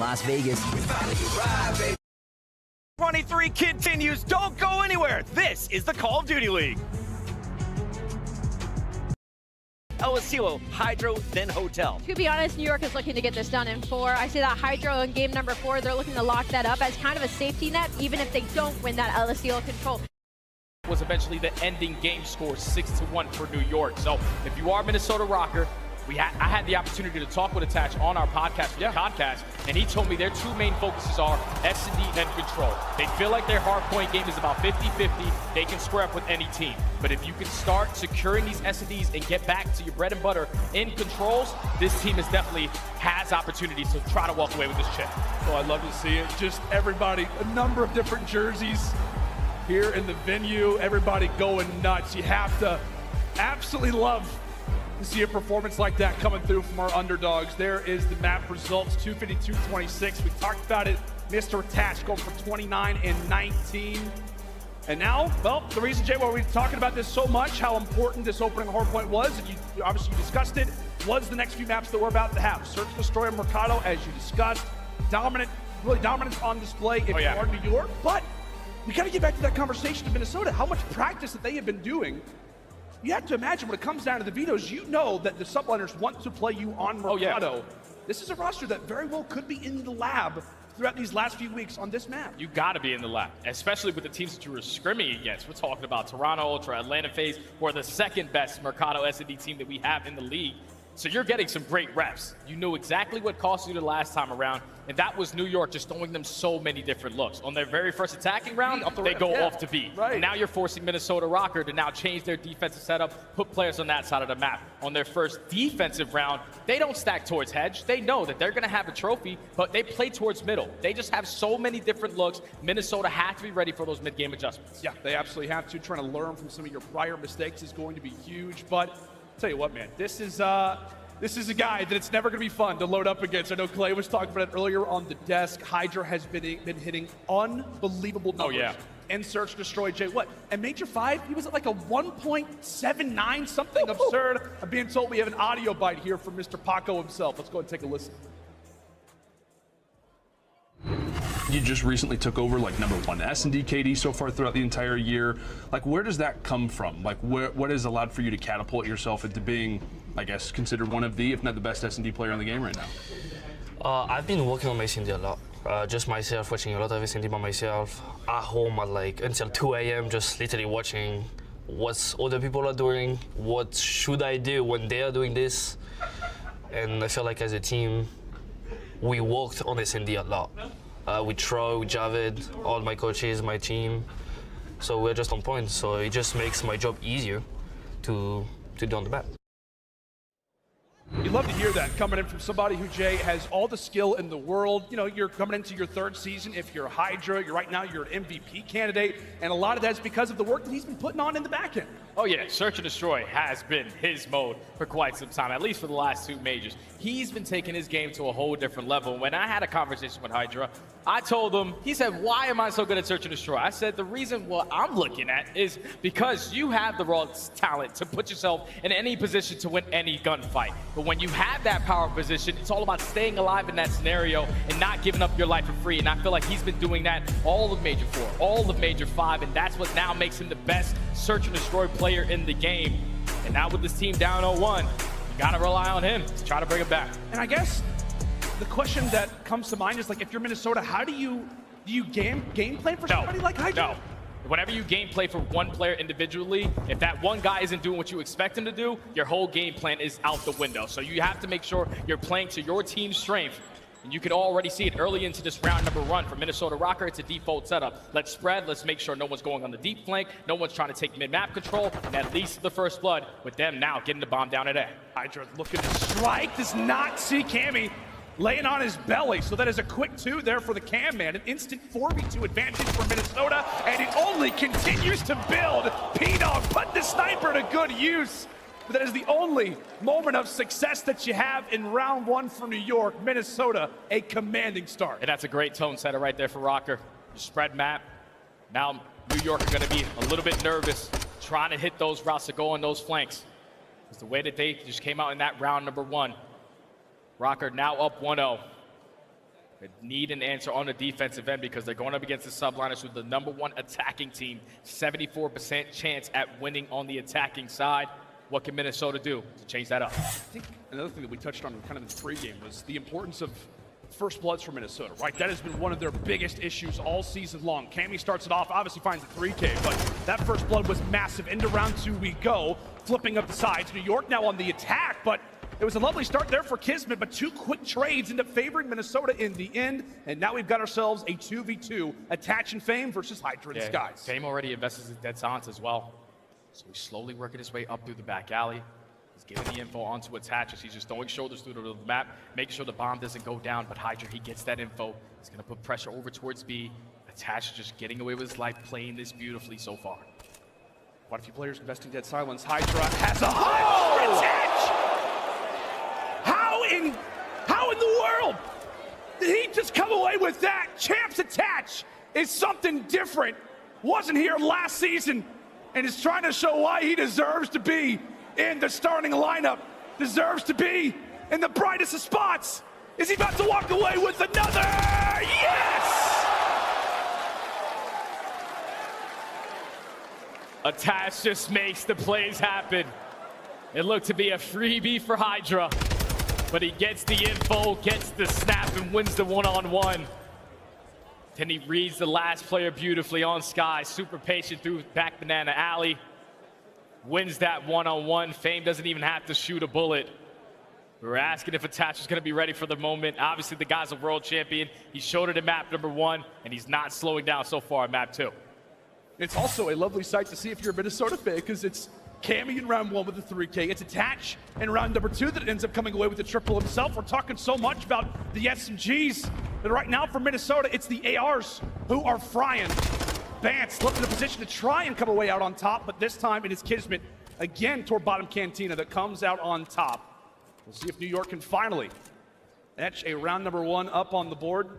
Las Vegas. 23 continues. Don't go anywhere. This is the Call of Duty League. El Asilo, Hydro, then Hotel. To be honest, New York is looking to get this done in 4. I see that Hydro in game number 4, they're looking to lock that up as kind of a safety net, even if they don't win that El Asilo control. Was eventually the ending game score 6-1 for New York. So if you are Minnesota Rocker, I had the opportunity to talk with Attach on our podcast, the podcast, and he told me their two main focuses are S&D and control. They feel like their hardpoint game is about 50-50. They can square up with any team. But if you can start securing these S&Ds and get back to your bread and butter in controls, this team is definitely has opportunity to try to walk away with this chip. Oh, I'd love to see it. Just everybody, a number of different jerseys here in the venue, everybody going nuts. You have to absolutely love to see a performance like that coming through from our underdogs. There is the map results, 252-26. We talked about it. Mr. Attach going for 29 and 19. And now, well, the reason, Jay, why we're talking about this so much, how important this opening hardpoint was, and you obviously discussed it, was the next few maps that we're about to have. Search, Destroy, and Mercado, as you discussed. Dominant, really dominance on display if you are New York. But we got to get back to that conversation of Minnesota, how much practice that they have been doing. You have to imagine when it comes down to the vetoes, you know that the subliners want to play you on Mercado. This is a roster that very well could be in the lab throughout these last few weeks on this map. You got to be in the lab, especially with the teams that you were scrimming against. We're talking about Toronto Ultra, Atlanta FaZe, who are the second best Mercado S&D team that we have in the league. So you're getting some great reps. You knew exactly what cost you the last time around, and that was New York just throwing them so many different looks. On their very first attacking round, they go off to beat. Right. And now you're forcing Minnesota Rocker to now change their defensive setup, put players on that side of the map. On their first defensive round, they don't stack towards hedge. They know that they're going to have a trophy, but they play towards middle. They just have so many different looks. Minnesota has to be ready for those mid-game adjustments. Yeah, they absolutely have to. Trying to learn from some of your prior mistakes is going to be huge, but tell you what, man, this is a guy that it's never going to be fun to load up against. I know Clay was talking about it earlier on the desk. Hydra has been hitting unbelievable numbers. And Search, Destroy, Jay, what? And Major 5, he was at like a 1.79 something absurd. I'm being told we have an audio bite here from Mr. Paco himself. Let's go and take a listen. You just recently took over like #1 S&D KD so far throughout the entire year. Like, where does that come from? Like, what has allowed for you to catapult yourself into being, I guess, considered one of the, if not the best S&D player in the game right now? I've been working on my S&D a lot. Just myself, watching a lot of S&D by myself. At home at like until 2 a.m. just literally watching what other people are doing, what should I do when they are doing this. And I feel like as a team, we worked on S&D a lot. With Troy, with Javid, all my coaches, my team. So we're just on point. So it just makes my job easier to do on the map. You love to hear that coming in from somebody who, Jay, has all the skill in the world. You know, you're coming into your third season. If you're Hydra, right now you're an MVP candidate, and a lot of that's because of the work that he's been putting on in the back end. Oh yeah, Search and Destroy has been his mode for quite some time, at least for the last 2 majors. He's been taking his game to a whole different level. When I had a conversation with Hydra, I told him, he said, why am I so good at Search and Destroy? I said, the reason what I'm looking at is because you have the raw talent to put yourself in any position to win any gunfight. But when you have that power position, it's all about staying alive in that scenario and not giving up your life for free. And I feel like he's been doing that all of Major 4, all of Major 5, and that's what now makes him the best Search and Destroy player in the game. And now with this team down 0-1, you gotta rely on him to try to bring it back. And I guess the question that comes to mind is, like, if you're Minnesota, how do you game plan for somebody like Hydra? No. Whenever you game play for one player individually, if that one guy isn't doing what you expect him to do, your whole game plan is out the window. So you have to make sure you're playing to your team's strength. And you can already see it early into this round #1 for Minnesota Rocker. It's a default setup. Let's spread. Let's make sure no one's going on the deep flank. No one's trying to take mid-map control. And at least the first blood with them now getting the bomb down at A. Hydra looking to strike. Does not see Cammy laying on his belly. So that is a quick 2 there for the Cam man. An instant 4v2 advantage for Minnesota. And it only continues to build. P-Dog put the sniper to good use. But that is the only moment of success that you have in round 1 for New York. Minnesota, a commanding start. And that's a great tone setter right there for Rocker. You spread map. Now New York are going to be a little bit nervous trying to hit those routes to go on those flanks. It's the way that they just came out in that round #1. Rocker now up 1-0. They need an answer on the defensive end because they're going up against the Subliners, who are the #1 attacking team. 74% chance at winning on the attacking side. What can Minnesota do to change that up? I think another thing that we touched on kind of in the pregame was the importance of first bloods for Minnesota, right? That has been one of their biggest issues all season long. Cammy starts it off, obviously finds a 3K, but that first blood was massive. Into round 2 we go, flipping up the sides. New York now on the attack, but it was a lovely start there for Kismet, but 2 quick trades end up favoring Minnesota in the end, and now we've got ourselves a 2v2, Attach and Fame versus Hydra and Skies. Fame already invests in Dead Silence as well, so he's slowly working his way up through the back alley. He's giving the info onto Attach as he's just throwing shoulders through the map, making sure the bomb doesn't go down, but Hydra, he gets that info. He's gonna put pressure over towards B. Attach just getting away with his life, playing this beautifully so far. Quite a few players investing Dead Silence. Hydra has a Attach! How in the world did he just come away with that? Champs Attach is something different. Wasn't here last season and is trying to show why he deserves to be in the starting lineup, deserves to be in the brightest of spots. Is he about to walk away with another? Yes! Attach just makes the plays happen. It looked to be a freebie for Hydra, but he gets the info, gets the snap, and wins the one-on-one. Then he reads the last player beautifully on Sky, super patient through back banana alley. Wins that one-on-one. Fame doesn't even have to shoot a bullet. We were asking if Attach was going to be ready for the moment. Obviously, the guy's a world champion. He showed it in map #1, and he's not slowing down so far in map 2. It's also a lovely sight to see if you're a Minnesota fan, because it's Cammy in round 1 with the 3K. It's Attach in round #2 that ends up coming away with the triple himself. We're talking so much about the SMGs, but right now for Minnesota, it's the ARs who are frying. Bance left in a position to try and come away out on top, but this time it is Kismet again toward bottom Cantina that comes out on top. We'll see if New York can finally etch a round #1 up on the board,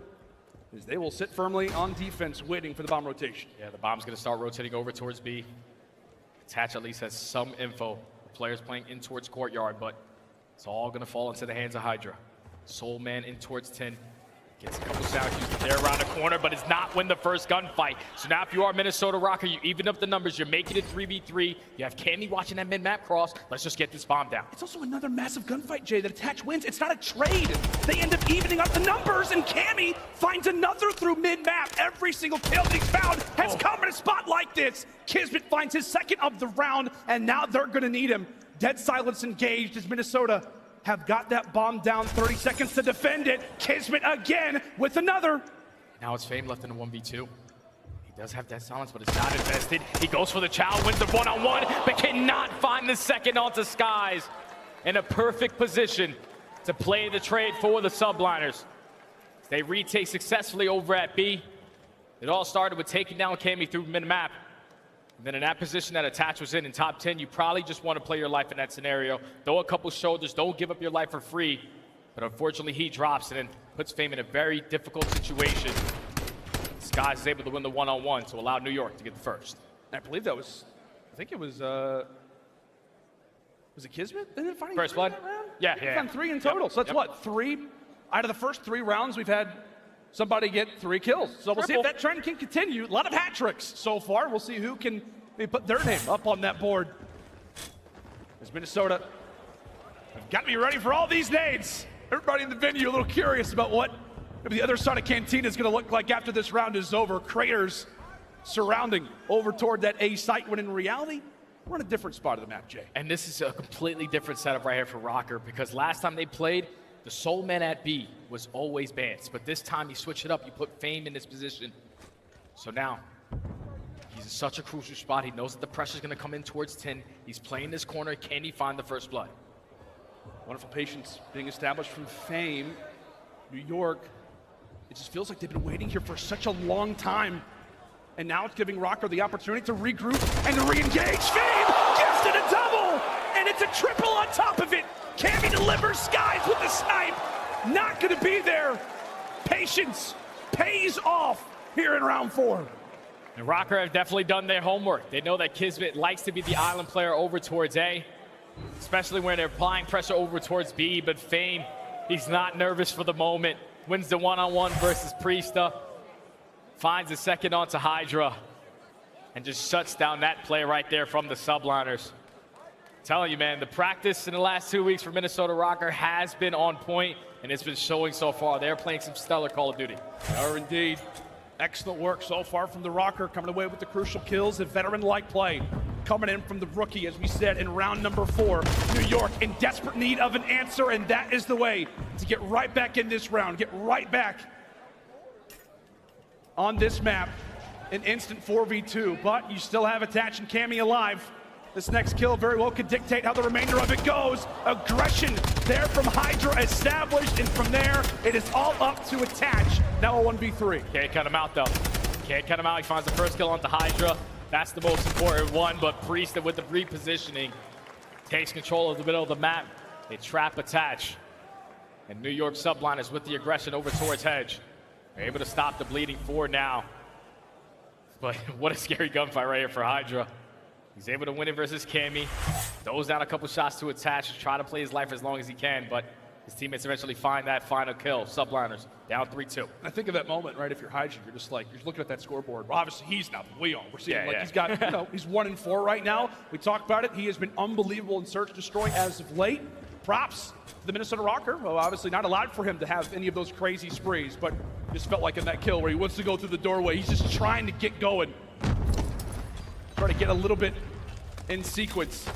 as they will sit firmly on defense waiting for the bomb rotation. Yeah, the bomb's going to start rotating over towards B. Attach at least has some info. The players playing in towards Courtyard, but it's all going to fall into the hands of Hydra. Soul Man in towards 10. Gets a couple sound cues there around the corner, but it's not win the first gunfight. So now if you are Minnesota Rocker, you even up the numbers. You're making it 3v3. You have Cammy watching that mid-map cross. Let's just get this bomb down. It's also another massive gunfight, Jay, that Attach wins. It's not a trade. They end up evening up the numbers, and Cammy finds another through mid-map. Every single kill that he's found has come in a spot like this. Kismet finds his second of the round, and now they're going to need him. Dead Silence engaged as Minnesota have got that bomb down. 30 seconds to defend it. Kismet again with another. Now it's Fame left in a 1v2. He does have Dead Silence, but it's not invested. He goes for the chow, wins the one-on-one, but cannot find the second onto Skies. In a perfect position to play the trade for the Subliners. They retake successfully over at B. It all started with taking down Cammy through mid-map. And then in that position that Attach was in top 10, you probably just want to play your life in that scenario. Throw a couple shoulders, don't give up your life for free. But unfortunately, he drops it and puts Fame in a very difficult situation. Skies is able to win the one-on-one to allow New York to get the first. I believe that was, I think it was it Kismet? And then finding First blood? Yeah, We've done 3 in total. So that's what, 3 out of the first 3 rounds we've had somebody get 3 kills. So we'll see if that trend can continue. A lot of hat tricks so far. We'll see who can maybe put their name up on that board. As Minnesota have got to be ready for all these nades. Everybody in the venue a little curious about what maybe the other side of Cantina is going to look like after this round is over. Craters surrounding over toward that A site, when in reality, we're in a different spot of the map, Jay. And this is a completely different setup right here for Rocker, because last time they played, the Soul Man at B was always Bance, but this time you switch it up, you put Fame in this position. So now, he's in such a crucial spot. He knows that the pressure's gonna come in towards 10. He's playing this corner. Can he find the first blood? Wonderful patience being established from Fame. New York, it just feels like they've been waiting here for such a long time. And now it's giving Rocker the opportunity to regroup and to re-engage. Fame gifted a double, and it's a triple on top of it. Cammy delivers Skies with the snipe. Not gonna be there. Patience pays off here in round 4. And Rocker have definitely done their homework. They know that Kismet likes to be the island player over towards A, especially when they're applying pressure over towards B, but Fame, he's not nervous for the moment. wins the one-on-one versus Priesta, finds a second onto Hydra, and just shuts down that play right there from the subliners. Telling you, man, the practice in the last 2 weeks for Minnesota Rocker has been on point, and it's been showing so far. They're playing some stellar Call of Duty. They are indeed. Excellent work so far from the Rocker, coming away with the crucial kills, a veteran-like play. Coming in from the rookie, as we said, in round number 4. New York in desperate need of an answer, and that is the way to get right back in this round, get right back on this map. An instant 4v2, but you still have Attach and Cammy alive. This next kill very well could dictate how the remainder of it goes. Aggression there from Hydra established, and from there, it is all up to Attach. Now a 1v3. Can't cut him out, though. Can't cut him out. He finds the first kill onto Hydra. That's the most important one, but Priesta with the repositioning takes control of the middle of the map. They trap Attach. And New York subliners with the aggression over towards Hedge. They're able to stop the bleeding forward now. But what a scary gunfight right here for Hydra. He's able to win it versus Cammy. Throws down a couple shots to Attach to try to play his life as long as he can, but his teammates eventually find that final kill. Subliners down 3-2. I think of that moment, right? If you're Hydra, you're just like, you're looking at that scoreboard. Well, obviously, he's nothing. We are. We're seeing he's got, he's 1-4 right now. We talked about it. He has been unbelievable in search and destroy as of late. Props to the Minnesota Rocker. Well, obviously not allowed for him to have any of those crazy sprees, but just felt like in that kill where he wants to go through the doorway. He's just trying to get going. Try to get a little bit in sequence.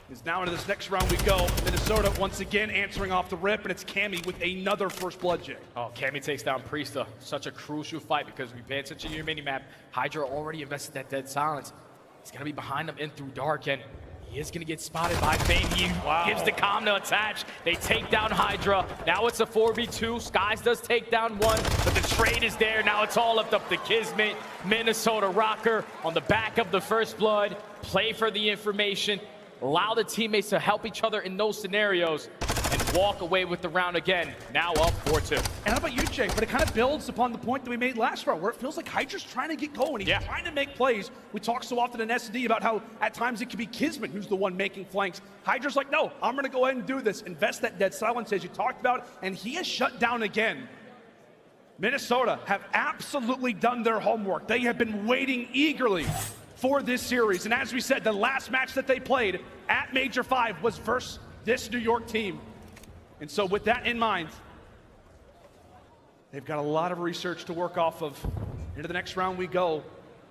Is now into this next round we go. Minnesota once again answering off the rip, and it's Cammy with another first blood, Jay. Oh, Cammy takes down Priesta. Such a crucial fight because we pay attention to your mini-map. Hydra already invested that dead silence. He's gonna be behind him in through dark, and he is gonna get spotted by Fame. He gives the comm to Attach. They take down Hydra. Now it's a 4v2. Skies does take down one, but the trade is there. Now it's all up to Kismet. Minnesota Rocker on the back of the first blood. Play for the information. Allow the teammates to help each other in those scenarios and walk away with the round again. Now up 4-2. And how about you, Jake? But it kind of builds upon the point that we made last round, where it feels like Hydra's trying to get going. He's trying to make plays. We talk so often in SD about how at times it can be Kismet who's the one making flanks. Hydra's like, no, I'm going to go ahead and do this. Invest that dead silence as you talked about, and he is shut down again. Minnesota have absolutely done their homework. They have been waiting eagerly for this series. And as we said, the last match that they played at Major 5 was versus this New York team. And so with that in mind, they've got a lot of research to work off of. Into the next round we go.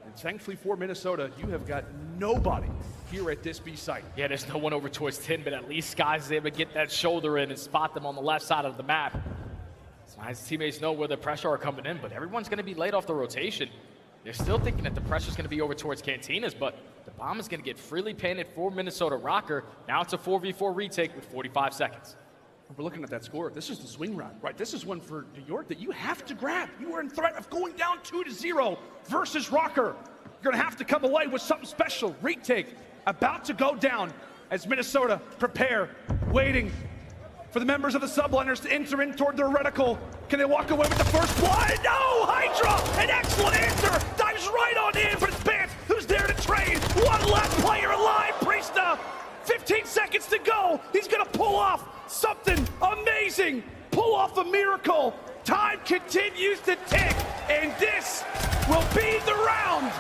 And thankfully for Minnesota, you have got nobody here at this B site. Yeah, there's no one over towards 10, but at least Skies is able to get that shoulder in and spot them on the left side of the map. So his teammates know where the pressure are coming in, but everyone's going to be laid off the rotation. They're still thinking that the pressure's going to be over towards Cantinas, but the bomb is going to get freely painted for Minnesota Rocker. Now it's a 4v4 retake with 45 seconds. We're looking at that score. This is the swing round, right? This is one for New York that you have to grab. You are in threat of going down 2-0 versus Rocker. You're going to have to come away with something special. Retake about to go down as Minnesota prepare, waiting for the members of the subliners to enter in toward their reticle. Can they walk away with the first blood? No! Hydra! An excellent answer! Dives right on in, but it's Bant who's there to trade. One last player alive, Priesta! 15 seconds to go. He's gonna pull off something amazing. Pull off a miracle. Time continues to tick, and this will be the round.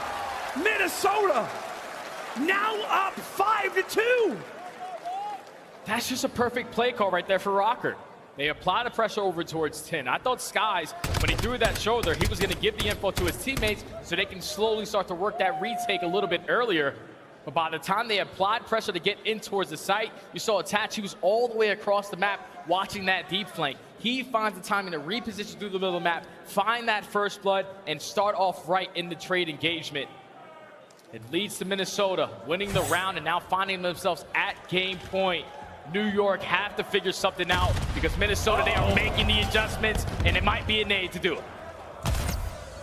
Minnesota now up 5-2. That's just a perfect play call right there for Rocker. They apply the pressure over towards 10. I thought Skies, when he threw that shoulder, he was going to give the info to his teammates so they can slowly start to work that retake a little bit earlier. But by the time they applied pressure to get in towards the site, you saw Attach. He was all the way across the map watching that deep flank. He finds the timing to reposition through the middle of the map, find that first blood, and start off right in the trade engagement. It leads to Minnesota winning the round and now finding themselves at game point. New York have to figure something out because Minnesota, they are making the adjustments, and it might be a nade to do it.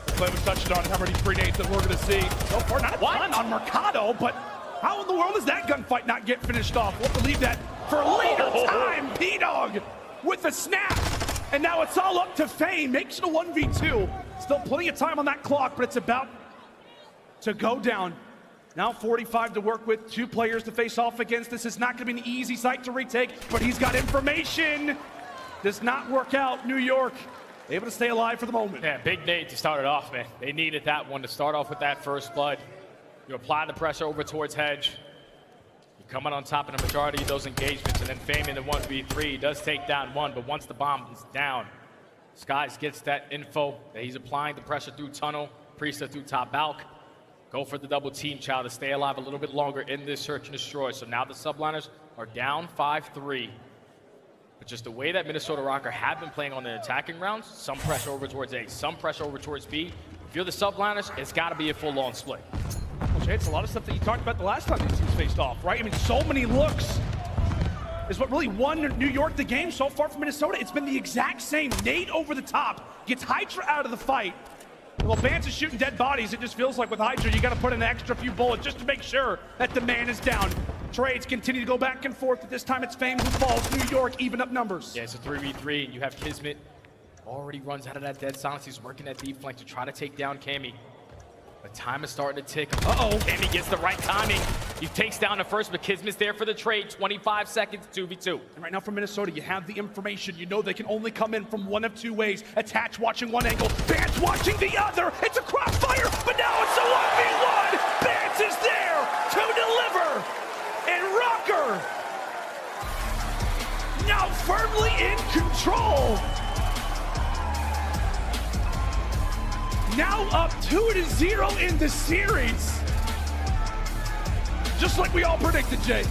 Play was touched on how many free nades that we're going to see so far. Not a ton on Mercado, but how in the world does that gunfight not get finished off? We'll leave that for later time. P-Dog with the snap, and now it's all up to Fame. Makes it a 1v2. Still plenty of time on that clock, but it's about to go down. Now 45 to work with, 2 players to face off against. This is not going to be an easy site to retake, but he's got information. does not work out. New York able to stay alive for the moment. Yeah, big nade to start it off, man. They needed that one to start off with that first blood. You apply the pressure over towards Hedge. You come out on top of the majority of those engagements, and then Fame in the 1v3 does take down one, but once the bomb is down, Skies gets that info that he's applying the pressure through tunnel, Priester through top balk. Go for the double team, Chow, to stay alive a little bit longer in this search and destroy. So now the subliners are down 5-3. But just the way that Minnesota Rocker have been playing on the attacking rounds, some pressure over towards A, some pressure over towards B. If you're the subliners, it's got to be a full-on split. Well, Jay, it's a lot of stuff that you talked about the last time these teams faced off, right? I mean, so many looks is what really won New York the game so far for Minnesota. It's been the exact same. Nate over the top, gets Hydra out of the fight. Well, Bance is shooting dead bodies. It just feels like with Hydra, you got to put in an extra few bullets just to make sure that the man is down. Trades continue to go back and forth, but this time it's Fame who falls. New York even up numbers. Yeah, it's a 3v3, and you have Kismet. Already runs out of that dead silence. He's working that deep flank to try to take down Cammy. But time is starting to tick. Uh-oh. Cammy gets the right timing. He takes down the first, but Kismet's there for the trade. 25 seconds, 2v2. And right now for Minnesota, you have the information. You know they can only come in from one of two ways. Attach watching one angle, Bance watching the other. It's a crossfire, but now it's a 1v1. Bance is there to deliver. And Rocker now firmly in control. Now up 2-0 in the series. Just like we all predicted, Jay.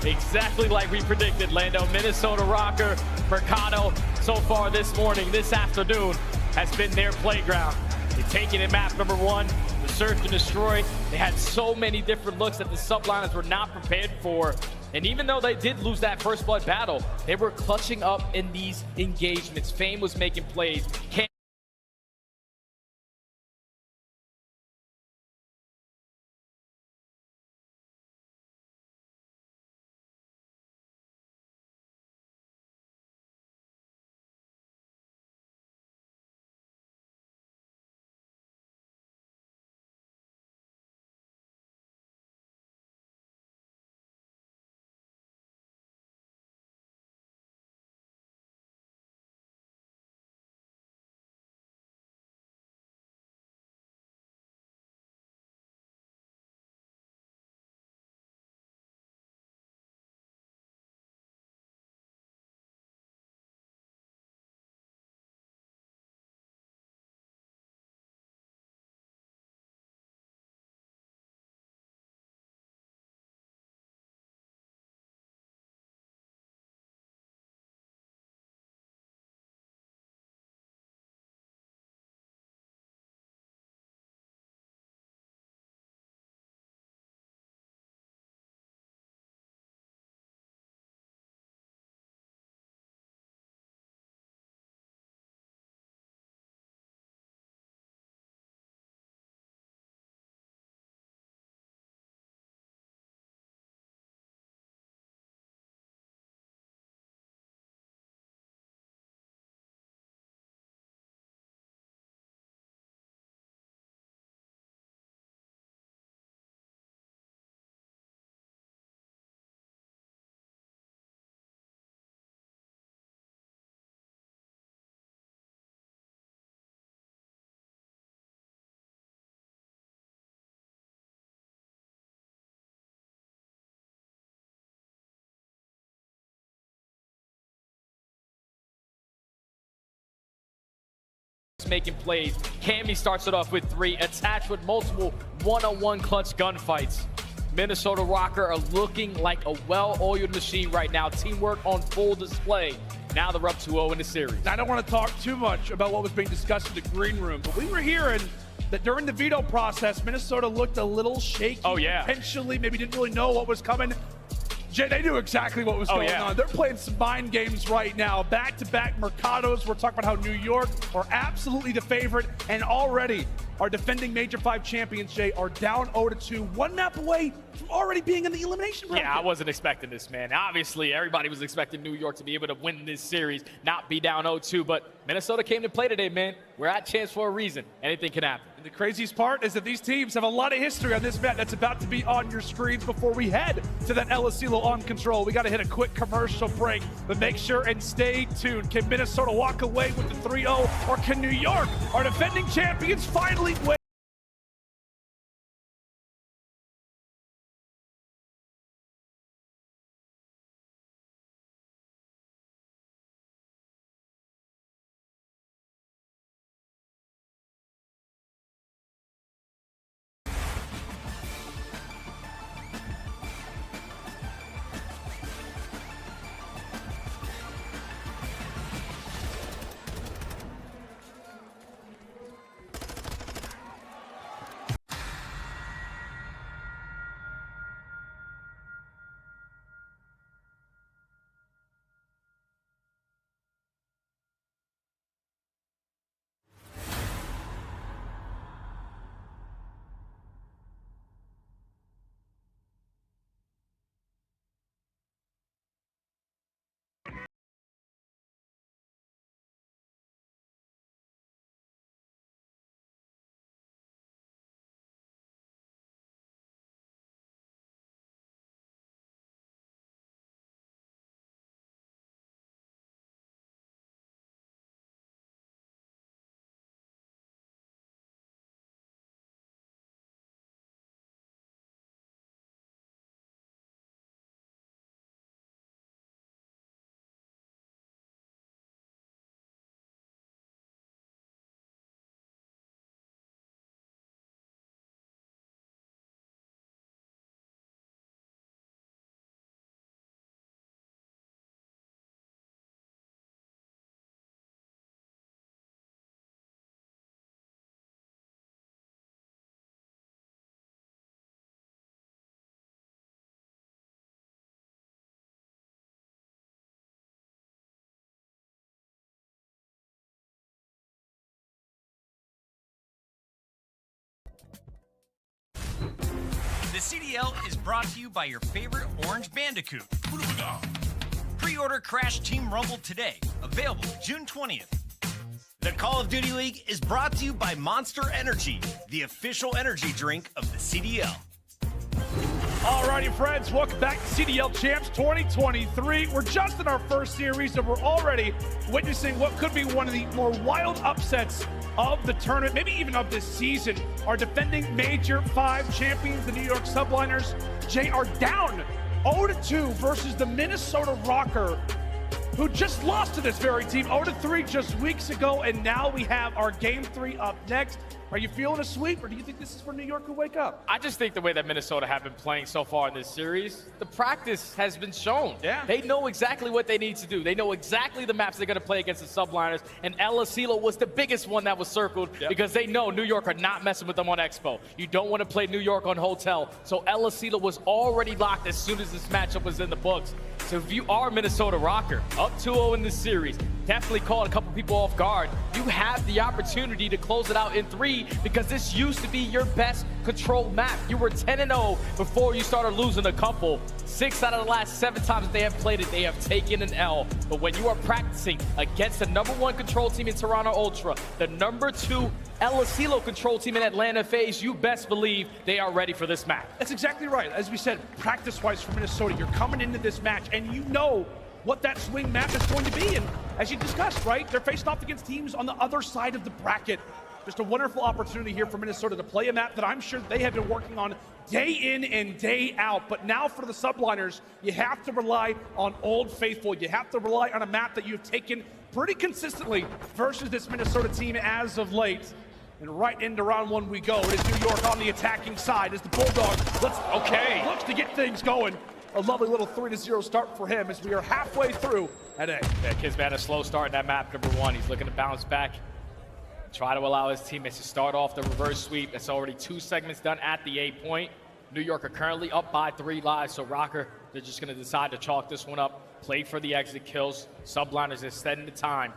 Exactly like we predicted, Lando. Minnesota Rocker, Mercado, so far this morning, this afternoon, has been their playground. They've taken in map number 1, the search and destroy. They had so many different looks that the subliners were not prepared for. And even though they did lose that first blood battle, they were clutching up in these engagements. Fame was making plays. Making plays. Cammy starts it off with 3, attached with multiple one-on-one clutch gunfights. Minnesota Rocker are looking like a well-oiled machine right now. Teamwork on full display. Now they're up 2-0 in the series. I don't want to talk too much about what was being discussed in the green room, but we were hearing that during the veto process, Minnesota looked a little shaky. Oh, yeah. Potentially, maybe didn't really know what was coming. Jay, they knew exactly what was going on. They're playing some mind games right now. Back-to-back Mercados. We're talking about how New York are absolutely the favorite, and already our defending Major 5 champions, Jay, are down 0-2, one map away from already being in the elimination bracket. Yeah, I wasn't expecting this, man. Obviously, everybody was expecting New York to be able to win this series, not be down 0-2, but Minnesota came to play today, man. We're at chance for a reason. Anything can happen. The craziest part is that these teams have a lot of history on this map that's about to be on your screens before we head to that El Asilo on control. We got to hit a quick commercial break, but make sure and stay tuned. Can Minnesota walk away with the 3-0, or can New York, our defending champions, finally win? The CDL is brought to you by your favorite Orange Bandicoot. Pre-order Crash Team Rumble today. Available June 20th. The Call of Duty League is brought to you by Monster Energy, the official energy drink of the CDL. Alrighty, friends, welcome back to CDL Champs 2023. We're just in our first series, and we're already witnessing what could be one of the more wild upsets of the tournament, maybe even of this season. Our defending Major 5 champions, the New York Subliners, Jay, are down 0-2 versus the Minnesota Rocker, who just lost to this very team 0-3 just weeks ago, and now we have our Game 3 up next. Are you feeling a sweep, or do you think this is for New York to wake up? I just think the way that Minnesota have been playing so far in this series, the practice has been shown. Yeah. They know exactly what they need to do. They know exactly the maps they're going to play against the Subliners, and El Asilo was the biggest one that was circled because they know New York are not messing with them on Expo. You don't want to play New York on Hotel, so El Asilo was already locked as soon as this matchup was in the books. So if you are Minnesota Rocker, up 2-0 in this series, definitely caught a couple people off guard. You have the opportunity to close it out in 3 because this used to be your best controlled map. You were 10-0 before you started losing a couple. 6 out of the last 7 times that they have played it, they have taken an L. But when you are practicing against the #1 control team in Toronto Ultra, the #2 El Asilo control team in Atlanta FaZe, you best believe they are ready for this match. That's exactly right. As we said, practice-wise for Minnesota, you're coming into this match and you know what that swing map is going to be. And as you discussed, right, they're faced off against teams on the other side of the bracket. Just a wonderful opportunity here for Minnesota to play a map that I'm sure they have been working on day in and day out. But now for the Subliners, you have to rely on Old Faithful. You have to rely on a map that you've taken pretty consistently versus this Minnesota team as of late. And right into round 1 we go. It is New York on the attacking side as the Bulldog looks to get things going. A lovely little 3-0 start for him as we are halfway through at A. Yeah, Kid's had a slow start in that map #1. He's looking to bounce back. Try to allow his teammates to start off the reverse sweep. That's already 2 segments done at the A point. New York are currently up by 3 lives, so Rocker, they're just going to decide to chalk this one up, play for the exit kills. Subliners is setting the time.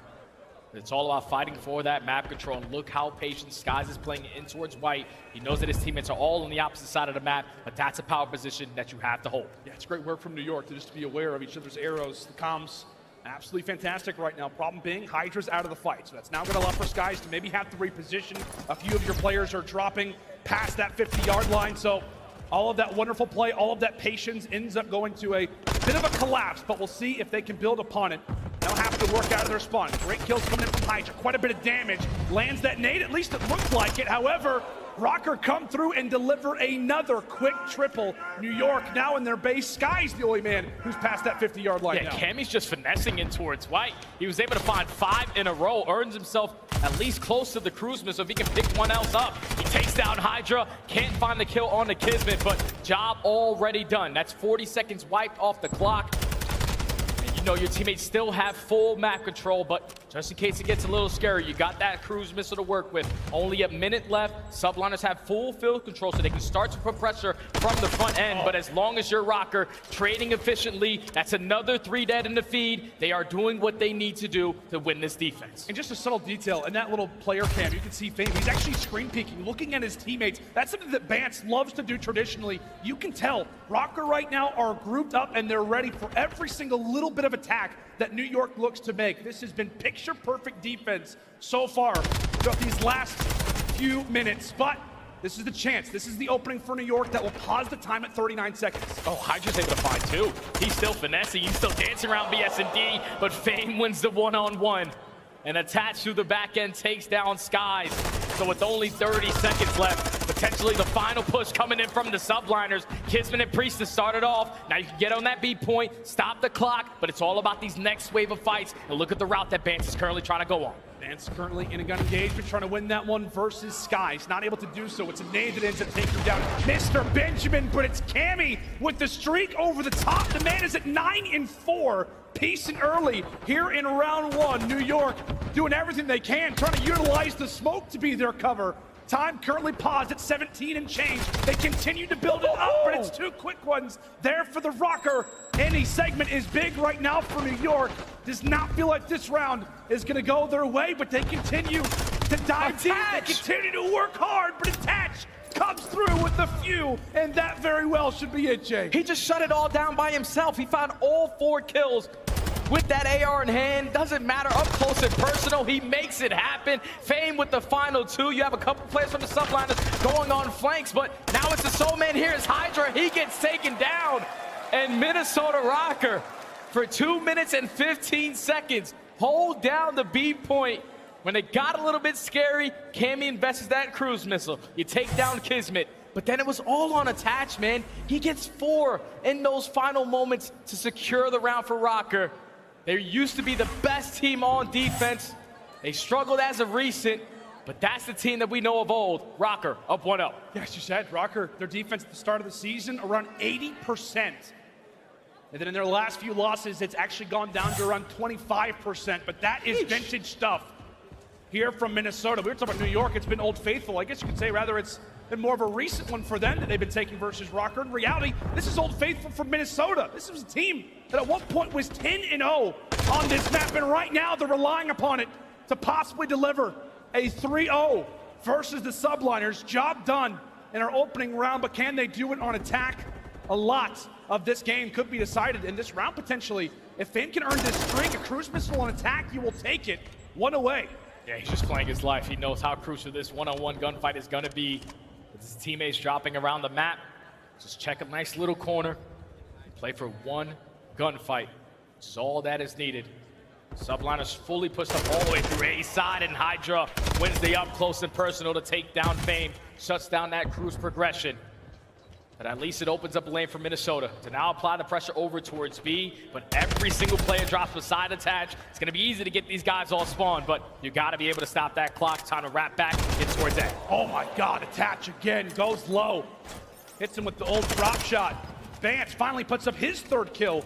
It's all about fighting for that map control. And look how patient Skies is playing in towards white. He knows that his teammates are all on the opposite side of the map, but that's a power position that you have to hold. Yeah, it's great work from New York to just be aware of each other's arrows, the comms, Absolutely fantastic right now. Problem being, Hydra's out of the fight. So that's now going to allow for Skies to maybe have to reposition. A few of your players are dropping past that 50-yard line. So all of that wonderful play, all of that patience ends up going to a bit of a collapse. But we'll see if they can build upon it. They'll have to work out of their spawn. Great kills coming in from Hydra. Quite a bit of damage. Lands that nade. At least it looked like it. However, Rocker come through and deliver another quick triple. New York now in their base. Sky's the only man who's past that 50-yard line now. Cammy's just finessing in towards White. He was able to find 5 in a row, earns himself at least close to the cruise missile if he can pick one else up. He takes down Hydra, can't find the kill on the Kismet, but job already done. That's 40 seconds wiped off the clock. You know your teammates still have full map control, but just in case it gets a little scary, you got that cruise missile to work with. Only a minute left. Subliners have full field control, so they can start to put pressure from the front end. But as long as you're Rocker trading efficiently, that's another 3 dead in the feed. They are doing what they need to do to win this defense. And just a subtle detail in that little player cam, you can see Fame. He's actually screen peeking, looking at his teammates. That's something that Bance loves to do traditionally. You can tell Rocker right now are grouped up and they're ready for every single little bit of attack that New York looks to make. This has been picture-perfect defense so far throughout these last few minutes, but this is the chance. This is the opening for New York that will pause the time at 39 seconds. Oh, Hydra's able to find 2. He's still finessing. He's still dancing around BS&D, but Fame wins the one-on-one. And attached to the back end takes down Skies. So with only 30 seconds left, potentially the final push coming in from the subliners. Kismet and Priest to start it off. Now you can get on that B point, stop the clock, but it's all about these next wave of fights. And look at the route that Bance is currently trying to go on. Bance currently in a gun engagement, trying to win that one versus Skies. Not able to do so. It's a nade that ends up taking him down. Mr. Benjamin, but it's Cammy with the streak over the top. The man is at 9-4. Pacing early here in round 1. New York doing everything they can, trying to utilize the smoke to be their cover. Time currently paused at 17 and change. They continue to build it up, but it's 2 quick ones there for the Rocker. Any segment is big right now for New York. Does not feel like this round is going to go their way, but they continue to dive deep. They continue to work hard, but Attach comes through with a few, and that very well should be it, Jay. He just shut it all down by himself. He found all 4 kills with that AR in hand. Doesn't matter, up close and personal, he makes it happen. Fame with the final 2. You have a couple players from the subliners going on flanks, but now it's the Soul Man here. It's Hydra. He gets taken down. And Minnesota Rocker, for 2 minutes and 15 seconds, hold down the B point. When it got a little bit scary, Cammy invests that cruise missile. You take down Kismet. But then it was all on Attach, man. He gets 4 in those final moments to secure the round for Rocker. They used to be the best team on defense. They struggled as of recent, but that's the team that we know of old. Rocker up 1-0. Yes, you said Rocker, their defense at the start of the season, around 80%. And then in their last few losses, it's actually gone down to around 25%, but that is vintage stuff here from Minnesota. We were talking about New York, it's been Old Faithful. I guess you could say rather it's been more of a recent one for them that they've been taking versus Rocker. In reality, this is Old Faithful from Minnesota. This was a team that at one point was 10-0 on this map, and right now they're relying upon it to possibly deliver a 3-0 versus the subliners. Job done in our opening round, but can they do it on attack? A lot of this game could be decided in this round potentially. If Fame can earn this string, a cruise missile on attack, you will take it. 1 away. Yeah, he's just playing his life. He knows how crucial this one-on-one gunfight is going to be. With his teammates dropping around the map, just check a nice little corner and play for 1 gunfight, which is all that is needed. Subliners fully pushed up all the way through A side, and Hydra wins the up close and personal to take down Fame, shuts down that cruise progression. But at least it opens up a lane for Minnesota to now apply the pressure over towards B, but every single player drops beside Attach. It's going to be easy to get these guys all spawned, but you got to be able to stop that clock. Time to wrap back in towards A. Oh my God, Attach again, goes low. Hits him with the old drop shot. Bance finally puts up his 3rd kill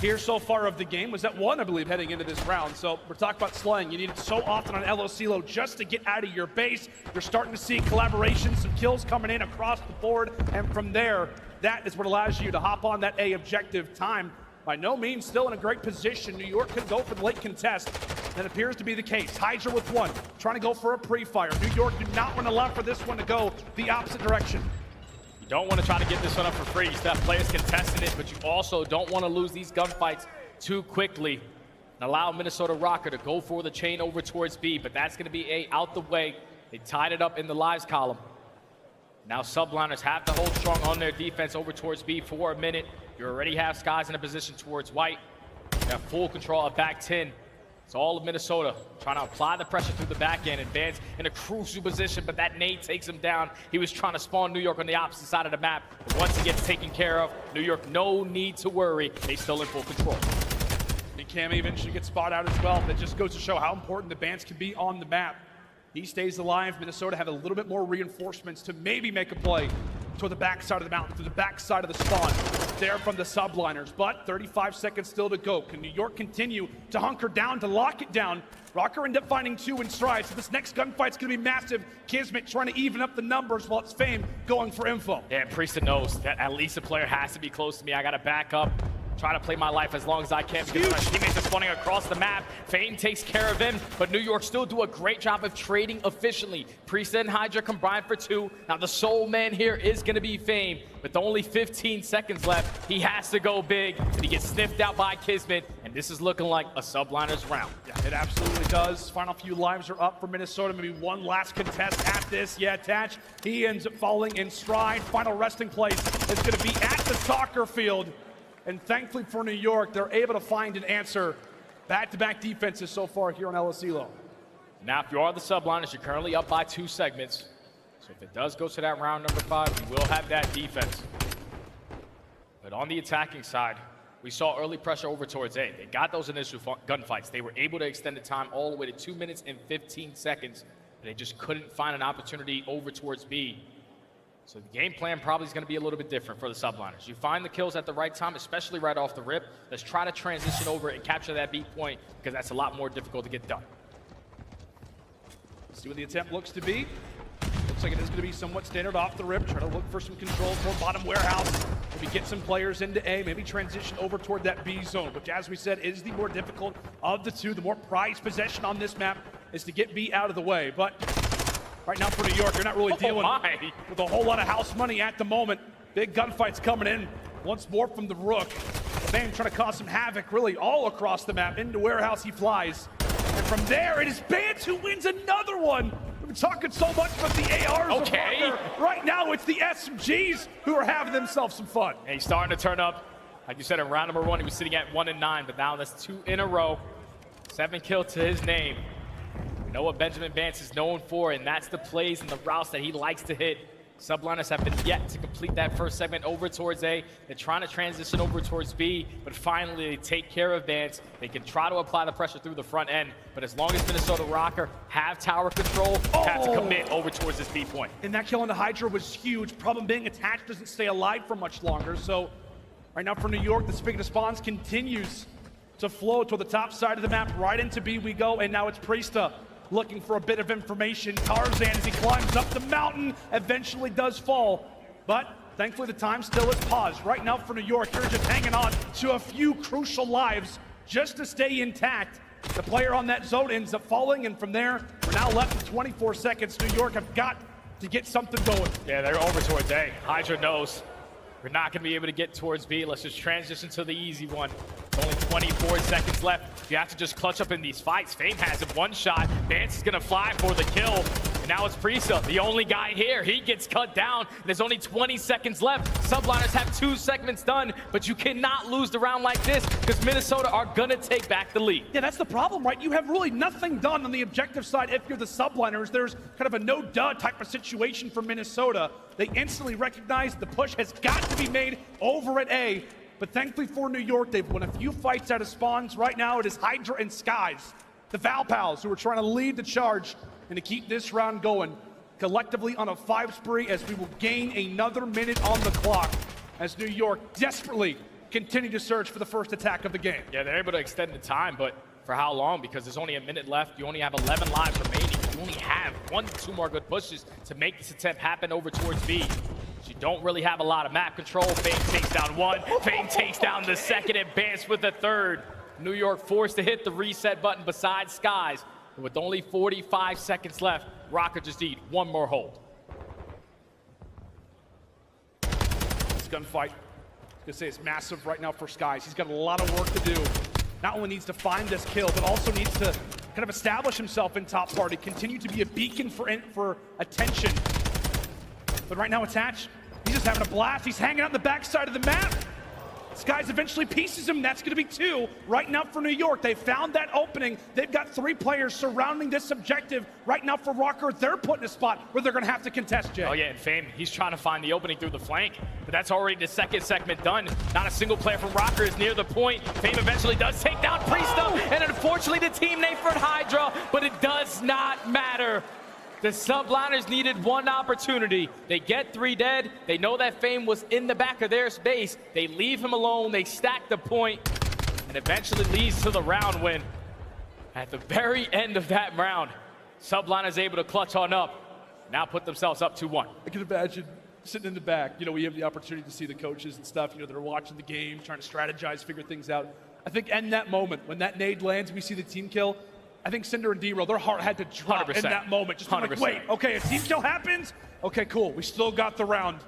here so far of the game. Was that 1, I believe, heading into this round. So we're talking about slaying. You need it so often on LOClo just to get out of your base. You're starting to see collaboration, some kills coming in across the board. And from there, that is what allows you to hop on that A objective. Time by no means still in a great position. New York could go for the late contest. That appears to be the case. Hydra with 1, trying to go for a pre-fire. New York do not want to allow for this one to go the opposite direction. Don't want to try to get this one up for free. You still have players contesting it, but you also don't want to lose these gunfights too quickly. and allow Minnesota Rocker to go for the chain over towards B, but that's going to be A out the way. They tied it up in the lives column. Now subliners have to hold strong on their defense over towards B for a minute. You already have Skies in a position towards White. You have full control of back 10. It's all of Minnesota trying to apply the pressure through the back end. Advance in a crucial position, but that nade takes him down. He was trying to spawn New York on the opposite side of the map. But once he gets taken care of, New York, no need to worry. They're still in full control. And Cam eventually gets spot out as well. That just goes to show how important the bans can be on the map. He stays alive. Minnesota have a little bit more reinforcements to maybe make a play toward the back side of the mountain, to the back side of the spawn. There from the subliners, but 35 seconds still to go. Can New York continue to hunker down, to lock it down? Rocker end up finding 2 in stride, so this next gunfight's gonna be massive. Kismet trying to even up the numbers while it's Fame going for info. Yeah, Priesta knows that at least a player has to be close to me. I gotta back up, try to play my life as long as I can because my teammates are spawning across the map. Fame takes care of him, but New York still do a great job of trading efficiently. Priesta and Hydra combined for 2. Now the sole man here is gonna be Fame. With only 15 seconds left, he has to go big, and he gets sniffed out by Kismet, and this is looking like a subliners round. Yeah, it absolutely does. Final few lives are up for Minnesota. Maybe one last contest at this. Yeah, Tatch, he ends up falling in stride. Final resting place is going to be at the soccer field. And thankfully for New York, they're able to find an answer. Back-to-back defenses so far here on El Asilo. Now, if you are the subliners, you're currently up by 2 segments. So if it does go to that round number 5, we will have that defense. But on the attacking side, we saw early pressure over towards A. They got those initial gunfights. They were able to extend the time all the way to 2 minutes and 15 seconds. But they just couldn't find an opportunity over towards B. So the game plan probably is going to be a little bit different for the subliners. You find the kills at the right time, especially right off the rip. Let's try to transition over and capture that B point because that's a lot more difficult to get done. Let's see what the attempt looks to be. Looks like it is going to be somewhat standard off the rip. Try to look for some control toward bottom warehouse. Maybe get some players into A. Maybe transition over toward that B zone, which, as we said, is the more difficult of the two. The more prized possession on this map is to get B out of the way. But right now for New York, you're not really dealing with a whole lot of house money at the moment. Big gunfights coming in once more from the Rook. The man trying to cause some havoc really all across the map. Into warehouse he flies. And from there, it is Bance who wins another one. We've been talking so much about the ARs. Okay. Right now, it's the SMGs who are having themselves some fun. And he's starting to turn up. Like you said, in round number 1, he was sitting at 1 and 9, but now that's 2 in a row. 7 kills to his name. We know what Benjamin Bance is known for, and that's the plays and the routes that he likes to hit. Subliners have been yet to complete that first segment over towards A. They're trying to transition over towards B, but finally they take care of Bance. They can try to apply the pressure through the front end, but as long as Minnesota Rocker have tower control, have to commit over towards this B point. And that kill on the Hydra was huge. Problem being, attached doesn't stay alive for much longer. So right now for New York, the spigot of spawns continues to flow to the top side of the map. Right into B we go, and now it's Priesta looking for a bit of information. Tarzan, as he climbs up the mountain, eventually does fall. But thankfully the time still is paused. Right now for New York, they're just hanging on to a few crucial lives just to stay intact. The player on that zone ends up falling, and from there, we're now left with 24 seconds. New York have got to get something going. Yeah, they're over towards A. Hydra knows we're not going to be able to get towards B. Let's just transition to the easy one. Only 24 seconds left. You have to just clutch up in these fights. Fame has him one shot. Bance is going to fly for the kill. And now it's Priesta, the only guy here. He gets cut down. There's only 20 seconds left. Subliners have 2 segments done, but you cannot lose the round like this because Minnesota are going to take back the lead. Yeah, that's the problem, right? You have really nothing done on the objective side if you're the subliners. There's kind of a no-duh type of situation for Minnesota. They instantly recognize the push has got to be made over at A. But thankfully for New York, they've won a few fights out of spawns. Right now, it is Hydra and Skies, the Val Pals, who are trying to lead the charge and to keep this round going collectively on a 5 spree as we will gain another minute on the clock as New York desperately continue to search for the first attack of the game. Yeah, they're able to extend the time, but for how long? Because there's only a minute left. You only have 11 lives remaining. You only have 1 to 2 more good pushes to make this attempt happen over towards B. You don't really have a lot of map control. Fame takes down 1. Fame takes down the 2nd, and Bance with the 3rd. New York forced to hit the reset button besides Skies. And with only 45 seconds left, Rocker just need 1 more hold. This gunfight, I was gonna say, it's massive right now for Skies. He's got a lot of work to do not only needs to find this kill, but also needs to kind of establish himself in top party, continue to be a beacon for attention. But right now, Attach, he's just having a blast. He's hanging out on the backside of the map. Skies eventually pieces him. That's going to be 2 right now for New York. They found that opening. They've got 3 players surrounding this objective. Right now for Rocker, they're put in a spot where they're going to have to contest, Jay. Oh yeah, and Fame, he's trying to find the opening through the flank, but that's already the second segment done. Not a single player from Rocker is near the point. Fame eventually does take down Priesta, and unfortunately the team name for Hydra, but it does not matter. The subliners needed one opportunity. They get 3 dead. They know that Fame was in the back of their space. They leave him alone. They stack the point, and eventually leads to the round win. At the very end of that round, subliners able to clutch on up. Now put themselves up 2-1. I can imagine sitting in the back, we have the opportunity to see the coaches and stuff, that are watching the game, trying to strategize, figure things out. I think in that moment, when that nade lands, we see the team kill, I think Cinder and D-Roll, their heart had to drop 100%. in that moment. Just like, wait, okay, a team kill happens? Okay, cool, we still got the round.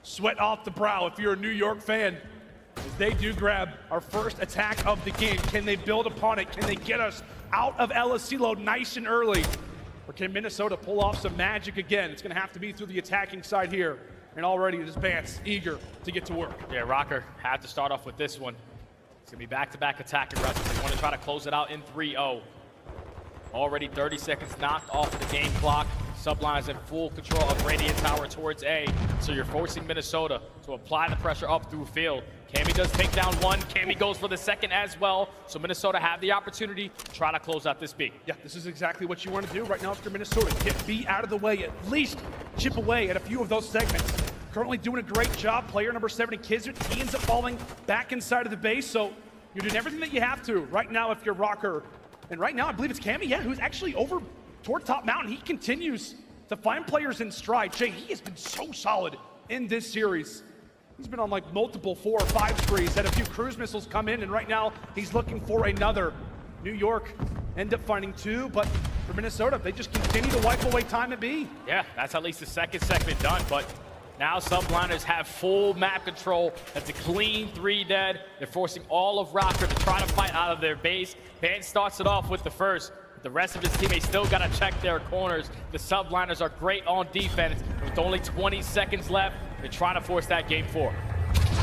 Sweat off the brow if you're a New York fan. As they do grab our first attack of the game. Can they build upon it? Can they get us out of LSilo nice and early? Or can Minnesota pull off some magic again? It's going to have to be through the attacking side here. And already it is Bance eager to get to work. Yeah, Rocker had to start off with this one. It's going to be back-to-back attack aggressive. They want to try to close it out in 3-0. Already 30 seconds knocked off the game clock. Subliners in full control of Radiant Tower towards A. So you're forcing Minnesota to apply the pressure up through field. Cammy does take down 1. Cammy goes for the second as well. So Minnesota have the opportunity to try to close out this B. Yeah, this is exactly what you want to do right now for Minnesota. Get B out of the way, at least chip away at a few of those segments. Currently doing a great job. Player number 70, Kizert, he ends up falling back inside of the base. So you're doing everything that you have to right now if you're Rocker. And right now, I believe it's Cammy, who's actually over toward top mountain. He continues to find players in stride. Jay, he has been so solid in this series. He's been on like multiple 4 or 5 sprees, had a few cruise missiles come in, and right now he's looking for another. New York end up finding 2, but for Minnesota, they just continue to wipe away time at B. Yeah, that's at least the second segment done, but now subliners have full map control. That's a clean 3 dead. They're forcing all of Rocker to try to fight out of their base. Bance starts it off with the first. The rest of his teammates still got to check their corners. The subliners are great on defense. With only 20 seconds left, they're trying to force that game 4.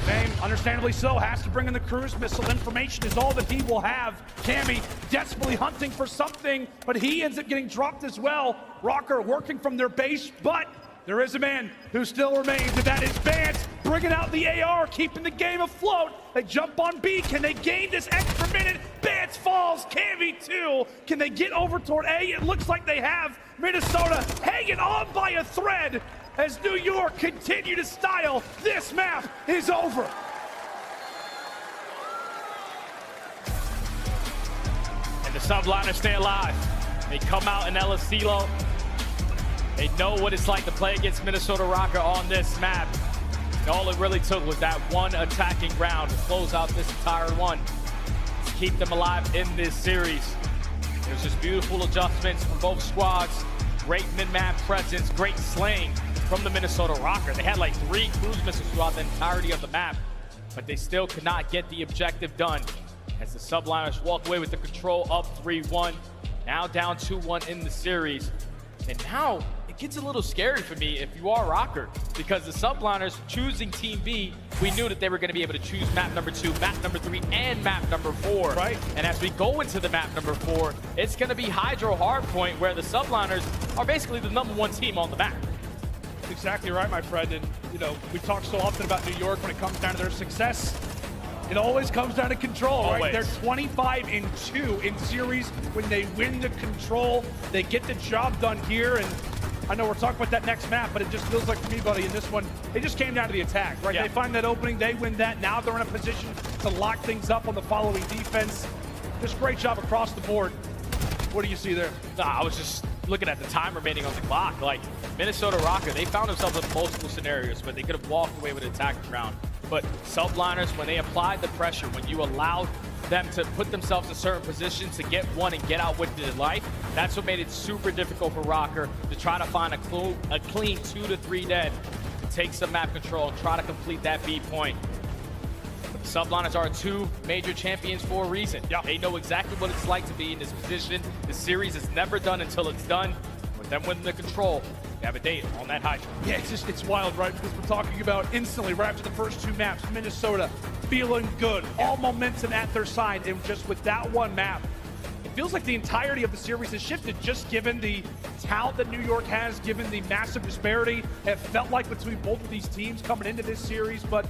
Fame, understandably so, has to bring in the cruise missile. Information is all that he will have. Cammy desperately hunting for something, but he ends up getting dropped as well. Rocker working from their base, but there is a man who still remains, and that is Bance, bringing out the AR, keeping the game afloat. They jump on B. Can they gain this extra minute? Bance falls. Cammy 2. Can they get over toward A? It looks like they have. Minnesota hanging on by a thread as New York continue to style. This map is over. And the subliners stay alive. They come out in LSilo. They know what it's like to play against Minnesota Rocker on this map. And all it really took was that one attacking round to close out this entire one, to keep them alive in this series. There's just beautiful adjustments from both squads. Great mid-map presence, great slaying from the Minnesota Rocker. They had like 3 cruise missiles throughout the entirety of the map, but they still could not get the objective done. As the subliners walk away with the control up 3-1, now down 2-1 in the series. And now it gets a little scary for me if you are Rocker, because the subliners choosing Team B, we knew that they were going to be able to choose map number 2, map number 3, and map number 4. Right. And as we go into the map number 4, it's going to be Hydro Hardpoint, where the subliners are basically the #1 team on the map. That's exactly right, my friend. And, we talk so often about New York when it comes down to their success. It always comes down to control, right? Always. They're 25-2 in series. When they win the control, they get the job done here. And I know we're talking about that next map, but it just feels like for me, buddy, in this one, it just came down to the attack, right? Yeah. They find that opening, they win that. Now they're in a position to lock things up on the following defense. Just great job across the board. What do you see there? I was just looking at the time remaining on the clock. Like, Minnesota Rocker, they found themselves in multiple scenarios where they could have walked away with an attacking round. But subliners, when they applied the pressure, when you allowed them to put themselves in certain positions to get one and get out with their life, that's what made it super difficult for Rocker to try to find a clean 2 to 3 dead, to take some map control and try to complete that B point. Subliners are 2 major champions for a reason. Yeah. They know exactly what it's like to be in this position. The series is never done until it's done. With them winning the control, they have a date on that Hydra. Yeah, it's wild, right? Because we're talking about instantly, right after the first 2 maps, Minnesota feeling good, all momentum at their side, and just with that one map, it feels like the entirety of the series has shifted, just given the talent that New York has, given the massive disparity it felt like between both of these teams coming into this series. But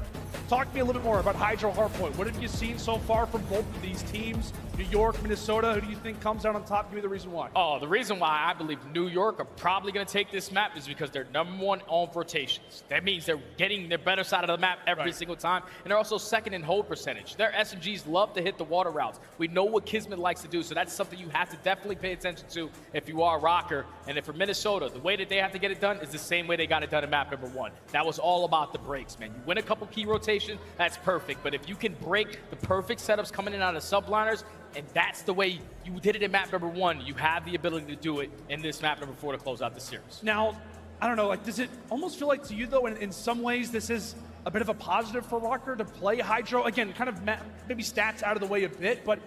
talk to me a little bit more about Hydra Hardpoint. What have you seen so far from both of these teams? New York, Minnesota, who do you think comes out on top? Give me the reason why. Oh, the reason why I believe New York are probably going to take this map is because they're #1 on rotations. That means they're getting their better side of the map every single time, and they're also second in hold percentage. Their SMGs love to hit the water routes. We know what Kismet likes to do, so that's something you have to definitely pay attention to if you are a rocker. And if for Minnesota, the way that they have to get it done is the same way they got it done in map #1. That was all about the breaks, man. You win a couple key rotations, that's perfect. But if you can break the perfect setups coming in out of subliners, and that's the way you did it in map #1, you have the ability to do it in this map #4 to close out the series. Now, I don't know, like, does it almost feel like to you, though, in some ways, this is a bit of a positive for Rocker to play Hydro? Again, kind of maybe stats out of the way a bit, but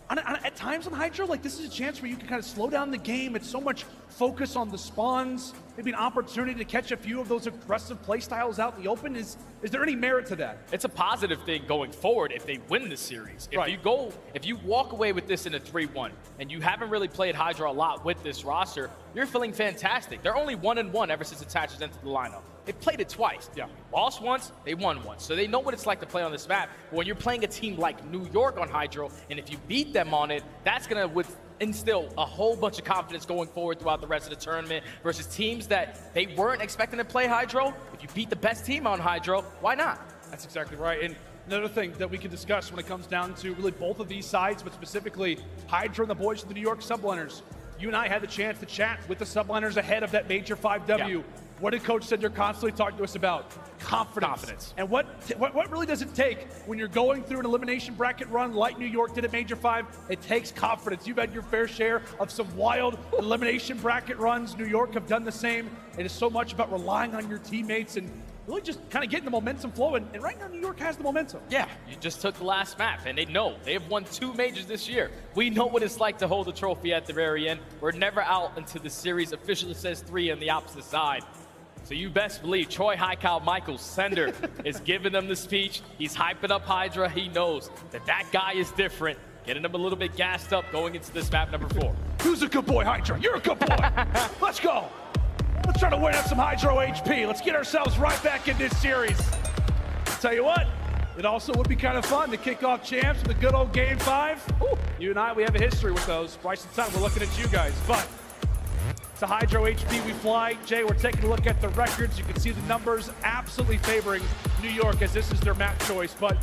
at times on Hydro, like, this is a chance where you can kind of slow down the game. It's so much focus on the spawns, maybe an opportunity to catch a few of those aggressive play styles out in the open. Is there any merit to that? It's a positive thing going forward if they win the series. If you walk away with this in a 3-1 and you haven't really played Hydra a lot with this roster, you're feeling fantastic. They're only 1-1 ever since Attaches entered the lineup. They played it twice. Yeah. Lost once, they won once. So they know what it's like to play on this map. But when you're playing a team like New York on Hydro, and if you beat them on it, that's going to instill a whole bunch of confidence going forward throughout the rest of the tournament versus teams that they weren't expecting to play Hydro. If you beat the best team on Hydro, why not? That's exactly right. And another thing that we can discuss when it comes down to really both of these sides, but specifically Hydra and the boys of the New York Subliners. You and I had the chance to chat with the Subliners ahead of that Major 5W. Yeah. What did Coach said you're constantly talking to us about? Confidence. And what really does it take when you're going through an elimination bracket run like New York did at Major 5? It takes confidence. You've had your fair share of some wild elimination bracket runs. New York have done the same. It is so much about relying on your teammates and really just kind of getting the momentum flowing. And right now, New York has the momentum. Yeah, you just took the last map, and they know. They have won 2 majors this year. We know what it's like to hold the trophy at the very end. We're never out until the series officially says 3 on the opposite side. So you best believe Troy Highcal Michael Sender is giving them the speech. He's hyping up Hydra. He knows that guy is different, getting them a little bit gassed up going into this map #4. Who's a good boy, Hydra? You're a good boy. Let's go. Let's try to win up some Hydro HP. Let's get ourselves right back in this series. Tell you what, it also would be kind of fun to kick off champs with a good old Game 5. Ooh, you and I, we have a history with those. Bryce and Son, we're looking at you guys. But to Hydro HP we fly. Jay, we're taking a look at the records. You can see the numbers absolutely favoring New York as this is their map choice. But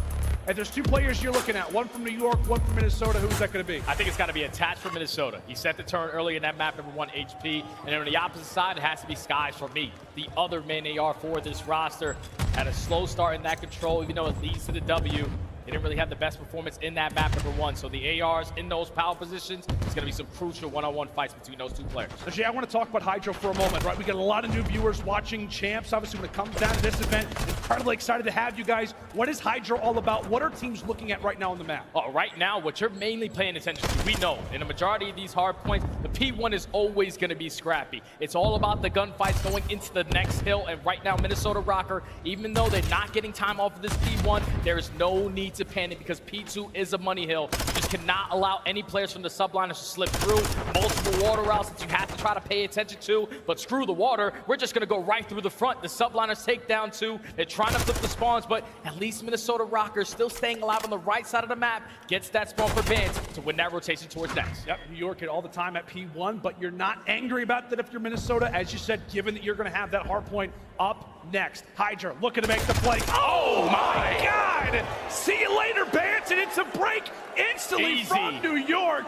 and there's 2 players you're looking at, one from New York, one from Minnesota. Who's that going to be? I think it's got to be Attached from Minnesota. He set the turn early in that map #1 HP. And then on the opposite side, it has to be Skies for me. The other main AR for this roster had a slow start in that control, even though it leads to the W. They didn't really have the best performance in that map #1. So the ARs in those power positions, it's going to be some crucial one-on-one fights between those 2 players. So Jay, I want to talk about Hydro for a moment, right? We got a lot of new viewers watching champs. Obviously, when it comes down to this event, incredibly excited to have you guys. What is Hydro all about? What are teams looking at right now on the map? Right now, what you're mainly paying attention to, we know, in a majority of these hard points, the P1 is always going to be scrappy. It's all about the gunfights going into the next hill, and right now, Minnesota Rocker, even though they're not getting time off of this P1, there is no need to panic because P2 is a money hill. You just cannot allow any players from the subliners to slip through. Multiple water routes that you have to try to pay attention to, but screw the water. We're just going to go right through the front. The subliners take down 2. They're trying to flip the spawns, but at least Minnesota Rockers still staying alive on the right side of the map, gets that spawn for Vance to win that rotation towards next. Yep, New York hit all the time at P1, but you're not angry about that if you're Minnesota, as you said, given that you're going to have that hard point up next. Hydra looking to make the play. Oh my God! See you later, Vance, and it's a break instantly from New York.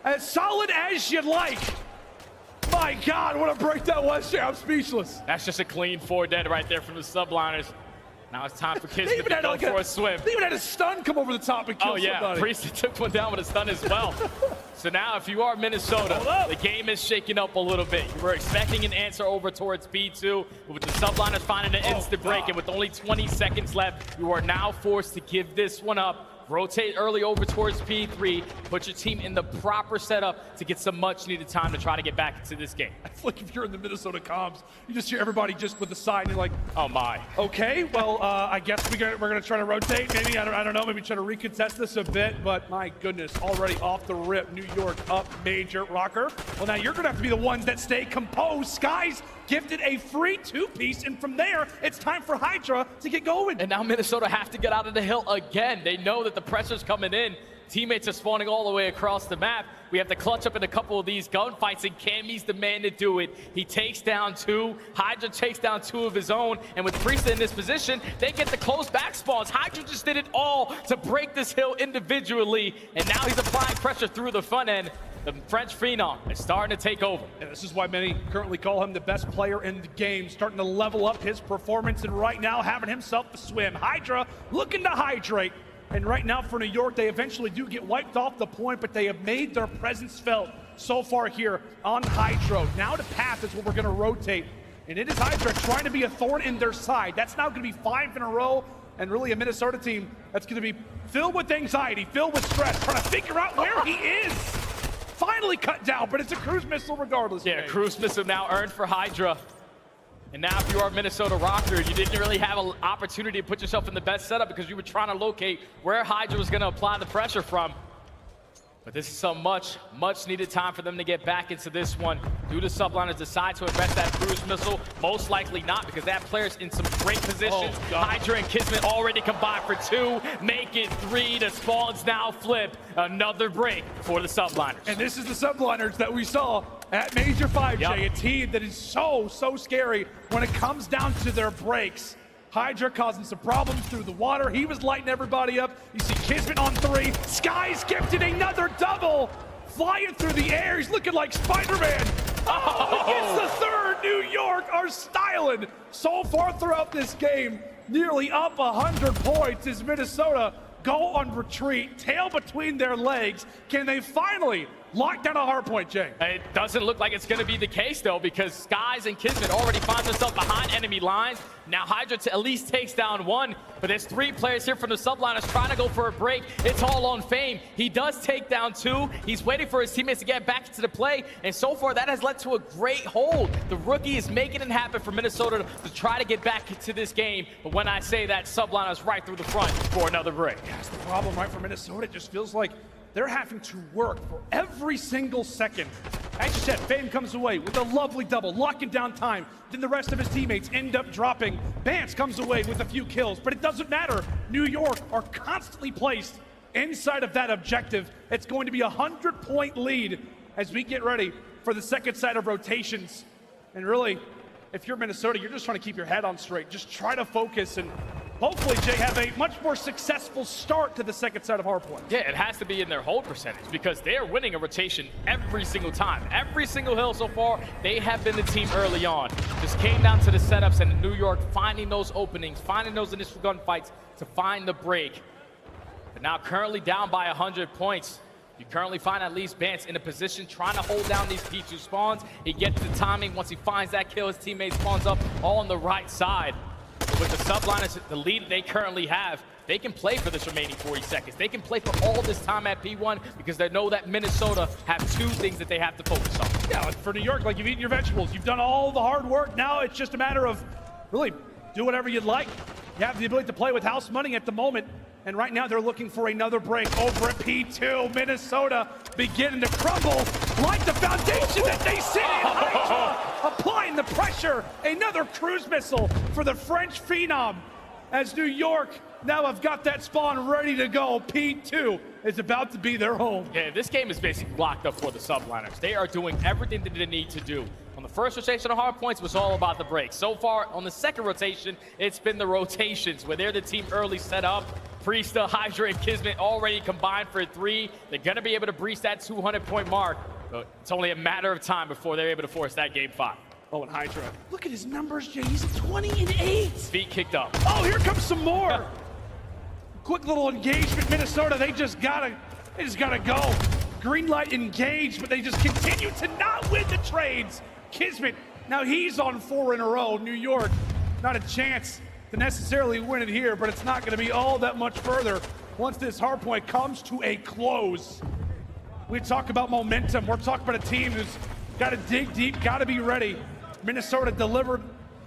As solid as you'd like. My God, what a break that was, Jay. I'm speechless. That's just a clean 4 dead right there from the subliners. Now it's time for They Kismet even to had go like for a swim. They even had a stun come over the top and kill Oh yeah, somebody. Priest took one down with a stun as well. So now if you are Minnesota, the game is shaking up a little bit. You were expecting an answer over towards B2, but with the subliners finding an instant break and with only 20 seconds left, you are now forced to give this one up. Rotate early over towards P3, put your team in the proper setup to get some much needed time to try to get back into this game. It's like if you're in the Minnesota comms, you just hear everybody just with the side and you're like, Oh my. okay, well, I guess we're gonna try to rotate. Maybe, I don't know, maybe try to recontest this a bit, but my goodness, already off the rip, New York up major rocker. Well, now you're gonna have to be the ones that stay composed. Skies gifted a free 2-piece, and from there, it's time for Hydra to get going. And now Minnesota have to get out of the hill again. They know that the pressure's coming in. Teammates are spawning all the way across the map. We have to clutch up in a couple of these gunfights, and Cammy's the man to do it. He takes down 2. Hydra takes down 2 of his own, and with Priest in this position, they get the close back spawns. Hydra just did it all to break this hill individually, and now he's applying pressure through the front end. The French Phenom is starting to take over. And this is why many currently call him the best player in the game, starting to level up his performance, and right now having himself a swim. Hydra looking to hydrate. And right now for New York, they eventually do get wiped off the point, but they have made their presence felt so far here on Hydro. Now to Path is what we're gonna rotate. And it is Hydra trying to be a thorn in their side. That's now gonna be 5 in a row, and really a Minnesota team that's gonna be filled with anxiety, filled with stress, trying to figure out where he is. Finally cut down, but it's a cruise missile regardless. Yeah, cruise missile now earned for Hydra. And now if you are a Minnesota rocker, you didn't really have an opportunity to put yourself in the best setup because you were trying to locate where Hydra was going to apply the pressure from. But this is some much needed time for them to get back into this one. Do the subliners decide to invest that cruise missile? Most likely not, because that player's in some great positions. Hydra and Kismet already combined for 2, make it 3. The spawns now flip. Another break for the subliners. And this is the subliners that we saw at Major 5J, Yep. a team that is so scary when it comes down to their breaks. Hydra causing some problems through the water. He was lighting everybody up. You see Kismet on 3. Skies gifted another double. Flying through the air. He's looking like Spider-Man. Oh, he gets the 3rd. New York are styling so far throughout this game. Nearly up 100 points as Minnesota go on retreat, tail between their legs. Can they finally lock down a hard point, Jay? It doesn't look like it's going to be the case, though, because Skies and Kismet already find themselves behind enemy lines. Now Hydra at least takes down 1, but there's 3 players here from the subliners trying to go for a break. It's all on Fame. He does take down 2. He's waiting for his teammates to get back into the play, and so far that has led to a great hold. The rookie is making it happen for Minnesota to try to get back into this game, but when I say that, subliners right through the front for another break. That's the problem, right, for Minnesota. It just feels like they're having to work for every single second. As you said, Fame comes away with a lovely double, locking down time. Then the rest of his teammates end up dropping. Bance comes away with a few kills, but it doesn't matter. New York are constantly placed inside of that objective. It's going to be a 100-point lead as we get ready for the second set of rotations. And really, if you're Minnesota, you're just trying to keep your head on straight. Just try to focus and hopefully, Jay, have a much more successful start to the second set of hardpoint. Yeah, it has to be in their hold percentage because they are winning a rotation every single time. Every single hill so far, they have been the team early on. Just came down to the setups and New York finding those openings, finding those initial gunfights to find the break. But now currently down by 100 points. You currently find at least Bance in a position trying to hold down these P2 spawns. He gets the timing. Once he finds that kill, his teammate spawns up all on the right side. With the subliners, the lead they currently have, they can play for this remaining 40 seconds. They can play for all this time at P1 because they know that Minnesota have 2 things that they have to focus on. Yeah, like for New York, like you've eaten your vegetables. You've done all the hard work. Now it's just a matter of really do whatever you'd like. You have the ability to play with house money at the moment. And right now they're looking for another break over at P2. Minnesota beginning to crumble like the foundation that they sit in. Applying the pressure. Another cruise missile for the French Phenom as New York now have got that spawn ready to go. P2 is about to be their home. Yeah, this game is basically locked up for the subliners. They are doing everything that they need to do. On the first rotation of hard points, it was all about the break. So far, on the second rotation, it's been the rotations where they're the team early set up. Priesta, Hydra, and Kismet already combined for 3. They're going to be able to breach that 200-point mark. But it's only a matter of time before they're able to force that game 5. Oh, and Hydra. Look at his numbers, Jay. He's 20-8. Feet kicked up. Oh, here comes some more. Quick little engagement, Minnesota. They just gotta go. Green light engaged, but they just continue to not win the trades. Kismet, now he's on 4 in a row. New York, not a chance to necessarily win it here, but it's not gonna be all that much further once this hard point comes to a close. We talk about momentum. We're talking about a team who's got to dig deep, got to be ready. Minnesota delivered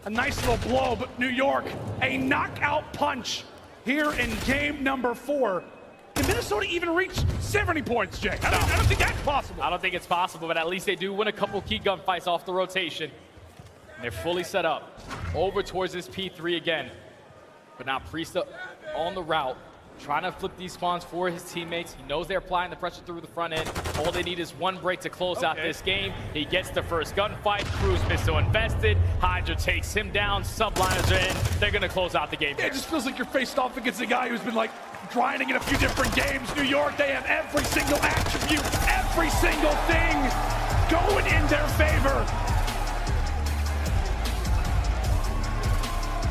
a nice little blow, but New York, a knockout punch here in game number 4. Can Minnesota even reach 70 points, Jay? I don't think that's possible. I don't think it's possible, but at least they do win a couple key gunfights off the rotation. And they're fully set up over towards this P3 again. But now Priest on the route, trying to flip these spawns for his teammates. He knows they're applying the pressure through the front end. All they need is one break to close out this game. He gets the first gunfight. Transmissão invested. Hydra takes him down. Subliners are in. They're going to close out the game. It just feels like you're faced off against a guy who's been like grinding in a few different games. New York, they have every single attribute, every single thing going in their favor.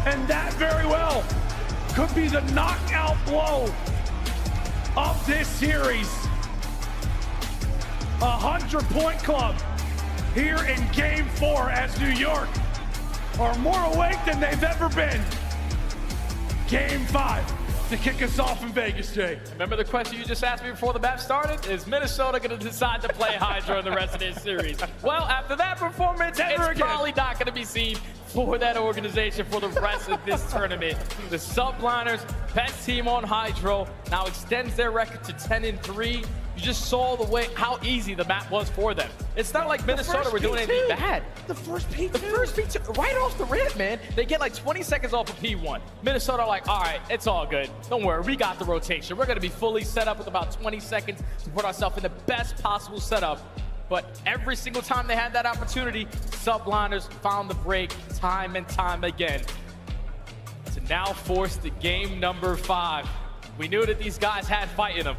And that very well could be the knockout blow of this series. 100-point club here in game 4 as New York are more awake than they've ever been. Game 5 to kick us off in Vegas, Jay. Remember the question you just asked me before the map started? Is Minnesota going to decide to play Hydra in the rest of this series? Well, after that performance, it's probably not going to be seen for that organization for the rest of this tournament. The Subliners, best team on Hydro, now extends their record to 10-3. You just saw the way how easy the map was for them. It's not like Minnesota were doing anything bad. The first P2. The first P2, right off the rip, man. They get like 20 seconds off of P1. Minnesota like, all right, it's all good. Don't worry, we got the rotation. We're gonna be fully set up with about 20 seconds to put ourselves in the best possible setup. But every single time they had that opportunity, Subliners found the break time and time again to now force the game number 5. We knew that these guys had fight in them,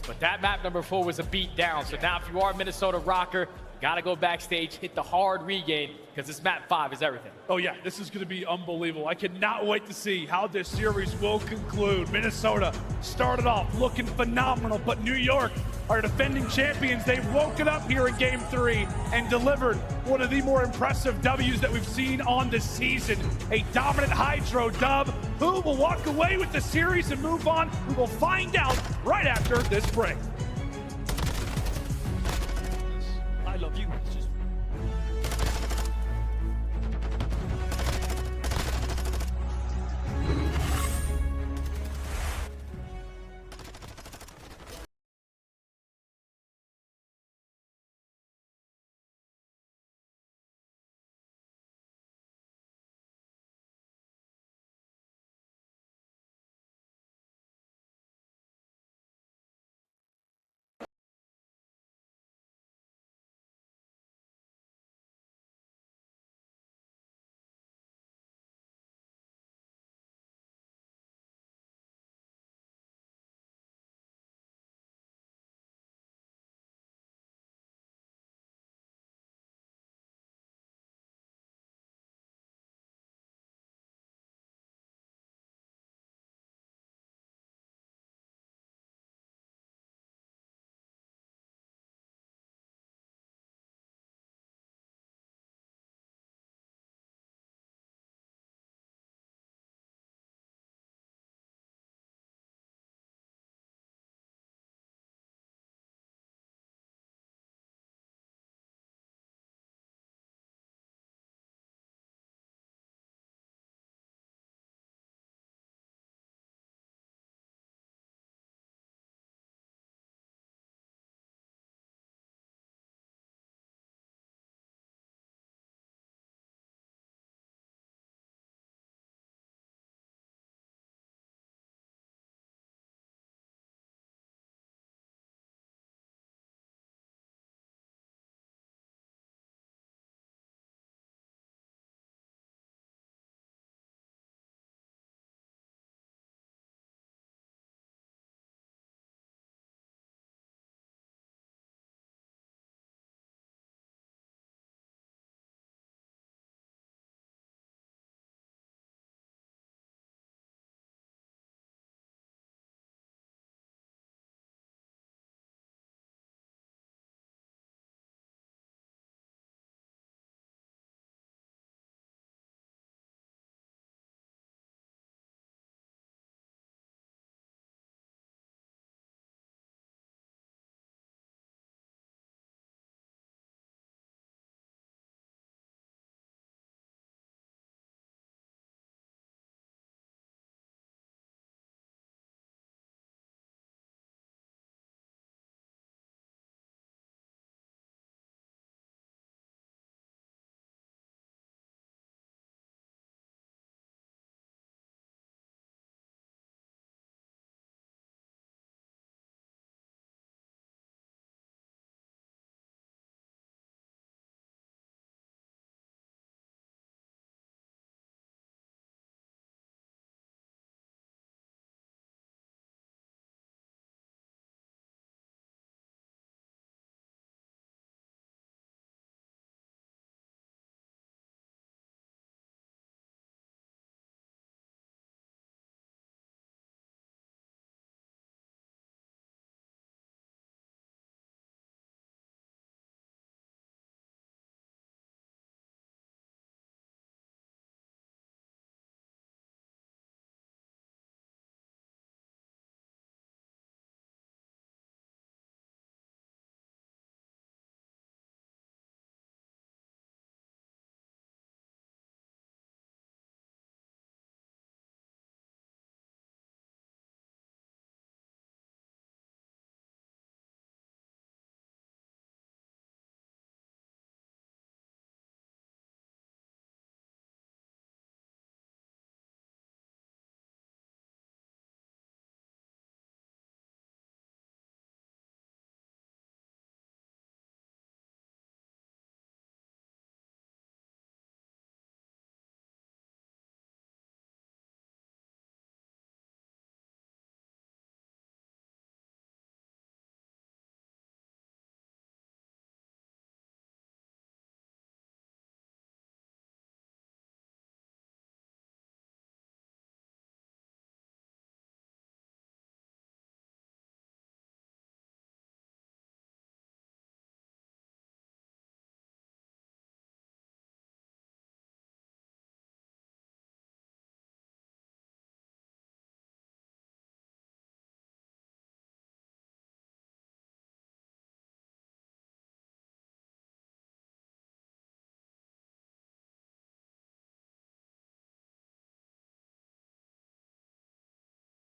but that map number 4 was a beat down. So now if you are a Minnesota rocker, gotta go backstage, hit the hard regain, because this map 5 is everything. Oh yeah, this is gonna be unbelievable. I cannot wait to see how this series will conclude. Minnesota started off looking phenomenal, but New York are defending champions. They've woken up here in game 3 and delivered one of the more impressive W's that we've seen on the season. A dominant Hydro dub. Who will walk away with the series and move on? We will find out right after this break. I love you.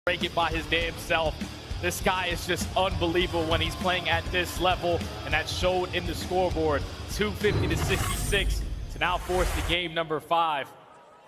break it by his damn self. This guy is just unbelievable when he's playing at this level, and that showed in the scoreboard. 250 to 66 to now force the game number 5.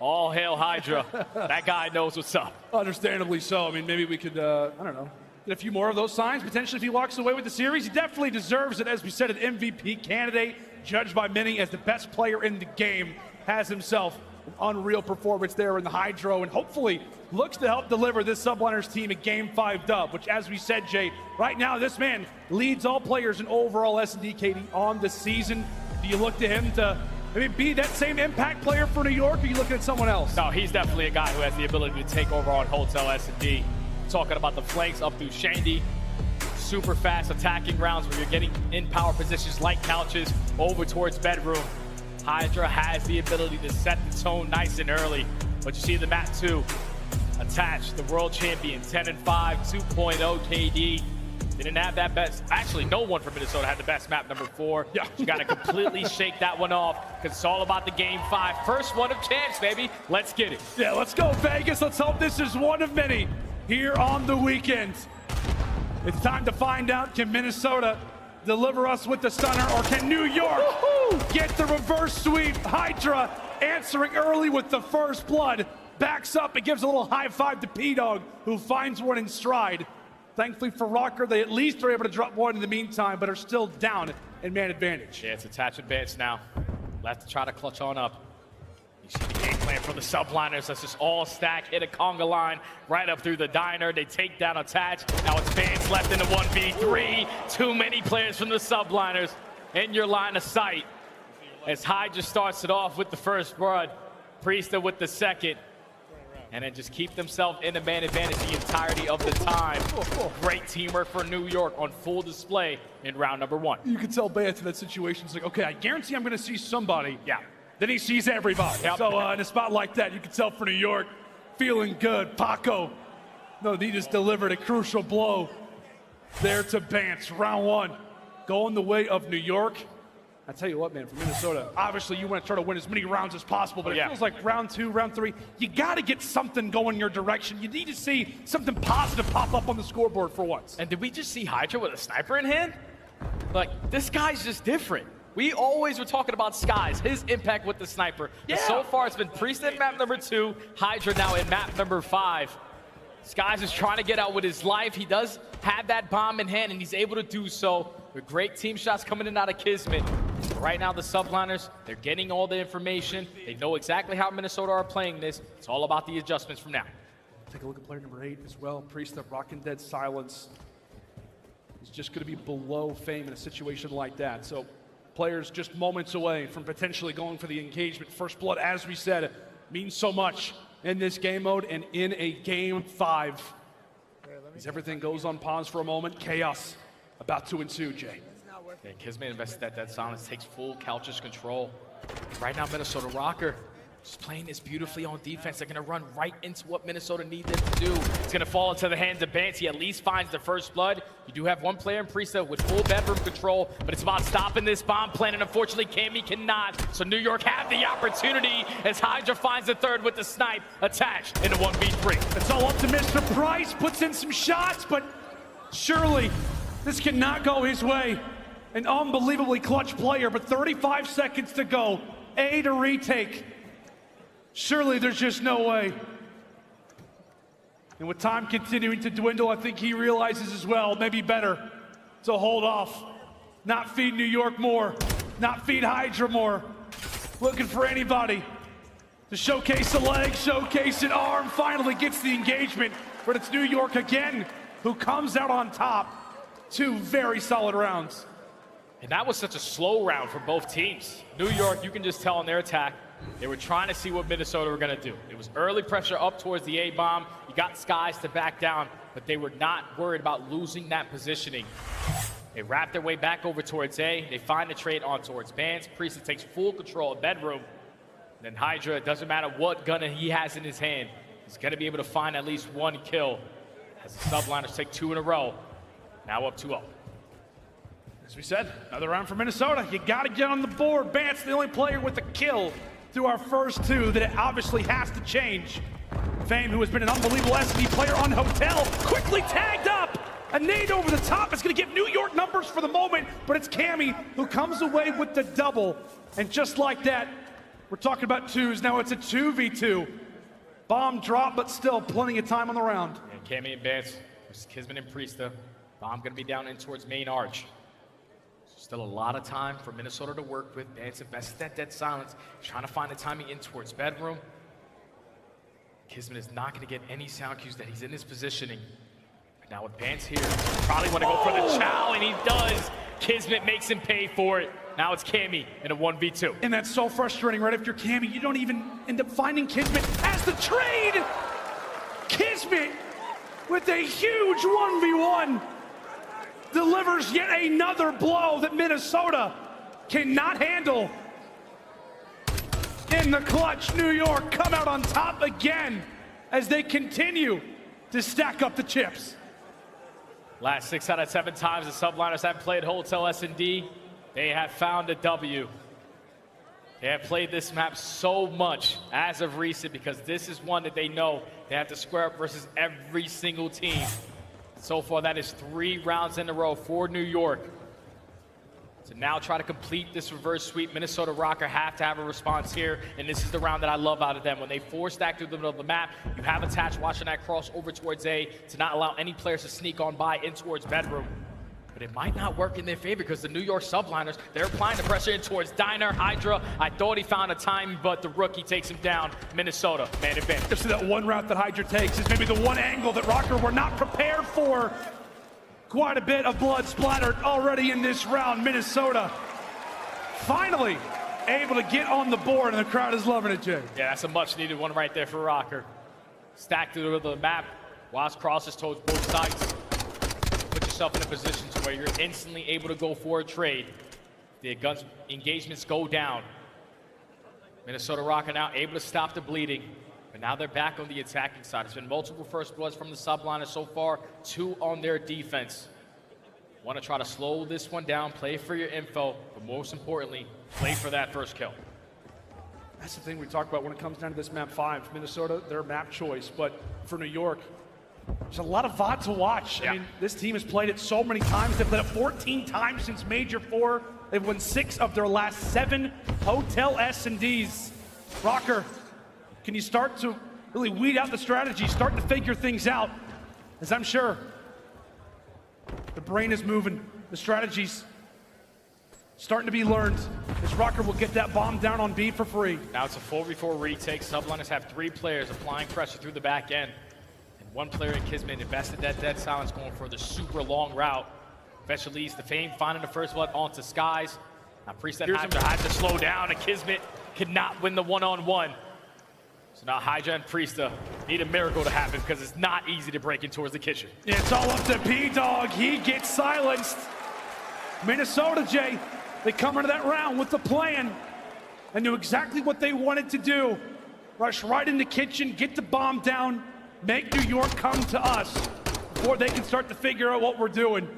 All hail Hydra. That guy knows what's up. Understandably so. I mean, maybe we could, I don't know, get a few more of those signs. Potentially, if he walks away with the series, he definitely deserves it. As we said, an MVP candidate, judged by many as the best player in the game, has himself an unreal performance there in the Hydro, and hopefully looks to help deliver this Subliners team a Game 5 dub, which, as we said, Jay, right now this man leads all players in overall S&D KD on the season. Do you look to him to maybe be that same impact player for New York, or are you looking at someone else? No, he's definitely a guy who has the ability to take over on Hotel S&D. Talking about the flanks up through Shandy. Super fast attacking rounds where you're getting in power positions like couches over towards bedroom. Hydra has the ability to set the tone nice and early. But you see the map too. Attached, the world champion, 10-5, 2.0 KD. Didn't have that best. Actually, no one from Minnesota had the best map, number 4. Yeah. You got to completely shake that one off, because it's all about the Game 5. First one of chance, baby. Let's get it. Yeah, let's go, Vegas. Let's hope this is one of many here on the weekend. It's time to find out, can Minnesota deliver us with the stunner, or can New York get the reverse sweep? Hydra answering early with the first blood. Backs up and gives a little high five to P-Dog, who finds one in stride. Thankfully for Rocker, they at least are able to drop one in the meantime, but are still down in man advantage. Yeah, it's attached advance now. Left to try to clutch on up. You see the game plan for the Subliners. That's just all stack, hit a conga line right up through the diner. They take down attach. Now it's Vance left in the 1v3. Too many players from the Subliners in your line of sight. As Hydra starts it off with the first blood, Priesta with the second. And then just keep themselves in the man advantage the entirety of the time. Great teamwork for New York on full display in round number 1. You can tell Bance in that situation, it's like, okay, I guarantee I'm going to see somebody. Yeah. Then he sees everybody. Yep. So in a spot like that, you can tell for New York, feeling good. Paco, no, he just delivered a crucial blow there to Bance. Round 1, going the way of New York. I tell you what, man, for Minnesota, obviously you want to try to win as many rounds as possible, but it feels like round 2, round 3, you got to get something going your direction. You need to see something positive pop up on the scoreboard for once. And did we just see Hydra with a sniper in hand? Like, this guy's just different. We always were talking about Skies, his impact with the sniper. Yeah. But so far, it's been Priest in map number 2, Hydra now in map number 5. Skies is trying to get out with his life. He does have that bomb in hand, and he's able to do so with great team shots coming in out of Kismet. But right now, the Subliners, they're getting all the information. They know exactly how Minnesota are playing this. It's all about the adjustments from now. Take a look at player number 8 as well. Priest, rocking dead silence. He's just going to be below fame in a situation like that. So players just moments away from potentially going for the engagement. First blood, as we said, means so much in this game mode and in a Game 5. As everything goes on pause for a moment, chaos about to ensue, Jay. Yeah, Kismet invested that silence, takes full couches control. Right now, Minnesota Rocker just playing this beautifully on defense. They're gonna run right into what Minnesota needs them to do. It's gonna fall into the hands of Bance. He at least finds the first blood. You do have one player in Priesta with full bedroom control, but it's about stopping this bomb plan, and unfortunately, Cammy cannot. So New York have the opportunity as Hydra finds the third with the snipe attached in the 1v3. It's all up to Mr. Price, puts in some shots, but surely this cannot go his way. An unbelievably clutch player, but 35 seconds to go. A to retake. Surely there's just no way. And with time continuing to dwindle, I think he realizes as well, maybe better to hold off. Not feed New York more. Not feed Hydra more. Looking for anybody to showcase a leg, showcase an arm. Finally gets the engagement, but it's New York again who comes out on top. 2 very solid rounds. And that was such a slow round for both teams. New York, you can just tell on their attack, they were trying to see what Minnesota were going to do. It was early pressure up towards the A-bomb. You got Skies to back down, but they were not worried about losing that positioning. They wrap their way back over towards A. They find the trade on towards Bance. Priest takes full control of bedroom. And then Hydra, it doesn't matter what gun he has in his hand, he's going to be able to find at least 1 kill. As the Subliners take 2 in a row, now up 2-0. As we said, another round for Minnesota. You got to get on the board. Bance, the only player with a kill through our first 2, that it obviously has to change Fame, who has been an unbelievable SD player on Hotel, quickly tagged up. A nade over the top is going to give New York numbers for the moment, but it's Cammy who comes away with the double. And just like that, we're talking about twos. Now it's a 2v2. Bomb drop, but still plenty of time on the round. And Cammy advance versus Kismet and Priesta. Bomb going to be down in towards main arch. Still a lot of time for Minnesota to work with. Vance invested that dead silence, trying to find the timing in towards bedroom. Kismet is not going to get any sound cues that he's in his positioning. But now with Vance here, probably want to go for the chow, and he does. Kismet makes him pay for it. Now it's Cammy in a 1v2. And that's so frustrating, right? If you're Cammy, you don't even end up finding Kismet as the trade. Kismet with a huge 1v1 delivers yet another blow that Minnesota cannot handle. In the clutch, New York come out on top again as they continue to stack up the chips. Last 6 out of 7 times the Subliners have played Hotel S&D, they have found a W. They have played this map so much as of recent because this is one that they know they have to square up versus every single team. So far, that is 3 rounds in a row for New York. To now try to complete this reverse sweep, Minnesota Rocker have to have a response here, and this is the round that I love out of them. When they force stack through the middle of the map, you have Attach watching that cross over towards A to not allow any players to sneak on by in towards bedroom. But it might not work in their favor because the New York Subliners, they're applying the pressure in towards Diner, Hydra. I thought he found a time, but the rookie takes him down. Minnesota, man advantage. Just that one route that Hydra takes is maybe the one angle that Rocker were not prepared for. Quite a bit of blood splattered already in this round. Minnesota finally able to get on the board, and the crowd is loving it, Jay. Yeah, that's a much-needed one right there for Rocker. Stacked through the map, whilst crosses towards both sides. Put yourself in a position to where you're instantly able to go for a trade. The guns engagements go down. Minnesota Rocker now able to stop the bleeding. But now they're back on the attacking side. It's been multiple first bloods from the Subliners so far, 2 on their defense. Want to try to slow this one down, play for your info, but most importantly, play for that first kill. That's the thing we talk about when it comes down to this map 5. Minnesota, their map choice, but for New York, there's a lot of VOD to watch. Yeah. I mean, this team has played it so many times. They've played it 14 times since Major 4. They've won 6 of their last 7 Hotel S&Ds. Rocker, can you start to really weed out the strategy, start to figure things out? As I'm sure the brain is moving, the strategies starting to be learned. As Rocker will get that bomb down on B for free. Now it's a 4v4 retake. Subliners have 3 players applying pressure through the back end. And 1 player in Kismet invested that dead silence going for the super long route. Eventually leads to Fame, finding the first blood onto Skies. Now Priest and Hydra had to slow down, and Kismet could not win the one-on-one. So now Hydra and Priesta need a miracle to happen because it's not easy to break in towards the kitchen. It's all up to P-Dog. He gets silenced. Minnesota, Jay, they come into that round with the plan and knew exactly what they wanted to do. Rush right in the kitchen, get the bomb down, make New York come to us before they can start to figure out what we're doing.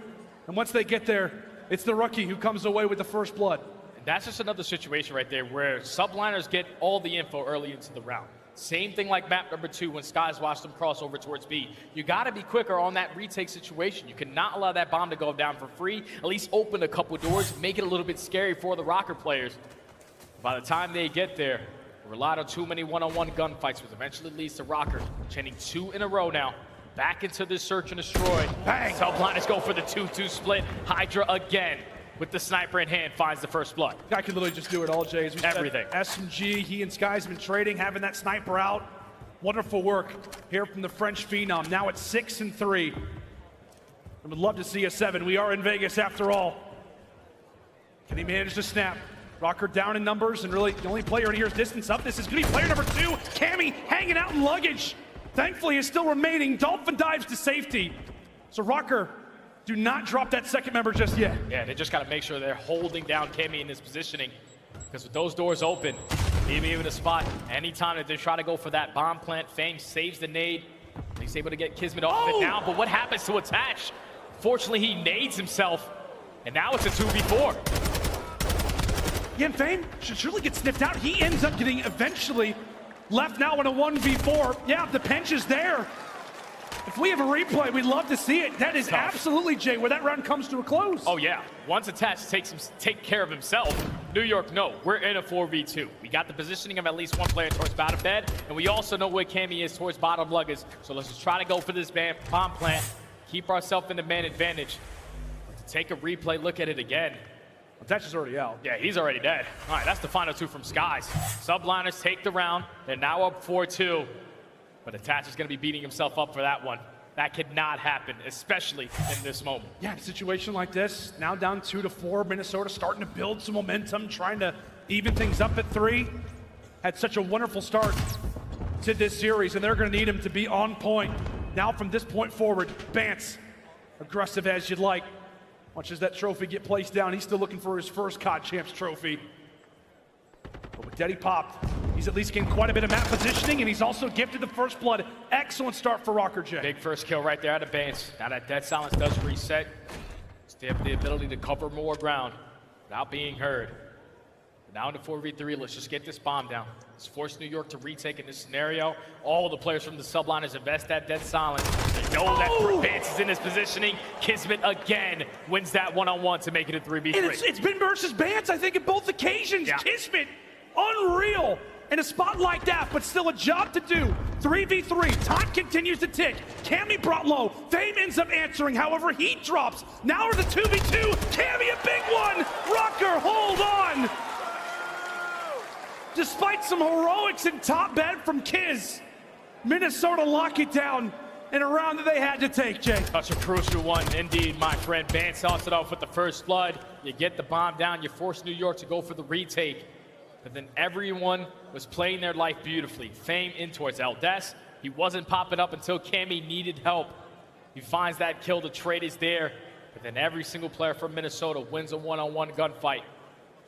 And once they get there, it's the rookie who comes away with the first blood. And that's just another situation right there where Subliners get all the info early into the round. Same thing like map number 2 when Skies watched them cross over towards B. You got to be quicker on that retake situation. You cannot allow that bomb to go down for free. At least open a couple doors, make it a little bit scary for the Rocker players. By the time they get there, relied on too many one-on-one gunfights, which eventually leads to Rocker chaining 2 in a row now. Back into this search and destroy. Bang! Subliners go for the 2-2 split. Hydra again, with the sniper in hand, finds the first blood. Guy can literally just do it all, Jay. As we said, Everything. SMG, he and Sky's been trading, having that sniper out. Wonderful work here from the French Phenom. Now it's 6-3. I would love to see a 7. We are in Vegas after all. Can he manage to snap? Rocker down in numbers, and really the only player in here's distance up. This is going to be player number 2. Cammy hanging out in luggage. Thankfully, is still remaining. Dolphin dives to safety. So Rocker, do not drop that second member just yet. Yeah, they just got to make sure they're holding down Cammy in his positioning. Because with those doors open, he'll be able to spot anytime that they try to go for that bomb plant. Fame saves the nade. He's able to get Kismet off of it now, but what happens to Attach? Fortunately, he nades himself, and now it's a 2v4. Yeah, and Fame should surely get sniffed out. He ends up getting eventually left now in a 1v4. Yeah, the pinch is there. If we have a replay, we'd love to see it. That is absolutely, Jay, where that round comes to a close. Oh, yeah. Once attached take care of himself, New York, no. We're in a 4v2. We got the positioning of at least one player towards bottom bed, and we also know where Cammy is towards bottom luggage. So let's just try to go for this bomb plant, keep ourselves in the man advantage. But to take a replay, look at it again. Attach is already out. Yeah, he's already dead. All right, that's the final two from Skies. Subliners take the round. They're now up 4-2. But Attach is going to be beating himself up for that one. That could not happen, especially in this moment. Yeah, in a situation like this, now down 2-4, Minnesota starting to build some momentum, trying to even things up at 3. Had such a wonderful start to this series, and they're going to need him to be on point. Now from this point forward, Bance, aggressive as you'd like. Watches that trophy get placed down. He's still looking for his first COD Champs trophy. But with Deddy popped, he's at least gained quite a bit of map positioning, and he's also gifted the first blood. Excellent start for Rocker J. Big first kill right there out of Bance. Now that Dead Silence does reset, they have the ability to cover more ground without being heard. But now into 4v3, let's just get this bomb down. Let's force New York to retake in this scenario. All the players from the subliners invest that Dead Silence. They know that Bance is in his positioning. Kismet again wins that one-on-one to make it a 3v3. And it's been versus Bance, I think, in both occasions. Yeah. Kismet, unreal in a spot like that, but still a job to do. 3v3, time continues to tick. Cammy brought low, Fame ends up answering, however, he drops. Now we're the 2v2, Cammy a big one! Rocker, hold on! Despite some heroics in top bed from Kiz, Minnesota lock it down in a round that they had to take, Jay. Such a crucial one, indeed, my friend. Bance starts it off with the first blood. You get the bomb down, you force New York to go for the retake. But then everyone was playing their life beautifully. Fame in towards Eldes. He wasn't popping up until Cammy needed help. He finds that kill, the trade is there. But then every single player from Minnesota wins a one-on-one gunfight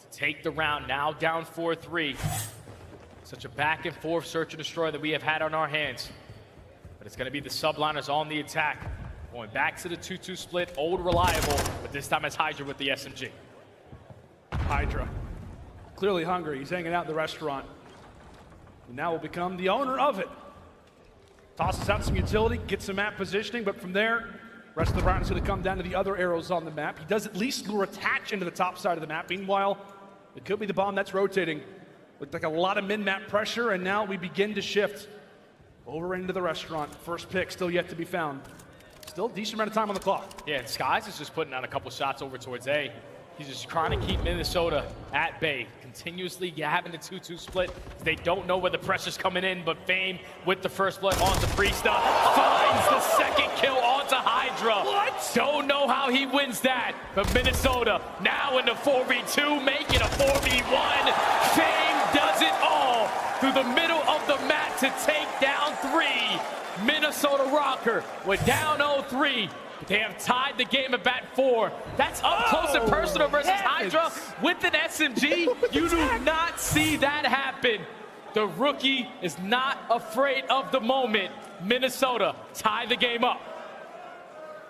to take the round, now down 4-3. Such a back and forth search and destroy that we have had on our hands. But it's gonna be the subliners on the attack. Going back to the 2-2 split, old reliable, but this time it's Hydra with the SMG. Hydra. Clearly hungry, he's hanging out in the restaurant. And now will become the owner of it. Tosses out some utility, gets some map positioning, but from there, rest of the round is going to come down to the other arrows on the map. He does at least lure Attach into the top side of the map. Meanwhile, it could be the bomb that's rotating. Looked like a lot of min-map pressure, and now we begin to shift over into the restaurant. First pick still yet to be found. Still a decent amount of time on the clock. Yeah, and Skies is just putting out a couple shots over towards A. He's just trying to keep Minnesota at bay, continuously having the 2-2 split. They don't know where the pressure's coming in, but Fame with the first blood onto Priesta finds the second kill onto Hydra. What? Don't know how he wins that, but Minnesota now into 4v2, making a 4v1. Fame does it all through the middle of the map to take down 3. Minnesota Rocker, we're down 0-3. They have tied the game at bat 4. That's up close and personal versus Hydra with an SMG. You do not see that happen. The rookie is not afraid of the moment. Minnesota tie the game up.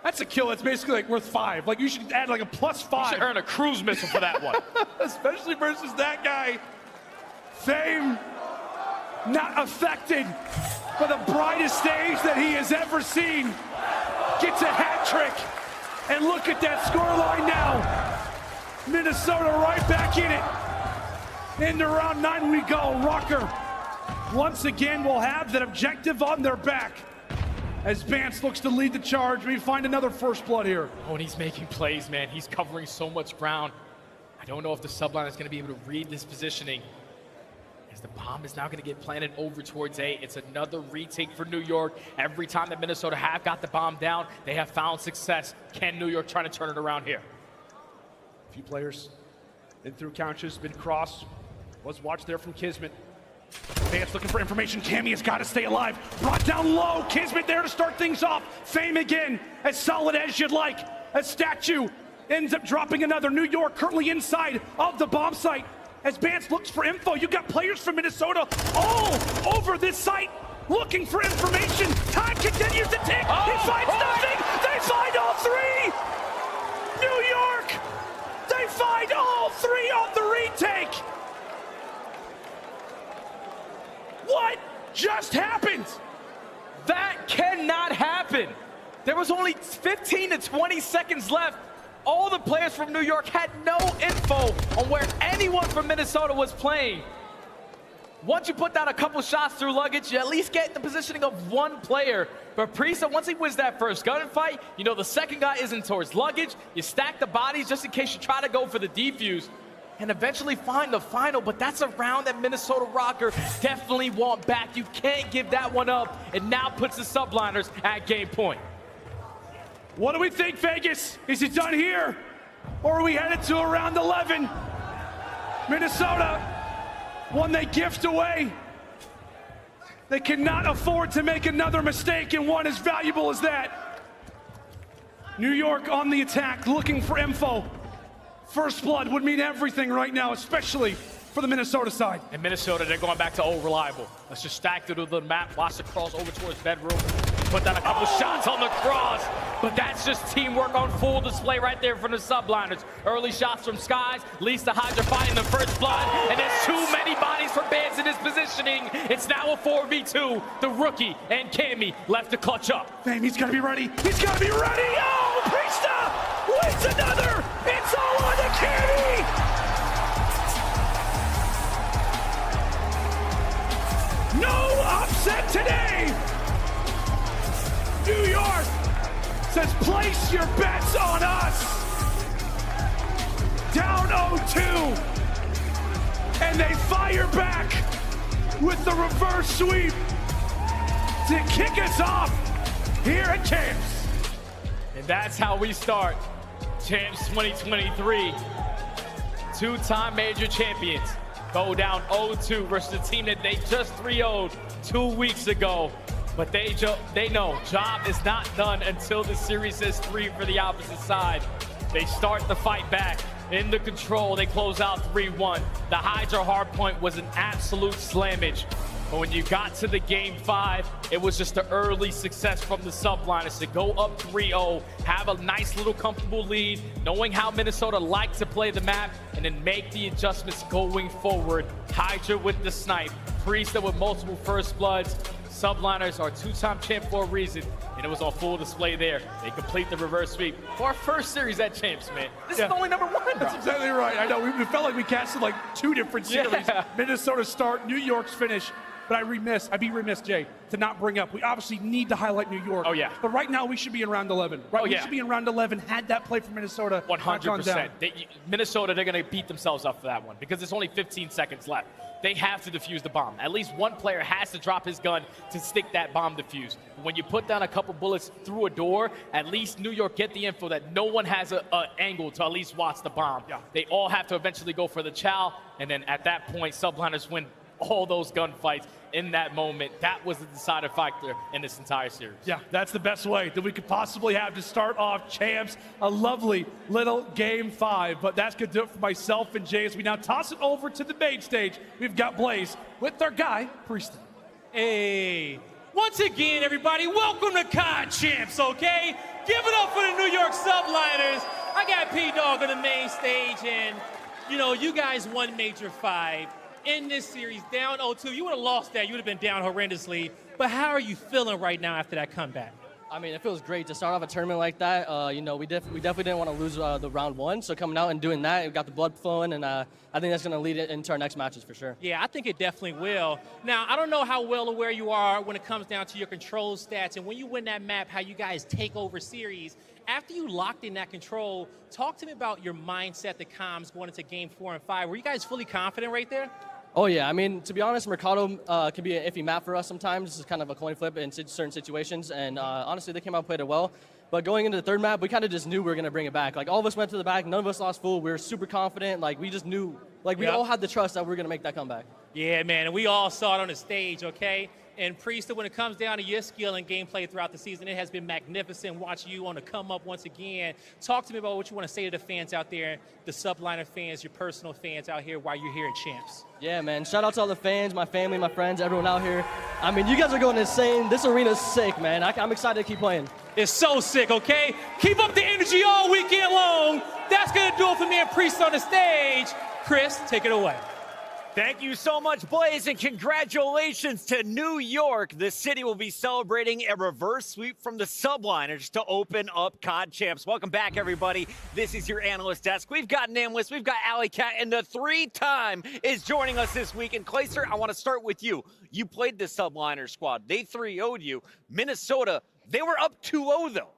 That's a kill that's basically like worth 5. Like you should add like a +5. You should earn a cruise missile for that one. Especially versus that guy. Fame not affected by the brightest stage that he has ever seen. Gets a hat trick, and look at that scoreline now. Minnesota right back in it. Into round 9 we go. Rocker once again will have that objective on their back as Bance looks to lead the charge. We find another first blood here. Oh, and he's making plays, man. He's covering so much ground. I don't know if the subline is going to be able to read this positioning, as the bomb is now going to get planted over towards A. It's another retake for New York. Every time that Minnesota have got the bomb down, they have found success. Can New York try to turn it around here? A few players in through couches, mid-cross. Was watched there from Kismet. Vance looking for information. Cammy has got to stay alive. Brought down low. Kismet there to start things off. Fame again, as solid as you'd like. A statue ends up dropping another. New York currently inside of the bomb site. As Bance looks for info, you got players from Minnesota all over this site looking for information. Time continues to tick. He finds nothing. They find all 3. New York, they find all 3 on the retake. What just happened? That cannot happen. There was only 15 to 20 seconds left. All the players from New York had no info on where anyone from Minnesota was playing. Once you put down a couple shots through luggage, you at least get the positioning of one player. But Priest, once he wins that first gunfight, you know the second guy isn't towards luggage. You stack the bodies just in case you try to go for the defuse and eventually find the final. But that's a round that Minnesota Rocker definitely want back. You can't give that one up. It now puts the subliners at game point. What do we think, Vegas? Is it done here? Or are we headed to a round 11? Minnesota, one they gift away. They cannot afford to make another mistake in one as valuable as that. New York on the attack, looking for info. First blood would mean everything right now, especially for the Minnesota side. In Minnesota, they're going back to old reliable. Let's just stack through the map, watch the cross over towards bedroom. Put down a couple shots on the cross, but that's just teamwork on full display right there from the subliners. Early shots from Skies, leads to Hydra fighting the first blood, and there's too many bodies for Bands in his positioning. It's now a 4v2. The rookie and Cammy left to clutch up. Man, he's gotta be ready. He's gotta be ready. Oh, Priesta wins another. It's all on to Cammy. No upset today. New York says place your bets on us. Down 0-2. And they fire back with the reverse sweep to kick us off here at Champs. And that's how we start Champs 2023. Two-time major champions go down 0-2 versus a team that they just 3-0'd 2 weeks ago. But they know job is not done until the series says 3 for the opposite side. They start the fight back. In the control, they close out 3-1. The Hydra hardpoint was an absolute slammage. But when you got to the game 5, it was just an early success from the subliners to go up 3-0, have a nice little comfortable lead, knowing how Minnesota liked to play the map, and then make the adjustments going forward. Hydra with the snipe, Priesta with multiple first bloods. Subliners are two-time champ for a reason, and it was on full display there. They complete the reverse sweep for our first series at Champs, man. This is only number 1. That's exactly right. I know. We felt like we casted like 2 different series. Yeah. Minnesota start, New York's finish. But I'd be remiss, Jay, to not bring up. We obviously need to highlight New York. Oh, yeah. But right now, we should be in round 11. Right? We should be in round 11. Had that play for Minnesota 100%. Minnesota, they're going to beat themselves up for that one because there's only 15 seconds left. They have to defuse the bomb. At least one player has to drop his gun to stick that bomb defuse. When you put down a couple bullets through a door, at least New York get the info that no one has an angle to at least watch the bomb. Yeah. They all have to eventually go for the chow, and then at that point, subliners win all those gunfights in that moment. That was the deciding factor in this entire series. Yeah, that's the best way that we could possibly have to start off Champs. A lovely little game 5, but that's going to do it for myself and Jay as we now toss it over to the main stage. We've got Blaze with our guy, Priesta. Hey, once again, everybody, welcome to COD Champs, okay? Give it up for the New York Subliners. I got P-Dog on the main stage, and, you know, you guys won Major 5. In this series, down 0-2. You would have lost that. You would have been down horrendously. But how are you feeling right now after that comeback? I mean, it feels great to start off a tournament like that. You know, we definitely didn't want to lose the round 1. So coming out and doing that, we got the blood flowing, and I think that's going to lead it into our next matches for sure. Yeah, I think it definitely will. Now, I don't know how well aware you are when it comes down to your control stats, and when you win that map, how you guys take over series. After you locked in that control, talk to me about your mindset, the comms going into game 4 and 5. Were you guys fully confident right there? Oh, yeah. I mean, to be honest, Mercado can be an iffy map for us sometimes. This is kind of a coin flip in certain situations, and honestly, they came out and played it well. But going into the third map, we kind of just knew we were going to bring it back. Like, all of us went to the back. None of us lost full. We were super confident. Like, we just knew. Like, we all had the trust that we were going to make that comeback. Yeah, man, and we all saw it on the stage, okay? And Priesta, when it comes down to your skill and gameplay throughout the season, it has been magnificent watching you on the come up once again. Talk to me about what you want to say to the fans out there, the subliner fans, your personal fans out here while you're here at Champs. Yeah, man. Shout out to all the fans, my family, my friends, everyone out here. I mean, you guys are going insane. This arena's sick, man. I'm excited to keep playing. It's so sick, okay? Keep up the energy all weekend long. That's going to do it for me and Priesta on the stage. Chris, take it away. Thank you so much, Blaze, and congratulations to New York. The city will be celebrating a reverse sweep from the Subliners to open up COD Champs. Welcome back, everybody. This is your analyst desk. We've got Namless, we've got Alley Cat, and the three-time is joining us this week. And Clayster, I want to start with you. You played the Subliners squad. They 3-0'd you. Minnesota, they were up 2-0, though.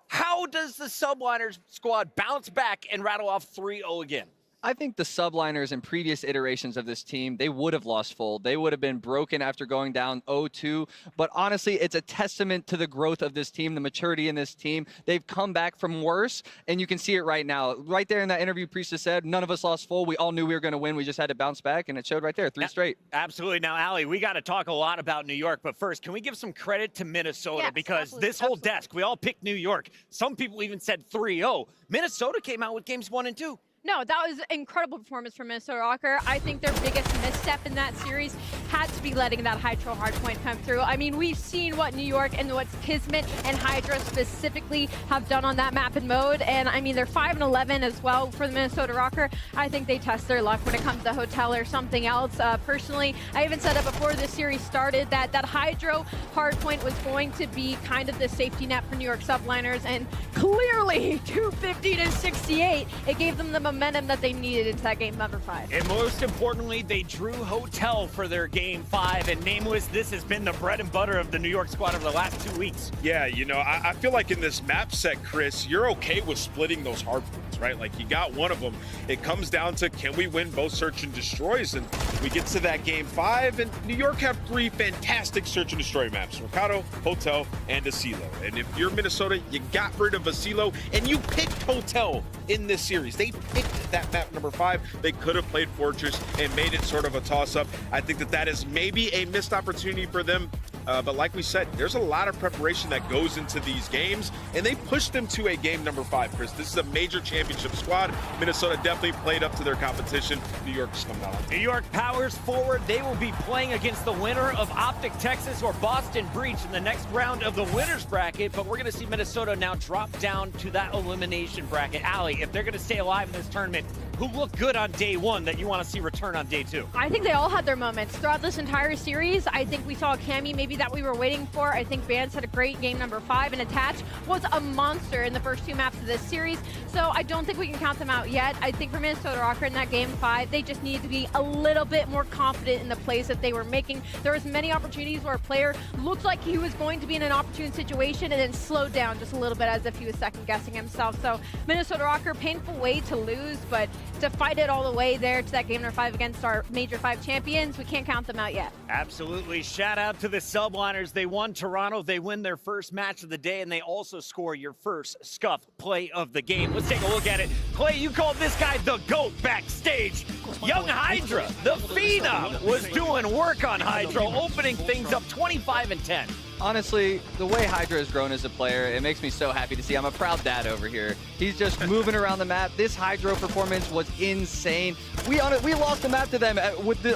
How does the Subliners squad bounce back and rattle off 3-0 again? I think the subliners in previous iterations of this team, they would have lost full. They would have been broken after going down 0-2. But honestly, it's a testament to the growth of this team, the maturity in this team. They've come back from worse, and you can see it right now. Right there in that interview, Priestess said, none of us lost full. We all knew we were going to win. We just had to bounce back, and it showed right there, three straight. Absolutely. Now, Allie, we got to talk a lot about New York. But first, can we give some credit to Minnesota? Yes, because absolutely, this whole desk, we all picked New York. Some people even said 3-0. Minnesota came out with games 1 and 2. No, that was an incredible performance from Minnesota Rocker. I think their biggest misstep in that series had to be letting that Hydro hardpoint come through. I mean, we've seen what New York and what Kismet and Hydra specifically have done on that map and mode. And I mean, they're 5-11 as well for the Minnesota Rocker. I think they test their luck when it comes to Hotel or something else. Personally, I even said it before this series started that Hydro hardpoint was going to be kind of the safety net for New York Subliners. And clearly, 250-68, it gave them the momentum that they needed into that game number 5. And most importantly, they drew Hotel for their game 5. And Nameless, this has been the bread and butter of the New York squad over the last 2 weeks. Yeah, you know, I feel like in this map set, Chris, you're okay with splitting those hard points, right? Like, you got one of them. It comes down to, can we win both search and destroys? And we get to that game 5, and New York have 3 fantastic search and destroy maps: Mercado, Hotel, and Asilo. And if you're Minnesota, you got rid of Asilo, and you picked Hotel in this series. They picked that map number 5. They could have played Fortress and made it sort of a toss-up. I think that is maybe a missed opportunity for them. But like we said, there's a lot of preparation that goes into these games, and they pushed them to a game number 5, Chris. This is a major championship squad. Minnesota definitely played up to their competition. New York just come down. New York powers forward. They will be playing against the winner of Optic Texas or Boston Breach in the next round of the winners bracket. But we're going to see Minnesota now drop down to that elimination bracket. Allie, if they're going to stay alive in this tournament, who looked good on day 1 that you want to see return on day 2? I think they all had their moments throughout this entire series. I think we saw a Cammy maybe that we were waiting for. I think Vance had a great game number 5, and Attach was a monster in the first 2 maps of this series. So I don't think we can count them out yet. I think for Minnesota Rocker in that game 5, they just needed to be a little bit more confident in the plays that they were making. There was many opportunities where a player looked like he was going to be in an opportune situation and then slowed down just a little bit as if he was second guessing himself. So Minnesota Rocker, painful way to lose, but to fight it all the way there to that game number 5 against our Major 5 champions, we can't count them out yet. Absolutely. Shout out to the Subliners. They won Toronto. They win their first match of the day, and they also score your first Scuff play of the game. Let's take a look at it. Clay, you called this guy the GOAT backstage. Young Hydra, the Phenom, was doing work on Hydra, opening things up 25-10. Honestly, the way Hydra has grown as a player, it makes me so happy to see. I'm a proud dad over here. He's just moving around the map. This Hydro performance was insane. We lost the map to them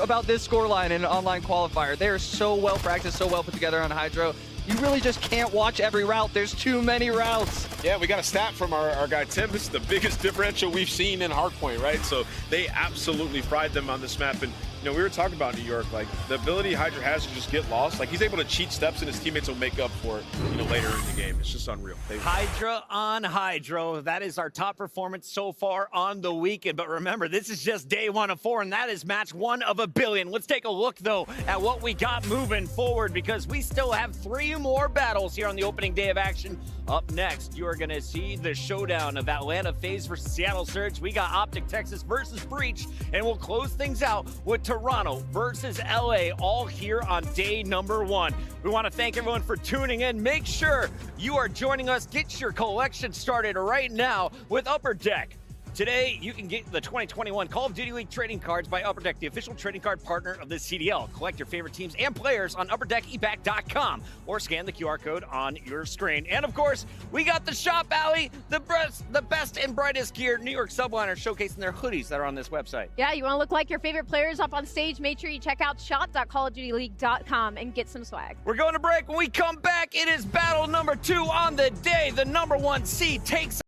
about this scoreline in an online qualifier. They are so well practiced, so well put together on Hydro. You really just can't watch every route. There's too many routes. Yeah, we got a stat from our guy Tim. This is the biggest differential we've seen in hardpoint, right? So they absolutely fried them on this map. And you know, we were talking about New York, like the ability Hydra has to just get lost. Like, he's able to cheat steps, and his teammates will make up for it, you know, later in the game. It's just unreal. Hydra on Hydro. That is our top performance so far on the weekend. But remember, this is just day 1 of 4, and that is match 1 of a billion. Let's take a look, though, at what we got moving forward, because we still have 3 more battles here on the opening day of action. Up next, you are going to see the showdown of Atlanta FaZe versus Seattle Surge. We got Optic Texas versus Breach, and we'll close things out with Toronto versus LA, all here on day number 1. We want to thank everyone for tuning in. Make sure you are joining us. Get your collection started right now with Upper Deck. Today, you can get the 2021 Call of Duty League trading cards by Upper Deck, the official trading card partner of the CDL. Collect your favorite teams and players on UpperDeckEback.com or scan the QR code on your screen. And of course, we got the Shop Alley, the best and brightest gear. New York Subliners showcasing their hoodies that are on this website. Yeah, you want to look like your favorite players up on stage? Make sure you check out shop.callofdutyleague.com and get some swag. We're going to break. When we come back, it is battle number 2 on the day. The number 1 seed takes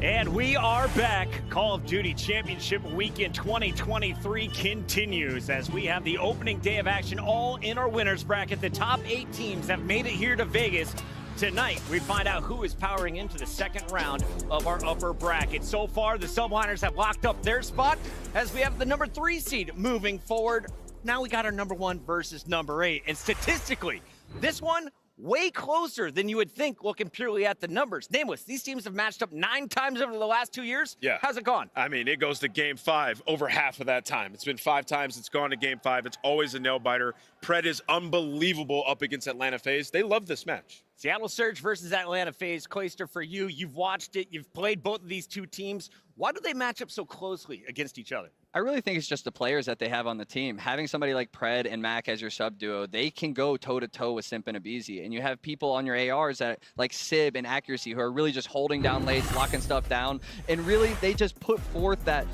And we are back. Call of Duty Championship Weekend 2023 continues as we have the opening day of action all in our winners bracket. The top 8 teams have made it here to Vegas. Tonight, we find out who is powering into the second round of our upper bracket. So far, the Subliners have locked up their spot as we have the number 3 seed moving forward. Now we got our number 1 versus number 8. And statistically, this one way closer than you would think looking purely at the numbers. Nameless, these teams have matched up 9 times over the last 2 years. Yeah. How's it gone? I mean, it goes to game 5 over half of that time. It's been 5 times. It's gone to game 5. It's always a nail biter. Pred is unbelievable up against Atlanta FaZe. They love this match. Seattle Surge versus Atlanta FaZe. Clayster, for you, you've watched it. You've played both of these two teams. Why do they match up so closely against each other? I really think it's just the players that they have on the team. Having somebody like Pred and Mac as your sub duo, they can go toe-to-toe with Simp and Abizi. And you have people on your ARs that like Sib and Accuracy who are really just holding down lanes, locking stuff down. And really, they just put forth that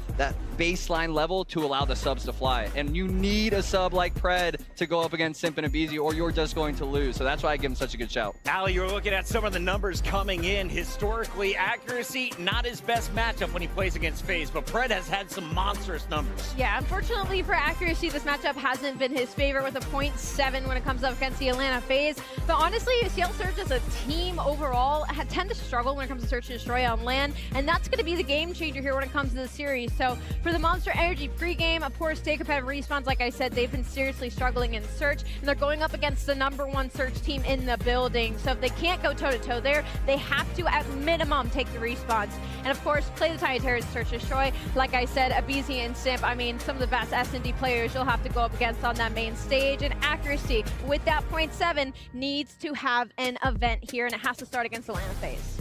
baseline level to allow the subs to fly. And you need a sub like Pred to go up against Simp and Abizi or you're just going to lose. So that's why I give him such a good shout. Ali, you're looking at some of the numbers coming in. Historically, Accuracy, not his best matchup when he plays against FaZe, but Pred has had some monstrous numbers. Yeah, unfortunately for Accuracy, this matchup hasn't been his favorite with a 0.7 when it comes up against the Atlanta FaZe. But honestly, Seattle Surge as a team overall tend to struggle when it comes to search and destroy on LAN, and that's going to be the game changer here when it comes to the series. So for the Monster Energy pregame, of course, Stay Competitive Respawns, like I said, they've been seriously struggling in search, and they're going up against the #1 search team in the building. So if they can't go toe-to-toe there, they have to, at minimum, take the respawns. And of course, play the Tiny Terrorist Search and Destroy. Like I said, Abizi and Simp, I mean, some of the best S&D players you'll have to go up against on that main stage. And Accuracy, with that 0.7, needs to have an event here, and it has to start against Atlanta FaZe.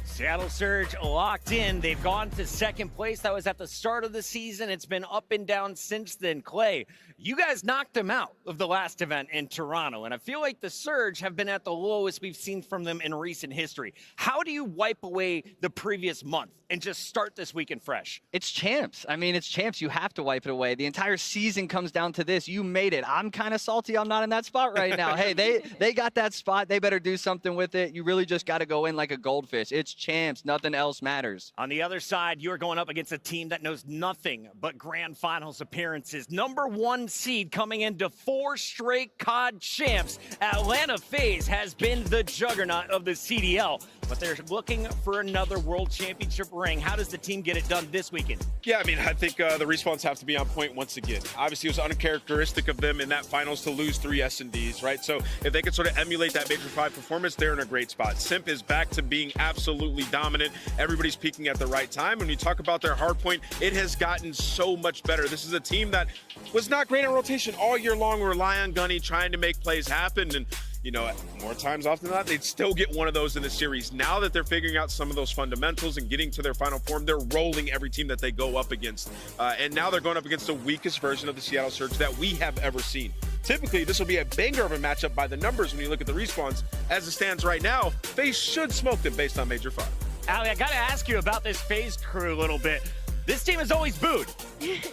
Seattle Surge locked in. They've gone to second place. That was at the start of the season. It's been up and down since then. Clay, you guys knocked them out of the last event in Toronto, and I feel like the Surge have been at the lowest we've seen from them in recent history. How do you wipe away the previous month and just start this weekend fresh? It's champs. I mean, it's champs. You have to wipe it away. The entire season comes down to this. You made it. I'm kind of salty I'm not in that spot right now. Hey, they got that spot. They better do something with it. You really just got to go in like a goldfish. It's champs. Nothing else matters. On the other side, you're going up against a team that knows nothing but grand finals appearances. #1 seed coming into 4 straight COD champs. Atlanta FaZe has been the juggernaut of the CDL, but they're looking for another world championship ring. How does the team get it done this weekend? Yeah, I mean, I think the respawns have to be on point once again. Obviously, it was uncharacteristic of them in that finals to lose 3 S&Ds, right? So if they could sort of emulate that Major 5 performance, they're in a great spot. Simp is back to being absolutely dominant. Everybody's peaking at the right time. When you talk about their hard point, it has gotten so much better. This is a team that was not great in rotation all year long, rely on Gunny, trying to make plays happen. And you know, more times often than not, they'd still get one of those in the series. Now that they're figuring out some of those fundamentals and getting to their final form, they're rolling every team that they go up against. And now they're going up against the weakest version of the Seattle Surge that we have ever seen. Typically, this will be a banger of a matchup by the numbers when you look at the respawns. As it stands right now, they should smoke them based on Major 5. Ali, I got to ask you about this FaZe crew a little bit. This team is always booed.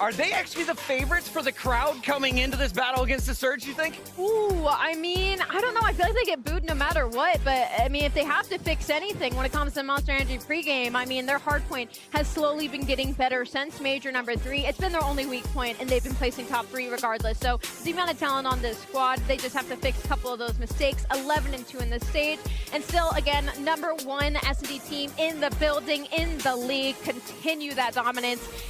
Are they actually the favorites for the crowd coming into this battle against the Surge, you think? Ooh, I mean, I don't know. I feel like they get booed no matter what, but I mean, if they have to fix anything when it comes to Monster Energy pregame, I mean, their hardpoint has slowly been getting better since Major #3. It's been their only weak point, and they've been placing top 3 regardless. So the amount of talent on this squad, they just have to fix a couple of those mistakes. 11-2 in this stage, and still, again, #1 S&D team in the building, in the league, continue that dominance.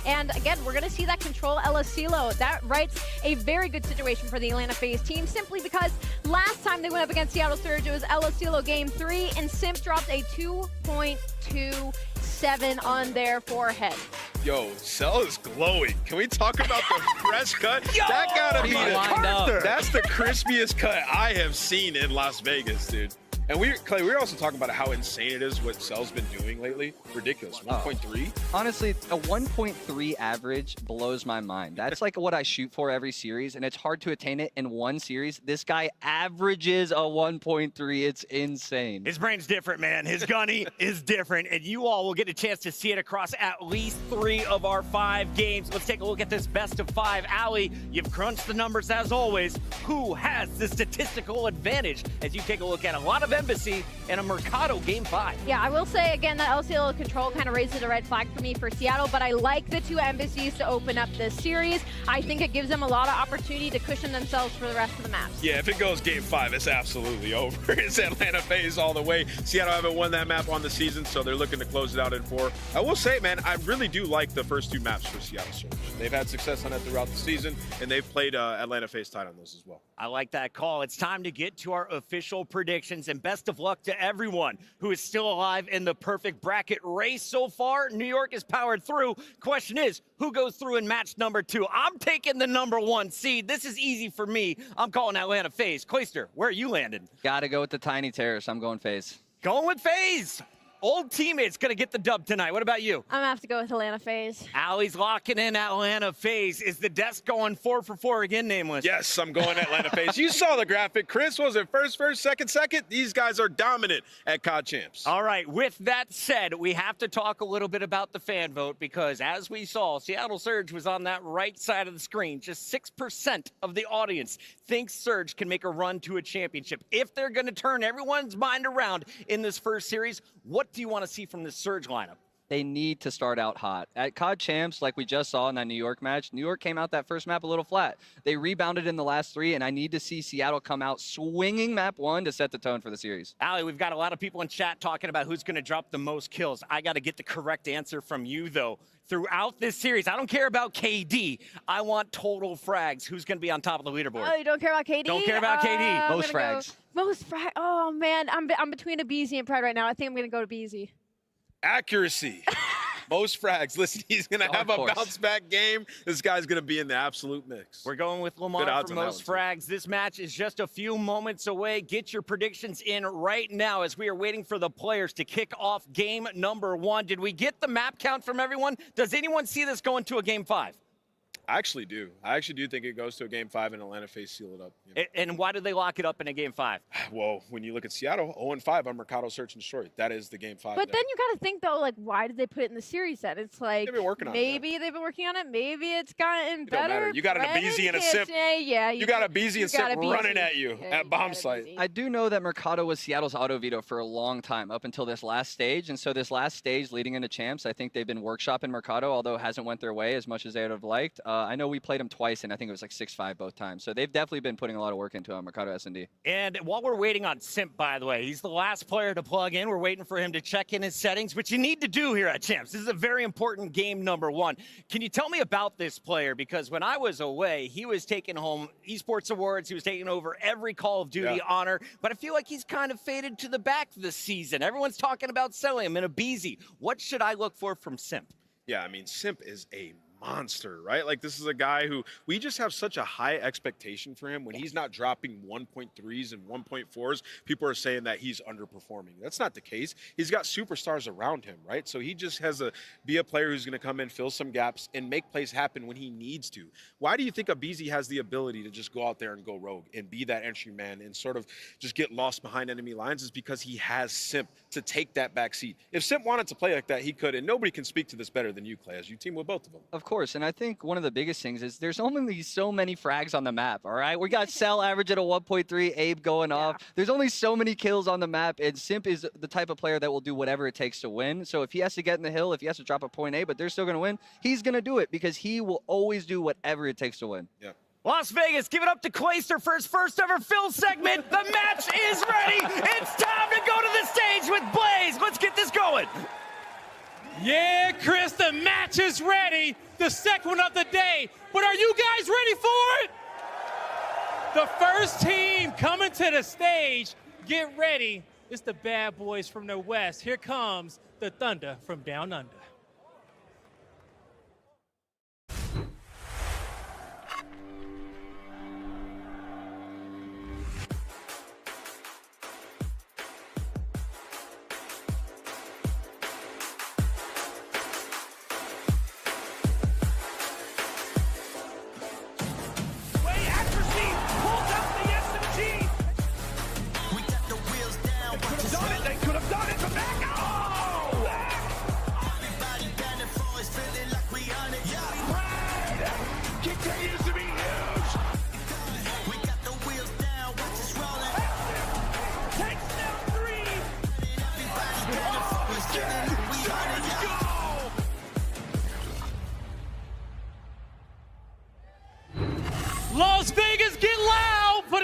And again, we're going to see that control El Asilo. That writes a very good situation for the Atlanta FaZe team, simply because last time they went up against Seattle Surge, it was El Asilo game 3, and Simp dropped a 2.27 on their forehead. Yo, Cell is glowing. Can we talk about the fresh cut? That gotta be that's the crispiest cut I have seen in Las Vegas, dude. And Clay, we were also talking about how insane it is what Cell's been doing lately. Ridiculous. 1.3? Honestly, a 1.3 average blows my mind. That's like what I shoot for every series, and it's hard to attain it in one series. This guy averages a 1.3. It's insane. His brain's different, man. His gunny is different, and you all will get a chance to see it across at least 3 of our 5 games. Let's take a look at this best of 5. Ali, you've crunched the numbers as always. Who has the statistical advantage as you take a look at a lot of Embassy in a Mercado Game 5. Yeah, I will say again that LCL control kind of raises a red flag for me for Seattle, but I like the 2 embassies to open up this series. I think it gives them a lot of opportunity to cushion themselves for the rest of the maps. Yeah, if it goes Game 5, it's absolutely over. It's Atlanta FaZe all the way. Seattle haven't won that map on the season, so they're looking to close it out in 4. I will say, man, I really do like the first 2 maps for Seattle Surge. They've had success on it throughout the season, and they've played Atlanta FaZe tight on those as well. I like that call. It's time to get to our official predictions, and best of luck to everyone who is still alive in the perfect bracket race so far. New York is powered through. Question is, who goes through in match number 2? I'm taking the number 1 seed. This is easy for me. I'm calling Atlanta FaZe. Clayster, where are you landing? Gotta go with the Tiny Terrace. I'm going FaZe. Going with FaZe. Old teammate's going to get the dub tonight. What about you? I'm going to have to go with Atlanta FaZe. Allie's locking in Atlanta FaZe. Is the desk going 4 for 4 again, Nameless? Yes, I'm going Atlanta FaZe. You saw the graphic. Chris, was it first, second? These guys are dominant at COD Champs. All right, with that said, we have to talk a little bit about the fan vote because as we saw, Seattle Surge was on that right side of the screen. Just 6% of the audience thinks Surge can make a run to a championship. If they're going to turn everyone's mind around in this first series, what do you want to see from this Surge lineup? They need to start out hot. At COD Champs, like we just saw in that New York match, New York came out that first map a little flat. They rebounded in the last 3, and I need to see Seattle come out swinging map 1 to set the tone for the series. Allie, we've got a lot of people in chat talking about who's going to drop the most kills. I got to get the correct answer from you, though. Throughout this series, I don't care about KD. I want total frags. Who's going to be on top of the leaderboard? Oh, you don't care about KD? Don't care about KD. Most frags. Most frags. Oh, man. I'm between a BZ and Pride right now. I think I'm going to go to BZ. Accuracy. Most frags. Listen, he's going to have a bounce-back game. This guy's going to be in the absolute mix. We're going with Lamar for most frags. This match is just a few moments away. Get your predictions in right now as we are waiting for the players to kick off game number 1. Did we get the map count from everyone? Does anyone see this going to a game 5? I actually do. I actually do think it goes to a game 5 and Atlanta FaZe seal it up. Yeah. And why do they lock it up in a game 5? Well, when you look at Seattle, 0-5 on Mercado Search and Destroy. That is the game 5. But then you got to think, though, like, why did they put it in the series then? It's like, they've been working on maybe they've been working on it. Maybe it's gotten better. Don't matter. You got an Abeezy and a Simp. Yeah, you got Abeezy and Simp running at you at bomb site. I do know that Mercado was Seattle's auto veto for a long time, up until this last stage. And so this last stage leading into champs, I think they've been workshopping Mercado, although it hasn't went their way as much as they would have liked. I know we played them twice, and I think it was like 6-5 both times. So they've definitely been putting a lot of work into Mercado S&D. And while we're waiting on Simp, by the way, he's the last player to plug in. We're waiting for him to check in his settings, which you need to do here at Champs. This is a very important game number 1. Can you tell me about this player? Because when I was away, he was taking home esports awards. He was taking over every Call of Duty honor. But I feel like he's kind of faded to the back this season. Everyone's talking about selling him in a Abeezy. What should I look for from Simp? Yeah, I mean, Simp is a monster, right? Like, this is a guy who we just have such a high expectation for him. When he's not dropping 1.3s and 1.4s, people are saying that he's underperforming. That's not the case. He's got superstars around him, right? So he just has to be a player who's going to come in, fill some gaps, and make plays happen when he needs to. Why do you think Abeezy has the ability to just go out there and go rogue and be that entry man and sort of just get lost behind enemy lines? Is because he has Simp to take that back seat. If Simp wanted to play like that, he could, and nobody can speak to this better than you, Clay, as you team with both of them. Of course, and I think one of the biggest things is there's only so many frags on the map, all right? We got Cell average at a 1.3, Abe going off. There's only so many kills on the map, and Simp is the type of player that will do whatever it takes to win. So if he has to get in the hill, if he has to drop a point A, but they're still going to win, he's going to do it because he will always do whatever it takes to win. Yeah. Las Vegas, give it up to Clayster for his first ever fill segment. The match is ready. It's time to go to the stage with Blaze. Let's get this going. Yeah, Chris, the match is ready. The second one of the day. But are you guys ready for it? The first team coming to the stage. Get ready. It's the bad boys from the West. Here comes the Thunder from down under.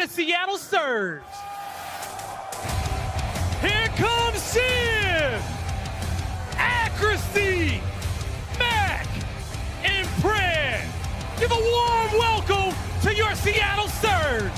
the Seattle Surge. Here comes Sim! Accuracy! Mac! And Pred! Give a warm welcome to your Seattle Surge!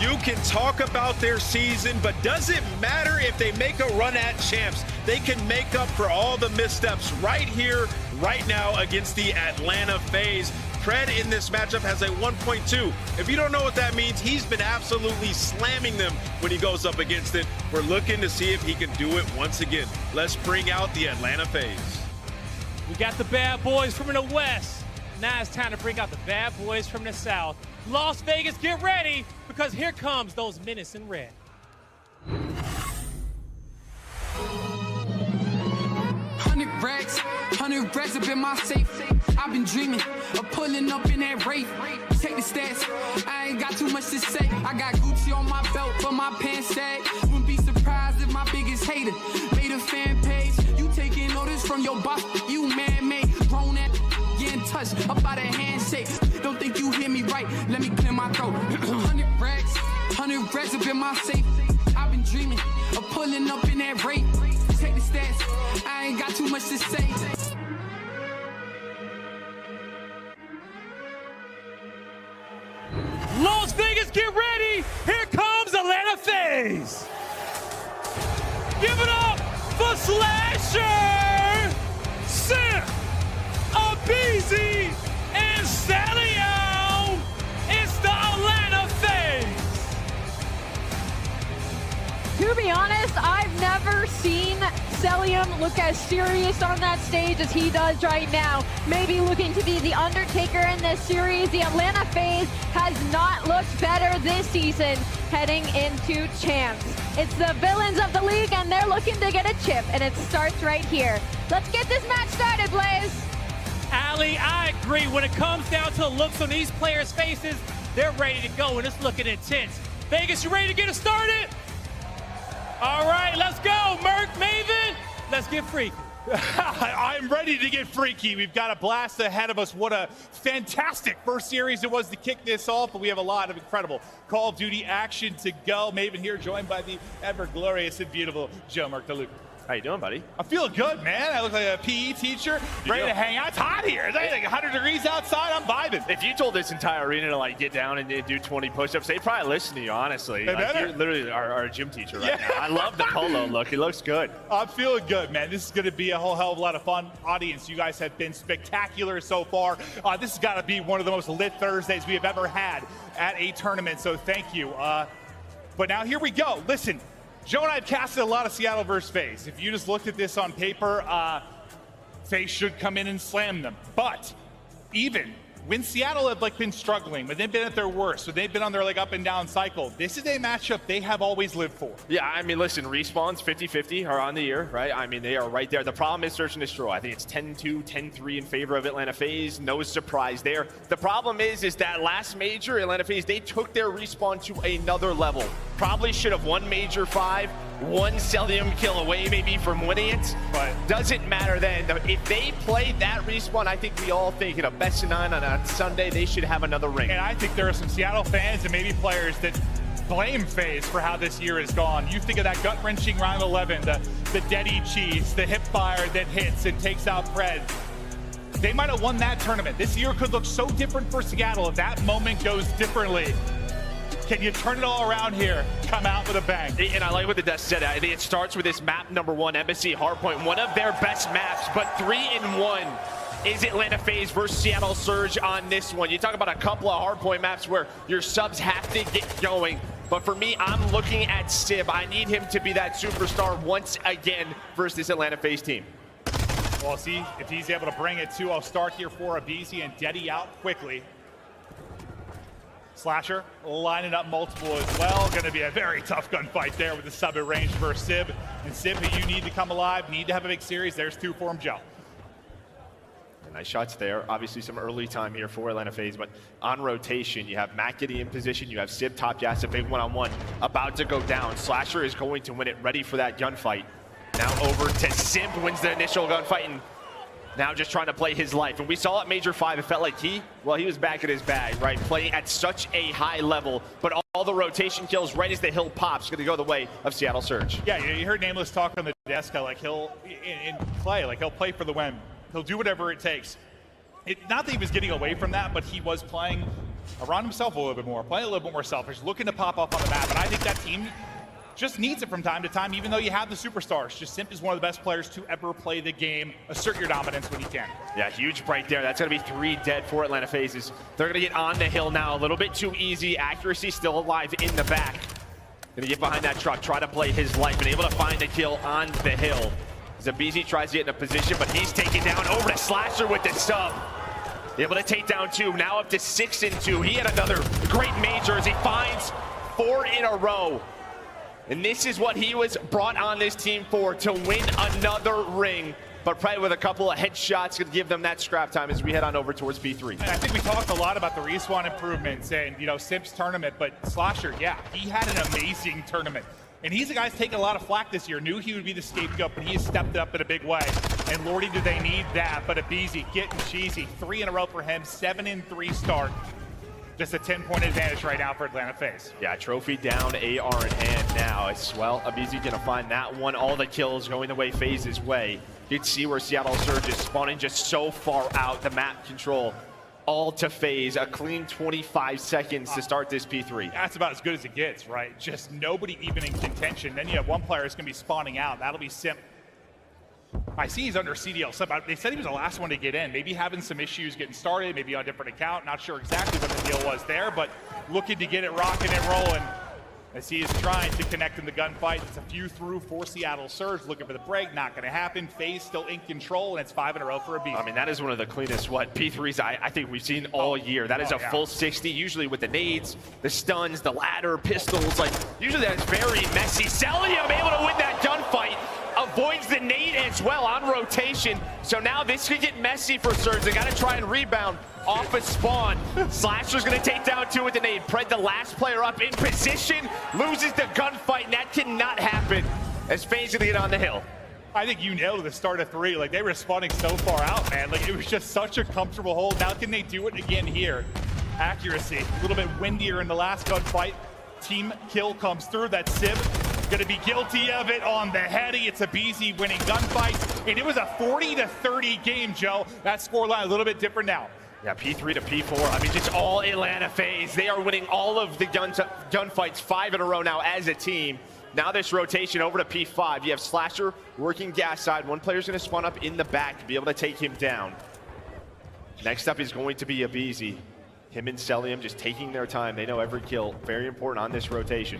You can talk about their season, but does it matter if they make a run at champs? They can make up for all the missteps right here, right now against the Atlanta FaZe. Pred in this matchup has a 1.2. If you don't know what that means, he's been absolutely slamming them when he goes up against it. We're looking to see if he can do it once again. Let's bring out the Atlanta FaZe. We got the bad boys from the west. Now it's time to bring out the bad boys from the south. Las Vegas, get ready, because here comes those menace in red. 100 racks up in my safe. I've been dreaming of pulling up in that Wraith. Take the stats, I ain't got too much to say. I got Gucci on my belt, but my pants sag. Wouldn't be surprised if my biggest hater made a fan page. You taking notice from your boss, you man-made. Grown at getting touched up by the handshake. Don't think you hear me right, let me clear my throat. 100 racks up in my safe. I've been dreaming of pulling up in that Wraith. Take the stats, I ain't got too much to say. Las Vegas, get ready! Here comes Atlanta FaZe! Give it up for Slasher, Sim, Abizi, and Salio! It's the Atlanta FaZe! To be honest, I've never seen Celium look as serious on that stage as he does right now. Maybe looking to be the Undertaker in this series. The Atlanta FaZe has not looked better this season heading into champs. It's the villains of the league and they're looking to get a chip, and it starts right here. Let's get this match started, Blaze. Ali, I agree. When it comes down to the looks on these players' faces, they're ready to go and it's looking intense. Vegas, you ready to get it started? All right, let's go, Merc, Maven. Let's get freaky. I'm ready to get freaky. We've got a blast ahead of us. What a fantastic first series it was to kick this off, but we have a lot of incredible Call of Duty action to go. Maven here, joined by the ever glorious and beautiful Joe Mercaluca. How you doing, buddy? I feel good, man. I look like a PE teacher, ready to hang out. It's hot here. It's like 100 degrees outside. I'm vibing. If you told this entire arena to like get down and do 20 push-ups, they'd probably listen to you, honestly. They like, better. You're literally our gym teacher right now. I love the polo look. It looks good. I'm feeling good, man. This is going to be a whole hell of a lot of fun. Audience, you guys have been spectacular so far. This has got to be one of the most lit Thursdays we have ever had at a tournament, so thank you. But now here we go. Listen. Joe and I have casted a lot of Seattle versus FaZe. If you just looked at this on paper, FaZe should come in and slam them. But even when Seattle have been struggling, when they've been at their worst, when they've been on their up and down cycle, this is a matchup they have always lived for. Yeah, I mean, listen, respawns 50-50 are on the year, right? I mean, they are right there. The problem is search and destroy. I think it's 10-2, 10-3 in favor of Atlanta FaZe. No surprise there. The problem is that last major, Atlanta FaZe, they took their respawn to another level. Probably should have won Major 5, one Celium kill away maybe from winning it, but doesn't matter then. If they played that respawn, I think we all think in a best of 9 on a Sunday, they should have another ring. And I think there are some Seattle fans and maybe players that blame FaZe for how this year has gone. You think of that gut-wrenching round 11, the dead-eat cheese, the hip fire that hits and takes out Pred. They might have won that tournament. This year could look so different for Seattle if that moment goes differently. Can you turn it all around here? Come out with a bang. And I like what the Death said. I think it starts with this map number 1, Embassy Hardpoint, one of their best maps, but 3-1 is Atlanta FaZe versus Seattle Surge on this one. You talk about a couple of hardpoint maps where your subs have to get going. But for me, I'm looking at Sib. I need him to be that superstar once again versus this Atlanta FaZe team. Well, see if he's able to bring it too. I'll start here for Abizi and Deddy out quickly. Slasher lining up multiple as well. Going to be a very tough gunfight there with the sub at range versus Sib. And Sib, you need to come alive, need to have a big series. There's 2 for him, Joe. Nice shots there. Obviously some early time here for Atlanta FaZe, but on rotation, you have Macity in position, you have Sib top gas, a big one-on-one about to go down. Slasher is going to win it, ready for that gunfight. Now over to Simp, wins the initial gunfight, and Now just trying to play his life. And we saw at Major 5, it felt like he was back in his bag, right? Playing at such a high level, but all the rotation kills right as the hill pops going to go the way of Seattle Surge. Yeah, you heard Nameless talk on the desk how, like, he'll play for the win. He'll do whatever it takes. Not that he was getting away from that, but he was playing around himself a little bit more, playing a little bit more selfish, looking to pop up on the map. And I think that team just needs it from time to time, even though you have the superstars. Just Simp is one of the best players to ever play the game. Assert your dominance when you can. Yeah, huge break there. That's going to be 3 dead for Atlanta FaZe. They're going to get on the hill now. A little bit too easy. Accuracy still alive in the back. Going to get behind that truck, try to play his life, and able to find the kill on the hill. Zabizi tries to get in a position, but he's taken down over to Slasher with the sub. Able to take down 2, now up to 6 and 2. He had another great major as he finds 4 in a row. And this is what he was brought on this team for, to win another ring. But probably with a couple of headshots to give them that scrap time as we head on over towards P3. And I think we talked a lot about the respawn improvements and, you know, Simp's tournament, but Slasher, yeah, he had an amazing tournament. And he's a guy who's taken a lot of flack this year. Knew he would be the scapegoat, but he has stepped up in a big way. And Lordy, do they need that? But Abizi getting cheesy. 3 in a row for him, 7 and 3 start. Just a 10-point advantage right now for Atlanta FaZe. Yeah, trophy down, AR in hand now. As well, Abizi gonna find that one. All the kills going the way FaZe's way. You can see where Seattle Surge is spawning just so far out. The map control all to FaZe. A clean 25 seconds to start this P3. That's about as good as it gets, right? Just nobody even in contention. Then you have one player that's gonna be spawning out. That'll be Simp. I see he's under CDL sub. They said he was the last one to get in. Maybe having some issues getting started, maybe on a different account. Not sure exactly what the deal was there, but looking to get it rocking and rolling as he is trying to connect in the gunfight. It's a few through for Seattle Surge, looking for the break. Not going to happen. FaZe still in control, and it's 5 in a row for Abizi. I mean, that is one of the cleanest P3s I think we've seen all year. That is a full 60, usually with the nades, the stuns, the ladder, pistols. Like, usually that's very messy. Celium able to win that gunfight. Avoids the nade as well on rotation. So now this could get messy for Surge. They got to try and rebound off a spawn. Slasher's going to take down 2 with the nade. Pred, the last player up in position, loses the gunfight, and that cannot happen as FaZe going to get on the hill. I think you nailed it at the start of 3. Like, they were spawning so far out, man. Like, it was just such a comfortable hold. Now can they do it again here? Accuracy, a little bit windier in the last gunfight. Team kill comes through. That Sib gonna be guilty of it on the heady. It's Abizi winning gunfight, and it was a 40-30 game, Joe. That scoreline a little bit different now. Yeah, P3 to P4. I mean, just all Atlanta FaZe. They are winning all of the gunfights 5 in a row now as a team. Now this rotation over to P5. You have Slasher working gas side. One player's gonna spawn up in the back to be able to take him down. Next up is going to be Abizi. Him and Celium just taking their time. They know every kill. Very important on this rotation.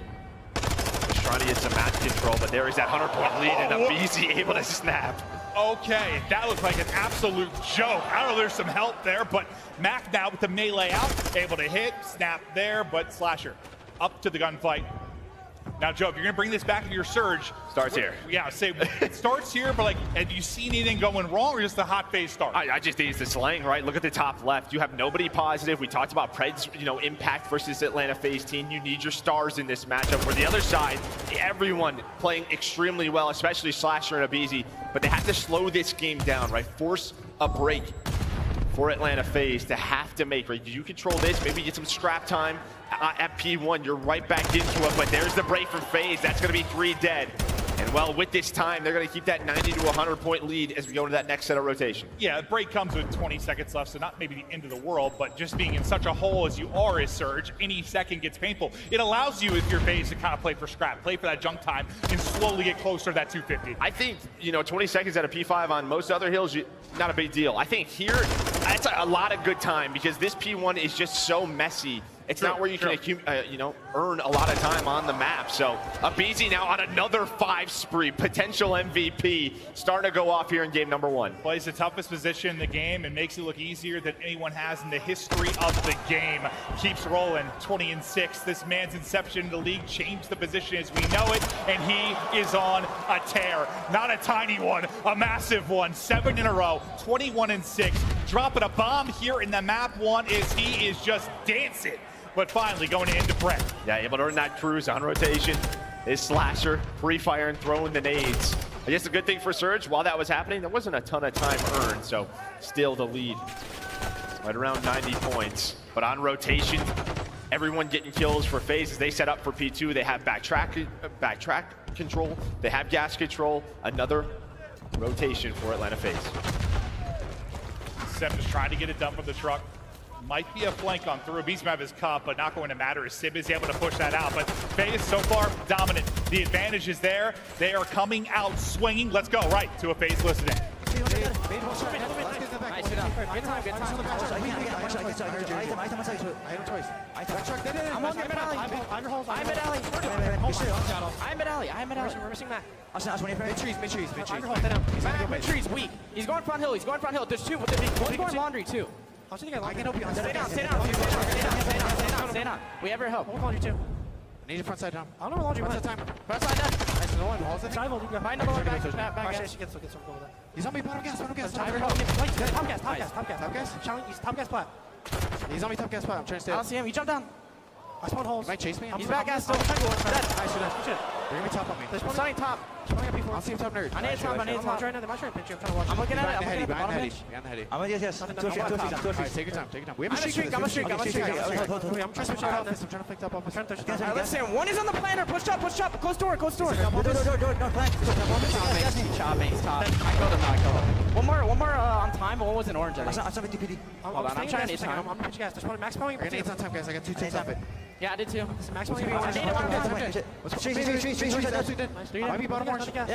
Just trying to get some match control, but there is that 100-point lead, and Abizi able to snap. Okay, that looks like an absolute joke. I don't know if there's some help there, but Mac now with the melee out, able to hit, snap there, but Slasher up to the gunfight. Now, Joe, if you're going to bring this back to your Surge. Starts here. Yeah, say it starts here, but like, have you seen anything going wrong or just a hot phase start? I just think it's the slang, right? Look at the top left. You have nobody positive. We talked about Pred's, impact versus Atlanta FaZe team. You need your stars in this matchup. For the other side, everyone playing extremely well, especially Slasher and Abizi. But they have to slow this game down, right? Force a break for Atlanta FaZe to have to make, right? You control this, maybe get some scrap time at P1, you're right back into it, but there's the break from FaZe. That's gonna be 3 dead. And well, with this time, they're gonna keep that 90 to 100-point lead as we go into that next set of rotation. Yeah, the break comes with 20 seconds left, so not maybe the end of the world, but just being in such a hole as you are as Surge, any second gets painful. It allows you, if you're FaZe, to kind of play for scrap, play for that junk time, and slowly get closer to that 250. I think, 20 seconds at a P5 on most other hills, not a big deal. I think here, that's a lot of good time because this P1 is just so messy. It's not where you can earn a lot of time on the map. So Abizi now on another 5 spree, potential MVP, starting to go off here in game number 1. Plays the toughest position in the game and makes it look easier than anyone has in the history of the game. Keeps rolling, 20-6. This man's inception in the league changed the position as we know it, and he is on a tear. Not a tiny one, a massive one. 7 in a row, 21-6. Dropping a bomb here in the map 1 as he is just dancing. But finally going into Brett. Yeah, able to earn that cruise on rotation is Slasher, pre-fire and throwing the nades. I guess the good thing for Surge, while that was happening, there wasn't a ton of time earned, so still the lead. Right around 90 points. But on rotation, everyone getting kills for FaZe as they set up for P2. They have backtrack control. They have gas control. Another rotation for Atlanta FaZe. Seb just trying to get it done from the truck. Might be a flank on through. Beast map is cut, but not going to matter as Sib is able to push that out. But FaZe so far dominant. The advantage is there. They are coming out swinging. Let's go right to a FaZe listening. Trees weak. He's going front hill. He's going front hill. There's two. One's going laundry too. I can help you. Stay down. We ever help. Hold laundry too. Need a front side down. I don't know laundry. Front side time. Front side down. Nice. No one holds it. Find the lower back. He's on me. Bottom gas. Top gas. Challenge. He's top gas plat. He's on me. Top gas plat. I'm trying to stay. I don't see him. He jumped down. I spawned holes. He might chase me. He's back gas still. Dead. Nice. They're gonna be top on me. There's one signing top. I'll see him top nerd. I need top. I need top. They might try and pinch you. I'm looking at it. I'm looking at the bottom edge. Behind the heady. I'm gonna yes. Take your time. We have a streak. I'm a streak. I'm trying to switch out. I'm trying to flick top off. Listen, one is on the planter. Push top. Close door. Door. No flank. Chopping. Top. I killed him. One more on time, but one was an orange. I'm sorry, DPD. Hold on. I'm trying to time. I'm pitching gas. There's probably max spawning. Grenades on time, guys. I got 2 tips off it. Yeah, I did too. Max spawning. Trees. Might be bottom orange. Yeah,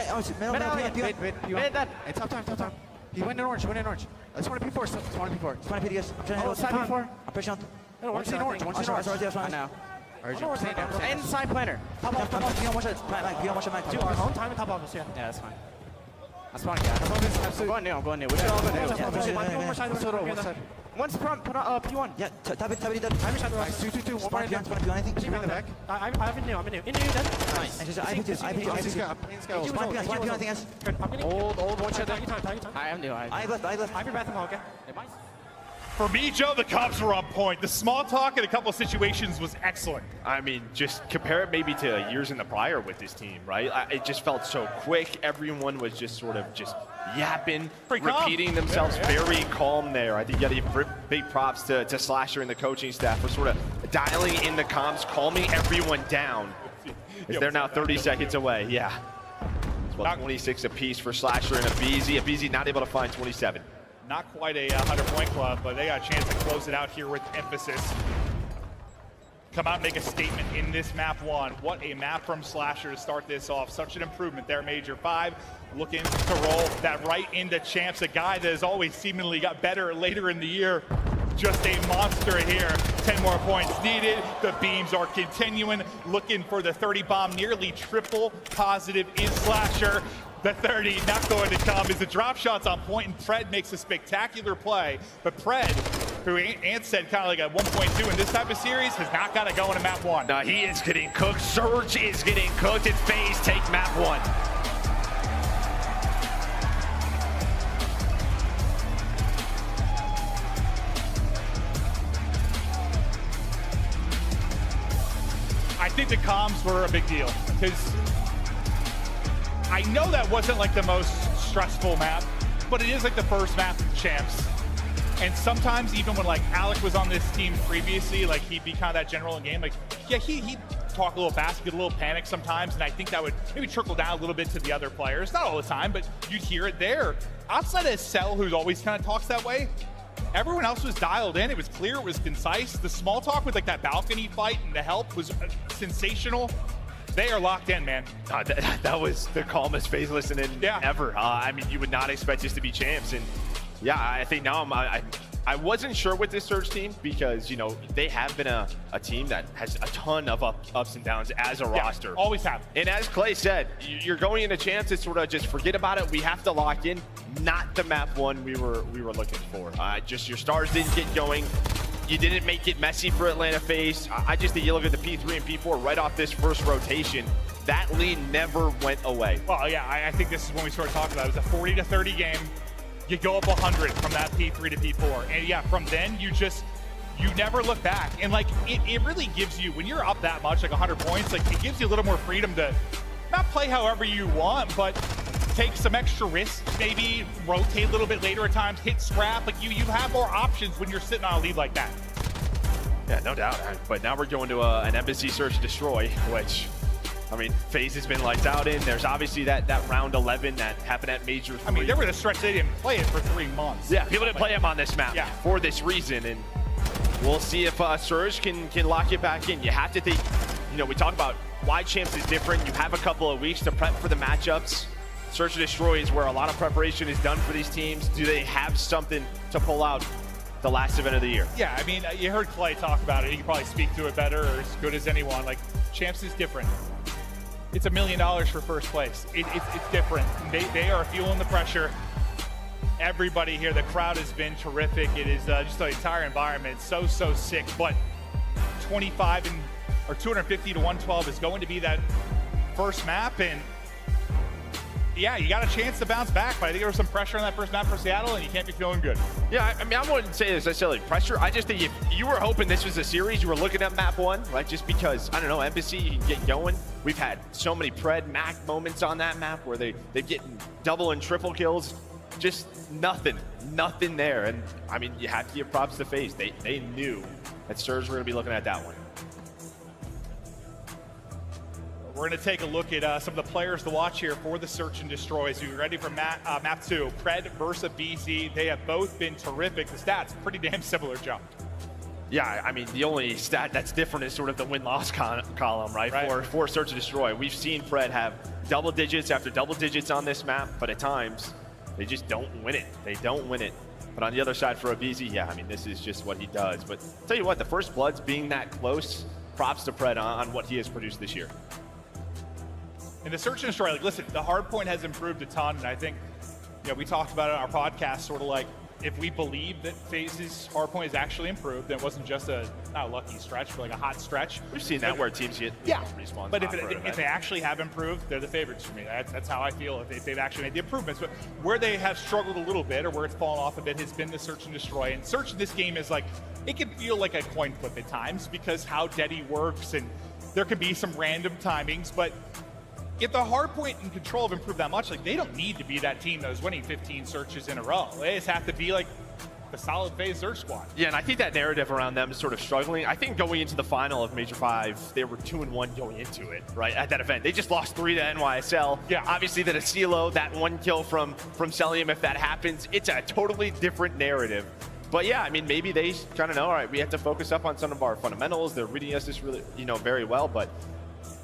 mid. It's top time. He went in orange. Let's want to P4. Let's want to P4. Let's want to PDS. I'm trying to hit side P4. I'm pushing on. One's in orange. I know. Inside planner. Top off. Watch it. Dude, our own time and top office, yeah. Yeah, that's fine. That's fine, guys. I'm going new. We should all go new. One more side. One's front, put on P1. Yeah, tap it. Nice, 2. One more in there. Anything? I'm in the back. I'm new. In new, dead. Nice. I think old one shot. I am new. I left. I have your bathroom, okay? For me, Joe, the Cubs were on point. The small talk in a couple of situations was excellent. I mean, just compare it maybe to years in the prior with this team, right? It just felt so quick. Everyone was just sort of just yapping, repeating themselves, very calm there. I think you got to give big props to Slasher and the coaching staff for sort of dialing in the comms, calming everyone down. They're now 30 seconds away, yeah. Well, 26 apiece for Slasher and Abizi. Abizi not able to find 27. Not quite a 100-point club, but they got a chance to close it out here with emphasis. Come out and make a statement in this map 1. What a map from Slasher to start this off. Such an improvement there, Major 5. Looking to roll that right into Champs, a guy that has always seemingly got better later in the year. Just a monster here. 10 more points needed. The beams are continuing. Looking for the 30 bomb, nearly triple positive is Slasher. The 30 not going to come as the drop shot's on point, and Pred makes a spectacular play. But Pred, who Ant said kind of like a 1.2 in this type of series, has not got to go into map 1. No, he is getting cooked. Surge is getting cooked, and FaZe take map 1. I think the comms were a big deal because I know that wasn't like the most stressful map, but it is like the first map of Champs. And sometimes even when like Alec was on this team previously, like he'd be kind of that general in game. Like, yeah, he'd talk a little fast, get a little panic sometimes, and I think that would maybe trickle down a little bit to the other players. Not all the time, but you'd hear it there. Outside of Cell, who's always kind of talks that way, everyone else was dialed in. It was clear, it was concise. The small talk with like that balcony fight and the help was sensational. They are locked in, man. That was the calmest FaZe listening ever. I mean, you would not expect this to be Champs. And yeah, I think now I wasn't sure with this Surge team because, you know, they have been a team that has a ton of ups and downs as a roster. Always have. And as Clay said, you're going into Champs to sort of just forget about it. We have to lock in. Not the map 1 we were looking for. Just your stars didn't get going. You didn't make it messy for Atlanta FaZe. I just think you look at the P3 and P4 right off this first rotation. That lead never went away. Well, yeah, I think this is when we started talking about it. It was a 40-30 game. You go up 100 from that P3 to P4. And yeah, from then you never look back. And like, it really gives you, when you're up that much, like 100 points, like it gives you a little more freedom to not play however you want, but take some extra risks, maybe rotate a little bit later at times, hit scrap. Like you have more options when you're sitting on a lead like that. Yeah, no doubt. But now we're going to an embassy search and destroy, which, I mean, FaZe has been lights out in. There's obviously that round 11 that happened at Major 3. I mean, there was a stretch they didn't play it for 3 months. Yeah, people didn't play him on this map for this reason, and we'll see if Surge can lock it back in. You have to think, you know, we talk about why Champs is different. You have a couple of weeks to prep for the matchups. Search and Destroy is where a lot of preparation is done for these teams. Do they have something to pull out the last event of the year? Yeah, I mean, you heard Clay talk about it. He can probably speak to it better or as good as anyone. Like, Champs is different. It's $1 million for first place. It's different. They are feeling the pressure. Everybody here, the crowd has been terrific. It is just the entire environment so sick. But 250 to 112 is going to be that first map, and yeah, you got a chance to bounce back, but I think there was some pressure on that first map for Seattle, and you can't be feeling good. Yeah, I mean, I wouldn't say this necessarily pressure. I just think if you were hoping this was a series, you were looking at map 1, right? Just because, I don't know, Embassy, you can get going. We've had so many Pred Mac moments on that map where they're getting double and triple kills. Just nothing there. And I mean, you have to give props to FaZe. They knew that Surge were going to be looking at that one. We're going to take a look at some of the players to watch here for the Search and Destroys. We're ready for map 2. Pred versus BZ. They have both been terrific. The stats, pretty damn similar, Joe. Yeah, I mean, the only stat that's different is sort of the win-loss column, right? For Search and Destroy. We've seen Pred have double digits after double digits on this map, but at times, they just don't win it. They don't win it. But on the other side for a BZ, yeah, I mean, this is just what he does. But I'll tell you what, the First Bloods being that close, props to Pred on what he has produced this year. And the Search and Destroy, like, listen, the hardpoint has improved a ton, and I think, you know, we talked about it on our podcast, sort of like, if we believe that FaZe's hardpoint has actually improved, then it wasn't just not a lucky stretch, but like a hot stretch. We've seen that where teams get respawns. But if they actually have improved, they're the favorites for me. That's how I feel if they've actually made the improvements. But where they have struggled a little bit or where it's fallen off a bit has been the Search and Destroy. And Search in this game is like, it can feel like a coin flip at times because how Deddy works, and there could be some random timings, but if the hardpoint and control have improved that much, like, they don't need to be that team that was winning 15 searches in a row. They just have to be like the solid FaZe search squad. Yeah, and I think that narrative around them is sort of struggling. I think going into the final of Major 5, they were 2-1 going into it, right, at that event. They just lost 3 to NYSL. Yeah. Obviously, the Asilo, that 1 kill from Celium, if that happens, it's a totally different narrative. But yeah, I mean, maybe they kind of know, all right, we have to focus up on some of our fundamentals. They're reading us this really, you know, very well, but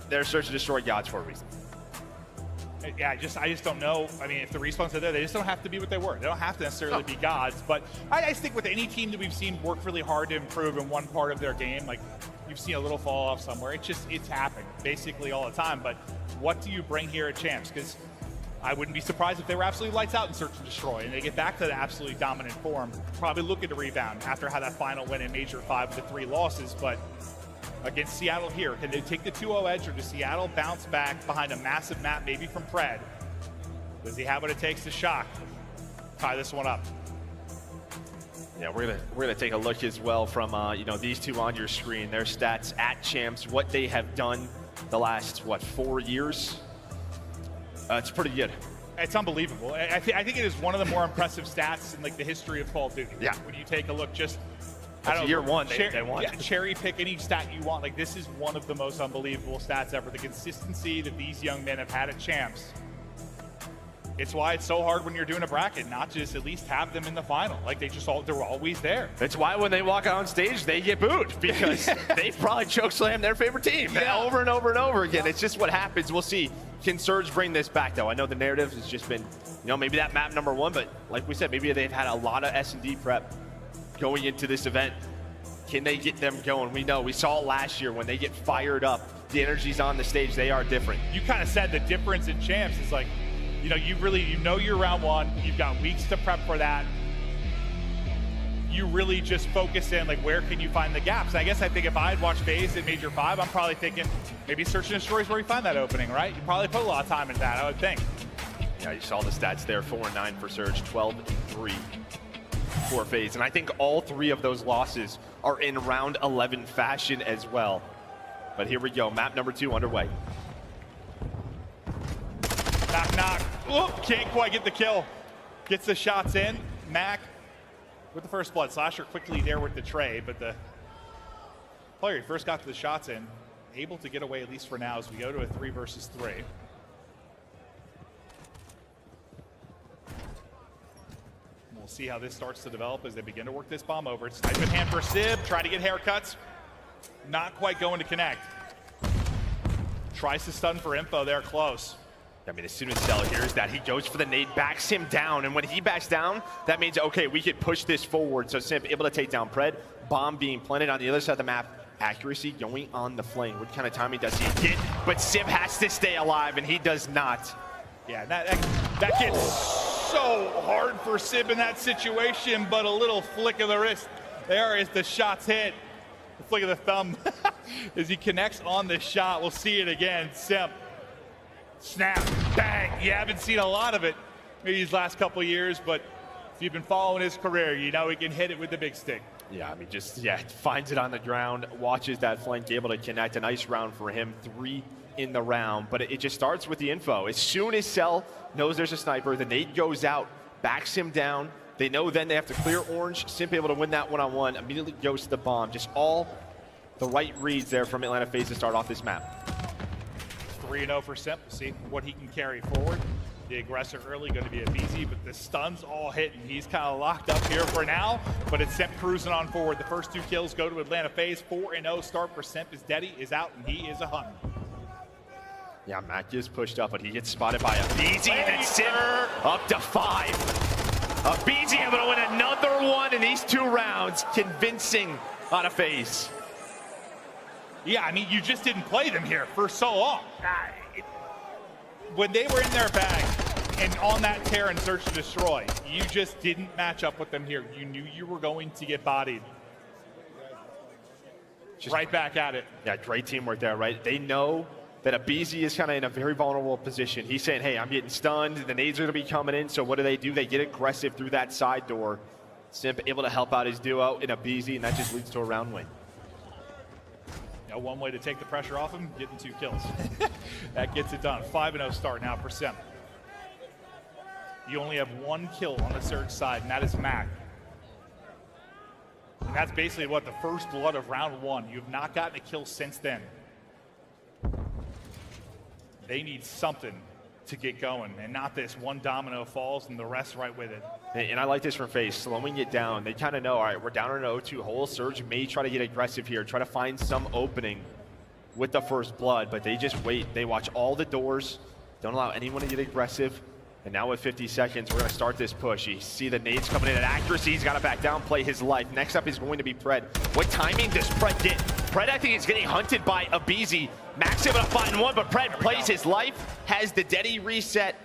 they're Search and Destroy gods for a reason. Yeah, I just don't know. I mean, if the respawns are there, they just don't have to be what they were. They don't have to necessarily be gods. But I just think with any team that we've seen work really hard to improve in one part of their game, like, you've seen a little fall off somewhere. It's happened basically all the time. But what do you bring here at Champs? Because I wouldn't be surprised if they were absolutely lights out in Search and Destroy and they get back to the absolutely dominant form. Probably looking to rebound after how that final went in Major 5 with the 3 losses. But against Seattle here, can they take the 2-0 edge, or does Seattle bounce back behind a massive map, maybe from Pred? Does he have what it takes to shock? Tie this one up. Yeah, we're gonna take a look as well from you know, these two on your screen. Their stats at Champs, what they have done the last 4 years. It's pretty good. It's unbelievable. I think it is one of the more impressive stats in like the history of Call of Duty. Yeah. When you take a look, just year 1, they won. Yeah, cherry pick any stat you want. Like, this is one of the most unbelievable stats ever. The consistency that these young men have had at Champs. It's why it's so hard when you're doing a bracket, not just at least have them in the final. Like, they're always there. It's why when they walk out on stage, they get booed, because they've probably chokeslammed their favorite team over and over and over again. It's just what happens. We'll see. Can Surge bring this back, though? I know the narrative has just been, you know, maybe that map number 1, but like we said, maybe they've had a lot of S&D prep going into this event. Can they get them going? We know, we saw it last year when they get fired up, the energy's on the stage, they are different. You kind of said the difference in Champs is like, you know, you know you're round 1, you've got weeks to prep for that. You really just focus in, like, where can you find the gaps? I guess I think if I had watched FaZe in Major 5, I'm probably thinking maybe Search and Destroy is where you find that opening, right? You probably put a lot of time into that, I would think. Yeah, you saw the stats there, 4-9 for Surge, 12-3 for FaZe. And I think all 3 of those losses are in round 11 fashion as well. But here we go, map number 2 underway. Knock, knock. Oop, can't quite get the kill. Gets the shots in. Mac with the first blood. Slasher quickly there with the trade, but the player who first got to the shots in, able to get away at least for now as we go to a 3 versus 3. We'll see how this starts to develop as they begin to work this bomb over. It's snipe in hand for Sib, try to get haircuts. Not quite going to connect. Tries to stun for info there, close. I mean, as soon as Cell hears that, he goes for the nade, backs him down, and when he backs down, that means, okay, we could push this forward. So Simp able to take down Pred, bomb being planted on the other side of the map, accuracy going on the flame. What kind of timing does he get? But Simp has to stay alive, and he does not. Yeah, that gets so hard for Sib in that situation, but a little flick of the wrist there as the shots hit. The flick of the thumb as he connects on the shot. We'll see it again. Simp. Snap, bang. You haven't seen a lot of it maybe these last couple of years, but if you've been following his career, you know he can hit it with the big stick. Yeah, I mean, finds it on the ground, watches that flank, able to connect. A nice round for him, 3 in the round, but it just starts with the info. As soon as Cell knows there's a sniper, the nade goes out, backs him down. They know then they have to clear orange. Simp able to win that one-on-one, immediately goes to the bomb. Just all the right reads there from Atlanta FaZe to start off this map. 3-0 for Simp. We'll see what he can carry forward. The aggressor early going to be a BZ, but the stun's all hit, and he's kind of locked up here for now. But it's Simp cruising on forward. The first 2 kills go to Atlanta FaZe. 4-0 start for Simp as Deddy is out, and he is a hunter. Yeah, Mac is pushed up, but he gets spotted by a BZ, and then Simp up to 5. A BZ able to win another one in these 2 rounds. Convincing on a FaZe. Yeah, I mean, you just didn't play them here for so long. When they were in their bag and on that tear and search and destroy, you just didn't match up with them here. You knew you were going to get bodied. Just right back at it. Yeah, great teamwork there, right? They know that a BZ is kind of in a very vulnerable position. He's saying, hey, I'm getting stunned. The nades are going to be coming in. So what do? They get aggressive through that side door. Simp able to help out his duo in a BZ, and that just leads to a round win. One way to take the pressure off him, getting 2 kills. That gets it done. 5-0 start now for Simp. You only have 1 kill on the Surge side, and that is Mac. And that's basically what the first blood of round 1. You have not gotten a kill since then. They need something to get going, and not this one domino falls and the rest right with it. And I like this from FaZe, slowing it down. They kind of know, all right, we're down in an 0-2 hole. Surge may try to get aggressive here, try to find some opening with the first blood, but they just wait. They watch all the doors, don't allow anyone to get aggressive. And now with 50 seconds, we're going to start this push. You see the nades coming in at accuracy. He's got to back down, play his life. Next up is going to be Pred. What timing does Pred get? Pred, I think, is getting hunted by a BZ. Max able to find 1, but Pred plays his life, has the Deddy reset.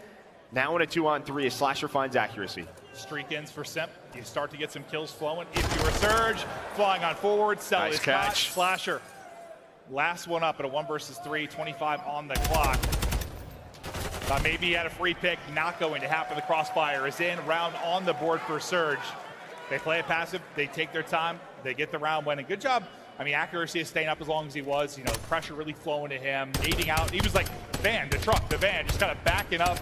Now in a 2-on-3, a Slasher finds accuracy. Streak ends for Simp. You start to get some kills flowing. If you were Surge, flying on forward, Cell nice is catch. Caught. Slasher. Last one up at a 1 versus 3, 25 on the clock. Maybe he had a free pick, not going to happen. The crossfire is in, round on the board for Surge. They play it passive, they take their time, they get the round winning. Good job. I mean, accuracy is staying up as long as he was. You know, pressure really flowing to him, aiding out. He was like, van, the truck, the van, just kind of backing up,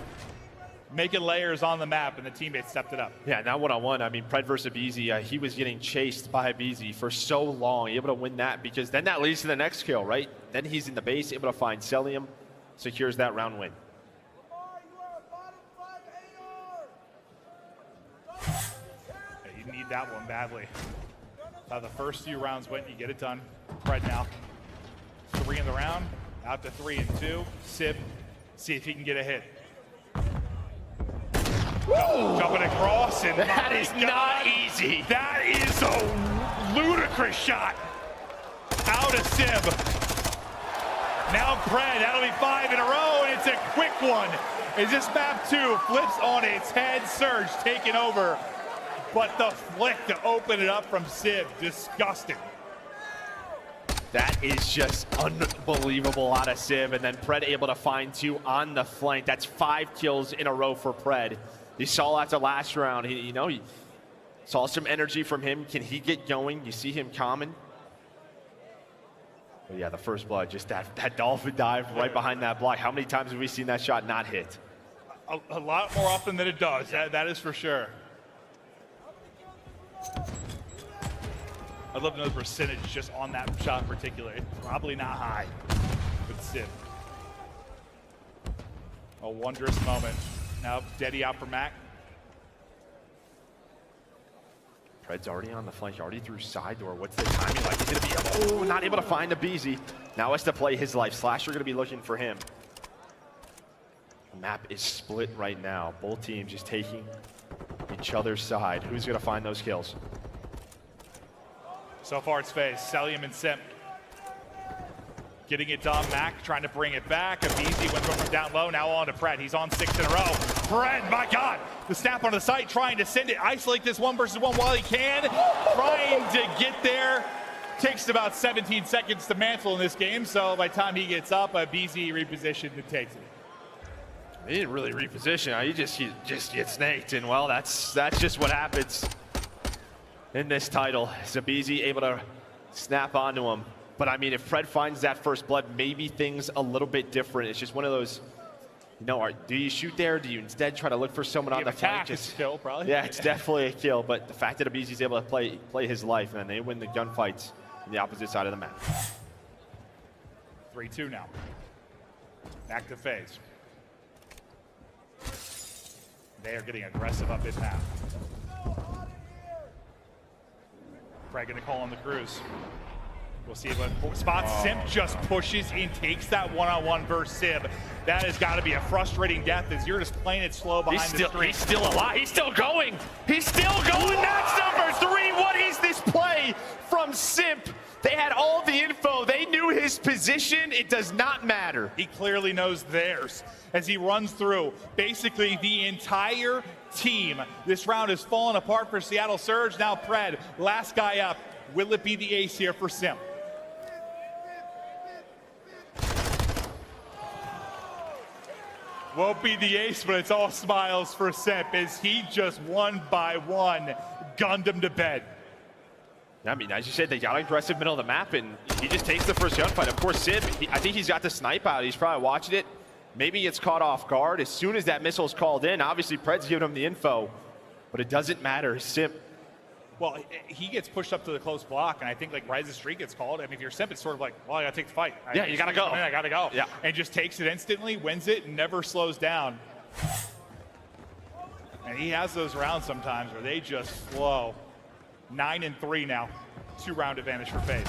making layers on the map, and the teammates stepped it up. Yeah, now one-on-one. I mean, Pred versus BZ, he was getting chased by BZ for so long, able to win that, because then that leads to the next kill, right? Then he's in the base, able to find Celium, secures that round win. You need that one badly. How the first few rounds went, you get it done. Pred now. 3 in the round, out to 3 and 2. Sib, see if he can get a hit. Jumping across, and that is not easy. That is a ludicrous shot. Out of Sib. Now Pred, that'll be 5 in a row, and it's a quick one. As this map 2 flips on its head, Surge taking over. But the flick to open it up from Sib, disgusting. That is just unbelievable out of Sib, and then Pred able to find 2 on the flank. That's 5 kills in a row for Pred. You saw after last round, he saw some energy from him. Can he get going? You see him common. But yeah, the first blood, just that dolphin dive right behind that block. How many times have we seen that shot not hit? A lot more often than it does. That is for sure. I'd love to know the percentage just on that shot in particular. It's probably not high with Sim. A wondrous moment. Now Deddy out for Mac. Pred's already on the flank, already through side door. What's the timing like? He's gonna be, not able to find the BZ. Now has to play his life. Slasher gonna be looking for him. The map is split right now. Both teams just taking each other's side. Who's gonna find those kills? So far it's FaZe, Selim and Simp. Getting it done, Mac trying to bring it back. Abizi went from down low, now on to Pred. He's on 6 in a row. Pred, my God, the snap on the site, trying to send it, isolate this 1v1 while he can. Trying to get there. Takes about 17 seconds to mantle in this game, so by the time he gets up, Abizi repositioned and takes it. He didn't really reposition. He just gets snaked, and well, that's just what happens in this title. Zabizi able to snap onto him. But I mean, if Pred finds that first blood, maybe things a little bit different. It's just one of those, you know, do you shoot there? Do you instead try to look for someone on the flank? It's a kill, probably. Yeah, it's definitely a kill. But the fact that Abizi's able to play his life, and then they win the gunfights on the opposite side of the map. 3-2 now. Back to FaZe. They are getting aggressive up in map. Pred gonna call on the cruise. We'll see what spots. Simp just pushes and takes that one-on-one versus Sib. That has got to be a frustrating death as you're just playing it slow behind the screen. He's still alive. He's still going. He's still going. That's number 3. What is this play from Simp? They had all the info. They knew his position. It does not matter. He clearly knows theirs as he runs through basically the entire team. This round has fallen apart for Seattle Surge. Now Pred, last guy up. Will it be the ace here for Simp? Won't be the ace, but it's all smiles for Simp as he just one by one gunned him to bed. I mean, as you said, they got aggressive middle of the map, and he just takes the first gunfight. Of course, Sib, I think he's got the snipe out. He's probably watching it. Maybe he gets caught off guard. As soon as that missile's called in, obviously Pred's giving him the info, but it doesn't matter. Simp. Well, he gets pushed up to the close block, and I think like Rise of Streak gets called. I mean, if you're Simp, it's sort of like, well, I gotta take the fight. Yeah, you gotta go. I gotta go. Yeah. And just takes it instantly, wins it, and never slows down. And he has those rounds sometimes where they just flow. 9-3 now. 2-round advantage for FaZe.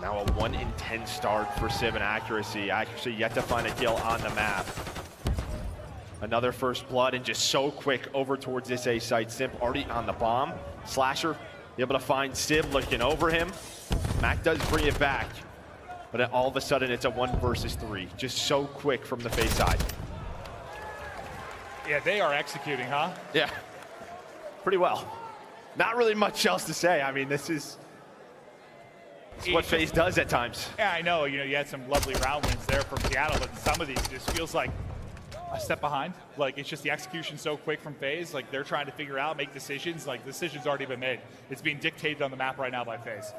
Now a 1 in 10 start for Sib in accuracy. Actually yet to find a kill on the map. Another first blood, and just so quick over towards this A site. Simp already on the bomb. Slasher able to find Sib looking over him. Mac does bring it back, but all of a sudden it's a 1 versus 3. Just so quick from the FaZe side. Yeah, they are executing, huh? Yeah, pretty well. Not really much else to say. I mean, this is what FaZe does at times. Yeah, I know. You know, you had some lovely round wins there from Seattle, but some of these just feels like a step behind. Like, it's just the execution so quick from FaZe. Like, they're trying to figure out, make decisions. Like, the decision's already been made. It's being dictated on the map right now by FaZe.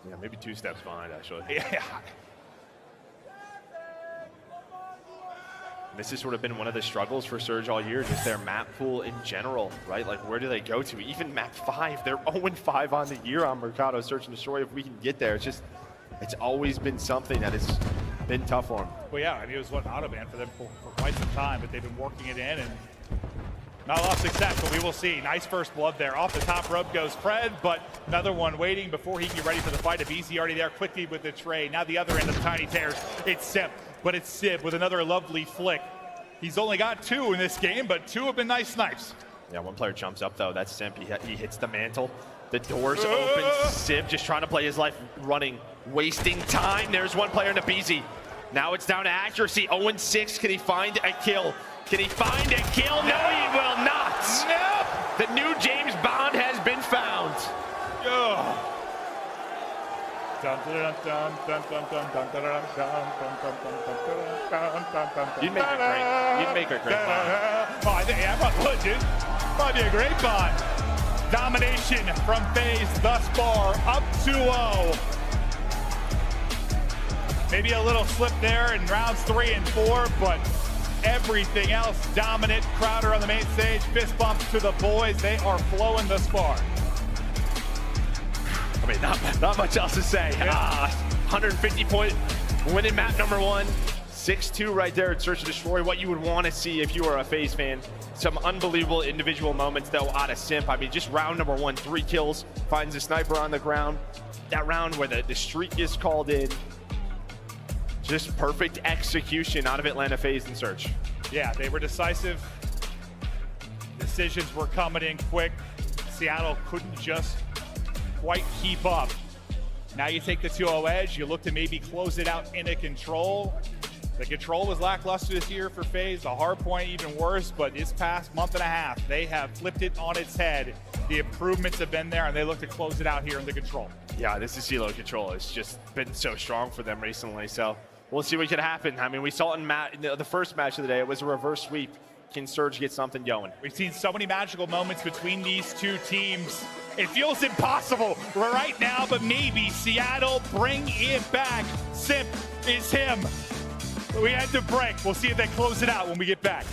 Yeah, maybe 2 steps behind, actually. Yeah. This has sort of been one of the struggles for Surge all year, just their map pool in general, right? Like, where do they go to? Even map 5, they're 0-5 on the year on Mercado Search and Destroy. If we can get there, it's always been something that has been tough for them. Well, yeah, I mean, it was what auto-ban for them for quite some time, but they've been working it in and not a lot of success, but we will see. Nice first blood there. Off the top rope goes Pred, but another one waiting before he can get ready for the fight. Abizi already there quickly with the trade. Now the other end of the Tiny Tears, it's Simp, but it's Sib with another lovely flick. He's only got 2 in this game, but 2 have been nice snipes. Yeah, one player jumps up, though. That's Simp. He hits the mantle. The doors open. Sib just trying to play his life running, wasting time. There's one player in Abizi. Now it's down to accuracy. 0-6. Can he find a kill? Can he find a kill? No, he will not. No. The new James Bond has been found. Oh. You'd make a great Bond. Oh, I think, yeah, I would, dude. Probably be a great Bond. Domination from FaZe thus far, up 2-0. Maybe a little slip there in rounds 3 and 4, but everything else. Dominant. Crowder on the main stage. Fist bumps to the boys. They are flowing thus far. I mean, not much else to say. 150 point winning map number 1. 6-2 right there at Search and Destroy. What you would want to see if you are a FaZe fan. Some unbelievable individual moments though out of Simp. I mean, just round number 1, 3 kills, finds a sniper on the ground. That round where the streak is called in. Just perfect execution out of Atlanta FaZe and Search. Yeah, they were decisive. Decisions were coming in quick. Seattle couldn't just quite keep up. Now you take the 2-0 edge. You look to maybe close it out in a control. The control was lackluster this year for FaZe. The hard point even worse, but this past month and a half, they have flipped it on its head. The improvements have been there, and they look to close it out here in the control. Yeah, this is CeeLo control. It's just been so strong for them recently, so we'll see what can happen. I mean, we saw it in the first match of the day. It was a reverse sweep. Can Surge get something going? We've seen so many magical moments between these two teams. It feels impossible right now, but maybe Seattle bring it back. Simp is him. We had to break. We'll see if they close it out when we get back.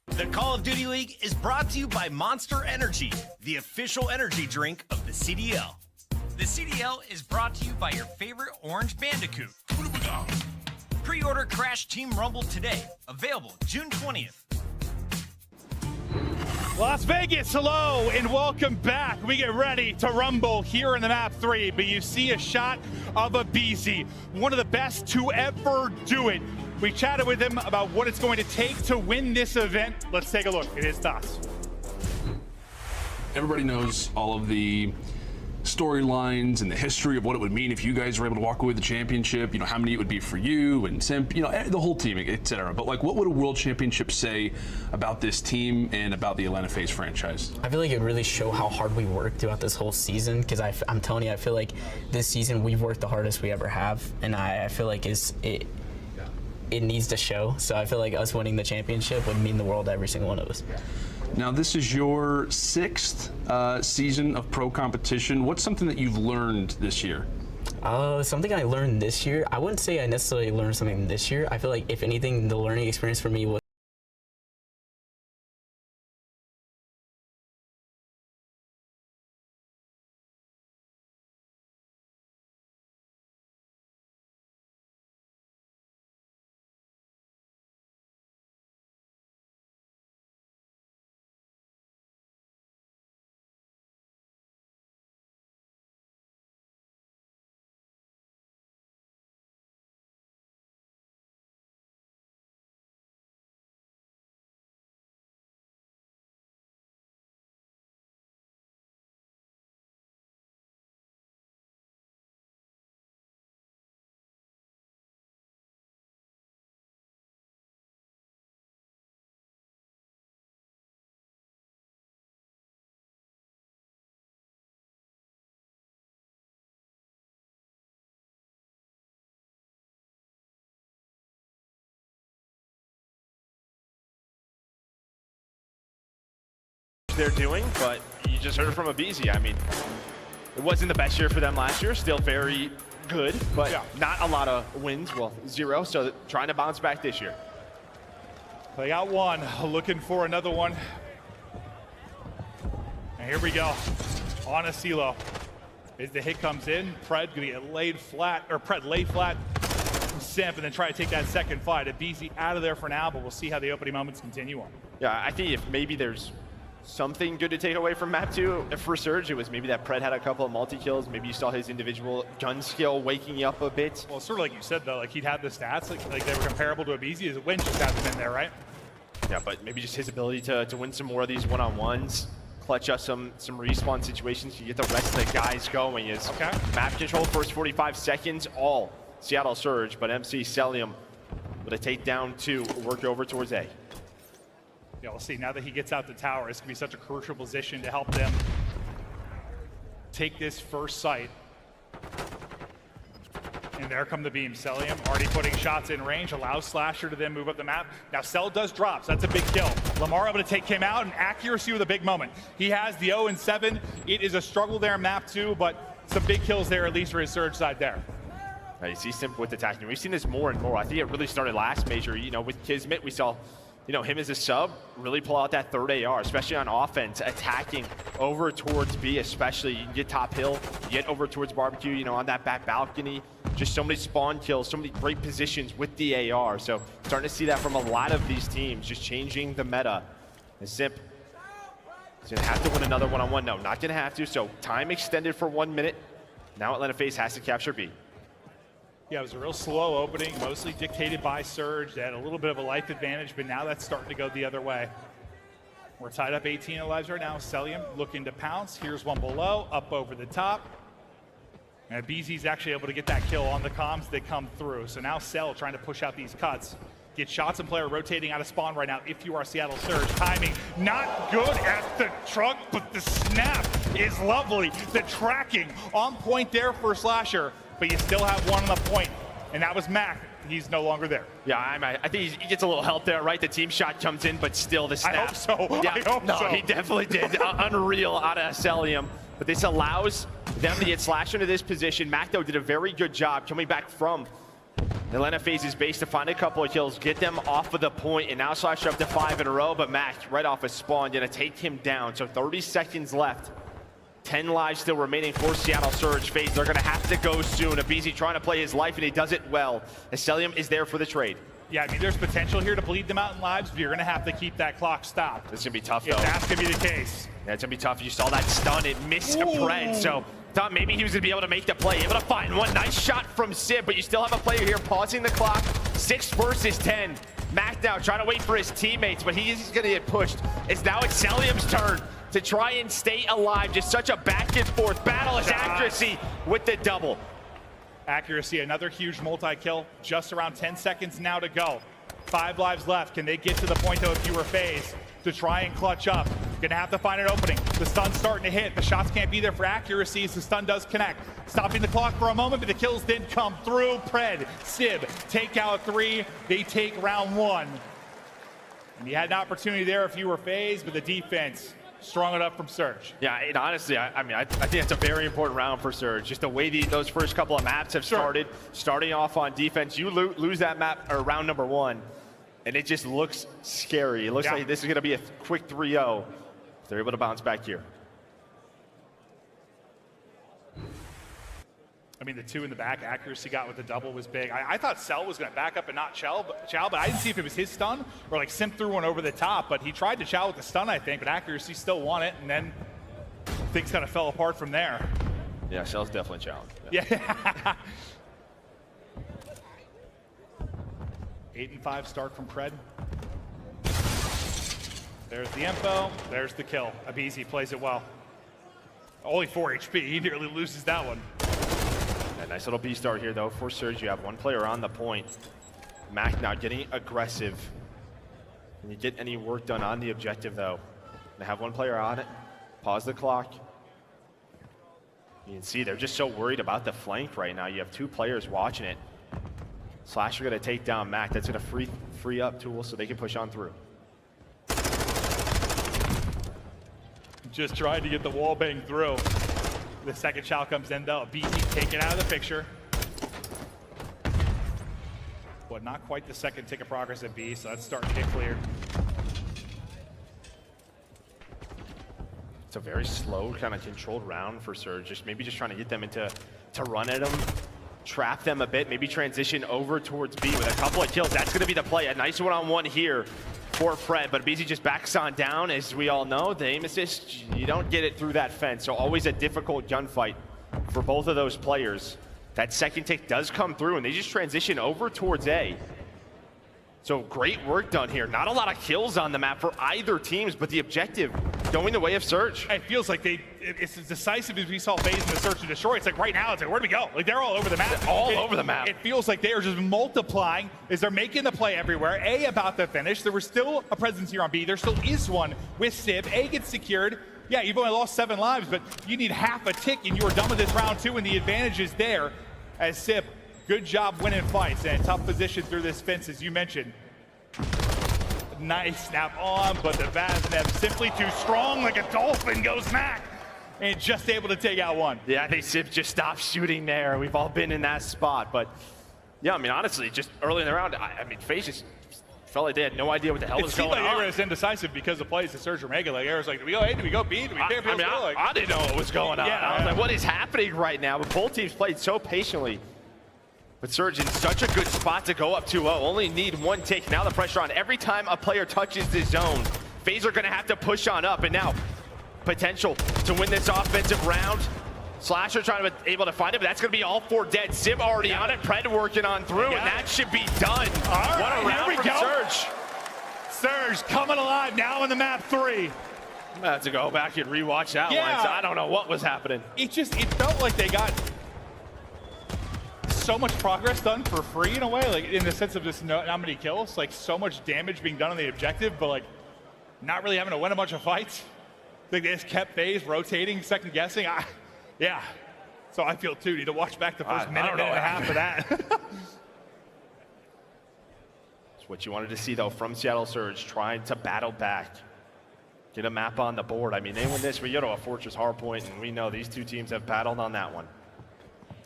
The Call of Duty League is brought to you by Monster Energy, the official energy drink of the CDL. The CDL is brought to you by your favorite Orange Bandicoot. Pre-order Crash Team Rumble today. Available June 20th. Las Vegas, hello and welcome back. We get ready to rumble here in the map 3, but you see a shot of a BZ, one of the best to ever do it. We chatted with him about what it's going to take to win this event. Let's take a look at his thoughts. Everybody knows all of the storylines and the history of what it would mean if you guys were able to walk away with the championship, you know, how many it would be for you and Simp, you know, the whole team, etc. But like, what would a world championship say about this team and about the Atlanta FaZe franchise? I feel like it really show how hard we worked throughout this whole season, because I'm telling you, I feel like this season we've worked the hardest we ever have, and I feel like it needs to show. So I feel like us winning the championship would mean the world to every single one of us. Now, this is your 6th season of pro competition. What's something that you've learned this year? Something I learned this year, I wouldn't say I necessarily learned something this year. I feel like, if anything, the learning experience for me was they're doing, but you just heard from a BZ. I mean, it wasn't the best year for them last year, still very good, but not a lot of wins, well, 0, so trying to bounce back this year. They got one, looking for another one. And here we go, on a CeeLo. As the hit comes in, Pred gonna get laid flat, or Pred laid flat, Simp, and then try to take that second fight. A BZ out of there for now, but we'll see how the opening moments continue on. Yeah, I think if maybe there's something good to take away from map 2 for Surge, it was maybe that Pred had a couple of multi-kills. Maybe you saw his individual gun skill waking you up a bit. Well, sort of like you said, though, like he'd had the stats, like they were comparable to a BZ. His win just hasn't been there, right? Yeah, but maybe just his ability to win some more of these one-on-ones, clutch up some respawn situations, you get the rest of the guys going. Is map control first 45 seconds, all Seattle Surge, but MC Celium with a takedown 2, work over towards A. Yeah, we'll see. Now that he gets out the tower, it's going to be such a crucial position to help them take this first site. And there come the beams. Celium already putting shots in range, allows Slasher to then move up the map. Now Cell does drops. That's a big kill. Lamar able to take him out, and accuracy with a big moment. He has the 0 and 7. It is a struggle there in map 2, but some big kills there, at least for his Surge side there. You see Simp with attacking. We've seen this more and more. I think it really started last major. You know, with Kismet, we saw, you know, him as a sub really pull out that third AR, especially on offense, attacking over towards B, especially. You can get top hill, you get over towards barbecue, you know, on that back balcony. Just so many spawn kills, so many great positions with the AR. So starting to see that from a lot of these teams, just changing the meta. And Simp is gonna have to win another one-on-one. No, not gonna have to. So time extended for 1 minute. Now Atlanta FaZe has to capture B. Yeah, it was a real slow opening, mostly dictated by Surge. They had a little bit of a life advantage, but now that's starting to go the other way. We're tied up 18 lives right now. Celium looking to pounce. Here's one below, up over the top. And BZ's actually able to get that kill on the comms. They come through. So now Cell trying to push out these cuts. Get shots and player rotating out of spawn right now if you are Seattle Surge. Timing not good at the truck, but the snap is lovely. The tracking on point there for Slasher, but you still have one on the point, and that was Mac. He's no longer there. Yeah, I think he gets a little help there, right? The team shot comes in, but still the snap. I hope so. Yeah, I hope no, so. He definitely did. Unreal out of Celium. But this allows them to get Slasher into this position. Mac, though, did a very good job coming back from Atlanta phases base to find a couple of kills, get them off of the point, and now Slash up to 5 in a row, but Mac right off his spawn gonna take him down. So 30 seconds left. 10 lives still remaining for Seattle Surge. FaZe, they're gonna have to go soon. aBeZy trying to play his life, and he does it well. Ascelium is there for the trade. Yeah, I mean, there's potential here to bleed them out in lives, but you're gonna have to keep that clock stopped. This is gonna be tough, though. If that's gonna be the case. Yeah, it's gonna be tough. You saw that stun, it missed a Pred, so thought maybe he was gonna be able to make the play. Able to find one nice shot from Sib, but you still have a player here pausing the clock. 6 versus 10. Mac now trying to wait for his teammates, but he's gonna get pushed. It's now Ascelium's turn to try and stay alive. Just such a back and forth battle as accuracy with the double. Accuracy, another huge multi-kill. Just around 10 seconds now to go. 5 lives left. Can they get to the point, though, if you were FaZe, to try and clutch up? Gonna have to find an opening. The stun's starting to hit. The shots can't be there for accuracy as the stun does connect. Stopping the clock for a moment, but the kills didn't come through. Pred, Sib, take out 3. They take round 1. And you had an opportunity there if you were FaZe, but the defense strong enough from Surge. Yeah, and honestly, I think it's a very important round for Surge. Just the way those first couple of maps have started, starting off on defense. You lose that map, or round number 1, and it just looks scary. It looks like this is going to be a quick 3-0. They're able to bounce back here. I mean, the 2 in the back, accuracy got with the double was big. I thought Cell was going to back up and not chow, but I didn't see if it was his stun or like Simp threw one over the top, but he tried to chow with the stun, I think, but accuracy still won it, and then things kind of fell apart from there. Yeah, Cell's definitely challenged. Yeah. 8 and 5 start from Pred. There's the info, there's the kill. aBeZy plays it well. Only 4 HP, he nearly loses that one. Yeah, nice little B start here, though, for Surge. You have one player on the point. Mac now getting aggressive. Can you get any work done on the objective, though? They have one player on it. Pause the clock. You can see they're just so worried about the flank right now. You have 2 players watching it. Slash are going to take down Mac. That's going to free up Tool so they can push on through. Just tried to get the wall bang through. The second chow comes in, though. aBeZy taken out of the picture. But not quite the second tick of progress at B, so that's starting to get cleared. It's a very slow, kind of controlled round for Surge. Maybe just trying to get them to run at them, trap them a bit, maybe transition over towards B with a couple of kills. That's going to be the play. A nice one-on-one here for Pred, but aBeZy just backs on down. As we all know, the aim assist, you don't get it through that fence, so always a difficult gunfight for both of those players. That second tick does come through, and they just transition over towards A. So great work done here. Not a lot of kills on the map for either teams, but the objective going the way of Surge. It feels like it's as decisive as we saw FaZe in the search and destroy. It's like right now, it's like, where do we go? Like they're all over the map. Over the map. It feels like they are just multiplying as they're making the play everywhere. A about to finish. There was still a presence here on B. There still is one with Sib. A gets secured. Yeah, you've only lost 7 lives, but you need half a tick and you are done with this round 2, and the advantage is there as Sib. Good job winning fights and a tough position through this fence, as you mentioned. Nice snap on, but the Vaznev simply too strong, like a dolphin goes Mac, and just able to take out one. Yeah, I think Sib just stopped shooting there. We've all been in that spot, but yeah, I mean, honestly, just early in the round, I mean, FaZe just felt like they had no idea what the hell was going on. It seemed like they were indecisive because the plays that Surge were making. Like, Era's like, do we go A, do we go B, do we pay for this? I didn't know what was going on. I was like, what is happening right now? But both teams played so patiently. But Surge in such a good spot to go up 2-0. Only need 1 tick. Now the pressure on. Every time a player touches the zone, FaZe are going to have to push on up. And now, potential to win this offensive round. Slasher trying to be able to find it, but that's going to be all 4 dead. Sim already on it. Pred working on through, and that should be done. All what right, a round from Surge. Surge coming alive now in the map 3. I'm going to have to go back and rewatch that one. So I don't know what was happening. It felt like they got so much progress done for free in a way, like in the sense of just not many kills, like so much damage being done on the objective, but like not really having to win a bunch of fights. Like they just kept FaZe rotating, second guessing. Yeah. So I feel too, need to watch back the first minute and a half of that. It's what you wanted to see though from Seattle Surge, trying to battle back. Get a map on the board. I mean, they win this, we go to a Fortress Hardpoint, and we know these 2 teams have battled on that one.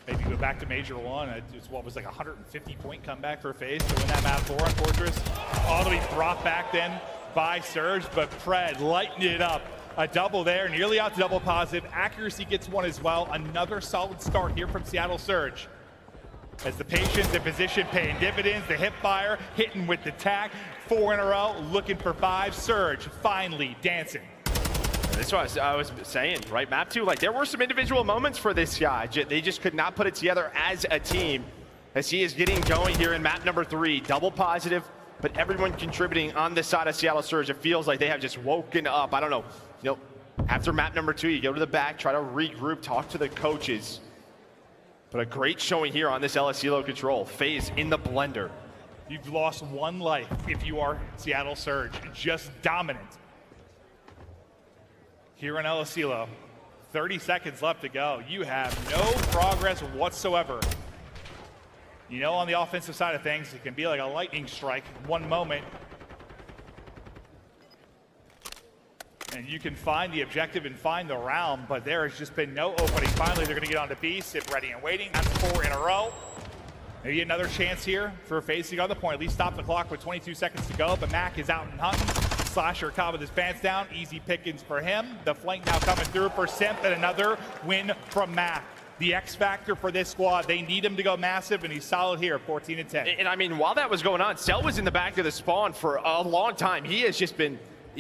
Maybe go back to Major 1. It's what was like a 150-point comeback for FaZe to win that map 4 on Fortress. All to be brought back then by Surge, but Pred lightened it up. A double there, nearly out to double positive. Accuracy gets one as well. Another solid start here from Seattle Surge. As the patience and position paying dividends, the hip fire hitting with the tack. 4 in a row, looking for 5. Surge finally dancing. That's what I was saying, right? Map 2, like there were some individual moments for this guy. They just could not put it together as a team as he is getting going here in map number 3. Double positive, but everyone contributing on this side of Seattle Surge. It feels like they have just woken up. I don't know, after map number 2, you go to the back, try to regroup, talk to the coaches. But a great showing here on this LSCLO control. FaZe in the blender. You've lost 1 life if you are Seattle Surge. Just dominant. Here in LSCLO, 30 seconds left to go. You have no progress whatsoever. On the offensive side of things, it can be like a lightning strike. 1 moment, and you can find the objective and find the round, but there has just been no opening. Finally, they're going to get onto B, sit ready and waiting. That's 4 in a row. Maybe another chance here for FaZe to go on the point. At least stop the clock with 22 seconds to go, but Mac is out and hunting. Slasher caught with his pants down. Easy pickings for him. The flank now coming through for Simp, and another win from Mac. The X factor for this squad. They need him to go massive, and he's solid here, 14 and 10. And I mean, while that was going on, Cell was in the back of the spawn for a long time. He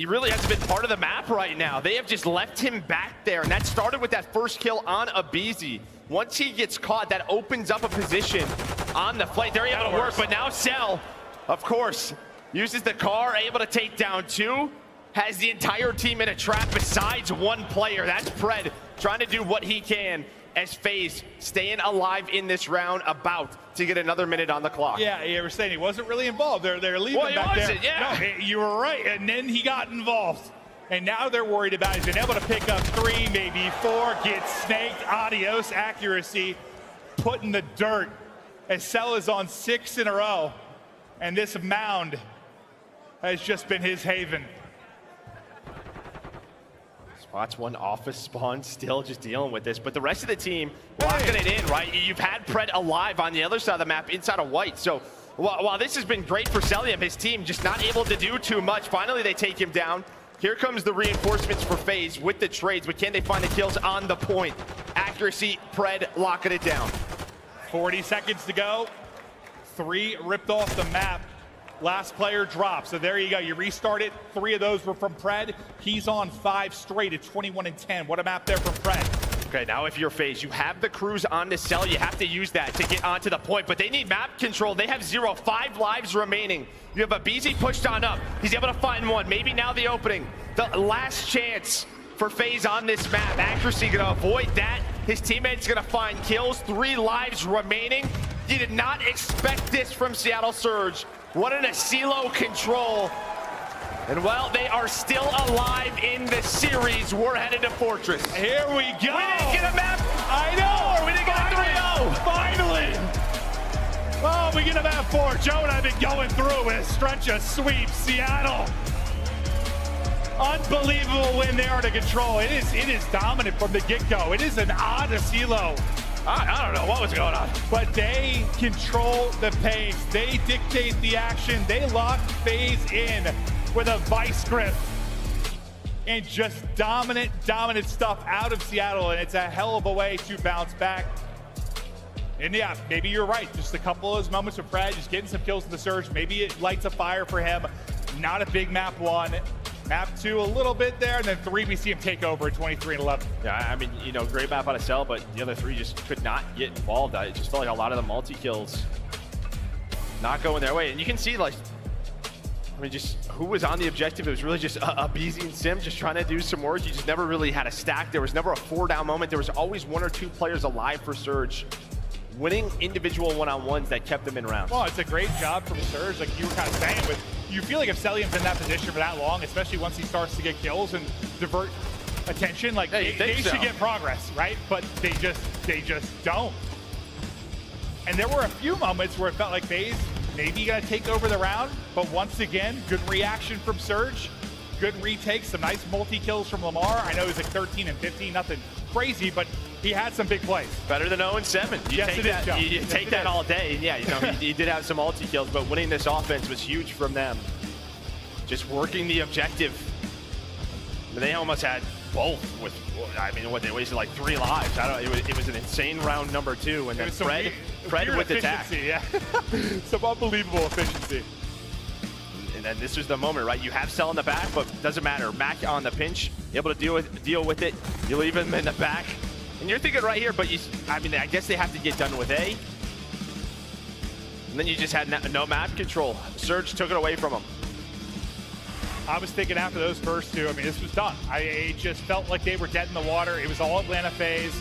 really hasn't been part of the map right now. They have just left him back there, and that started with that first kill on Abizi. Once he gets caught, that opens up a position on the flank. They're able to work, but now Cell, of course, uses the car, able to take down 2, has the entire team in a trap besides 1 player. That's Pred trying to do what he can as FaZe staying alive in this round, about to get another minute on the clock. Yeah, you were saying he wasn't really involved. They're leaving back there. Yeah. No, you were right, and then he got involved. And now they're worried about he's been able to pick up 3, maybe 4, get snaked. Adios accuracy, put in the dirt. As Cell is on 6 in a row, and this mound has just been his haven. Spots 1 office spawn, still just dealing with this, but the rest of the team locking it in, right? You've had Pred alive on the other side of the map inside of white, so while this has been great for Celium, his team just not able to do too much. Finally, they take him down. Here comes the reinforcements for FaZe with the trades, but can they find the kills on the point? Accuracy, Pred locking it down. 40 seconds to go. 3 ripped off the map. Last player dropped. So there you go. You restart it. 3 of those were from Pred. He's on 5 straight at 21 and 10. What a map there from Pred. Okay, now if you're FaZe, you have the crews on to Cell. You have to use that to get onto the point, but they need map control. They have 0, 5 lives remaining. You have a BZ pushed on up. He's able to find 1. Maybe now the opening. The last chance for FaZe on this map. Accuracy gonna avoid that. His teammate's gonna find kills. 3 lives remaining. You did not expect this from Seattle Surge. What an Asilo control. And well, they are still alive in the series. We're headed to Fortress. Here we go. We didn't get a map. I know. We didn't get a 3-0. Finally. Oh, we get a map 4. Joe and I have been going through with a stretch of sweep. Seattle. Unbelievable win there to control. It is dominant from the get-go. It is an odd Asilo. I don't know what was going on. But they control the pace. They dictate the action. They lock FaZe in with a vice grip. And just dominant stuff out of Seattle. And it's a hell of a way to bounce back. And yeah, maybe you're right. Just a couple of those moments with Fred, just getting some kills in the Surge. Maybe it lights a fire for him. Not a big map 1. Map 2 a little bit there, and then 3 we see him take over at 23 and 11. Yeah, I mean, great map out of Cell, but the other 3 just could not get involved. It just felt like a lot of the multi-kills not going their way. And you can see, just who was on the objective. It was really just a BZ and Sim just trying to do some work. You just never really had a stack. There was never a 4-down moment. There was always 1 or 2 players alive for Surge, winning individual one-on-ones that kept them in rounds. Well, it's a great job from Surge, like you were kind of saying, but you feel like if Celium's in that position for that long, especially once he starts to get kills and divert attention, like they should get progress, right? But they just don't. And there were a few moments where it felt like FaZe maybe gonna take over the round, but once again, good reaction from Surge, good retakes, some nice multi-kills from Lamar. I know he's like 13 and 15, nothing crazy, but he had some big plays. Better than 0-7. You Yes, take it is, that, Joe. you Yes, take it that is. all day. Yeah, you know, he did have some multi kills, but winning this offense was huge from them. Just working the objective. They almost had both with, I mean, what, they wasted like 3 lives. I don't. It was an insane round number 2, and then Fred with the attack. Yeah, some unbelievable efficiency. And then this was the moment, right? You have Cell in the back, but doesn't matter. Mac on the pinch, able to deal with it. You leave him in the back, and you're thinking right here, but I mean, I guess they have to get done with A. And then you just had no map control. Surge took it away from him. I was thinking after those first 2, I mean, this was done. It just felt like they were dead in the water. It was all Atlanta phase.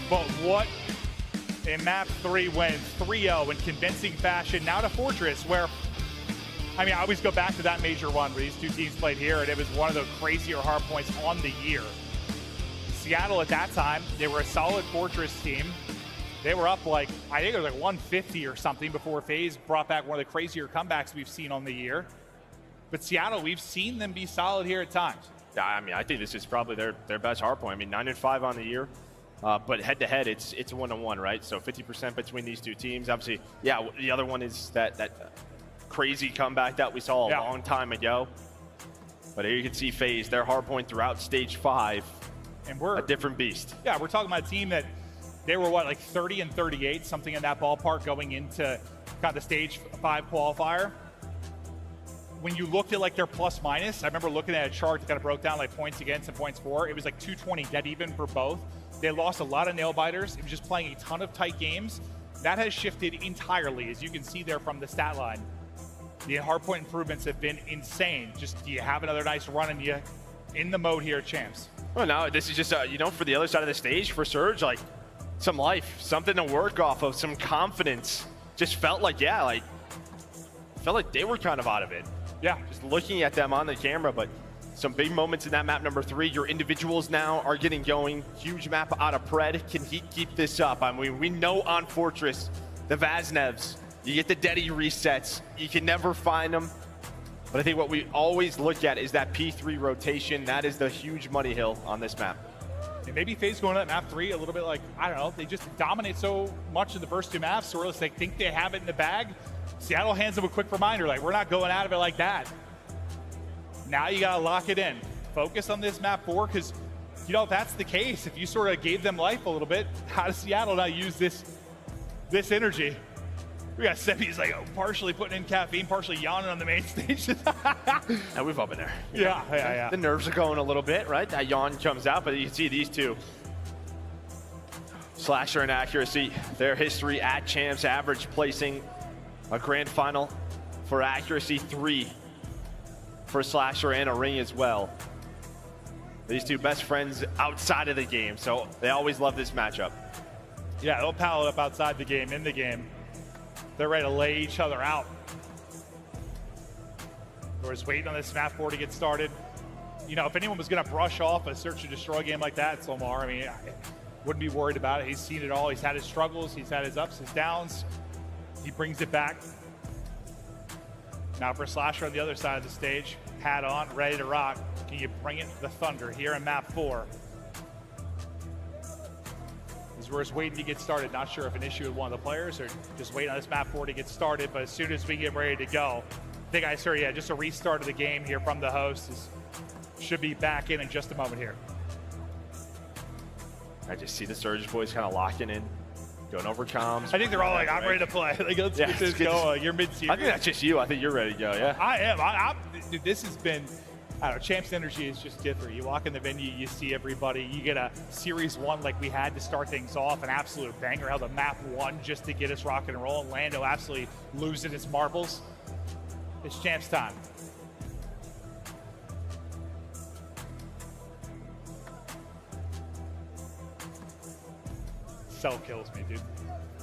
But what in map 3 wins 3-0 in convincing fashion. Now to Fortress, where, I mean, I always go back to that major one where these 2 teams played here, and it was one of the crazier hard points on the year. Seattle at that time, they were a solid Fortress team. They were up like, I think it was like 150 or something before FaZe brought back one of the crazier comebacks we've seen on the year. But Seattle, we've seen them be solid here at times. Yeah, I mean, I think this is probably their best hard point. I mean, 9-5 on the year. But head-to-head, it's a 1-1, right? So 50% between these 2 teams. Obviously, yeah, the other one is that crazy comeback that we saw a long time ago. But here you can see FaZe, their hard point throughout stage 5, and we're a different beast. Yeah, we're talking about a team that they were, what, like 30-38, something in that ballpark going into kind of the stage 5 qualifier. When you looked at like their plus minus, I remember looking at a chart that kind of broke down like points against and points for. It was like 220 dead even for both. They lost a lot of nail biters. It was just playing a ton of tight games. That has shifted entirely, as you can see there from the stat line. The hardpoint improvements have been insane. Just, do you have another nice run and you in the mode here, champs? Well, no, this is just, you know, for the other side of the stage, for Surge, like some life, something to work off of, some confidence. Just felt like, yeah, like, felt like they were kind of out of it. Yeah. Just looking at them on the camera, but some big moments in that map number 3. Your individuals now are getting going. Huge map out of Pred. Can he keep this up? I mean, we know on Fortress, the Vaznevs, you get the Deddy resets. You can never find them. But I think what we always look at is that P3 rotation. That is the huge money hill on this map. And maybe FaZe going to that map 3 a little bit like, I don't know, they just dominate so much in the first 2 maps, or else they think they have it in the bag. Seattle hands them a quick reminder, like, we're not going out of it like that. Now you got to lock it in. Focus on this map 4, because, you know, if that's the case, if you sort of gave them life a little bit, how does Seattle not use this energy? We got Sebi's like partially putting in caffeine, partially yawning on the main stage. And we've all been there. Yeah. The nerves are going a little bit, right? That yawn comes out, but you can see these 2. Slasher and Accuracy, their history at champs, average placing a grand final for Accuracy, 3 for Slasher and a ring as well. These 2 best friends outside of the game, so they always love this matchup. Yeah, they'll pal it up outside the game, in the game. They're ready to lay each other out. We're just waiting on this map 4 to get started. You know, if anyone was going to brush off a search and destroy game like that, it's Omar. I mean, I wouldn't be worried about it. He's seen it all. He's had his struggles. He's had his ups, his downs. He brings it back. Now for Slasher on the other side of the stage. Hat on, ready to rock. Can you bring it to the Thunder here in map 4? As we're just waiting to get started. Not sure if an issue with one of the players or just waiting on this map 4 to get started. But as soon as we get ready to go, I think I saw, yeah, just a restart of the game here from the host. Should be back in just a moment here. I just see the Surge boys kind of locking in. Going over comms. I think they're all like, I'm ready to play. Like, let's get this going. You're mid-series. I think that's just you. I think you're ready to go, yeah. I am. Dude, this has been, I don't know, Champs Energy is just different. You walk in the venue, you see everybody. You get a Series 1 like we had to start things off, an absolute banger. How the map 1 just to get us rocking and rolling. Lando absolutely losing his marbles. It's Champs time. Cell kills me, dude.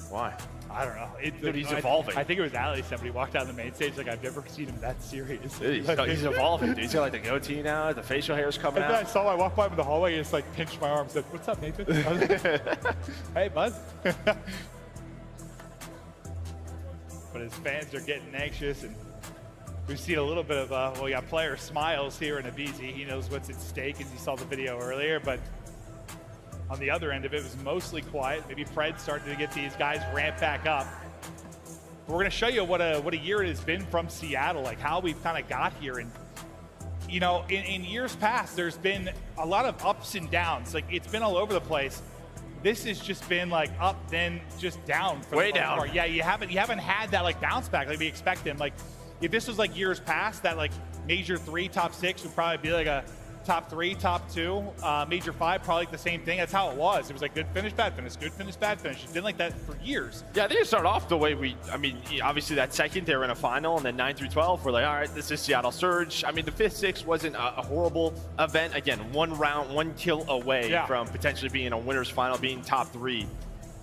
Why? I don't know. Dude, he's evolving. I think it was Ali. Somebody walked down the main stage like, I've never seen him that serious. Dude, he's evolving, dude. He's got like the goatee now. The facial hair's coming And then I out. saw him, I walked by him in the hallway and just like pinched my arm and said, what's up, Nathan? I was like, hey, bud. But his fans are getting anxious, and we've seen a little bit of, well, we got player smiles here in Abizi. He knows what's at stake as he saw the video earlier, but On the other end of it, was mostly quiet. Maybe Pred started to get these guys ramped back up. We're going to show you what a year it has been from Seattle, like how we've kind of got here. And, you know, in years past, there's been a lot of ups and downs. Like, it's been all over the place. This has just been like up, then just down. For Way the most down. part. Yeah, you haven't had that like bounce back like we expect them. Like, if this was like years past, that like Major 3, top 6 would probably be like a top 3, top 2. Major 5, probably like the same thing. That's how it was. It was like good finish, bad finish, good finish, bad finish. It's been like that for years. Yeah, they didn't start off the way I mean, obviously that second they were in a final, and then 9 through 12, we're like, all right, this is Seattle Surge. I mean, the 5th, 6th wasn't a horrible event. Again, 1 round, 1 kill away from potentially being a winner's final, being top 3.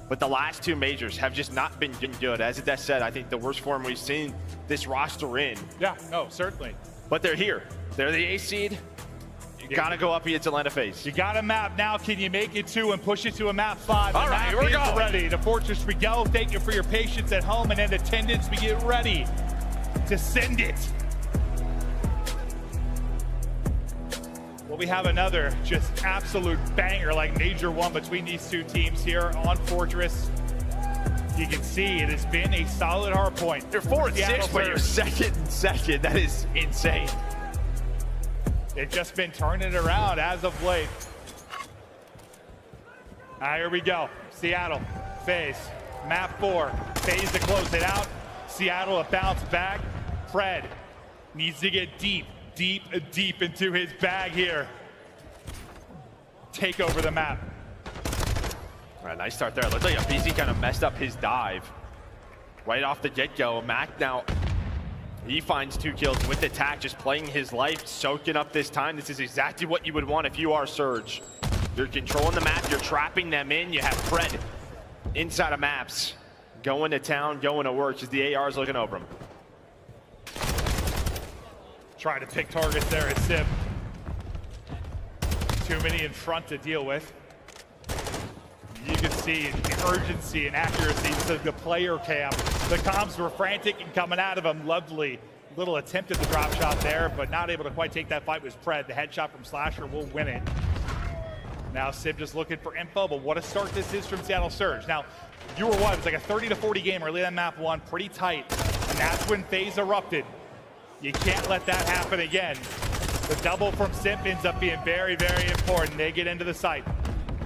But the last 2 majors have just not been good. As Des said, I think the worst form we've seen this roster in. Yeah, no, certainly. But they're here. They're the 8th seed. You gotta go up against Atlanta FaZe. You got a map now. Can you make it 2 and push it to a map 5? All right, we're going. Ready. To Fortress we go. Thank you for your patience at home and in attendance. We get ready to send it. Well, we have another just absolute banger, like Major 1 between these 2 teams here on Fortress. You can see it has been a solid hard point. You're 4 and 6, but you're second and second. That is insane. They've just been turning it around as of late. Here we go. Seattle, FaZe, map 4. FaZe to close it out. Seattle a bounce back. Pred needs to get deep into his bag here. Take over the map. All right, nice start there. Looks like BZ kind of messed up his dive right off the get-go. Mac now, he finds 2 kills with the attack, just playing his life, soaking up this time. This is exactly what you would want if you are Surge. You're controlling the map, you're trapping them in. You have Pred inside of maps, going to town, going to work as the AR is looking over him. Trying to pick targets there at Sib. Too many in front to deal with. You can see the urgency and accuracy to the player cam. The comms were frantic and coming out of him. Lovely little attempt at the drop shot there, but not able to quite take that fight was Pred. The headshot from Slasher will win it. Now Sib just looking for info, but what a start this is from Seattle Surge. Now, you were what? It was like a 30-40 game early on map 1, pretty tight. And that's when FaZe erupted. You can't let that happen again. The double from Simp ends up being very, very important. They get into the site.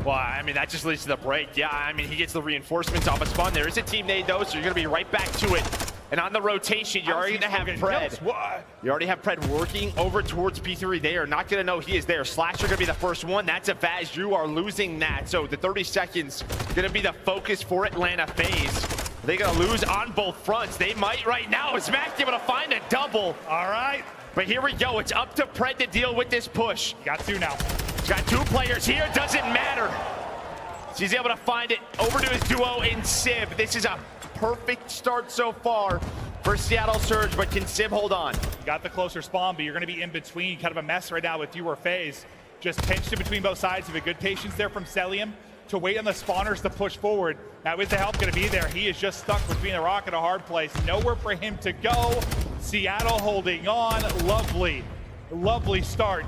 Well, I mean, that just leads to the break. Yeah, I mean, he gets the reinforcements off a spawn. There is a team nade, though, so you're going to be right back to it. And on the rotation, you're already going to have Pred. You already have Pred working over towards P3. They are not going to know he is there. Slasher going to be the first one. That's a Vaz. You are losing that. So the 30 seconds going to be the focus for Atlanta FaZe. They're going to lose on both fronts. They might right now. Is Mac able to find a double? All right. But here we go. It's up to Pred to deal with this push. Got 2 now. He's got 2 players here. Doesn't matter. So he's able to find it over to his duo in Sib. This is a perfect start so far for Seattle Surge, but can Sib hold on? Got the closer spawn, but you're going to be in between. Kind of a mess right now with you or FaZe. Just pinched in between both sides. You have a good patience there from Celium to wait on the spawners to push forward. Now, is the help going to be there? He is just stuck between a rock and a hard place. Nowhere for him to go. Seattle holding on. Lovely, lovely start.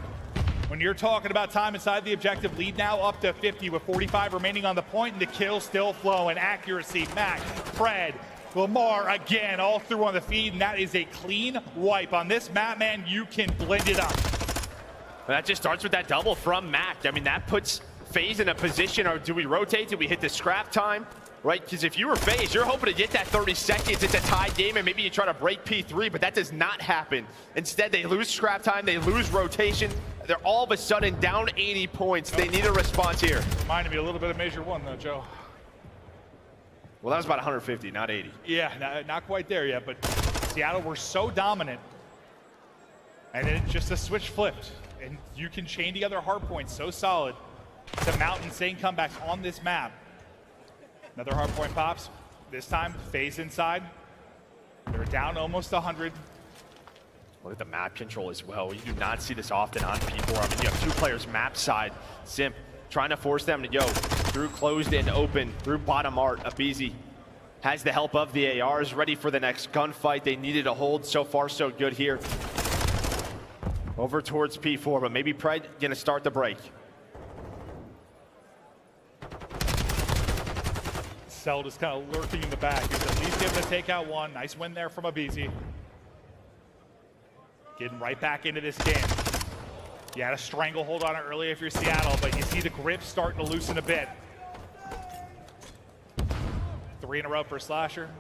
When you're talking about time inside the objective, lead now up to 50 with 45 remaining on the point, and the kill still flowing. Accuracy, Mac, Pred, Lamar again, all through on the feed, and that is a clean wipe. On this map, man, you can blend it up. That just starts with that double from Mac. I mean, that puts FaZe in a position, or do we rotate? Do we hit the scrap time? Right, because if you were FaZe, you're hoping to get that 30 seconds. It's a tied game, and maybe you try to break P3, but that does not happen. Instead, they lose scrap time, they lose rotation. They're all of a sudden down 80 points. They need a response here. Reminded me a little bit of Major 1, though, Joe. Well, that was about 150, not 80. Yeah, not quite there yet, but Seattle were so dominant. And then just a switch flipped, and you can chain together hard points so solid to mount insane comebacks on this map. Another hard point pops. This time, FaZe inside. They're down almost 100. Look at the map control as well. You do not see this often on P4. I mean, you have 2 players map side. Simp trying to force them to go through closed and open, through bottom art. Abizi has the help of the ARs, ready for the next gunfight. They needed a hold. So far, so good here. Over towards P4, but maybe Pred gonna start the break. Cell just kind of lurking in the back. He's at least able to take out one. Nice win there from Abizi. Getting right back into this game. You had a stranglehold on it earlier if you're Seattle, but you see the grip starting to loosen a bit. 3 in a row for Slasher.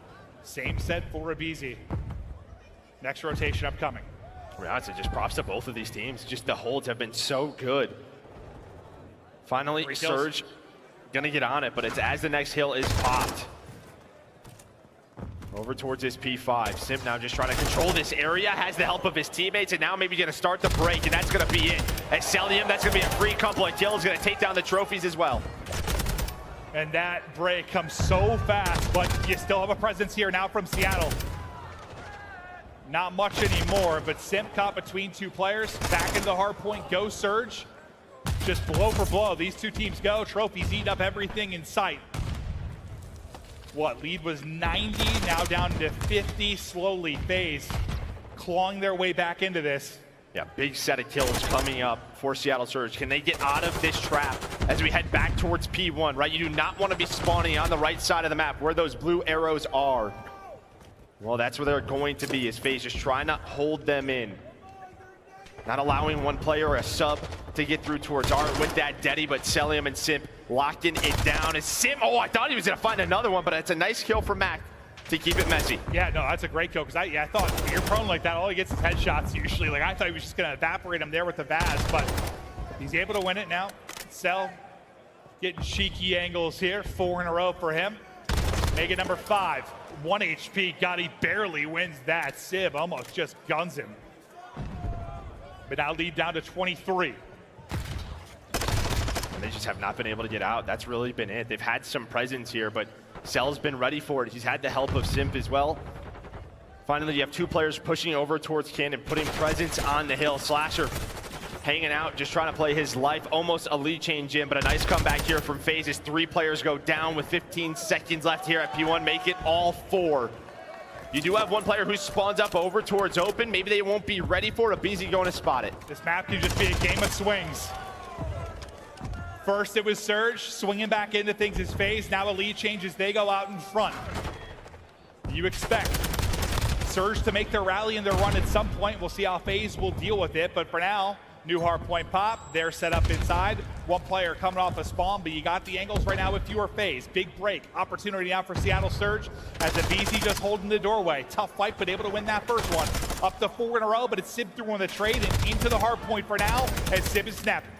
Same set for Abizi. Next rotation upcoming. Honestly, just props to both of these teams. Just the holds have been so good. Finally, Surge gonna get on it, but it's as the next hill is popped. Over towards his P5. Simp now just trying to control this area, has the help of his teammates, and now maybe gonna start the break, and that's gonna be it. As Celium, that's gonna be a free couple of kills, gonna take down the trophies as well. And that break comes so fast, but you still have a presence here now from Seattle. Not much anymore, but Simp caught between two players. Back into the hard point, go Surge. Just blow for blow. These two teams go. Trophies eat up everything in sight. What, lead was 90, now down to 50. Slowly, FaZe clawing their way back into this. Yeah, big set of kills coming up for Seattle Surge. Can they get out of this trap as we head back towards P1, right? You do not want to be spawning on the right side of the map where those blue arrows are. Well, that's where they're going to be, as FaZe just trying to hold them in. Not allowing one player or a sub to get through towards Art with that Deddy, but Celium and Simp locking it down. As Simp, oh, I thought he was going to find another one, but it's a nice kill for Mac to keep it messy. Yeah, no, that's a great kill, because I thought when you're prone like that, all he gets is headshots usually. Like, I thought he was just going to evaporate him there with the Vaz, but he's able to win it now. Cell getting cheeky angles here. 4 in a row for him. Make it number 5. 1 HP. God, he barely wins that. Sib almost just guns him. But now lead down to 23. And they just have not been able to get out. That's really been it. They've had some presence here, but Cell's been ready for it. He's had the help of Simp as well. Finally, you have 2 players pushing over towards Cannon, putting presence on the hill. Slasher hanging out, just trying to play his life. Almost a lead change in, but a nice comeback here from FaZe as 3 players go down with 15 seconds left here at P1. Make it all 4. You do have one player who spawns up over towards open. Maybe they won't be ready for it. Beezy going to spot it. This map could just be a game of swings. First it was Surge swinging back into things as FaZe. Now a lead changes. They go out in front. You expect Surge to make their rally and their run at some point. We'll see how FaZe will deal with it. But for now, new hard point pop. They're set up inside. One player coming off a spawn, but you got the angles right now if you are FaZe. Big break. Opportunity now for Seattle Surge as Abizi just holding the doorway. Tough fight, but able to win that first one. Up to 4 in a row, but it's Sib through on the trade and into the hard point for now as Sib is snapping.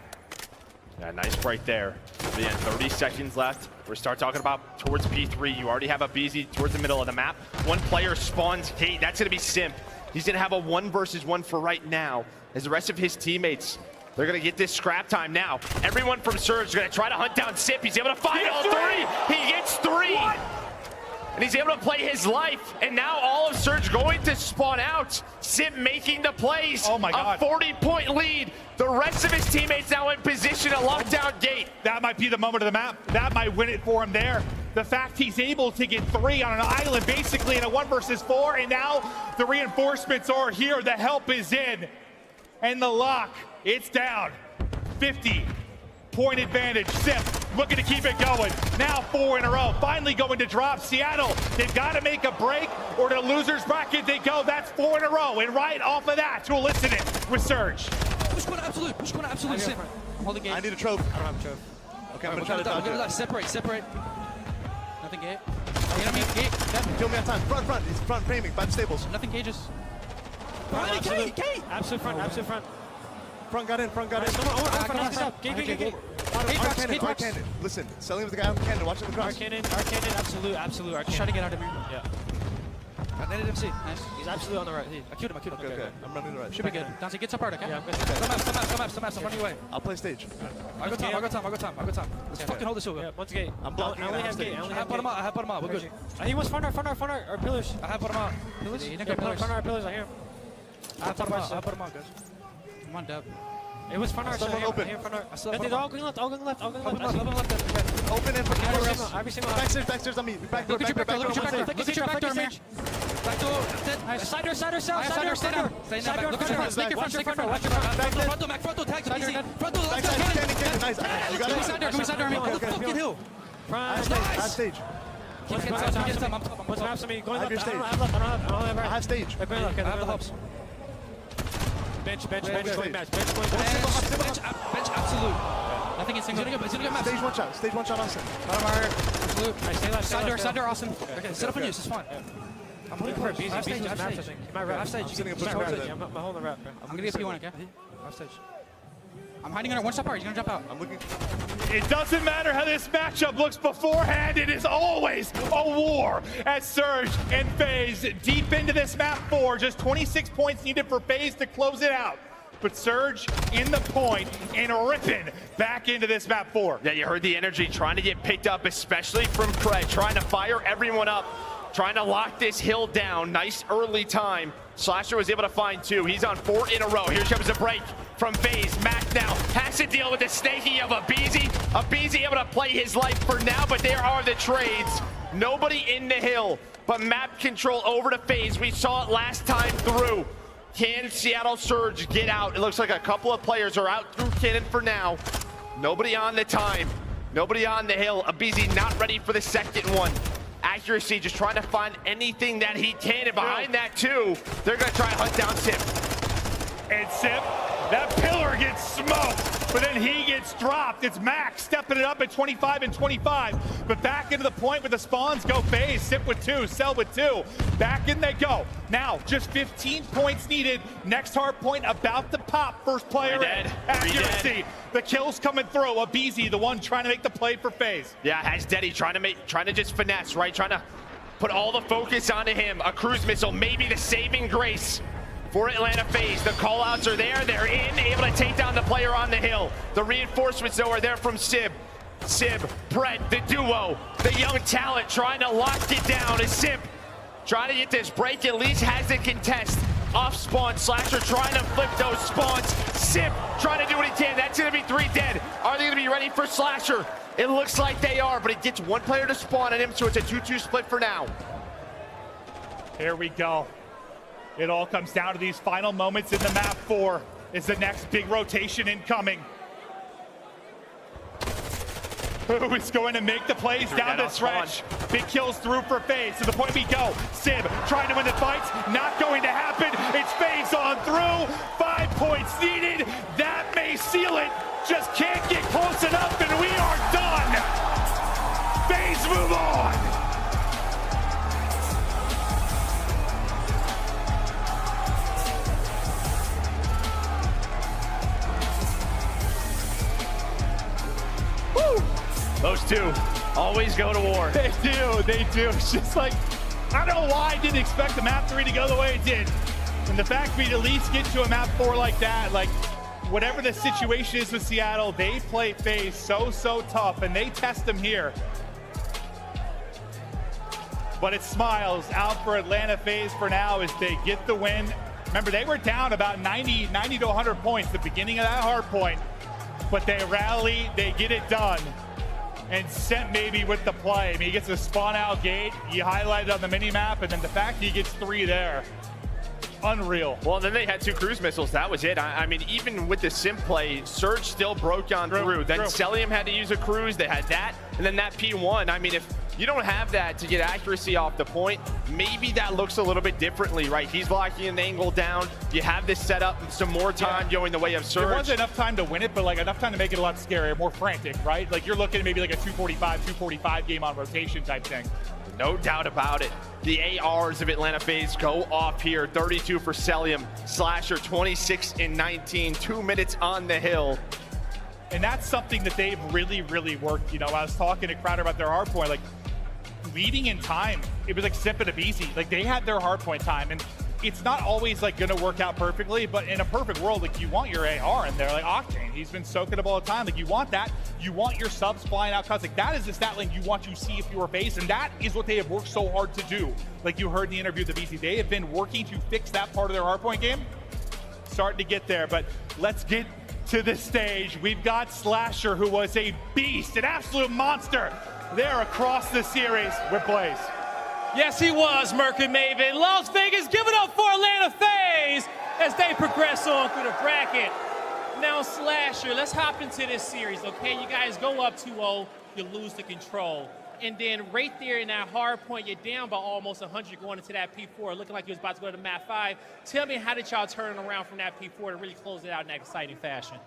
Yeah, nice break there. Again, 30 seconds left. We're start talking about towards P3. You already have Abizi towards the middle of the map. One player spawns Kate. That's going to be Simp. He's going to have a 1 versus 1 for right now. As the rest of his teammates, they're going to get this scrap time now. Everyone from Surge is going to try to hunt down Simp. He's able to find all 3. He gets 3. What? And he's able to play his life. And now all of Surge going to spawn out. Simp making the plays. Oh my God. A 40-point lead. The rest of his teammates now in position to lock down Gate. That might be the moment of the map. That might win it for him there. The fact he's able to get 3 on an island, basically in a 1 versus 4. And now the reinforcements are here. The help is in. And the lock, it's down. 50-point advantage. Simp looking to keep it going. Now 4 in a row. Finally going to drop Seattle. They've got to make a break or to losers bracket they go. That's 4 in a row. And right off of that, to elicit it with Surge. Push one absolute, Simp. Hold the gate. I need a trophy. I don't have a trophy. Okay, I'm gonna try to dodge it. Separate. Nothing gate. Gate. Kill me on time. Front. He's front framing by the stables. Nothing cages. Absolute. Gate. Absolute front. Front got in. Gate. Cannon. Listen, selling with the guy on the cannon. Watch it in the cross. Cannon. Absolute. Just try to get out of here. Yeah. Landed MC. Nice. He's absolutely on the right. I killed him. Okay. I'm running the right. Should be good. Dante, get up hard, okay? Yeah, I'm good. Some maps. I'm running away. I'll play stage. I got time. Let's fucking hold this over. Yeah, once gate. I'm blocking. I only have gate. I have bottom out. We're good. He was front or pillars. I have bottom out. Pillars? Yeah, front or pillars. I hear him. I have bottom out, guys. Come on, Deb. It was front or open. All going left. Open and fucking every single backstairs on me. Back door. Look at your back door, Mitch. Back door. Side door. Stay there. Look at your front. Take your front. Watch your front. Front door. Tag. Easy. Front door. Nice. You got it. Give me side door. Hold the fucking hill. Nice. Keep going left. What's maps to me? Going left. I don't have left. I have stage. Going left. I have the hubs. Bench, going match. Bench, absolute. Nothing in single. He's gonna get match. Stage one shot, Austin. Bottom right. Absolute. Nice, stay left. Side door, Austin. Okay, set up on you. This is fine. I'm holding for Beezy. Half stage. Half stage. I'm sitting a push right. I'm holding the wrap. I'm gonna get P1, okay? Half stage. I'm hiding under one step apart. He's gonna jump out. I'm looking. It doesn't matter how this matchup looks beforehand. It is always a war as Surge and FaZe deep into this map 4. Just 26 points needed for FaZe to close it out. But Surge in the point and ripping back into this map 4. Yeah, you heard the energy trying to get picked up, especially from Pred, trying to fire everyone up, trying to lock this hill down. Nice early time. Slasher was able to find 2. He's on 4 in a row. Here comes a break from FaZe. Mac now has to deal with the snaky of Abizi. Abizi able to play his life for now, but there are the trades. Nobody in the hill, but map control over to FaZe. We saw it last time through. Can Seattle Surge get out? It looks like a couple of players are out through Cannon for now. Nobody on the time. Nobody on the hill. Abizi not ready for the second one. Accuracy, just trying to find anything that he can. And behind that too, they're gonna try and hunt down Sip. And Sip, that pillar gets smoked, but then he gets dropped. It's Max stepping it up at 25 and 25. But back into the point with the spawns go FaZe. Sip with 2, Cell with 2. Back in they go. Now, just 15 points needed. Next hard point about to pop. First player in. Accuracy. The kills coming through. Abizi, the one trying to make the play for FaZe. Yeah, has Deddy trying to just finesse, right? Trying to put all the focus onto him. A cruise missile, maybe the saving grace for Atlanta FaZe. The callouts are there. They're in, able to take down the player on the hill. The reinforcements, though, are there from Sib. Sib, Pred, the duo, the young talent trying to lock it down. Is Sib trying to get this break, at least has the contest. Off spawn, Slasher trying to flip those spawns. Sib trying to do what he can. That's gonna be 3 dead. Are they gonna be ready for Slasher? It looks like they are, but it gets 1 player to spawn on him, so it's a 2-2 split for now. Here we go. It all comes down to these final moments in the map 4. Is the next big rotation incoming? Who is going to make the plays down the stretch? Big kills through for FaZe. To the point we go. Sib trying to win the fights. Not going to happen. It's FaZe on through. 5 points needed. That may seal it. Just can't get close enough, and we are done. FaZe move on. Those two always go to war. They do. It's just like, I don't know why I didn't expect the map 3 to go the way it did. And the fact we'd at least get to a map 4 like that, like, whatever the situation is with Seattle, they play FaZe so tough, and they test them here. But it smiles out for Atlanta FaZe for now as they get the win. Remember, they were down about 90 to 100 points at the beginning of that hard point, but they rally, they get it done. And Sent maybe with the play. I mean, he gets a spawn out gate. You highlighted on the mini map, and then the fact he gets 3 there. Unreal. Well, then they had 2 cruise missiles. That was it. I mean, even with the sim play, Surge still broke on through. Then Celium had to use a cruise. They had that. And then that P1. I mean, if you don't have that to get accuracy off the point, maybe that looks a little bit differently, right? He's locking an angle down. You have this set up, some more time going the way of Surge. There wasn't enough time to win it, but like enough time to make it a lot scarier, more frantic, right? Like you're looking at maybe like a 245 game on rotation type thing. No doubt about it. The ARs of Atlanta FaZe go off here. 32 for Celium. Slasher 26 and 19. 2 minutes on the hill. And that's something that they've really worked. You know, I was talking to Crowder about their hard point, like leading in time, it was like Sip and Abizi. Like they had their hard point time, and it's not always like gonna work out perfectly, but in a perfect world, like you want your AR in there, like Octane, he's been soaking up all the time. Like you want that, you want your subs flying out cuts. Like that is the stat line you want to see if you are FaZe, and that is what they have worked so hard to do. Like you heard in the interview with the BC, they have been working to fix that part of their hardpoint game. Starting to get there, but let's get to the stage. We've got Slasher, who was a beast, an absolute monster there across the series with Blaze. Yes, he was, Merc and Maven. Las Vegas, give it up for Atlanta FaZe as they progress on through the bracket. Now, Slasher, let's hop into this series, okay? You guys go up 2-0, you lose the control. and then right there in that hard point, you're down by almost 100 going into that P4, looking like you was about to go to map 5. Tell me, how did y'all turn around from that P4 to really close it out in that exciting fashion?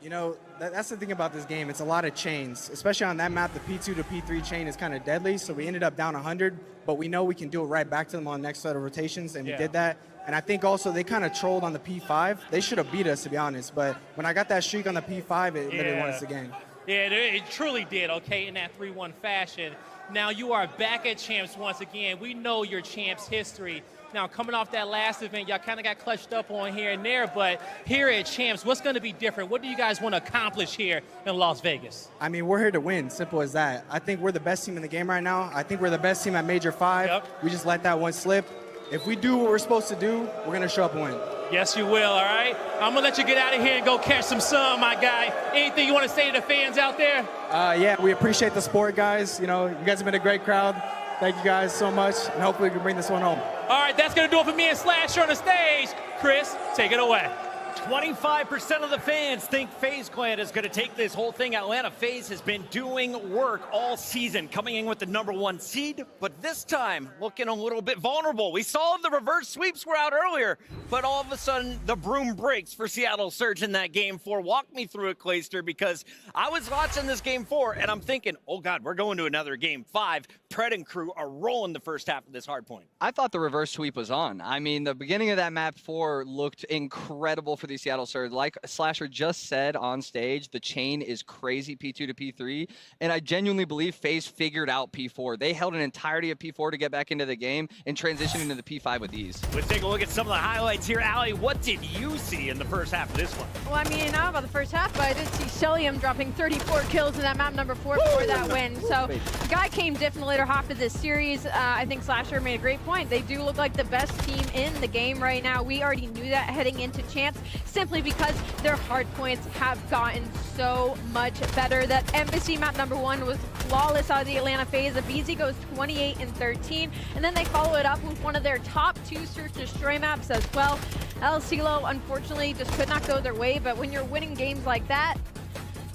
You know, that's the thing about this game. It's a lot of chains, especially on that map. The P2 to P3 chain is kind of deadly, so we ended up down 100, but we know we can do it right back to them on the next set of rotations, and we did that. And I think also they kind of trolled on the P5. They should have beat us, to be honest, but when I got that streak on the P5, it literally won us the game. Yeah, it truly did, okay, in that 3-1 fashion. Now you are back at Champs once again. We know your Champs history. Now, coming off that last event, y'all kind of got clutched up on here and there, but here at Champs, what's going to be different? What do you guys want to accomplish here in Las Vegas? I mean, we're here to win, simple as that. I think we're the best team in the game right now. I think we're the best team at Major 5. Yep. We just let that one slip. If we do what we're supposed to do, we're going to show up and win. Yes, you will, all right? I'm going to let you get out of here and go catch some sun, my guy. Anything you want to say to the fans out there? Yeah, we appreciate the support, guys. You know, you guys have been a great crowd. Thank you guys so much, and hopefully we can bring this one home. All right, that's going to do it for me and Slasher on the stage. Chris, take it away. 25% of the fans think FaZe Clan is going to take this whole thing. Atlanta FaZe has been doing work all season, coming in with the #1 seed, but this time looking a little bit vulnerable. We saw the reverse sweeps were out earlier, but all of a sudden the broom breaks for Seattle Surge in that Game 4. Walk me through it, Clayster, because I was watching this Game 4 and I'm thinking, oh God, we're going to another Game 5. Pred and crew are rolling the first half of this hard point. I thought the reverse sweep was on. I mean, the beginning of that map 4 looked incredible for the Seattle Surge. Like Slasher just said on stage, the chain is crazy, P2 to P3, and I genuinely believe FaZe figured out P4. They held an entirety of P4 to get back into the game and transition into the P5 with ease. Let's take a look at some of the highlights here. Allie, what did you see in the first half of this one? Well, I mean, I don't know about the first half, but I did see Shellium dropping 34 kills in that map #4 before that win. So the guy came different later half of this series. I think Slasher made a great point. They do look like the best team in the game right now. We already knew that heading into Champs, simply because their hard points have gotten so much better. That Embassy map #1 was flawless out of the Atlanta FaZe. The BZ goes 28 and 13, and then they follow it up with one of their top 2 search destroy maps as well. El Silo, unfortunately, just could not go their way, but when you're winning games like that,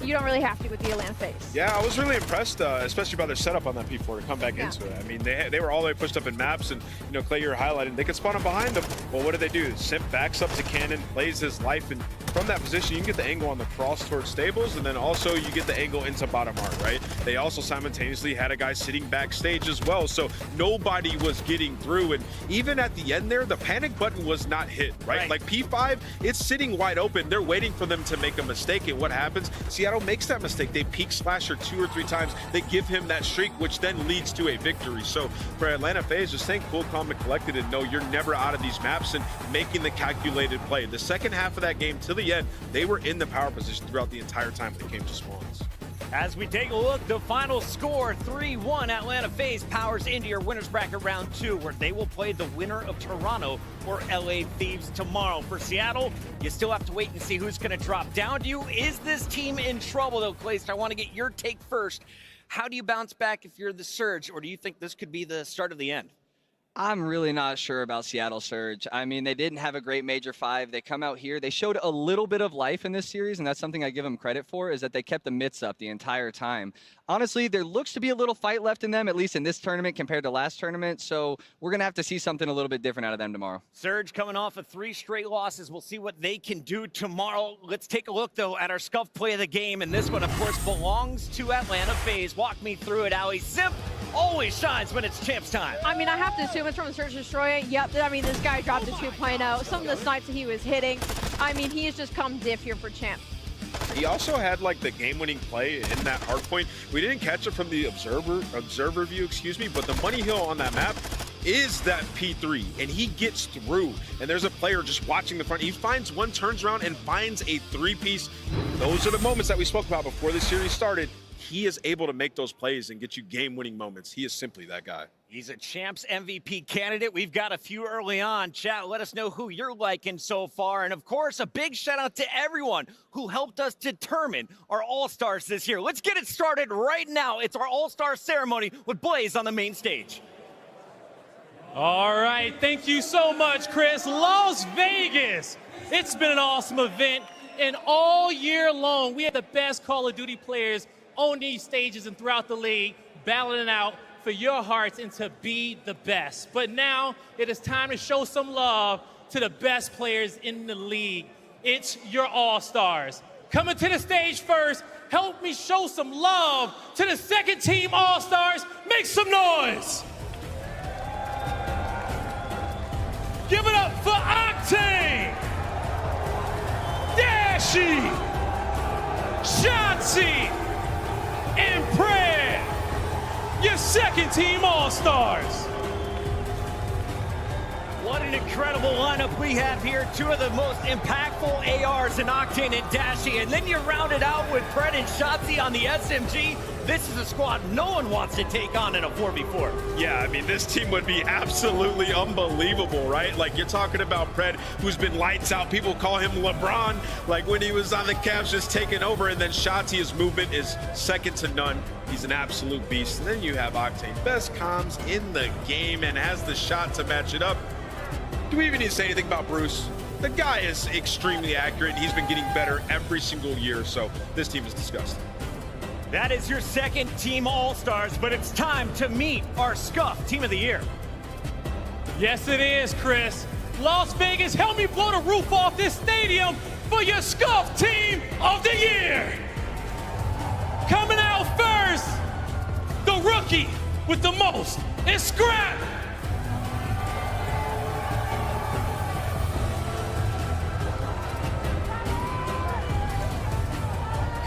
you don't really have to with the Atlanta FaZe. Yeah, I was really impressed, especially by their setup on that P4 to come back into it. I mean, they were all the way pushed up in maps, and, you know, Clay, you were highlighting, they could spawn up behind them. Well, what do? Simp backs up to Cannon, plays his life, and from that position, you can get the angle on the cross towards Stables, and then also you get the angle into bottom art, right? They also simultaneously had a guy sitting backstage as well, so nobody was getting through, and even at the end there, the panic button was not hit, right? Like P5, it's sitting wide open. They're waiting for them to make a mistake, and what happens? Seattle makes that mistake. They peek Slasher 2 or 3 times. They give him that streak, which then leads to a victory. So for Atlanta FaZe, just think cool, calm, and collected, and know you're never out of these maps and making the calculated play. The second half of that game till the end, they were in the power position throughout the entire time they came to spawns. As we take a look, the final score, 3-1, Atlanta FaZe powers into your winners bracket round 2, where they will play the winner of Toronto or LA Thieves tomorrow. For Seattle, you still have to wait and see who's going to drop down to you. Is this team in trouble, though, Clayster? I want to get your take first. How do you bounce back if you're the Surge, or do you think this could be the start of the end? I'm really not sure about Seattle Surge. I mean, they didn't have a great Major 5. They come out here. They showed a little bit of life in this series, and that's something I give them credit for, is that they kept the mitts up the entire time. Honestly, there looks to be a little fight left in them, at least in this tournament compared to last tournament, so we're going to have to see something a little bit different out of them tomorrow. Surge coming off of 3 straight losses. We'll see what they can do tomorrow. Let's take a look, though, at our scuff play of the game, and this one, of course, belongs to Atlanta FaZe. Walk me through it, Allie. Simp always shines when it's Champs time. I mean, I have to assume it's from the Search Destroyer. Yep, I mean, this guy dropped a 2.0. Some of the snipes that he was hitting, I mean, he has just come diff here for Champ. He also had like the game-winning play in that hard point. We didn't catch it from the observer view, excuse me, but the money hill on that map is that P3, and he gets through, and there's a player just watching the front. He finds one, turns around, and finds a 3-piece. Those are the moments that we spoke about before the series started. He is able to make those plays and get you game-winning moments. He is simply that guy. He's a Champs MVP candidate. We've got a few early on. Chat, let us know who you're liking so far. And, of course, a big shout-out to everyone who helped us determine our All-Stars this year. Let's get it started right now. It's our All-Star ceremony with Blaze on the main stage. All right, thank you so much, Chris. Las Vegas, it's been an awesome event. And all year long, we have the best Call of Duty players on these stages and throughout the league. battling it out for your hearts and to be the best. But now it is time to show some love to the best players in the league. It's your All-Stars. Coming to the stage first, help me show some love to the second team All-Stars. Make some noise. Give it up for Octane, Dashi, Shotzi, and Prayer, your second team All-Stars. What an incredible lineup we have here. Two of the most impactful ARs in Octane and Dashi. And then you round it out with Pred and Shotzi on the SMG. This is a squad no one wants to take on in a 4v4. Yeah, I mean, this team would be absolutely unbelievable, right? Like, you're talking about Pred, who's been lights out. People call him LeBron, like when he was on the Cavs just taking over. And then Shotzi, his movement is second to none. He's an absolute beast. And then you have Octane, best comms in the game, and has the shot to match it up. Do we even need to say anything about Bruce? The guy is extremely accurate. He's been getting better every single year, so this team is disgusting. That is your second team All-Stars, but it's time to meet our Scuff Team of the Year. Yes, it is, Chris. Las Vegas, help me blow the roof off this stadium for your Scuff Team of the Year. Coming out first, the rookie with the most is Scrap.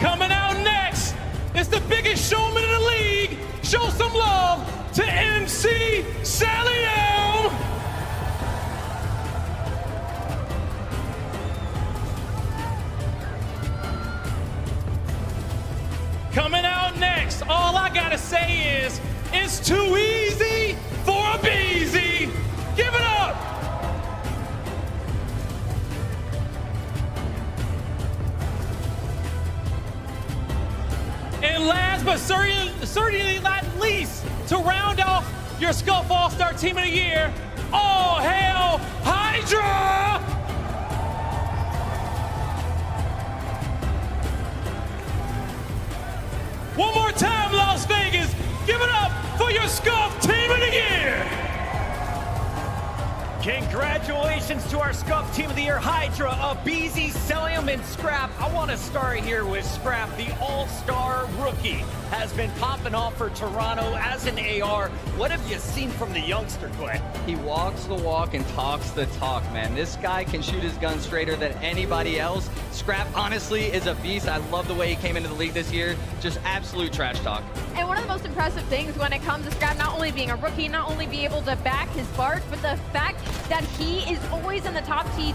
Coming out next, it's the biggest showman in the league. Show some love to MC Sally M. Coming out next, all I gotta say is, it's too easy for a Beezy. Give it up. And last but certainly not least, to round off your Scuff All-Star Team of the Year, all hail Hydra! One more time, Las Vegas, give it up for your Scuff Team of the Year! Congratulations to our Scuff Team of the Year, Hydra, Abizi, Celium, and Scrap. I want to start here with Scrap, the all-star rookie. Has been popping off for Toronto as an AR. What have you seen from the youngster, Clay? He walks the walk and talks the talk, man. This guy can shoot his gun straighter than anybody else. Scrap, honestly, is a beast. I love the way he came into the league this year. Just absolute trash talk. And one of the most impressive things when it comes to Scrap, not only being a rookie, not only be able to back his Bart, but the fact that he is always in the top 10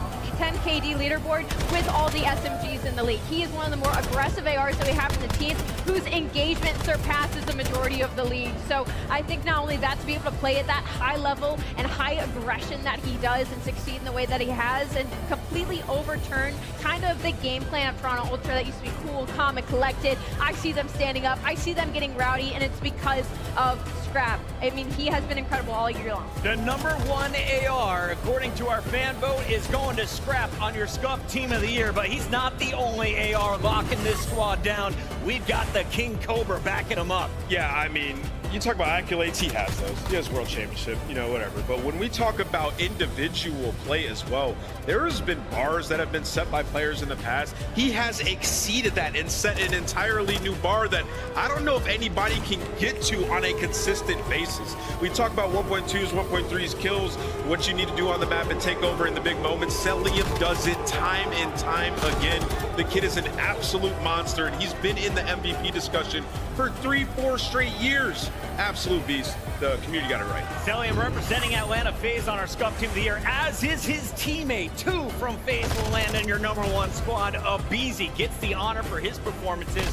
KD leaderboard with all the SMGs in the league. He is one of the more aggressive ARs that we have in the team, whose engagement surpasses the majority of the league. So I think not only that, to be able to play at that high level and high aggression that he does and succeed in the way that he has and completely overturn kind of the game plan of Toronto Ultra that used to be cool, calm, and collected. I see them standing up. I see them getting rowdy, and it's because of Scrap. I mean, he has been incredible all year long. The #1 AR, according to our fan vote, is going to Scrap on your Scuff Team of the Year, but he's not the only AR locking this squad down. We've got the King Cobra backing him up. Yeah, I mean, you talk about accolades, he has those. He has world championship, you know, whatever. But when we talk about individual play as well, there has been bars that have been set by players in the past. He has exceeded that and set an entirely new bar that I don't know if anybody can get to on a consistent basis. We talk about 1.2s, 1.3s, kills, what you need to do on the map and take over in the big moments. Celium does it time and time again. The kid is an absolute monster, and he's been in the MVP discussion for 3-4 straight years. Absolute beast. The community got it right. Celium representing Atlanta FaZe on our Scuff Team of the Year, as is his teammate. 2 from FaZe will land in your #1 squad. Abizi gets the honor for his performances.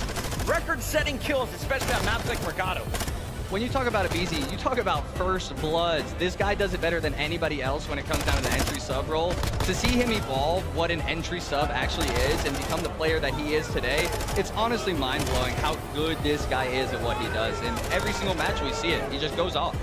Record-setting kills, especially on maps like Mercado. When you talk about Abizi, you talk about first bloods. This guy does it better than anybody else when it comes down to the entry sub role. To see him evolve what an entry sub actually is and become the player that he is today, it's honestly mind-blowing how good this guy is at what he does. And every single match we see it, he just goes off.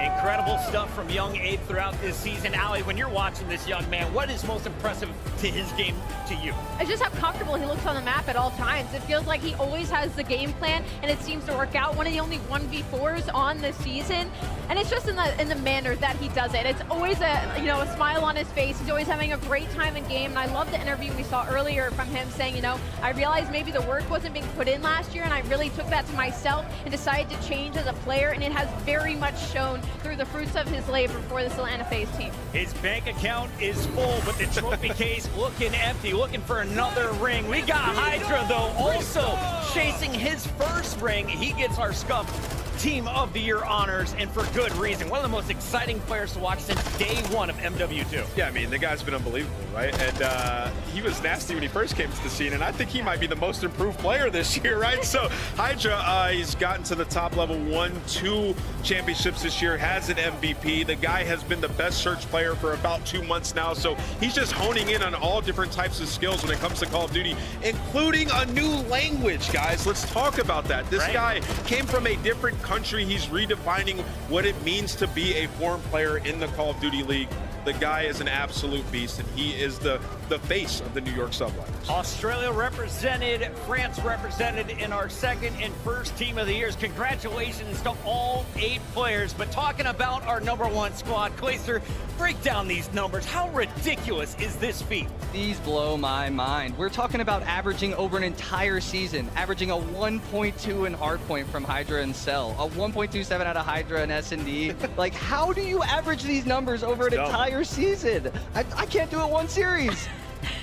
Incredible stuff from young Abe throughout this season. Allie, when you're watching this young man, what is most impressive to his game to you? It's just how comfortable he looks on the map at all times. It feels like he always has the game plan, and it seems to work out. One of the only 1v4s on the season, and it's just in the manner that he does it. It's always a smile on his face. He's always having a great time in game, and I love the interview we saw earlier from him saying, I realized maybe the work wasn't being put in last year, and I really took that to myself and decided to change as a player, and it has very much shown through the fruits of his labor for this Atlanta FaZe team. His bank account is full, but the trophy case looking empty, looking for another ring. We got Hydra, though, also chasing his first ring. He gets our Scuff Team of the Year honors, and for good reason. One of the most exciting players to watch since day one of MW2. Yeah, I mean, the guy's been unbelievable, right? And he was nasty when he first came to the scene, and I think he might be the most improved player this year, right? So Hydra, he's gotten to the top level 1-2 championships this year, has an MVP. The guy has been the best search player for about 2 months now, so he's just honing in on all different types of skills when it comes to Call of Duty, including a new language, guys. Let's talk about that. This guy came from a different country. He's redefining what it means to be a foreign player in the Call of Duty League. The guy is an absolute beast, and he is the face of the New York Subliners. Australia represented, France represented in our second and first team of the years. Congratulations to all 8 players. But talking about our #1 squad, Clayster, break down these numbers. How ridiculous is this feat? These blow my mind. We're talking about averaging over an entire season, averaging a 1.2 in hardpoint from Hydra and Cell, a 1.27 out of Hydra and S&D. Like, how do you average these numbers over an entire season? I can't do it one series.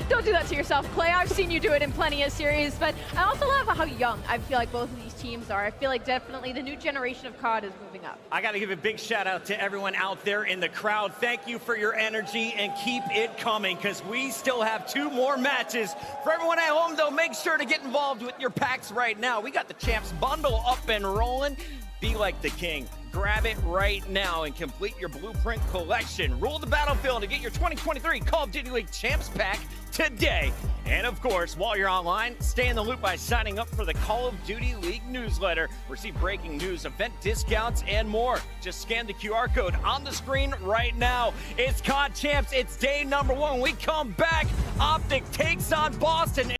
Don't do that to yourself, Clay. I've seen you do it in plenty of series, but I also love how young I feel like both of these teams are. I feel like definitely the new generation of COD is moving up. I got to give a big shout out to everyone out there in the crowd. Thank you for your energy and keep it coming, because we still have 2 more matches. For everyone at home, though, make sure to get involved with your packs right now. We got the Champs bundle up and rolling. Be like the king. Grab it right now and complete your blueprint collection. Rule the battlefield to get your 2023 Call of Duty League Champs pack today. And of course, while you're online, stay in the loop by signing up for the Call of Duty League newsletter. Receive breaking news, event discounts, and more. Just scan the QR code on the screen right now. It's COD Champs. It's day #1. We come back. Optic takes on Boston.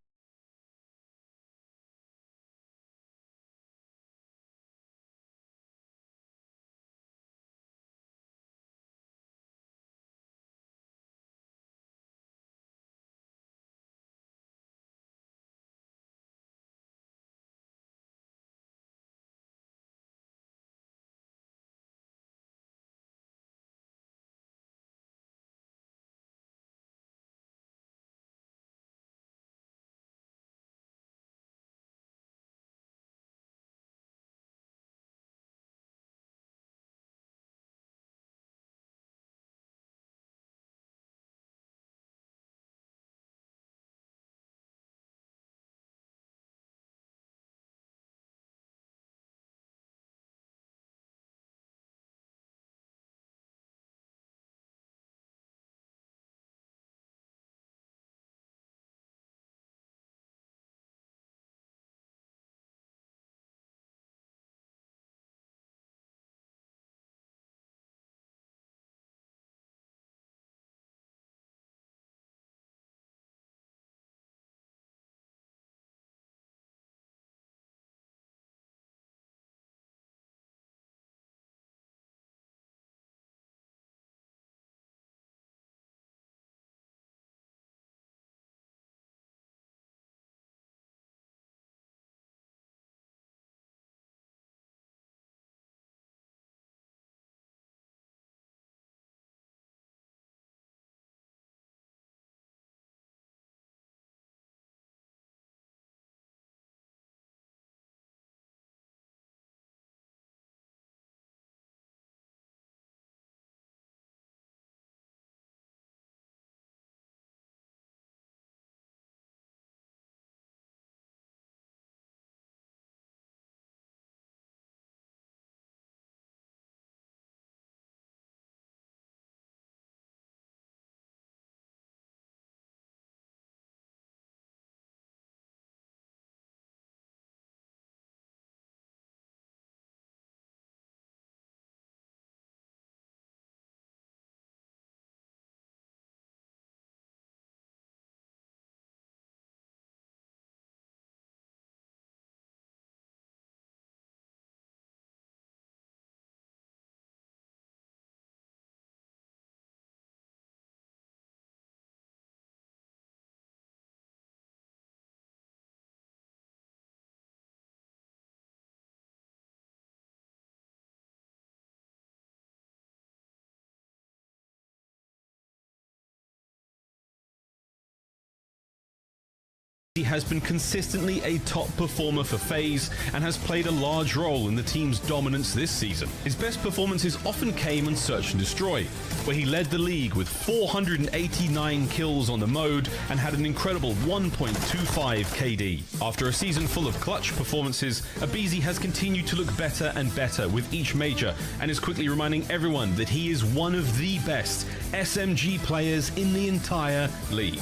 He has been consistently a top performer for FaZe and has played a large role in the team's dominance this season. His best performances often came on Search and Destroy, where he led the league with 489 kills on the mode and had an incredible 1.25 KD. After a season full of clutch performances, aBeZy has continued to look better and better with each major and is quickly reminding everyone that he is one of the best SMG players in the entire league.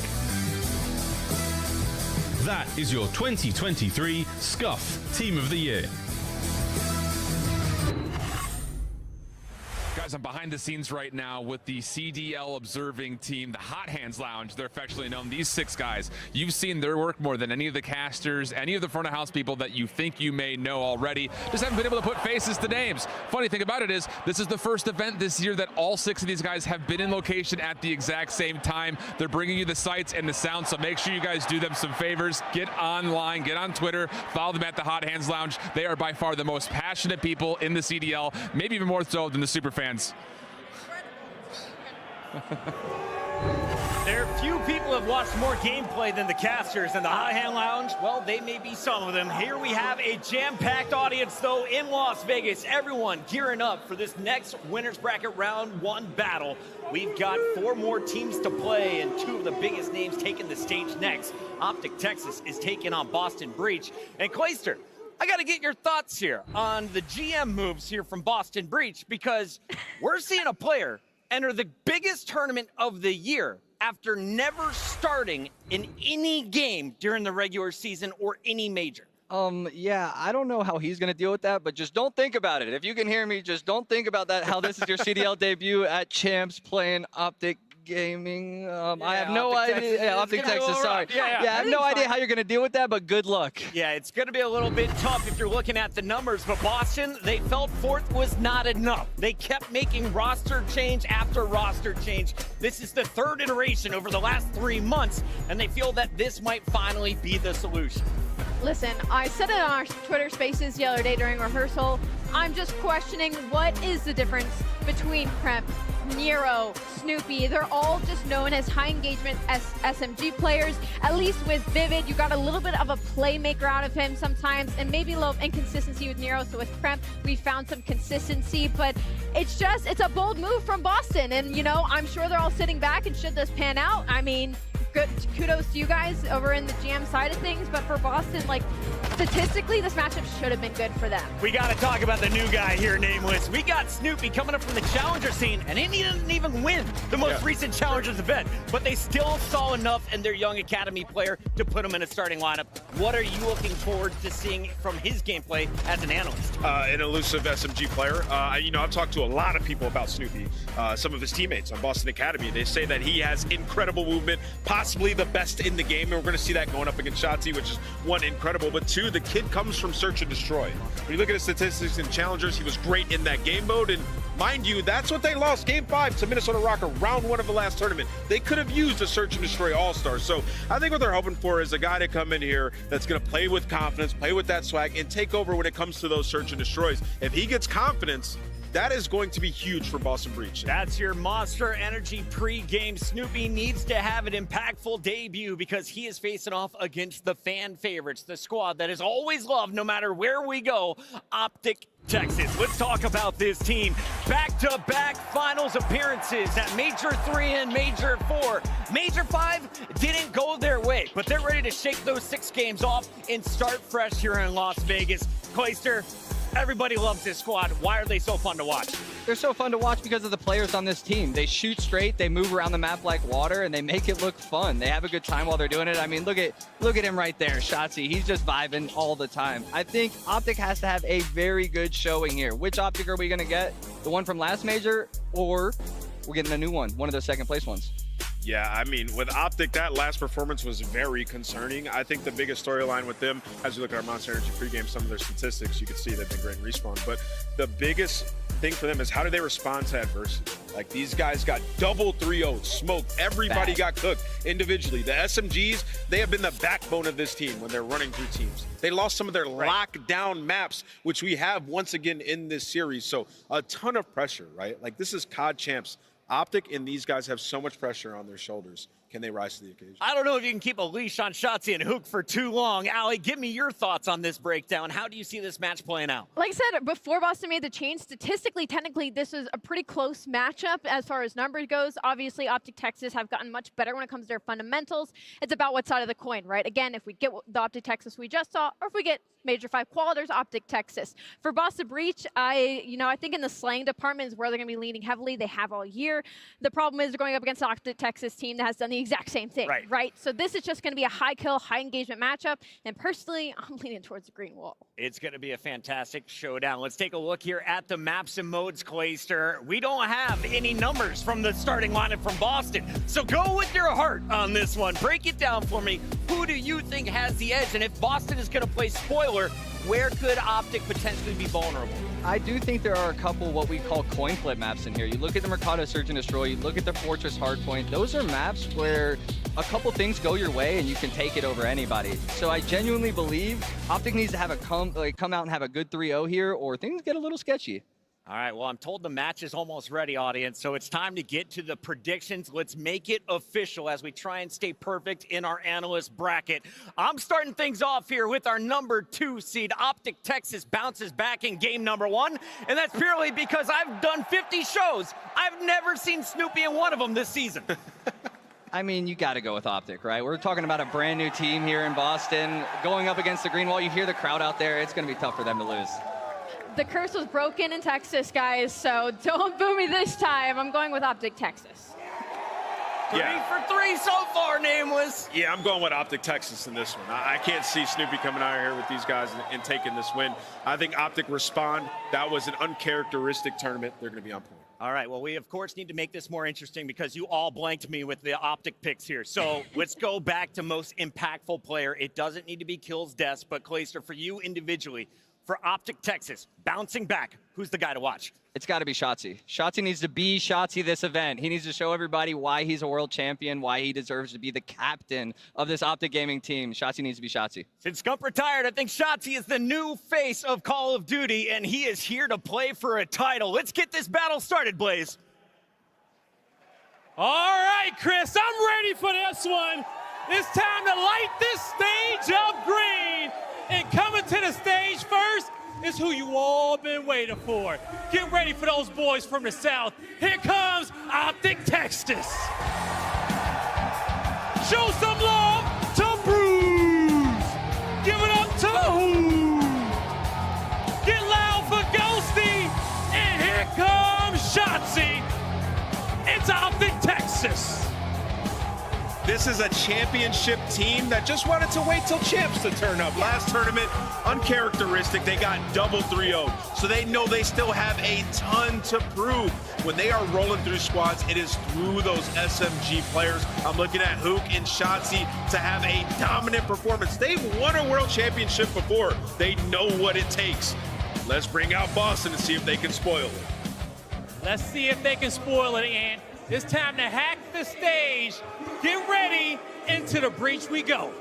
That is your 2023 Scuff Team of the Year. Guys, I'm behind the scenes right now with the CDL observing team, the Hot Hands Lounge. They're affectionately known. These 6 guys, you've seen their work more than any of the casters, any of the front of house people that you think you may know already. Just haven't been able to put faces to names. Funny thing about it is, this is the first event this year that all 6 of these guys have been in location at the exact same time. They're bringing you the sights and the sounds, so make sure you guys do them some favors. Get online, get on Twitter, follow them at the Hot Hands Lounge. They are by far the most passionate people in the CDL, maybe even more so than the super fans. There are few people have watched more gameplay than the casters, and the Hot Hand Lounge, well, they may be some of them. Here we have a jam-packed audience, though, in Las Vegas. Everyone gearing up for this next Winners Bracket Round 1 battle. We've got 4 more teams to play, and 2 of the biggest names taking the stage next. Optic Texas is taking on Boston Breach. And Clayster, I got to get your thoughts here on the GM moves here from Boston Breach, because we're seeing a player enter the biggest tournament of the year after never starting in any game during the regular season or any major. Yeah, I don't know how he's going to deal with that, but just don't think about it. If you can hear me, just don't think about that, how this is your CDL debut at Champs playing Optic Gaming. I have no idea. Yeah, Optic Texas, sorry. Yeah, I have no idea how you're going to deal with that, but good luck. Yeah, it's going to be a little bit tough if you're looking at the numbers, but Boston, they felt 4th was not enough. They kept making roster change after roster change. This is the 3rd iteration over the last 3 months, and they feel that this might finally be the solution. Listen, I said it on our Twitter Spaces the other day during rehearsal. I'm just questioning what is the difference between Kremp, Nero, Snoopy. They're all just known as high engagement SMG players. At least with Vivid, you got a little bit of a playmaker out of him sometimes, and maybe a little inconsistency with Nero. So with Kremp, we found some consistency, but it's a bold move from Boston. And, you know, I'm sure they're all sitting back, and should this pan out, I mean, good kudos to you guys over in the GM side of things, but for Boston, like, statistically, this matchup should have been good for them. We got to talk about the new guy here, Nameless. We got Snoopy coming up from the Challenger scene, and he didn't even win the most recent Challengers event, but they still saw enough in their young academy player to put him in a starting lineup. What are you looking forward to seeing from his gameplay as an analyst? An elusive SMG player. You know, I've talked to a lot of people about Snoopy, some of his teammates on Boston Academy. They say that he has incredible movement, possibly the best in the game, and we're going to see that going up against Shotzi, which is 1, incredible, but 2, the kid comes from Search and Destroy. When you look at his statistics in Challengers, he was great in that game mode, and mind you, that's what they lost Game 5 to Minnesota Rocker, round 1 of the last tournament. They could have used a Search and Destroy All-Star, so I think what they're hoping for is a guy to come in here that's going to play with confidence, play with that swag, and take over when it comes to those Search and Destroys. If he gets confidence, that is going to be huge for Boston Breach. That's your Monster Energy pre-game. Snoopy needs to have an impactful debut because he is facing off against the fan favorites, the squad that is always loved no matter where we go, Optic Texas. Let's talk about this team. Back-to-back finals appearances at Major 3 and Major 4. Major 5 didn't go their way, but they're ready to shake those 6 games off and start fresh here in Las Vegas. Clayster, everybody loves this squad. Why are they so fun to watch? They're so fun to watch because of the players on this team. They shoot straight, they move around the map like water, and they make it look fun. They have a good time while they're doing it. I mean, look at him right there, Shotzi. He's just vibing all the time. I think Optic has to have a very good showing here. Which Optic are we going to get? The one from last major, or we're getting a new one of those second place ones? Yeah, I mean, with Optic, that last performance was very concerning. I think the biggest storyline with them, as you look at our Monster Energy pregame, some of their statistics, you can see they've been great in respawn. But the biggest thing for them is how do they respond to adversity? Like, these guys got double 3-0'd, smoked. Everybody got cooked individually. The SMGs, they have been the backbone of this team when they're running through teams. They lost some of their lockdown maps, which we have once again in this series. So a ton of pressure, right? Like, this is COD champs. Optic and these guys have so much pressure on their shoulders. Can they rise to the occasion? I don't know if you can keep a leash on Shotzi and Hook for too long. Allie, give me your thoughts on this breakdown. How do you see this match playing out? Like I said, before Boston made the change, statistically, technically, this was a pretty close matchup as far as numbers goes. Obviously, Optic Texas have gotten much better when it comes to their fundamentals. It's about what side of the coin, right? Again, if we get the Optic Texas we just saw, or if we get Major 5 Qualiters, Optic Texas. For Boston Breach, I think in the slaying department is where they're going to be leaning heavily. They have all year. The problem is they're going up against an Optic Texas team that has done the exact same thing, right? So this is just going to be a high kill, high engagement matchup. And personally, I'm leaning towards the green wall. It's going to be a fantastic showdown. Let's take a look here at the maps and modes, Clayster. We don't have any numbers from the starting lineup from Boston. So go with your heart on this one. Break it down for me. Who do you think has the edge? And if Boston is going to play spoiler, where could Optic potentially be vulnerable? I do think there are a couple what we call coin flip maps in here. You look at the Mercado Search and Destroy, you look at the Fortress Hardpoint. Those are maps where a couple things go your way and you can take it over anybody. So I genuinely believe Optic needs to have a come out and have a good 3-0 here, or things get a little sketchy. All right, well, I'm told the match is almost ready, audience, so it's time to get to the predictions. Let's make it official as we try and stay perfect in our analyst bracket. I'm starting things off here with our number 2 seed. Optic Texas bounces back in game number 1, and that's purely because I've done 50 shows. I've never seen Snoopy in one of them this season. I mean, you got to go with Optic, right? We're talking about a brand new team here in Boston. Going up against the green wall, you hear the crowd out there. It's going to be tough for them to lose. The curse was broken in Texas, guys, so don't boo me this time. I'm going with Optic Texas. 3 for 3 so far, Nameless. Yeah, I'm going with Optic Texas in this one. I can't see Snoopy coming out here with these guys and taking this win. I think Optic respond. That was an uncharacteristic tournament. They're going to be on point. All right, well, we, of course, need to make this more interesting because you all blanked me with the Optic picks here. So let's go back to most impactful player. It doesn't need to be kills, deaths, but Clayster, for you individually, for Optic Texas, bouncing back, who's the guy to watch? It's got to be Shotzi. Shotzi needs to be Shotzi this event. He needs to show everybody why he's a world champion, why he deserves to be the captain of this Optic Gaming team. Shotzi needs to be Shotzi. Since Scump retired, I think Shotzi is the new face of Call of Duty, and he is here to play for a title. Let's get this battle started, Blaze. All right, Chris, I'm ready for this one. It's time to light this stage up green. And coming to the stage first is who you all been waiting for. Get ready for those boys from the South. Here comes Optic Texas. Show some love to Bruce. Give it up to Who. Get loud for Ghosty. And here comes Shotzi. It's Optic Texas. This is a championship team that just wanted to wait till champs to turn up. Last tournament, uncharacteristic. They got double 3-0. So they know they still have a ton to prove. When they are rolling through squads, it is through those SMG players. I'm looking at Hook and Shotzi to have a dominant performance. They've won a world championship before. They know what it takes. Let's bring out Boston and see if they can spoil it. Let's see if they can spoil it, Ant. It's time to hack the stage. Get ready. Into the breach we go.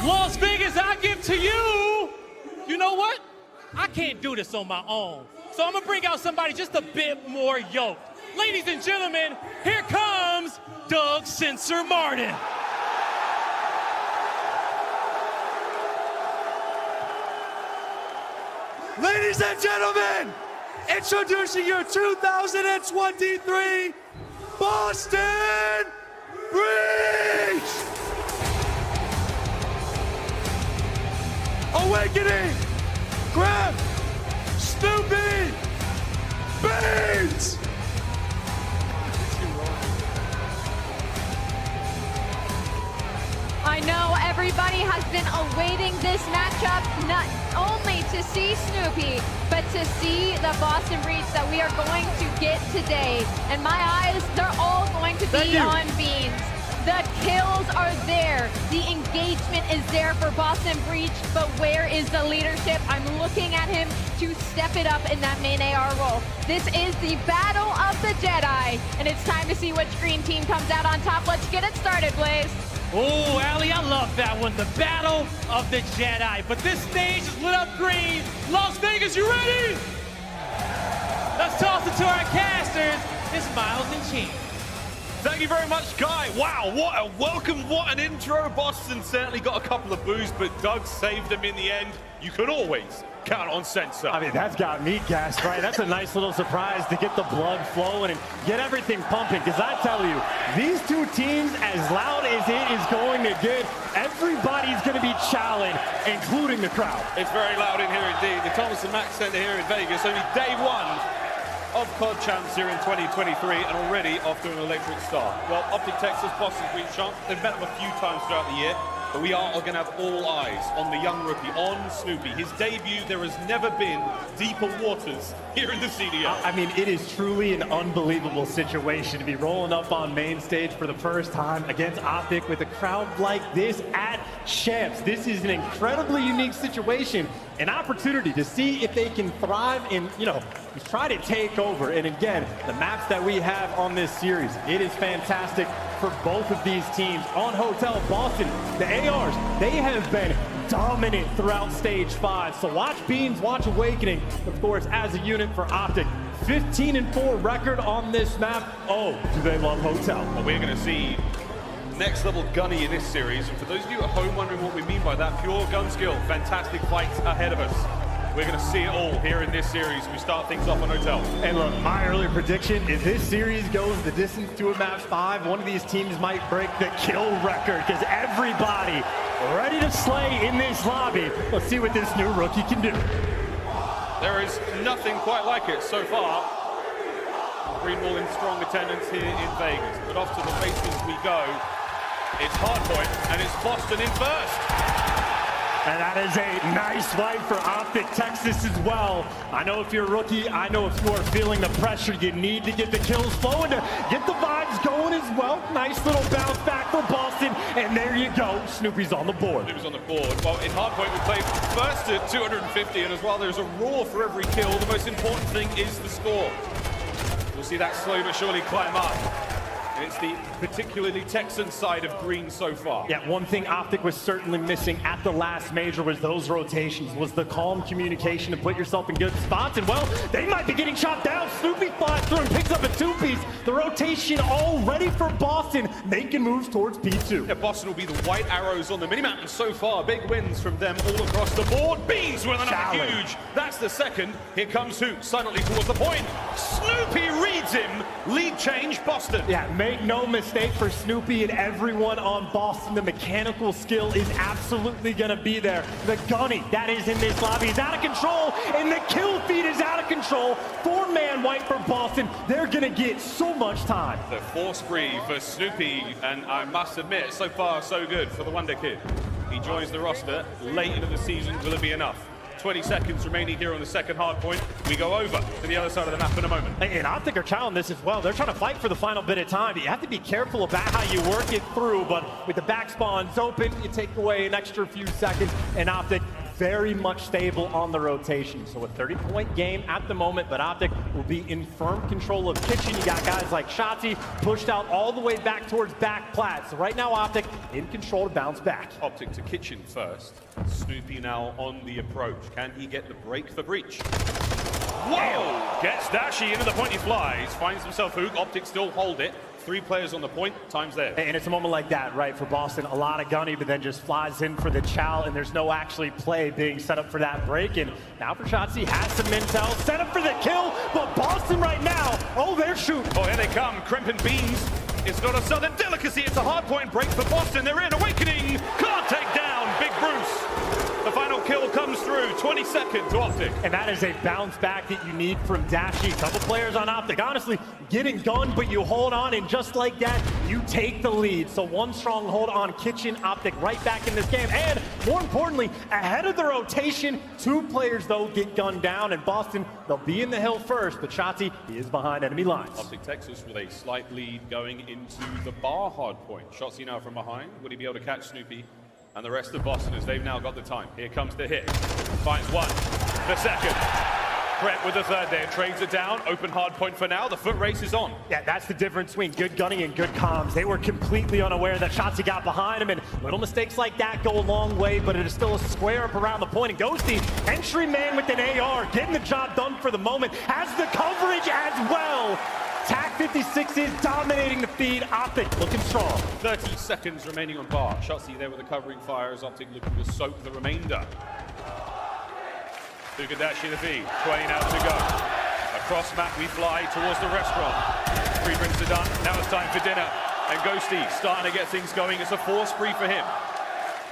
Las Vegas, I give to you. You know what? I can't do this on my own. So I'm gonna bring out somebody just a bit more yoked. Ladies and gentlemen, here comes Doug Sensor Martin. Ladies and gentlemen, introducing your 2023 Boston Breach! Awakening! Grab! Snoopy! Beans! I know everybody has been awaiting this matchup, not only to see Snoopy, but to see the Boston Breach that we are going to get today. And my eyes, they're all going to be on Beans. The kills are there. The engagement is there for Boston Breach, but where is the leadership? I'm looking at him to step it up in that main AR role. This is the battle of the Jedi, and it's time to see which green team comes out on top. Let's get it started, Blaze. Oh, Allie, I love that one. The Battle of the Jedi. But this stage is lit up green. Las Vegas, you ready? Let's toss it to our casters. It's Miles and Chin. Thank you very much, Guy. Wow, what a welcome, what an intro. Boston certainly got a couple of boos, but Doug saved them in the end. You can always count on Sensor. I mean, that's got me gassed, right? That's a nice little surprise to get the blood flowing and get everything pumping. Because I tell you, these two teams, as loud as it is going to get, everybody's going to be challenged, including the crowd. It's very loud in here indeed. The Thomas and Mack Center here in Vegas, only day one of COD Champs here in 2023, and already off to an electric start. Well, Optic Texas, Boston Breach Champ, they've met them a few times throughout the year, but we are going to have all eyes on the young rookie, on Snoopy. His debut, there has never been deeper waters here in the CDL. I mean, it is truly an unbelievable situation to be rolling up on main stage for the first time against Optic with a crowd like this at Champs. This is an incredibly unique situation, an opportunity to see if they can thrive and, you know, try to take over. And again, the maps that we have on this series, it is fantastic for both of these teams. On Hotel Boston, the ARs, they have been dominant throughout stage 5. So watch Beans, watch Awakening, of course, as a unit for Optic. 15-4 record on this map. Oh, do they love Hotel. Well, we're going to see next level gunny in this series. And for those of you at home wondering what we mean by that, pure gun skill, fantastic fights ahead of us. We're going to see it all here in this series. We start things off on Hotel. And look, my earlier prediction, if this series goes the distance to a match 5, one of these teams might break the kill record because everybody ready to slay in this lobby. Let's see what this new rookie can do. There is nothing quite like it so far. Green Wall in strong attendance here in Vegas. But off to the races we go. It's Hardpoint, and it's Boston in first. And that is a nice fight for Optic Texas as well. I know if you're a rookie, I know if you are feeling the pressure, you need to get the kills flowing to get the vibes going as well. Nice little bounce back for Boston, and there you go. Snoopy's on the board. Snoopy's on the board. Well, in Hardpoint, we played first at 250, and as well, there's a roar for every kill. The most important thing is the score. We'll see that slow but surely climb up. And it's the particularly Texan side of green so far. Yeah, one thing Optic was certainly missing at the last major was those rotations, was the calm communication to put yourself in good spots. And well, they might be getting shot down. Snoopy flies through and picks up a 2-piece. The rotation all ready for Boston, making moves towards P2. Yeah, Boston will be the white arrows on the minimap, and so far, big wins from them all across the board. Beans with another huge. That's the second. Here comes Hoot, silently towards the point. Snoopy reads him. Lead change, Boston. Yeah, make no mistake for Snoopy and everyone on Boston, the mechanical skill is absolutely going to be there. The gunny that is in this lobby is out of control, and the kill feed is out of control. 4-man white for Boston. They're going to get so much time. The force free for Snoopy, and I must admit, so far so good for the Wonder Kid. He joins the roster late into the season. Will it be enough? 20 seconds remaining here on the second hard point. We go over to the other side of the map in a moment. And Optic are challenging this as well. They're trying to fight for the final bit of time. You have to be careful about how you work it through, but with the back spawns open, you take away an extra few seconds, and Optic very much stable on the rotation. So a 30-point game at the moment, but Optic will be in firm control of Kitchen. You got guys like Shotzi pushed out all the way back towards back plat. So right now Optic in control to bounce back. Optic to Kitchen first. Snoopy now on the approach. Can he get the break for breach? Whoa! Gets Dashi into the point he flies, finds himself Hook. Optic still hold it. 3 players on the point, time's there. And it's a moment like that, right, for Boston. A lot of gunny, but then just flies in for the chow, and there's no actually play being set up for that break. And now for Shotzi, has some intel, set up for the kill, but Boston right now, oh, they're shooting. Oh, here they come, Crimpin' Beans. It's not a southern delicacy, it's a hard point break for Boston. They're in, Awakening, can't take down Big Bruce. The final kill comes through, 22nd to Optic. And that is a bounce back that you need from Dashi. Couple players on Optic, honestly, getting gunned, but you hold on, and just like that, you take the lead. So one strong hold on Kitchen, Optic right back in this game. And more importantly, ahead of the rotation, 2 players, though, get gunned down, and Boston, they'll be in the hill first, but Shotzi, he is behind enemy lines. Optic Texas with a slight lead going into the bar hard point. Shotzi now from behind. Will he be able to catch Snoopy and the rest of Boston as they've now got the time? Here comes the hit. Finds one. The second. Brett with the third there. Trades it down. Open hard point for now. The foot race is on. Yeah, that's the difference between good gunning and good comms. They were completely unaware that Shotzi got behind him, and little mistakes like that go a long way, but it is still a square up around the point. And Ghosty, entry man with an AR, getting the job done for the moment, has the coverage as well. TAC 56 is dominating the feed. Optic looking strong. 30 seconds remaining on bar. Shotzi there with the covering fire as Optic looking to soak the remainder. Bugadashi the feed. 20 now to go. Across map we fly towards the restaurant. 3 drinks are done. Now it's time for dinner. And Ghosty starting to get things going. It's a 4 spree for him.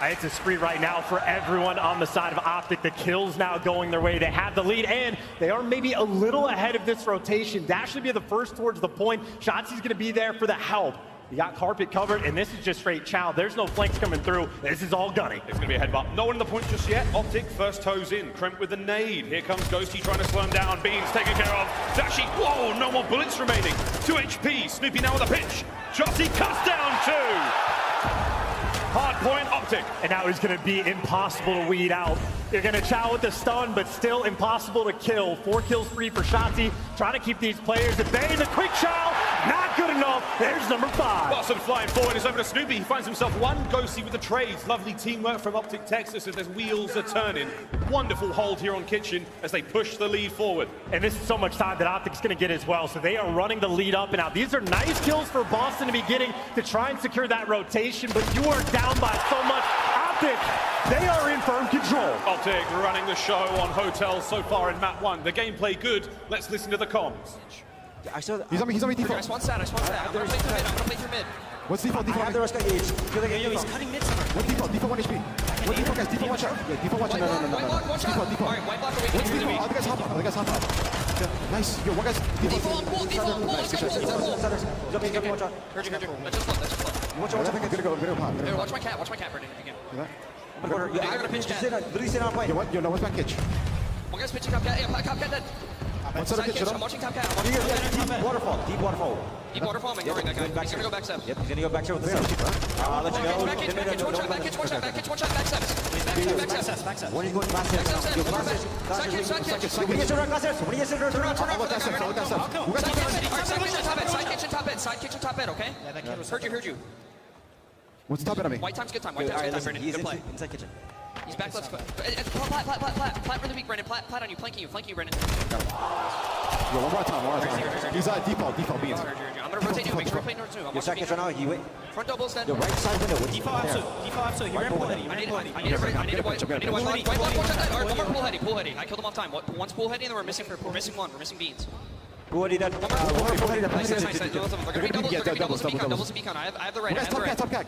It's a spree right now for everyone on the side of Optic. The kills now going their way. They have the lead, and they are maybe a little ahead of this rotation. Dash should be the first towards the point. Shotzi's going to be there for the help. You got carpet covered, and this is just straight chow. There's no flanks coming through. This is all gunny. It's going to be a headbutt. No one in the point just yet. Optic first toes in. Crimp with the nade. Here comes Ghosty trying to slow him down. Beans taken care of. Dashi, whoa, no more bullets remaining. 2 HP. Snoopy now with a pinch. Shotzi cuts down 2. Hard point, Optic. And now it's going to be impossible to weed out. You're going to chow with the stun, but still impossible to kill. 4 kills free for Shotzi. Trying to keep these players at bay. The quick chow, not good enough. There's number 5. Boston flying forward is over to Snoopy. He finds himself one. Ghosty with the trades. Lovely teamwork from Optic Texas as their wheels are turning. Wonderful hold here on Kitchen as they push the lead forward. And this is so much time that Optic's going to get as well. So they are running the lead up and out. These are nice kills for Boston to be getting to try and secure that rotation, but you are down by so much. Optic, they are in firm control. Optic running the show on Hotel so far in map 1. The gameplay good. Let's listen to the comms. I saw He's on me default. I spawned sat. I'm gonna play through mid. I'm gonna play through mid. What's default? I have the rest of age. He's cutting mid somewhere. What default? Default 1 HP. What default, guys? Default 1 shot. Yeah, default 1 shot. No. Default. Alright, white block away. What's default? Other guys hop up. Yeah, nice. Yo, one guy's default. Default. Let's go. Jump in, watch out. Heard you. Let's just flood. Watch out. Gonna go pop. Here, watch my cat, Brendan. Again. I'm gonna pinch cat. Literally sit on point. Yo, no, what's my kitch? One guy's pitching top cat. Yeah, top cat dead. What's up, kitchen? I'm watching top cat. Deep waterfall. Deep waterfall. I'm ignoring that guy. He's gonna go back 7. Yep, he's gonna go back 7 with the sub. I'll let you go. Back kitch, one shot, back kitch, back 7. Back 7. When are you going back 7? Side When you get around glass, when you get around Side kitchen, top head, okay? Heard you. What's the top end on me? White time's good time, Brendan. Good play. Inside kitchen. He's back left. Plat really weak, Brendan. Plat on you, flanking you, Brendan. Yo, one more time. He's default beans. I'm gonna rotate you, make sure we're playing north too. Your second right now, you wait. Front doubles then. The right side window. Default absolute. He ran pool heady. I need to watch white block, watch that. Alright, one more pool heady. I killed him off time. One's pool heady and then we're missing one. We're missing beans. Pool heady done. Nice. They're gonna be doubles. Doubles and beacon. I have the right. Top cat.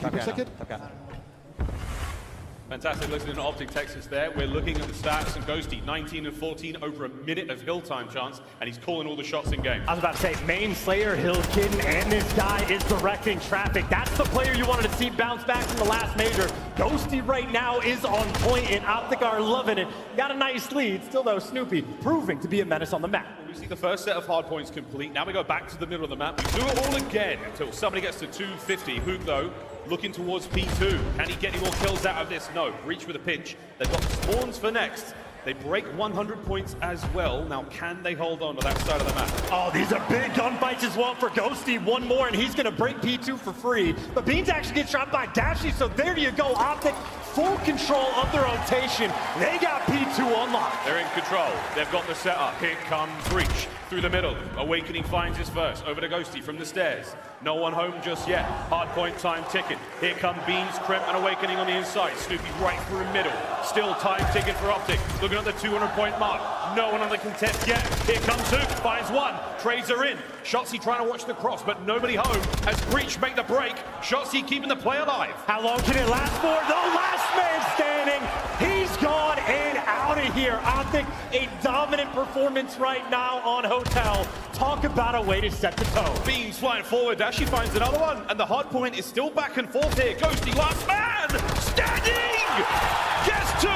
Fantastic listening to Optic Texas there. We're looking at the stats, and Ghosty, 19 and 14, over a minute of hill time chance, and he's calling all the shots in game. I was about to say, main Slayer, Hill Kitten, and this guy is directing traffic. That's the player you wanted to see bounce back from the last major. Ghosty right now is on point, and Optic are loving it. Got a nice lead. Still though, Snoopy proving to be a menace on the map. We see the first set of hard points complete. Now we go back to the middle of the map. We do it all again until somebody gets to 250. Hook, though, looking towards P2. Can he get any more kills out of this? No. Reach with a pinch. They've got spawns for next. They break 100 points as well. Now, can they hold on to that side of the map? Oh, these are big gunfights as well for Ghosty. One more, and he's going to break P2 for free. But Beans actually gets shot by Dashi, so there you go. Optic full control of the rotation. They got P2 on lock. They're in control. They've got the setup. Here comes Breach through the middle. Awakening finds his first. Over to Ghosty from the stairs. No one home just yet. Hardpoint time ticking. Here come Beans, Crimp, and Awakening on the inside. Snoopy right through middle. Still time ticking for Optic. Looking at the 200-point mark. No one on the contest yet. Here comes Zook. Finds one. Trades are in. Shotzzy trying to watch the cross, but nobody home. As Breach make the break. Shotzzy keeping the play alive. How long can it last for? The last man standing. He's gone and out of here. Optic, a dominant performance right now on Hotel. Talk about a way to set the tone. Beans flying forward. Dashi finds another one, and the hard point is still back and forth here. Ghosty, last man, standing! Gets two!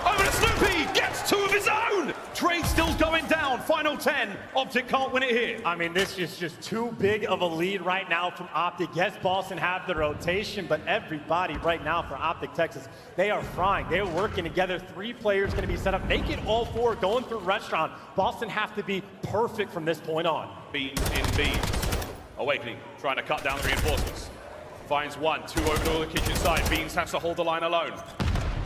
Over to Snoopy! Gets two of his own! Trade still going down. Final 10. Optic can't win it here. I mean, this is just too big of a lead right now from Optic. Yes, Boston have the rotation, but everybody right now for Optic Texas, they are frying. They're working together. 3 players going to be set up. Make it all 4 going through restaurant. Boston have to be perfect from this point on. Beans in Beans. Awakening, trying to cut down the reinforcements. Finds one, 2 over to the kitchen side. Beans has to hold the line alone.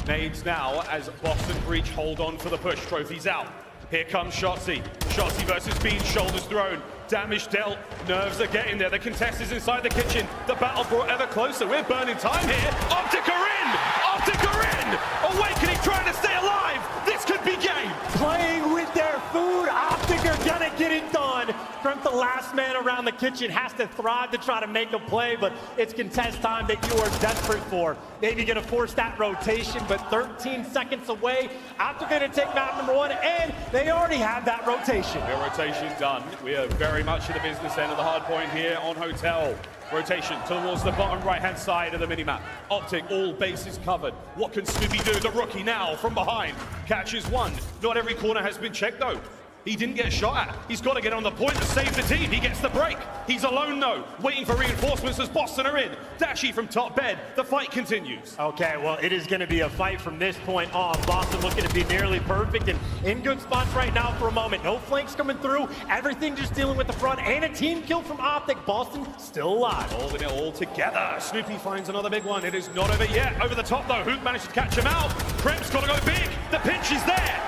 Nades now as Boston Breach hold on for the push. Trophies out. Here comes Shotzzy. Shotzzy versus Beans, shoulders thrown. Damage dealt. Nerves are getting there. The contest is inside the kitchen. The battle brought ever closer. We're burning time here. Optic are in! Optic are in! Awakening trying to stay alive. This could be game. Playing with their food. Optic are gonna get it done. From the last man around the kitchen has to thrive to try to make a play, but it's contest time that you are desperate for. Maybe gonna force that rotation, but 13 seconds away. Optic gonna take map number 1, and they already have that rotation. The rotation done. We are very much in the business end of the hard point here on Hotel. Rotation towards the bottom right-hand side of the minimap. Optic, all bases covered. What can Snoopy do? The rookie now from behind. Catches one. Not every corner has been checked, though. He didn't get shot at. He's got to get on the point to save the team. He gets the break. He's alone, though, waiting for reinforcements as Boston are in. Dashi from top bed. The fight continues. Okay, well, it is going to be a fight from this point on. Boston looking to be nearly perfect and in good spots right now for a moment. No flanks coming through. Everything just dealing with the front and a team kill from Optic. Boston still alive. Holding it all together. Snoopy finds another big one. It is not over yet. Over the top, though. Hoop managed to catch him out. Crimp's got to go big. The pinch is there.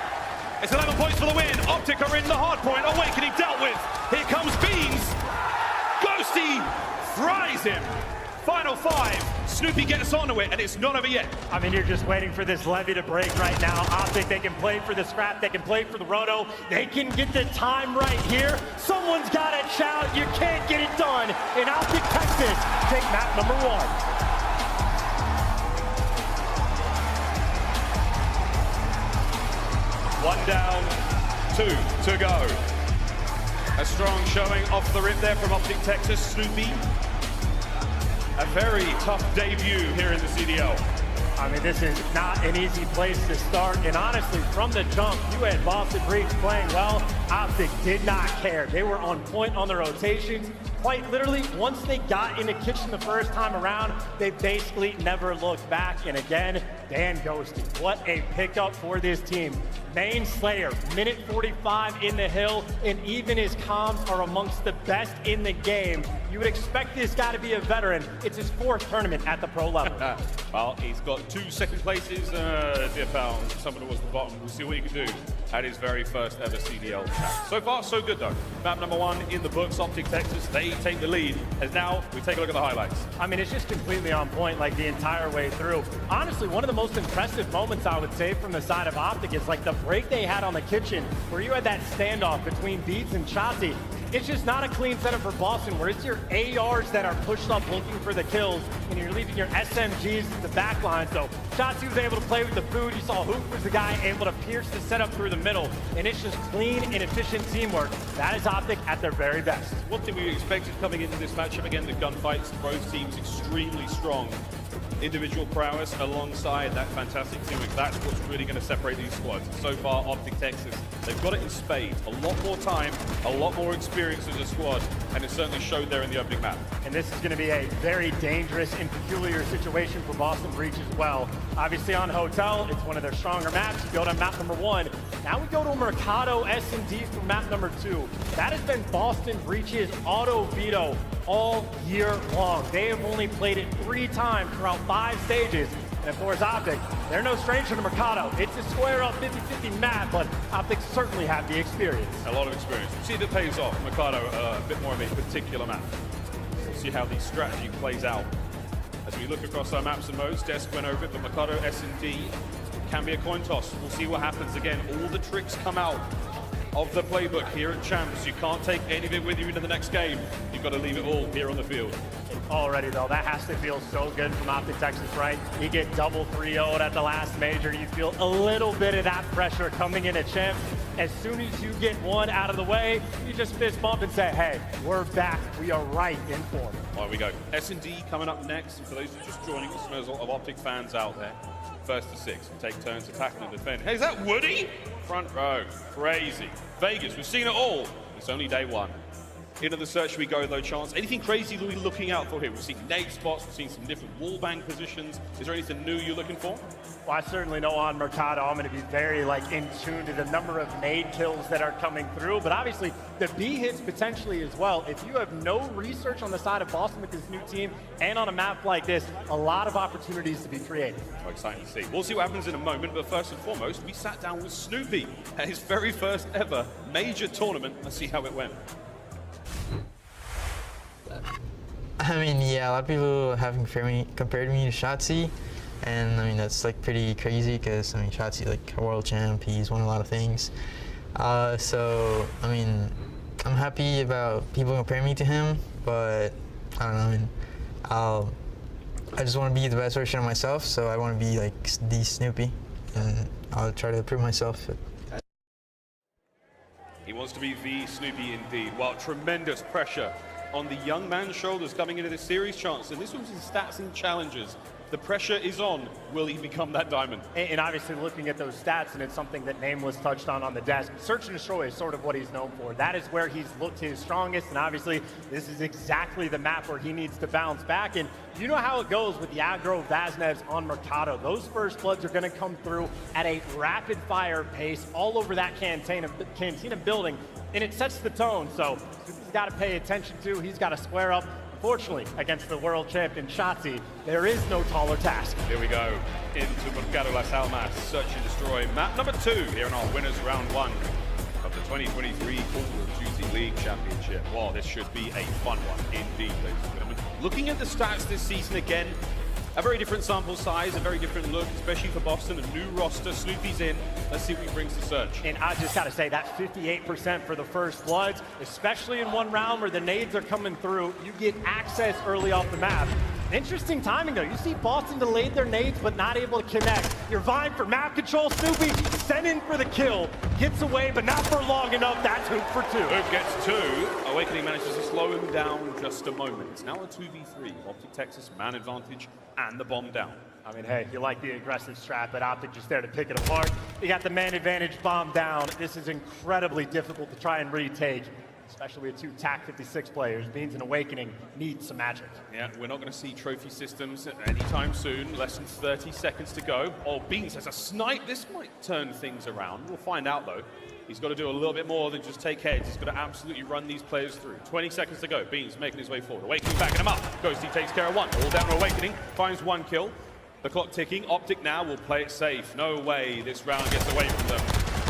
It's 11 points for the win. Optic are in the hard point. Awakening dealt with. Here comes Beans. Ghosty fries him. Final 5. Snoopy gets onto it, and it's not over yet. I mean, you're just waiting for this levy to break right now. Optic, they can play for the scrap. They can play for the roto. They can get the time right here. Someone's got to shout. You can't get it done. In Optic, Texas, take map number 1. One down, 2 to go. A strong showing off the rip there from Optic Texas. Snoopy, a very tough debut here in the CDL. I mean, this is not an easy place to start. And honestly, from the jump, you had Boston Breach playing well. Optic did not care. They were on point on the rotations. Quite literally, once they got in the kitchen the first time around, they basically never looked back. And again, Dan Ghosty, what a pickup for this team. Main Slayer, minute 45 in the hill, and even his comms are amongst the best in the game. You would expect this guy to be a veteran. It's his 4th tournament at the pro level. Well, he's got 2 second places. Found someone who was the bottom. We'll see what he can do at his very first ever CDL chat. So far, so good, though. Map number 1 in the books, Optic Texas. They take the lead. As now, we take a look at the highlights. I mean, it's just completely on point, like, the entire way through. Honestly, one of the most impressive moments, I would say, from the side of Optic is, like, the break they had on the kitchen, where you had that standoff between Beats and Shotzzy. It's just not a clean setup for Boston, where it's your ARs that are pushed up looking for the kills, and you're leaving your SMGs to the back line. So Shotzzy was able to play with the food. You saw Hoop was the guy able to pierce the setup through the middle, and it's just clean and efficient teamwork. That is Optic at their very best. What did we expect coming into this matchup? Again, the gunfights, both teams extremely strong. Individual prowess alongside that fantastic teamwork. That's what's really going to separate these squads. So far, Optic Texas, they've got it in spades. A lot more time, a lot more experience as a squad, and it certainly showed there in the opening map. And this is going to be a very dangerous and peculiar situation for Boston Breach as well. Obviously on Hotel, it's one of their stronger maps. You go to map number 1. Now we go to Mercado S&D for map number 2. That has been Boston Breach's auto veto all year long. They have only played it 3 times throughout 5 stages. And of course, Optic, they're no stranger to Mercado. It's a square up 50-50 map, but Optic certainly have the experience. A lot of experience. See if it pays off. Mercado, a bit more of a particular map. We'll see how the strategy plays out. As we look across our maps and modes, Desk went over it, but Mercado S&D can be a coin toss. We'll see what happens again. All the tricks come out of the playbook here at Champs. You can't take any of it with you into the next game. You've got to leave it all here on the field. Already though, that has to feel so good from Optic Texas, right? You get double 3-0'd at the last major. You feel a little bit of that pressure coming in at Champs. As soon as you get one out of the way, you just fist bump and say, hey, we're back. We are right in form. There we go. S&D coming up next. And for those who are just joining us, there's a lot of Optic fans out there. First to 6, and take turns attacking and defending. Hey, is that Woody? Front row, crazy. Vegas, we've seen it all. It's only day 1. Into the search we go though, Chance. Anything crazy that we're looking out for here? We've seen nade spots, we've seen some different wall bang positions. Is there anything new you're looking for? Well, I certainly know on Mercado, I'm going to be very in tune to the number of nade kills that are coming through, but obviously the B hits potentially as well. If you have no research on the side of Boston with this new team and on a map like this, a lot of opportunities to be created. So exciting to see. We'll see what happens in a moment, but first and foremost, we sat down with Snoopy at his very first ever major tournament. Let's see how it went. I mean, yeah, a lot of people have compared me to Shotzi, and I mean that's pretty crazy because I mean Shotzi a world champ, he's won a lot of things. So I mean, I'm happy about people comparing me to him, but I don't know. I mean, I just want to be the best version of myself, so I want to be the Snoopy, and I'll try to prove myself. He wants to be the Snoopy indeed. Well, tremendous pressure on the young man's shoulders coming into this series, Chance. And this one's his stats and challenges. The pressure is on. Will he become that diamond? And obviously looking at those stats, and it's something that Name was touched on the desk, search and destroy is sort of what he's known for. That is where he's looked his strongest, and obviously this is exactly the map where he needs to bounce back. And you know how it goes with the aggro Vaznevs on Mercado. Those first bloods are going to come through at a rapid fire pace all over that Cantina building, and it sets the tone. So he's got to pay attention to, he's got to square up. Fortunately, against the world champion Shotzi, there is no taller task. Here we go into Mercado Las Almas, search and destroy. Map number 2 here in our winners round 1 of the 2023 Call of Duty League Championship. Wow, this should be a fun one indeed, ladies and gentlemen. Looking at the stats this season again, a very different sample size, a very different look, especially for Boston, a new roster. Snoopy's in. Let's see what he brings to search. And I just got to say, that 58% for the first bloods, especially in one round where the nades are coming through, you get access early off the map. Interesting timing, though. You see Boston delayed their nades, but not able to connect. You're vying for map control. Snoopy sent in for the kill. Gets away, but not for long enough. That's Hoop for 2. Hoop gets 2. Awakening manages to slow him down just a moment. It's now a 2v3. Optic Texas, man advantage, and the bomb down. I mean, hey, you like the aggressive strat, but Optic just there to pick it apart. You got the man advantage bomb down. This is incredibly difficult to try and retake, especially with 2 TAC 56 players. Beans and Awakening need some magic. Yeah, we're not going to see trophy systems anytime soon. Less than 30 seconds to go. Oh, Beans has a snipe. This might turn things around. We'll find out, though. He's got to do a little bit more than just take heads. He's got to absolutely run these players through. 20 seconds to go. Beans making his way forward. Awakening backing him up. Ghosty takes care of 1. All down to Awakening. Finds 1 kill. The clock ticking. Optic now will play it safe. No way this round gets away from them.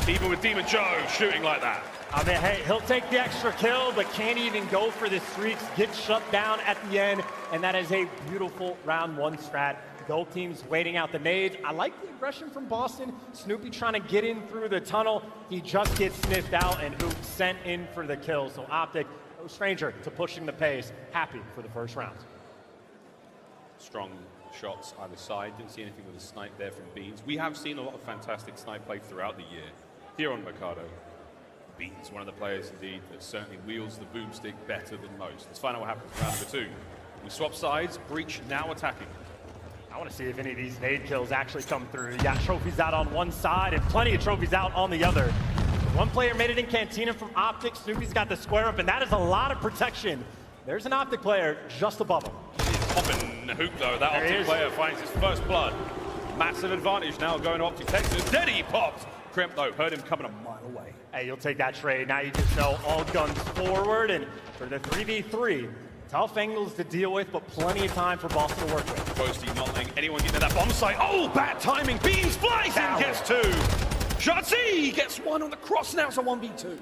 Even with Demon Joe shooting like that. I mean, hey, he'll take the extra kill, but can't even go for the streaks. Gets shut down at the end, and that is a beautiful round 1 strat. Both teams waiting out the nades. I like the aggression from Boston. Snoopy trying to get in through the tunnel. He just gets sniffed out, and Hoop sent in for the kill. So Optic, no stranger to pushing the pace. Happy for the first round. Strong shots either side. Didn't see anything with a snipe there from Beans. We have seen a lot of fantastic snipe play throughout the year here on Mercado. Beans, one of the players indeed that certainly wields the boomstick better than most. Let's find out what happens. Round number 2. We swap sides. Breach now attacking. I want to see if any of these nade kills actually come through. You got trophies out on one side and plenty of trophies out on the other. One player made it in Cantina from Optic. Snoopy's got the square up, and that is a lot of protection. There's an Optic player just above him. Popping Hoop, though. That Optic player finds his first blood. Massive advantage now going to Optic Texas. Then he popped. Crimp, though, heard him coming a mile away. Hey, you'll take that trade. Now you just know all guns forward, and for the 3v3, Tough angles to deal with, but plenty of time for Boston to work with. Boasty not letting anyone get to that bomb site. Oh, bad timing. Beans flies in, gets 2. Shotzzy gets 1 on the cross, now it's a 1v2.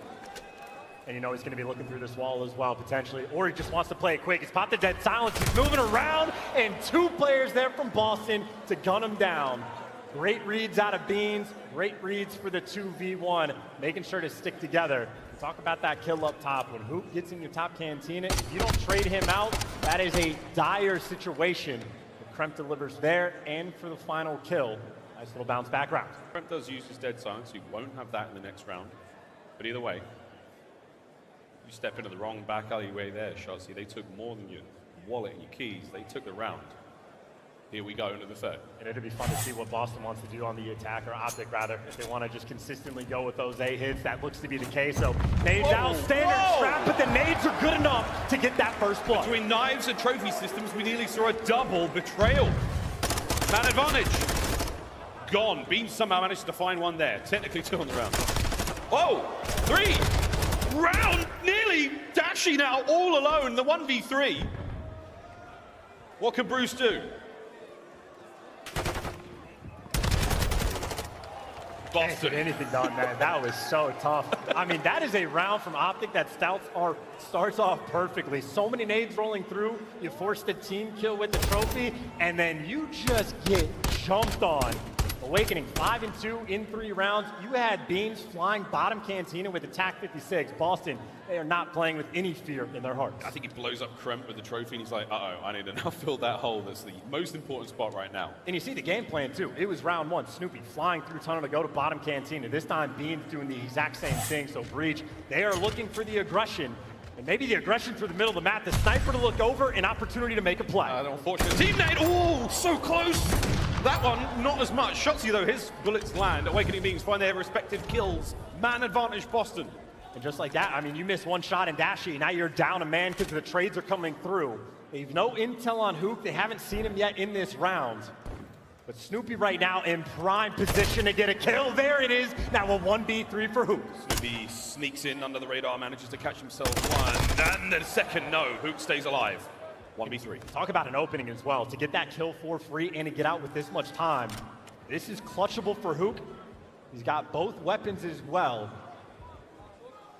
And you know he's going to be looking through this wall as well, potentially. Or he just wants to play it quick. He's popped the dead silence. He's moving around, and 2 players there from Boston to gun him down. Great reads out of Beans. Great reads for the 2v1, making sure to stick together. Talk about that kill up top. When Hoop gets in your top cantina, if you don't trade him out, that is a dire situation. But Kremp delivers there, and for the final kill. Nice little bounce back round. Kremp does use his dead silence, so you won't have that in the next round. But either way, you step into the wrong back alleyway there, Shotzzy. They took more than your wallet and your keys. They took the round. Here we go into the third. And it'll be fun to see what Boston wants to do on the attack, or Optic rather, if they want to just consistently go with those A hits. That looks to be the case. So nades out, standard trap, but the nades are good enough to get that first blood. Between knives and trophy systems, we nearly saw a double betrayal. Man advantage. Gone. Beans somehow managed to find one there. Technically 2 on the round. Oh, 3. Round nearly. Dashi now all alone, the 1v3. What can Bruce do? Can't get anything done, man. That was so tough. I mean, that is a round from Optic that starts off perfectly. So many nades rolling through. You force the team kill with the trophy, and then you just get jumped on. Awakening 5 and 2 in 3 rounds. You had Beans flying bottom cantina with attack 56. Boston, they are not playing with any fear in their hearts. I think he blows up Kremp with the trophy, and he's like, uh-oh, I need to now fill that hole. That's the most important spot right now. And you see the game plan, too. It was round 1. Snoopy flying through tunnel to go to bottom cantina. This time, Beans doing the exact same thing. So Breach, they are looking for the aggression. And maybe the aggression through the middle of the map. The sniper to look over, an opportunity to make a play. Unfortunate teammate. Oh, so close. That one, not as much. Shotzzy, though, his bullets land. Awakening Beings find their respective kills. Man advantage, Boston. And just like that, I mean, you miss one shot in Dashi, now you're down a man because the trades are coming through. They have no intel on Hoop. They haven't seen him yet in this round. But Snoopy right now in prime position to get a kill. There it is. Now a 1v3 for Hoop. Snoopy sneaks in under the radar, manages to catch himself one. And the second, no. Hoop stays alive. 1v3. Talk about an opening as well. To get that kill for free and to get out with this much time. This is clutchable for Hook. He's got both weapons as well.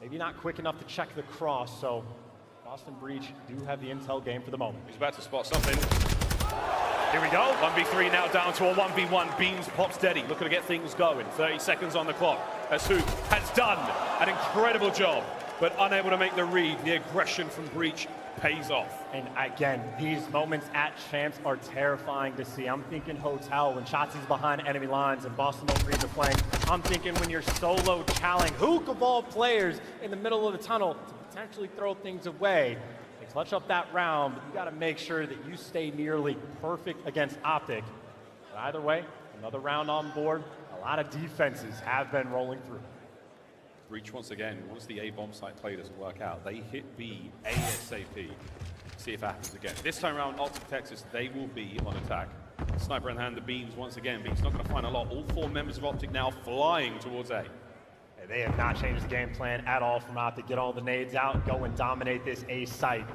Maybe not quick enough to check the cross, so Boston Breach do have the intel game for the moment. He's about to spot something. Here we go. 1v3 now down to a 1v1. Beans pops steady, looking to get things going. 30 seconds on the clock. As Hoop has done an incredible job, but unable to make the read. The aggression from Breach pays off. And again, these moments at Champs are terrifying to see. I'm thinking Hotel when Shotzi's behind enemy lines and Boston won't read the flank. I'm thinking when you're solo challenging Hook of all players in the middle of the tunnel to potentially throw things away. They clutch up that round, but you got to make sure that you stay nearly perfect against Optic. But either way, another round on board. A lot of defenses have been rolling through. Breach once again, once the A bomb site play doesn't work out, they hit B ASAP. See if it happens again. This time around, Optic Texas, they will be on attack. Sniper in hand, the Beams once again. Beams not going to find a lot. All 4 members of Optic now flying towards A. And they have not changed the game plan at all from Optic. Get all the nades out, go and dominate this A site.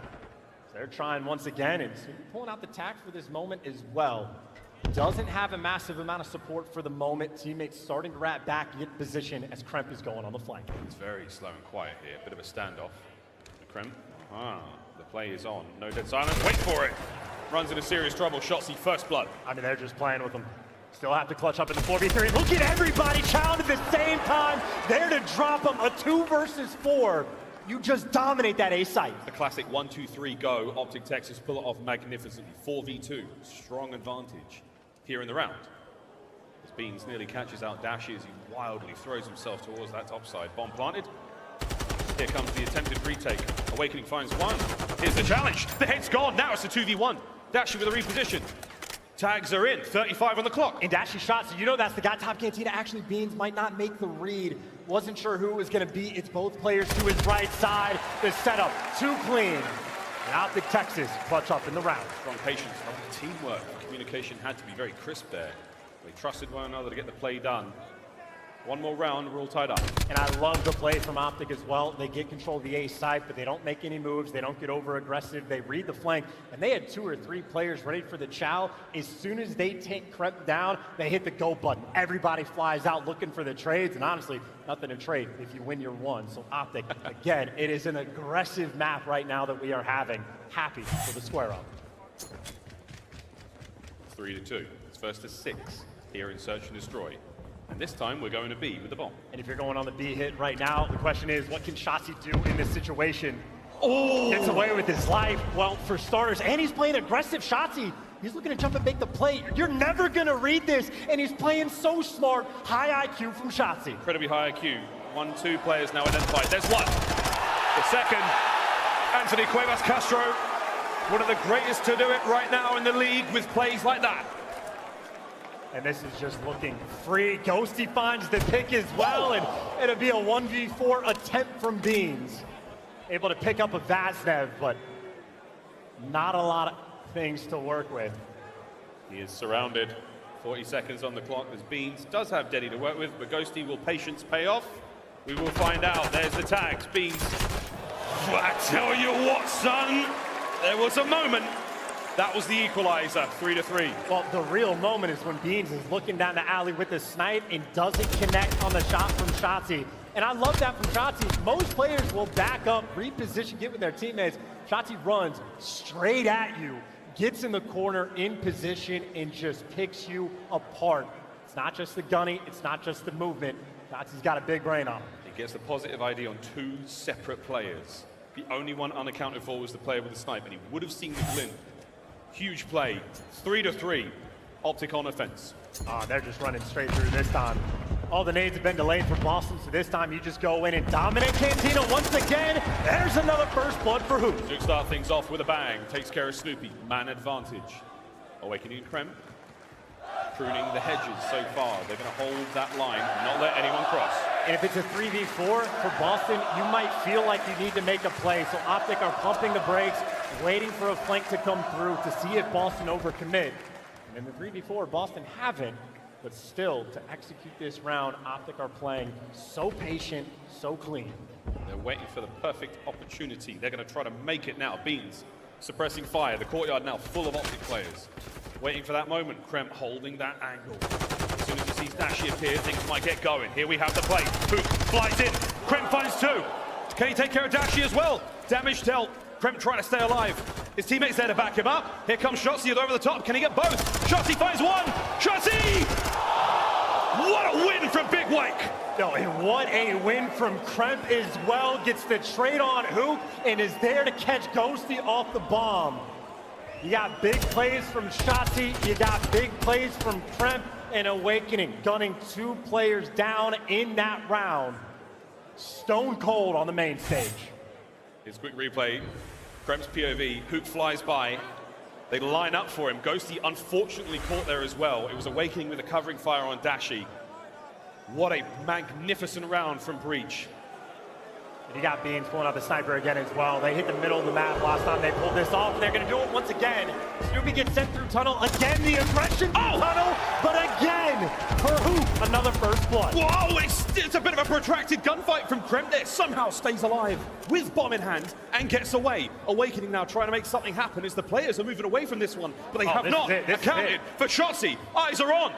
So they're trying once again, and pulling out the tack for this moment as well. Doesn't have a massive amount of support for the moment. Teammates starting to wrap back, get position as Kremp is going on the flank. It's very slow and quiet here. Bit of a standoff. Kremp. The play is on. No dead silence. Wait for it. Runs into serious trouble. Shotzzy first blood. I mean, they're just playing with him. Still have to clutch up in the 4v3. Look at everybody challenge at the same time. There to drop them a 2 versus 4. You just dominate that A site. The classic 1, 2, 3, go. Optic Texas pull it off magnificently. 4v2. Strong advantage here in the round. As Beans nearly catches out Dashi as he wildly throws himself towards that top side. Bomb planted. Here comes the attempted retake. Awakening finds one. Here's the challenge. The head's gone. Now it's a 2v1. Dashi with a reposition. Tags are in. 35 on the clock. And Dashi shot, so you know that's the guy top cantina. Actually, Beans might not make the read. Wasn't sure who it was going to be. It's both players to his right side. The setup too clean. And Optic Texas clutch up in the round. Strong patience, strong teamwork. Communication had to be very crisp there. They trusted one another to get the play done. One more round, we're all tied up. And I love the play from Optic as well. They get control of the A side, but they don't make any moves. They don't get over aggressive. They read the flank, and they had 2 or 3 players ready for the chow. As soon as they take Crep down, they hit the go button. Everybody flies out looking for the trades, and honestly, nothing to trade if you win your one. So Optic, again, it is an aggressive map right now that we are having. Happy for the square up. 3-2. It's first to 6 here in Search and Destroy. And this time we're going to B with the bomb. And if you're going on the B hit right now, the question is, what can Shotzi do in this situation? Oh! Gets away with his life. Well, for starters, and he's playing aggressive. Shotzi, he's looking to jump and make the play. You're never gonna read this, and he's playing so smart. High IQ from Shotzi. Incredibly high IQ. 1-2 players now identified. There's one. The second, Anthony Cuevas Castro. One of the greatest to do it right now in the league with plays like that. And this is just looking free. Ghosty finds the pick as well, and it'll be a 1v4 attempt from Beans. Able to pick up a Vaznev, but not a lot of things to work with. He is surrounded. 40 seconds on the clock as Beans does have Deddy to work with, but Ghosty, will patience pay off? We will find out. There's the tags. Beans. I tell you what, son, there was a moment. That was the equalizer, 3-3. Well, the real moment is when Beans is looking down the alley with the snipe and doesn't connect on the shot from Shotzi. And I love that from Shotzi. Most players will back up, reposition, get with their teammates. Shotzi runs straight at you, gets in the corner, in position, and just picks you apart. It's not just the gunny, it's not just the movement. Shotzi's got a big brain on him. He gets the positive ID on 2 separate players. The only one unaccounted for was the player with the snipe, and he would have seen the glint. Huge play, 3-3, Optic on offense. They're just running straight through this time. All the nades have been delayed for Boston, so this time you just go in and dominate Cantina once again. There's another first blood for Hoop. Duke start things off with a bang, takes care of Snoopy, man advantage. Awakening Krem, pruning the hedges so far. They're gonna hold that line, not let anyone cross. And if it's a 3v4 for Boston, you might feel like you need to make a play. So Optic are pumping the brakes, waiting for a flank to come through to see if Boston overcommit. And in the 3v4, Boston haven't, but still, to execute this round, Optic are playing so patient, so clean. They're waiting for the perfect opportunity. They're gonna try to make it now. Beans suppressing fire. The courtyard now full of Optic players. Waiting for that moment. Krem holding that angle. As soon as he sees Dashi appear, things might get going. Here we have the play. Hook flies in. Krem finds 2. Can he take care of Dashi as well? Damage dealt. Krem trying to stay alive. His teammates there to back him up. Here comes Shotzi over the top. Can he get both? Shotzi finds 1. Shotzi! What a win from Big Wake! No, and what a win from Kremp as well. Gets the trade on Hoop and is there to catch Ghosty off the bomb. You got big plays from Shotzi. You got big plays from Kremp and Awakening. Gunning 2 players down in that round. Stone cold on the main stage. His quick replay. Kremp's POV. Hoop flies by. They line up for him. Ghosty unfortunately caught there as well. It was Awakening with a covering fire on Dashi. What a magnificent round from Breach. And you got Beans pulling out the sniper again as well. They hit the middle of the map last time they pulled this off, and they're going to do it once again. Snoopy gets sent through tunnel. Again, the aggression through tunnel, but again, for Hoop, another first blood. Whoa, it's a bit of a protracted gunfight from Krem there. Somehow stays alive with bomb in hand and gets away. Awakening now trying to make something happen as the players are moving away from this one, but they have not accounted for Shotzi. Eyes are on.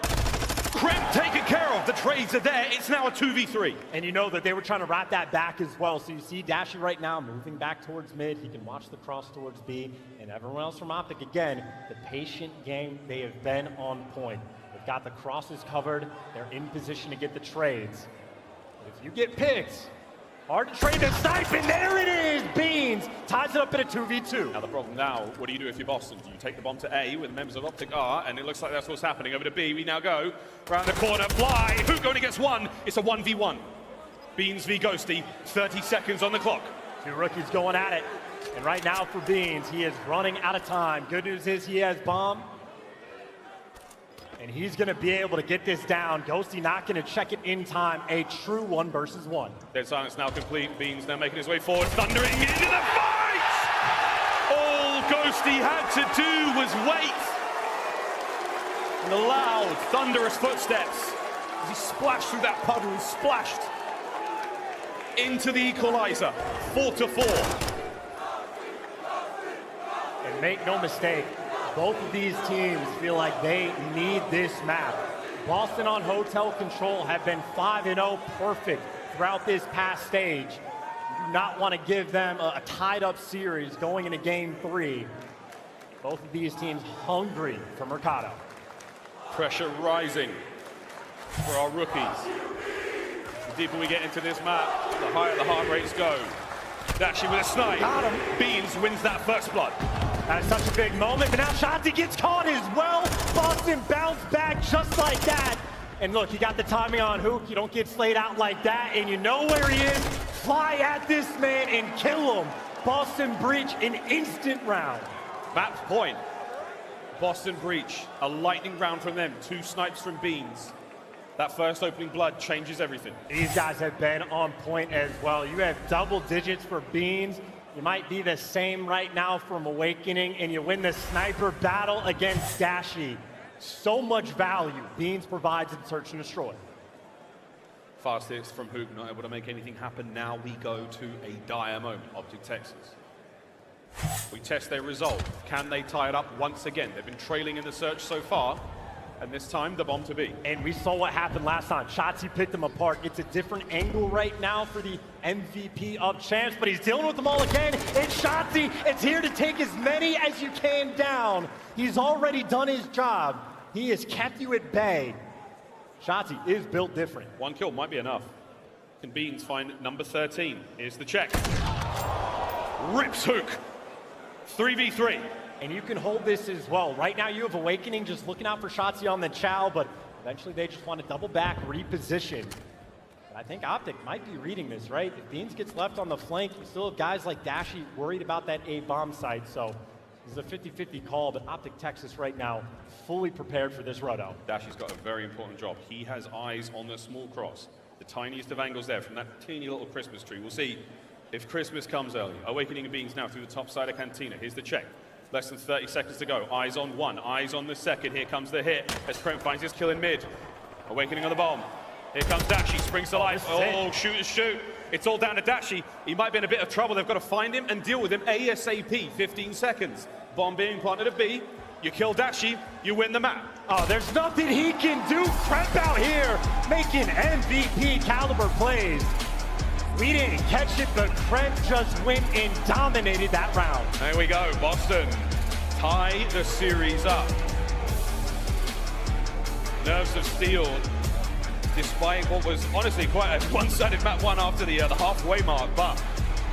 Krem taken care of. The trades are there. It's now a 2v3. And you know that they were trying to wrap that back as well. So you see Dashi right now moving back towards mid. He can watch the cross towards B. And everyone else from Optic, again, the patient game, they have been on point. They've got the crosses covered. They're in position to get the trades. But if you get picked, hard to trade the snipe, and there it is! Beans ties it up in a 2v2. Now the problem now, what do you do if you're Boston? Do you take the bomb to A where the members of Optic are? And it looks like that's what's happening. Over to B, we now go. Round the corner, fly. Who only gets 1? It's a 1v1. Beans v Ghosty, 30 seconds on the clock. 2 rookies going at it. And right now for Beans, he is running out of time. Good news is he has bomb. And he's going to be able to get this down. Ghosty not going to check it in time. A true 1 versus 1. Dead silence now complete. Beans now making his way forward, thundering into the fight! All Ghosty had to do was wait. And the loud, thunderous footsteps As he splashed through that puddle and splashed into the equalizer. 4-4. And make no mistake, both of these teams feel like they need this map. Boston on Hotel Control have been 5-0 perfect throughout this past stage. You do not want to give them a tied-up series going into Game 3. Both of these teams hungry for Mercado. Pressure rising for our rookies. The deeper we get into this map, the higher the heart rates go. Dashing with a snipe. Got him. Beans wins that first blood. That's such a big moment, but now Shotzi gets caught as well. Boston bounced back just like that. And look, you got the timing on Hook. You don't get slayed out like that, and you know where he is. Fly at this man and kill him. Boston breach an instant round. Match point. Boston breach. A lightning round from them. 2 snipes from Beans. That first opening blood changes everything. These guys have been on point as well. You have double digits for Beans. You might be the same right now from Awakening, and you win the sniper battle against Dashi. So much value Beans provides in Search and Destroy. Fast hits from Hook, not able to make anything happen. Now we go to a dire moment. Optic Texas. We test their resolve. Can they tie it up once again? They've been trailing in the search so far, and this time the bomb to be. And we saw what happened last time. Shotzi picked them apart. It's a different angle right now for the MVP of champs, but he's dealing with them all again. It's Shotzi. It's here to take as many as you can down. He's already done his job. He has kept you at bay. Shotzi is built different. 1 kill might be enough. Can Beans find number 13? Here's the check. Rips Hook. 3v3. And you can hold this as well. Right now you have Awakening just looking out for Shotzi on the Chow, but eventually they just want to double back, reposition. But I think Optic might be reading this, right? If Beans gets left on the flank, you still have guys like Dashi worried about that A-bomb site, so this is a 50-50 call, but Optic Texas right now fully prepared for this roto. Dashi's got a very important job. He has eyes on the small cross. The tiniest of angles there from that teeny little Christmas tree. We'll see if Christmas comes early. Awakening and Beans now through the top side of Cantina. Here's the check. Less than 30 seconds to go. Eyes on 1, eyes on the second. Here comes the hit as Krem finds his kill in mid. Awakening on the bomb. Here comes Dashi, springs to life. Oh, shoot. It's all down to Dashi. He might be in a bit of trouble. They've got to find him and deal with him ASAP. 15 seconds. Bomb being planted at B. You kill Dashi, you win the map. Oh, there's nothing he can do. Kremp out here making MVP caliber plays. We didn't catch it, but Kremp just went and dominated that round. There we go, Boston tie the series up. Nerves of steel, despite what was honestly quite a one-sided map 1 after the halfway mark, but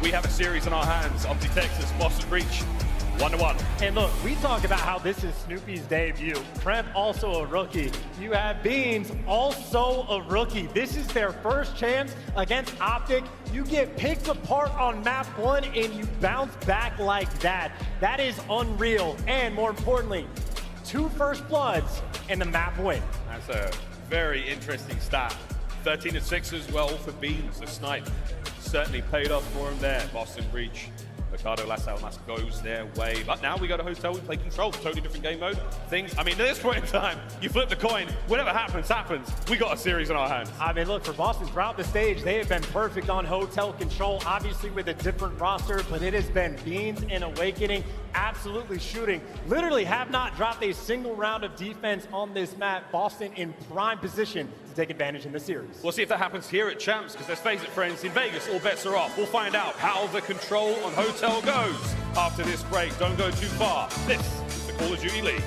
we have a series in our hands. Optic Texas, Boston Breach, 1-1. And look, we talk about how this is Snoopy's debut. Kremp also a rookie. You have Beans also a rookie. This is their first chance against Optic. You get picked apart on map 1 and you bounce back like that. That is unreal. And more importantly, 2 first bloods and the map win. That's a very interesting stat. 13-6 as well for Beans. The snipe certainly paid off for him there. Boston Breach. Ricardo Las Almas goes their way. But now we go to Hotel, we play Control. Totally different game mode. At this point in time, you flip the coin. Whatever happens. We got a series in our hands. I mean, look, for Boston throughout the stage, they have been perfect on Hotel Control, obviously with a different roster, but it has been Beans and Awakening absolutely shooting. Literally have not dropped a single round of defense on this map. Boston in prime position to take advantage in the series. We'll see if that happens here at Champs, because let's face it, friends, in Vegas, all bets are off. We'll find out how the Control on Hotel goes after this break. Don't go too far. This is the Call of Duty League.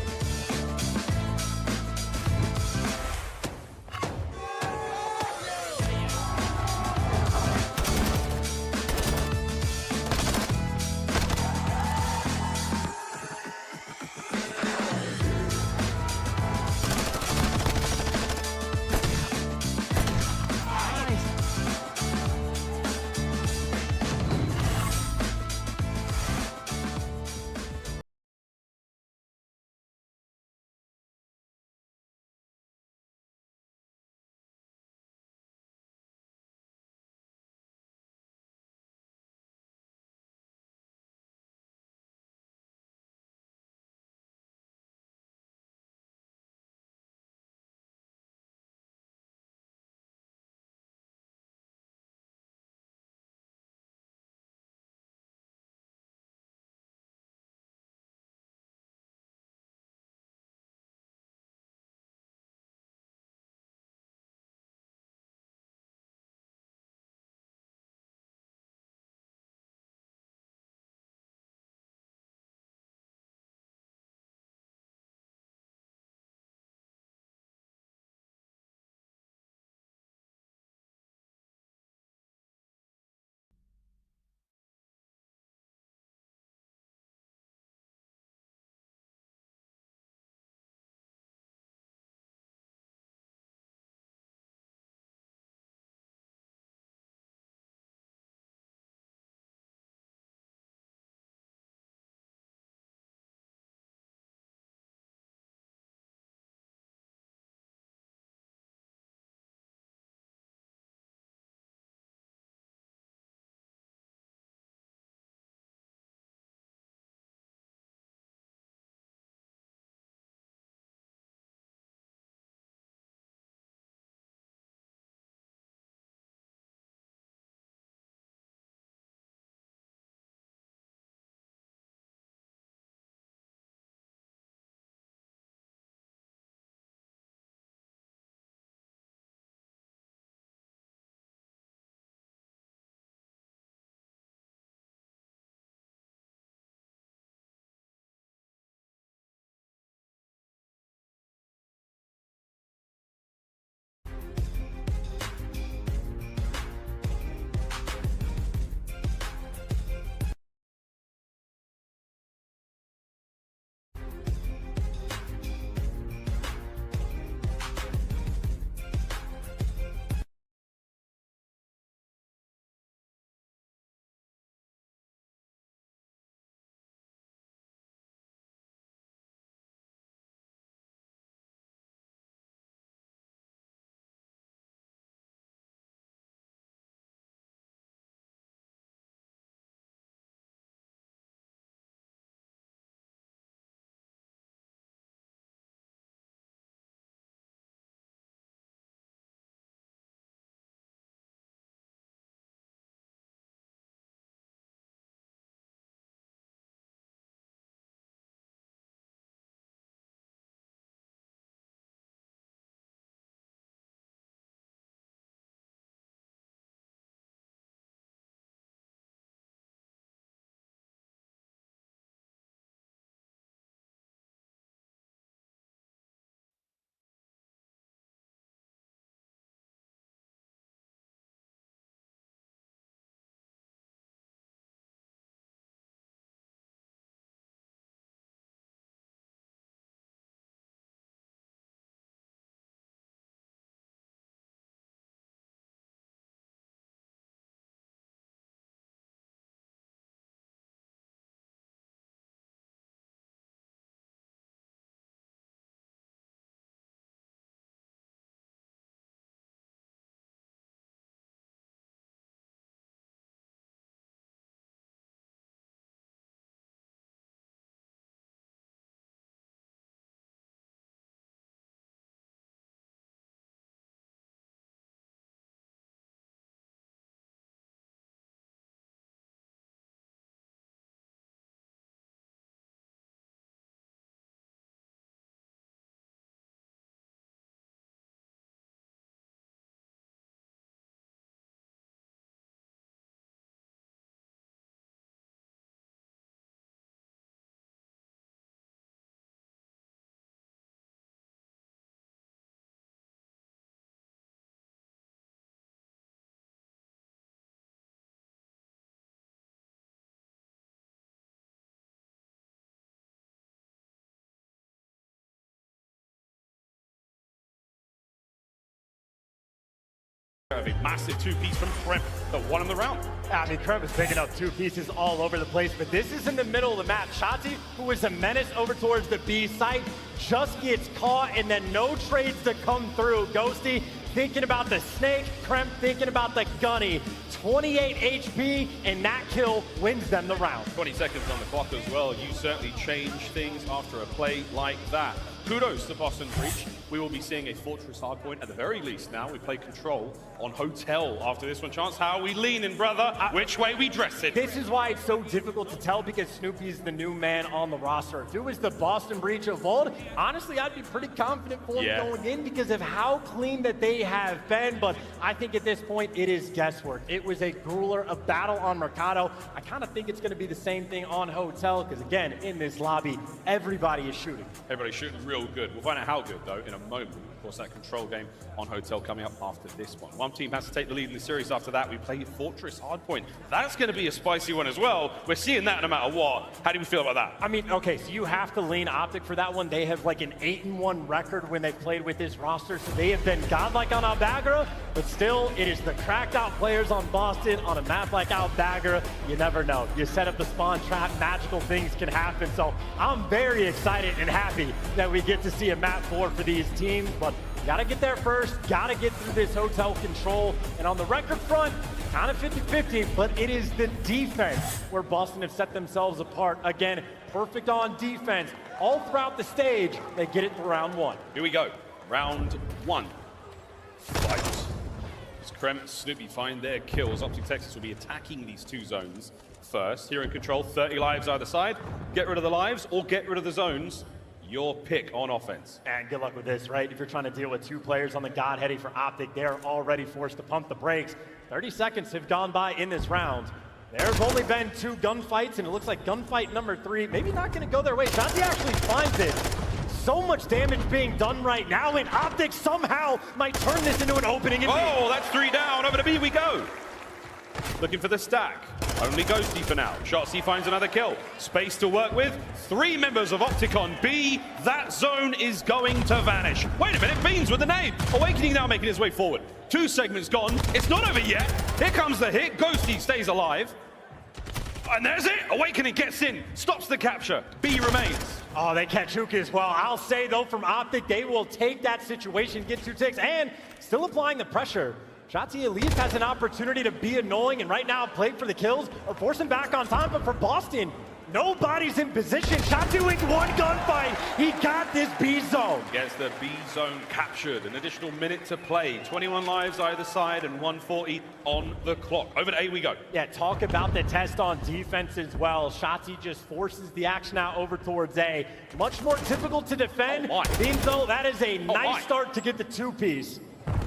Of a massive two-piece from Kremp that won him the round. I mean, Kremp is picking up two pieces all over the place, but this is in the middle of the map. Shotzi, who is a menace over towards the B site, just gets caught, and then no trades to come through. Ghosty thinking about the snake, Kremp thinking about the gunny. 28 HP, and that kill wins them the round. 20 seconds on the clock as well. You certainly change things after a play like that. Kudos to Boston Breach. We will be seeing a Fortress hardpoint at the very least now. We play Control on Hotel after this one. Chance, how are we leaning, brother? Which way we dress it? This is why it's so difficult to tell, because Snoopy's the new man on the roster. If it was the Boston Breach of old, honestly, I'd be pretty confident for him going in because of how clean that they have been. But I think at this point, it is guesswork. It was a grueler, a battle on Mercado. I kind of think it's going to be the same thing on Hotel because, again, in this lobby, everybody is shooting. Everybody's shooting real good. We'll find out how good, though, in a moment. Of course, that Control game on Hotel coming up after this one. One team has to take the lead in the series. After that, we play Fortress Hardpoint. That's going to be a spicy one as well. We're seeing that no matter what. How do we feel about that? I mean, okay, so you have to lean Optic for that one. They have like an 8-1 record when they played with this roster, so they have been godlike on Albagra, but still, it is the cracked out players on Boston on a map like Albagra. You never know. You set up the spawn trap, magical things can happen. So I'm very excited and happy that we get to see a map 4 for these teams, but gotta get there first, gotta get through this Hotel Control. And on the record front, kind of 50-50, but it is the defense where Boston have set themselves apart. Again, perfect on defense. All throughout the stage, they get it to round 1. Here we go. Round 1. Fight. As Krem and Snoopy find their kills, Optic Texas will be attacking these two zones first. Here in Control, 30 lives either side. Get rid of the lives or get rid of the zones. Your pick on offense. And good luck with this, right? If you're trying to deal with two players on the God Heady for Optic, they're already forced to pump the brakes. 30 seconds have gone by in this round. There's only been 2 gunfights, and it looks like gunfight number 3, maybe not gonna go their way. Shanti actually finds it. So much damage being done right now, and Optic somehow might turn this into an opening. Oh, that's 3 down. Over to B we go. Looking for the stack. Only Ghosty for now. Shotzzy finds another kill. Space to work with. 3 members of Optic on B. That zone is going to vanish. Wait a minute, Beans with the nade. Awakening now making his way forward. 2 segments gone. It's not over yet. Here comes the hit. Ghosty stays alive. And there's it. Awakening gets in. Stops the capture. B remains. Oh, they catch Hook as well. I'll say, though, from Optic, they will take that situation, get 2 ticks, and still applying the pressure. Shotzi at least has an opportunity to be annoying, and right now played for the kills or force him back on time, but for Boston, nobody's in position. Shotzi doing 1 gunfight. He got this B zone. Gets the B zone captured. An additional minute to play. 21 lives either side and 140 on the clock. Over to A we go. Yeah, talk about the test on defense as well. Shotzi just forces the action out over towards A. Much more difficult to defend. Seems though that is a nice start to get the 2-piece.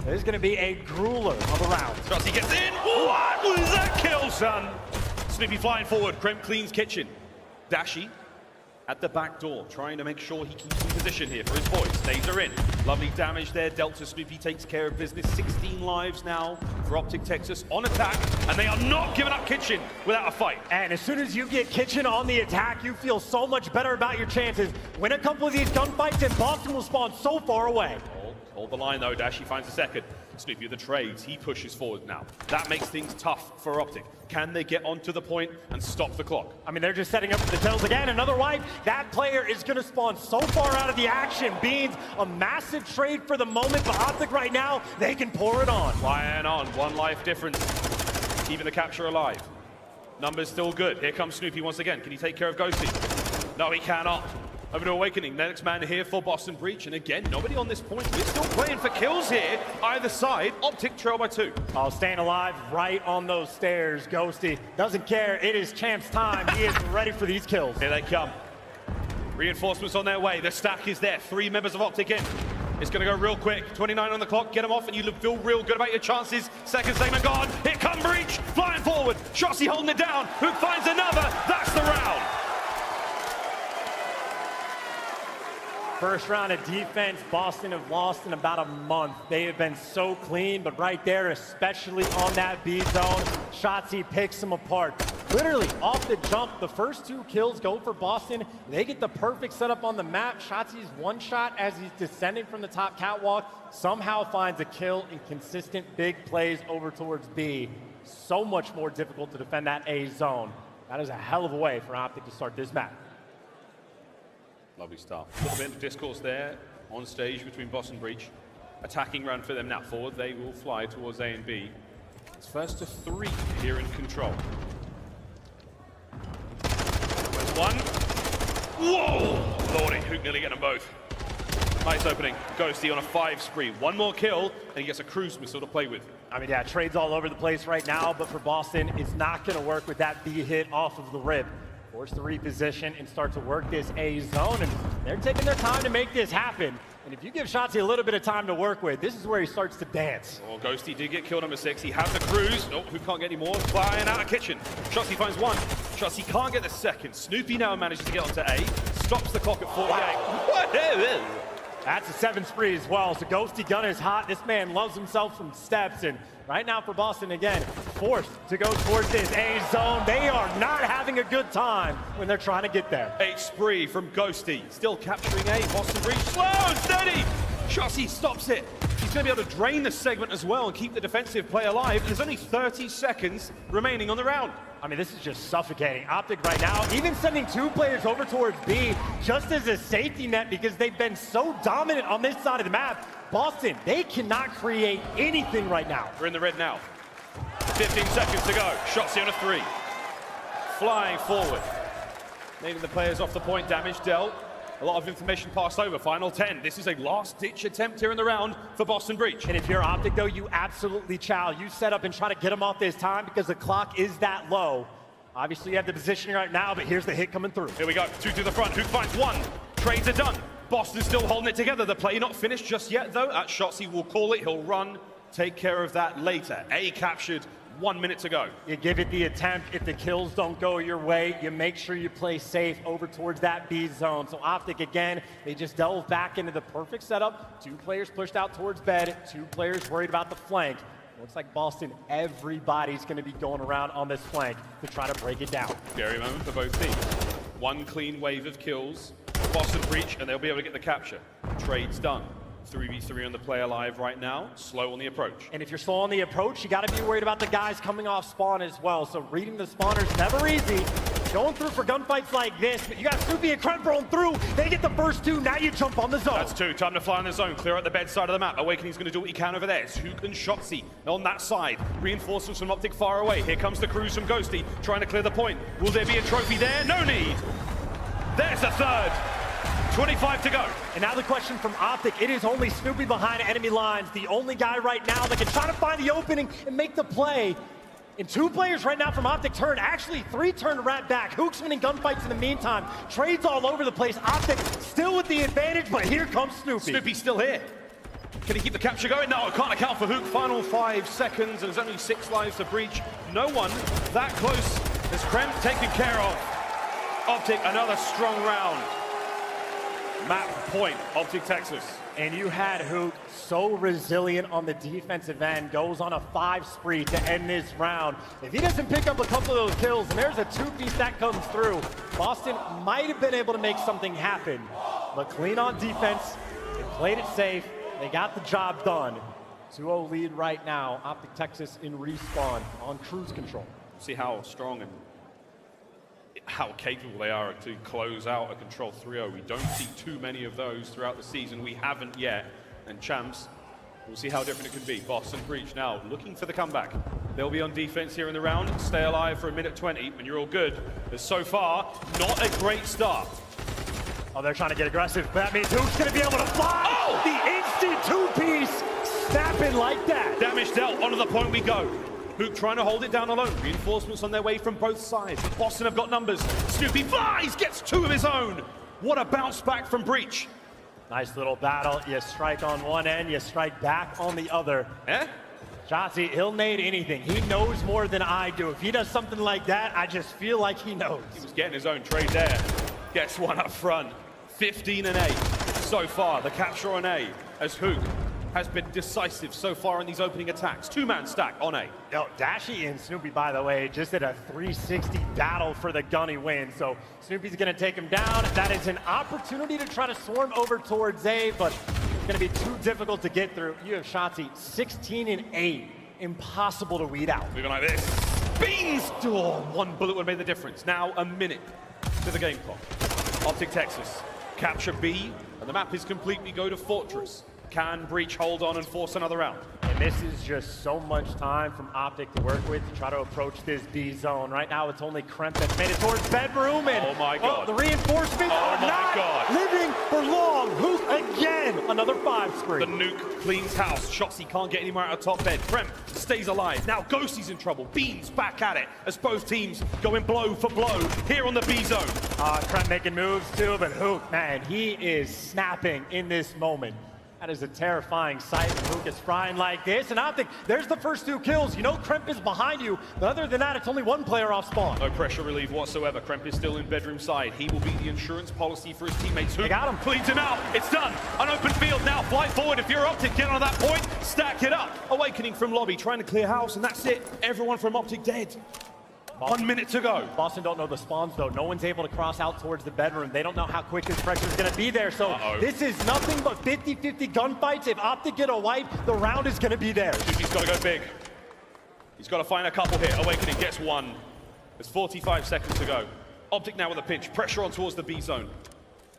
There's going to be a grueler of a round. Shotzi gets in. What was that kill, son? Snoopy flying forward. Krem cleans kitchen. Dashy at the back door, trying to make sure he keeps in position here for his boys. Nades are in. Lovely damage there. Delta Snoopy takes care of business. 16 lives now for Optic Texas on attack, and they are not giving up kitchen without a fight. And as soon as you get kitchen on the attack, you feel so much better about your chances. Win a couple of these gunfights, and Boston will spawn so far away. Hold the line though, Dash, he finds a second. Snoopy with the trades, he pushes forward now. That makes things tough for Optic. Can they get onto the point and stop the clock? I mean, they're just setting up for the tails again. Another wipe. That player is going to spawn so far out of the action. Beans, a massive trade for the moment, but Optic right now, they can pour it on. Flying on, 1 life difference. Keeping the capture alive. Numbers still good. Here comes Snoopy once again. Can he take care of Ghosty? No, he cannot. Over to Awakening, next man here for Boston Breach, and again, nobody on this point. We're still playing for kills here, either side. Optic trail by 2. Oh, staying alive right on those stairs. Ghosty doesn't care. It is Champ's time. He is ready for these kills. Here they come. Reinforcements on their way. The stack is there. 3 members of Optic in. It's going to go real quick. 29 on the clock. Get them off, and you feel real good about your chances. Second segment gone. Here come Breach. Flying forward. Shotzi holding it down. Who finds another? That's the round. First round of defense, Boston have lost in about a month. They have been so clean, but right there, especially on that B zone, Shotzzy picks them apart. Literally, off the jump, the first 2 kills go for Boston. They get the perfect setup on the map. Shotzzy's one shot as he's descending from the top catwalk, somehow finds a kill in consistent big plays over towards B. So much more difficult to defend that A zone. That is a hell of a way for Optic to start this map. Lovely start. A little bit of discourse there on stage between Boss and Breach. Attacking round for them now. Forward, they will fly towards A and B. It's first to 3 here in control. There's one. Whoa! Lordy, Hook nearly getting them both. Nice opening. Ghosty on a 5 spree. One more kill, and he gets a cruise missile to play with. I mean, yeah, trades all over the place right now, but for Boston, it's not going to work with that B hit off of the rib. Force the reposition and start to work this A zone, and they're taking their time to make this happen. And if you give Shotzzy a little bit of time to work with, this is where he starts to dance. Oh, Ghosty did get killed number 6. He has the cruise. Oh, who can't get any more? Flying out of kitchen. Shotzzy finds 1. Shotzzy can't get the second. Snoopy now manages to get onto A. Stops the clock at 48. Wow. That's a 7 spree as well. So Ghosty gun is hot. This man loves himself some steps. And right now for Boston, again, forced to go towards this A zone. They are not having a good time when they're trying to get there. 8 spree from Ghosty. Still capturing A. Boston Breach. Slow and steady. Shotzzy stops it. He's going to be able to drain the segment as well and keep the defensive play alive. There's only 30 seconds remaining on the round. I mean, this is just suffocating. Optic right now, even sending 2 players over towards B just as a safety net because they've been so dominant on this side of the map. Boston, they cannot create anything right now. We're in the red now. 15 seconds to go. Shotzzy on a 3. Flying forward. Leading the players off the point. Damage dealt. A lot of information passed over. Final 10. This is a last-ditch attempt here in the round for Boston Breach. And if you're Optic, though, you absolutely chow. You set up and try to get them off this time because the clock is that low. Obviously, you have the positioning right now, but here's the hit coming through. Here we go. 2 to the front. Hook finds 1. Trades are done. Boston's still holding it together. The play not finished just yet, though. At Shotzzy will call it. He'll run. Take care of that later. A captured. 1 minute to go. You give it the attempt. If the kills don't go your way, you make sure you play safe over towards that B zone. So Optic, again, they just delve back into the perfect setup. 2 players pushed out towards bed. 2 players worried about the flank. Looks like Boston, everybody's going to be going around on this flank to try to break it down. Scary moment for both teams. 1 clean wave of kills. Boston Breach, and they'll be able to get the capture. Trade's done. 3v3 on the play alive right now. Slow on the approach. And if you're slow on the approach, you got to be worried about the guys coming off spawn as well. So reading the spawners never easy. Going through for gunfights like this, but you got Snoopy and Krent rolling through. They get the first 2. Now you jump on the zone. That's 2. Time to fly on the zone. Clear out the bed side of the map. Awakening's going to do what he can over there. It's Hook and Shotzzy on that side. Reinforcements from Optic far away. Here comes the cruise from Ghosty, trying to clear the point. Will there be a trophy there? No need. There's the 3rd. 25 to go. And now the question from Optic, it is only Snoopy behind enemy lines, the only guy right now that can try to find the opening and make the play. And 2 players right now from Optic turn, actually 3 turn right back. Hook's winning gunfights in the meantime. Trades all over the place. Optic still with the advantage, but here comes Snoopy. Snoopy's still here. Can he keep the capture going? No, can't account for Hook. Final 5 seconds, and there's only 6 lives to Breach. No one that close as Krent taken care of. Optic, another strong round. Map point, Optic Texas. And you had Hook so resilient on the defensive end, goes on a 5 spree to end this round. If he doesn't pick up a couple of those kills, and there's a 2-piece that comes through, Boston might have been able to make something happen. But clean on defense, they played it safe, they got the job done. 2-0 lead right now, Optic Texas in respawn on cruise control. See how strong and how capable they are to close out a control 3-0. We don't see too many of those throughout the season. We haven't yet. And champs, we'll see how different it can be. Boston Breach now looking for the comeback. They'll be on defense here in the round. Stay alive for 1:20 when you're all good. But so far, not a great start. Oh, they're trying to get aggressive. That means Hook's going to be able to fly. Oh! The instant 2-piece snapping like that. Damage dealt. Onto the point we go. Hook trying to hold it down alone. Reinforcements on their way from both sides. Boston have got numbers. Snoopy flies, gets 2 of his own. What a bounce back from Breach. Nice little battle. You strike on one end, you strike back on the other. Eh? Shotzzy, he'll nade anything. He knows more than I do. If he does something like that, I just feel like he knows. He was getting his own trade there. Gets 1 up front. 15 and 8. so far. The capture on A as Hook has been decisive so far in these opening attacks. Two-man stack on A. Yo, Dashy and Snoopy, by the way, just did a 360 battle for the gunny win. So Snoopy's gonna take him down. That is an opportunity to try to swarm over towards A, but it's gonna be too difficult to get through. You have Shotzi, 16 and 8. Impossible to weed out. Moving like this. Beans! Oh, one bullet would have made the difference. Now a minute to the game clock. Optic Texas capture B, and the map is complete. We go to Fortress. Can Breach hold on and force another round? And this is just so much time from Optic to work with to try to approach this B zone. Right now, it's only Kremp that's made it towards bedroom, and oh my God, the reinforcements are not living for long. Hook again, another 5 spree. The nuke cleans house. Shotzi can't get anywhere out of top bed. Kremp stays alive. Now Ghostie's in trouble. Beans back at it as both teams going blow for blow here on the B zone. Kremp making moves too, but Hook, man, he is snapping in this moment. That is a terrifying sight when Hook is frying like this. And Optic, there's the first 2 kills. You know Kremp is behind you, but other than that, it's only 1 player off spawn. No pressure relief whatsoever. Kremp is still in bedroom side. He will be the insurance policy for his teammates. Hook got him. Cleans him out. It's done. An open field now. Fly forward. If you're Optic, get on that point. Stack it up. Awakening from lobby, trying to clear house, and that's it. Everyone from Optic dead. 1 minute to go. Boston don't know the spawns, though. No one's able to cross out towards the bedroom. They don't know how quick this pressure is going to be there. So this is nothing but 50-50 gunfights. If Optic get a wipe, the round is going to be there. He's got to go big. He's got to find a couple here. Awakening gets 1. There's 45 seconds to go. Optic now with a pinch. Pressure on towards the B zone.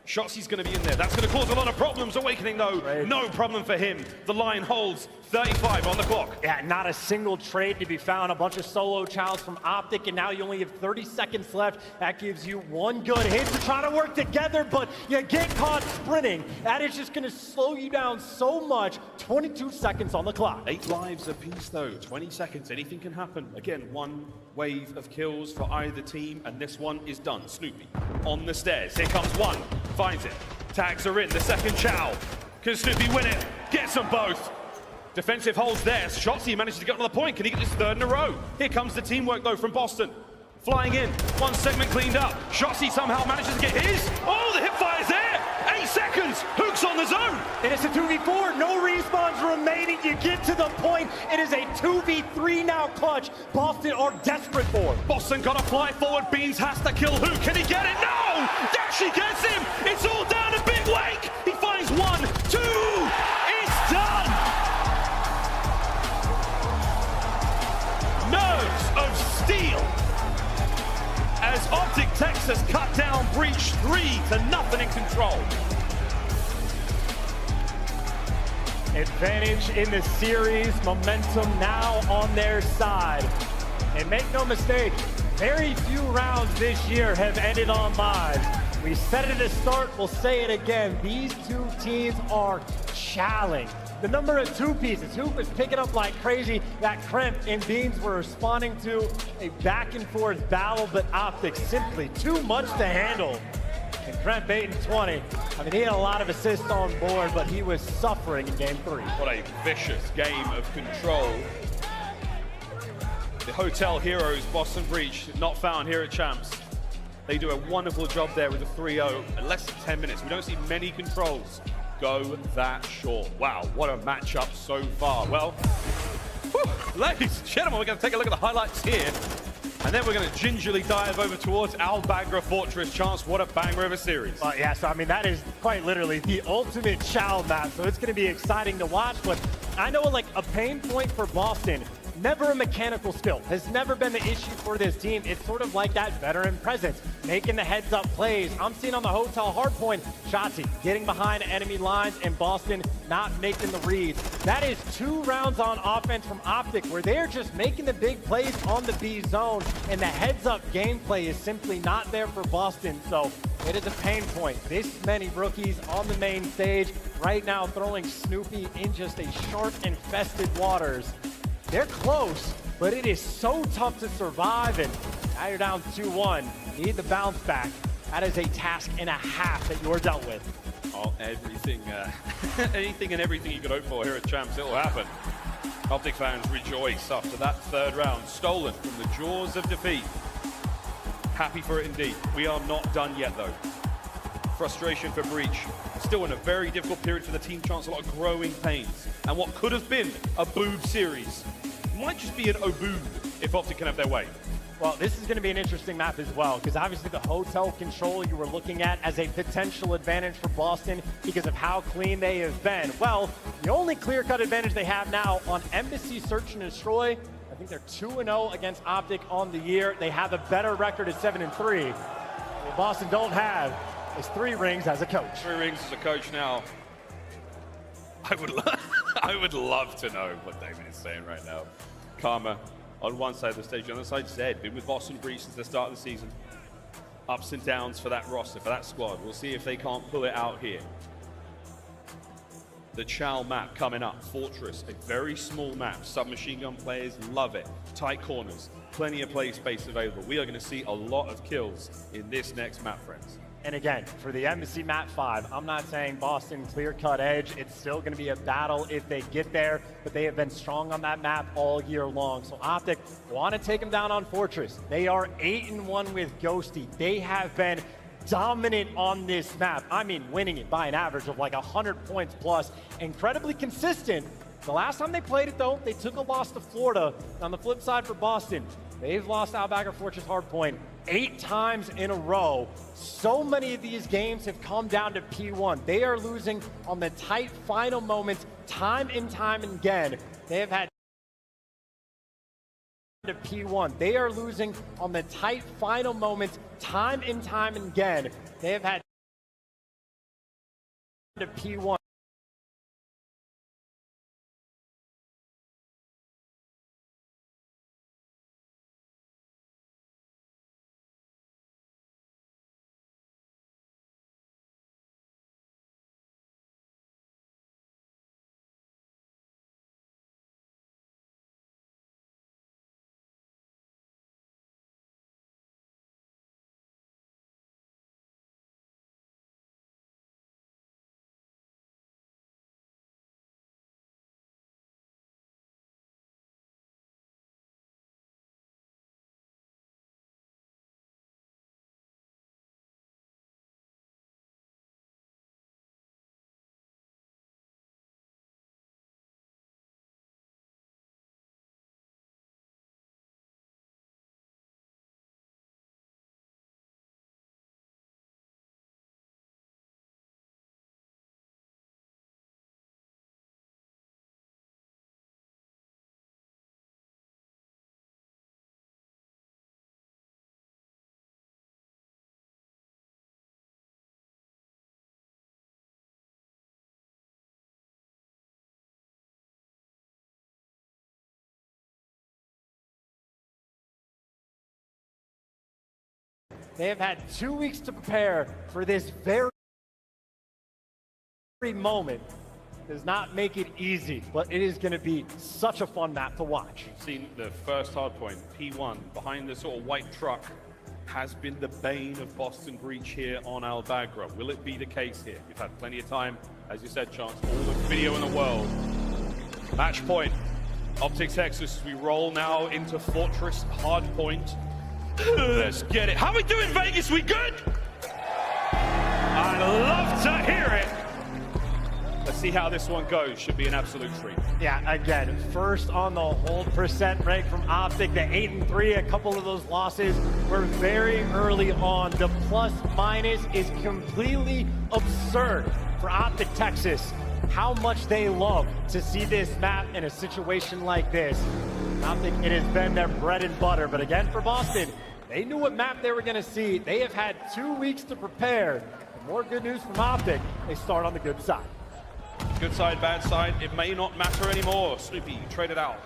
Shotzi's going to be in there. That's going to cause a lot of problems. Awakening, though, no problem for him. The line holds. 35 on the clock. Yeah, not a single trade to be found. A bunch of solo chows from Optic, and now you only have 30 seconds left. That gives you 1 good hit to try to work together, but you get caught sprinting. That is just going to slow you down so much. 22 seconds on the clock. 8 lives apiece, though. 20 seconds. Anything can happen. Again, 1 wave of kills for either team, and this one is done. Snoopy on the stairs. Here comes 1. Finds it. Tags are in. The second chow. Can Snoopy win it? Gets them both. Defensive holds there. Shotzi manages to get on the point. Can he get his 3rd in a row? Here comes the teamwork, though, from Boston. Flying in. 1 segment cleaned up. Shotzi somehow manages to get his. Oh, the hip fire's there. 8 seconds. Hook's on the zone. And it's a 2v4. No respawns remaining. You get to the point. It is a 2v3 now clutch. Boston are desperate for. Boston got to fly forward. Beans has to kill Hook. Can he get it? No! Dashi gets him. It's all down to Big Wake. He finds 1, 2. It's done. Nerves of steel as Optic Texas cut down Breach 3-0 in control. Advantage in the series, momentum now on their side. And make no mistake, very few rounds this year have ended on lives. We said it at the start, we'll say it again. These 2 teams are challenged. The number of 2 pieces, Hoop was picking up like crazy. That Kremp and Beans were responding to a back and forth battle, but Optic simply too much to handle. And Kremp 8 and 20. I mean, he had a lot of assists on board, but he was suffering in game 3. What a vicious game of control. The Hotel Heroes, Boston Breach, not found here at Champs. They do a wonderful job there with a 3-0 in less than 10 minutes. We don't see many controls go that short. Wow, what a matchup so far. Well, ladies and gentlemen, we're going to take a look at the highlights here. And then we're going to gingerly dive over towards Al-Bagra Fortress. Chance, what a banger of a series. Yeah, so I mean, that is quite literally the ultimate chow map. So it's going to be exciting to watch. But I know like a pain point for Boston, never a mechanical skill, has never been the issue for this team. It's sort of like that veteran presence, making the heads-up plays. I'm seeing on the Hotel hardpoint, Shotzi getting behind enemy lines and Boston not making the reads. That is 2 rounds on offense from Optic where they're just making the big plays on the B zone, and the heads-up gameplay is simply not there for Boston. So it is a pain point. This many rookies on the main stage right now throwing Snoopy in just a shark-infested waters. They're close, but it is so tough to survive, and now you're down 2-1. You need the bounce back. That is a task and a half that you're dealt with. Oh, everything, anything and everything you could hope for here at Champs, it'll happen. Optic fans rejoice after that 3rd round, stolen from the jaws of defeat. Happy for it indeed. We are not done yet, though. Frustration for Breach. still in a very difficult period for the team. Chance a lot of growing pains. And what could have been a boob series might just be an oboob if Optic can have their way. Well, this is going to be an interesting map as well, because obviously the hotel control you were looking at as a potential advantage for Boston because of how clean they have been. Well, the only clear-cut advantage they have now on Embassy Search and Destroy, I think they're 2-0 against Optic on the year. They have a better record at 7-3. What Boston don't have is 3 rings as a coach. 3 rings as a coach now. I would love to know what David is saying right now. Karma on one side of the stage, on the other side Zed, been with Boston Breach since the start of the season. Ups and downs for that roster, for that squad. We'll see if they can't pull it out here. The Chow map coming up, Fortress, a very small map. Submachine gun players love it. Tight corners, plenty of play space available. We are going to see a lot of kills in this next map, friends. And again, for the Embassy Map 5, I'm not saying Boston clear-cut edge. It's still going to be a battle if they get there, but they have been strong on that map all year long. So Optic want to take them down on Fortress. They are 8-1 with Ghosty. They have been dominant on this map. I mean, winning it by an average of like 100 points plus. Incredibly consistent. The last time they played it, though, they took a loss to Florida. On the flip side for Boston, they've lost Outbacker Fortress Hardpoint 8 times in a row. So many of these games have come down to P1. They are losing on the tight final moments time and time again. They have had to P1. They are losing on the tight final moments time and time again. They have had to P1. They have had 2 weeks to prepare for this very moment. Does not make it easy, but it is going to be such a fun map to watch. You've seen the first hardpoint, P1, behind the sort of white truck, has been the bane of Boston Breach here on Albagra. Will it be the case here? We've had plenty of time, as you said, Chance, all the video in the world. Match point, Optic Texas, we roll now into Fortress hardpoint. Let's get it. How we doing, Vegas? We good? I love to hear it. Let's see how this one goes. Should be an absolute treat. Yeah, again, first on the hold percent rank from Optic, the 8-3. A couple of those losses were very early on. The plus minus is completely absurd for Optic Texas. How much they love to see this map in a situation like this. Optic, it has been their bread and butter, but again for Boston, they knew what map they were going to see. They have had 2 weeks to prepare. And more good news from Optic, they start on the good side. Good side, bad side, it may not matter anymore. Snoopy, you traded out.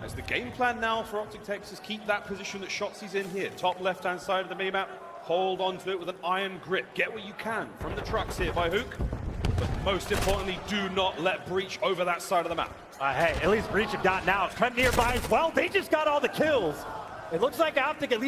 As the game plan now for Optic Texas, keep that position that Shotzi's in here. Top left-hand side of the mini-map, hold on to it with an iron grip. Get what you can from the trucks here by Hook. But most importantly, do not let Breach over that side of the map. Hey, at least Breach have gotten out. Cut nearby as well. They just got all the kills. It looks like Optic at least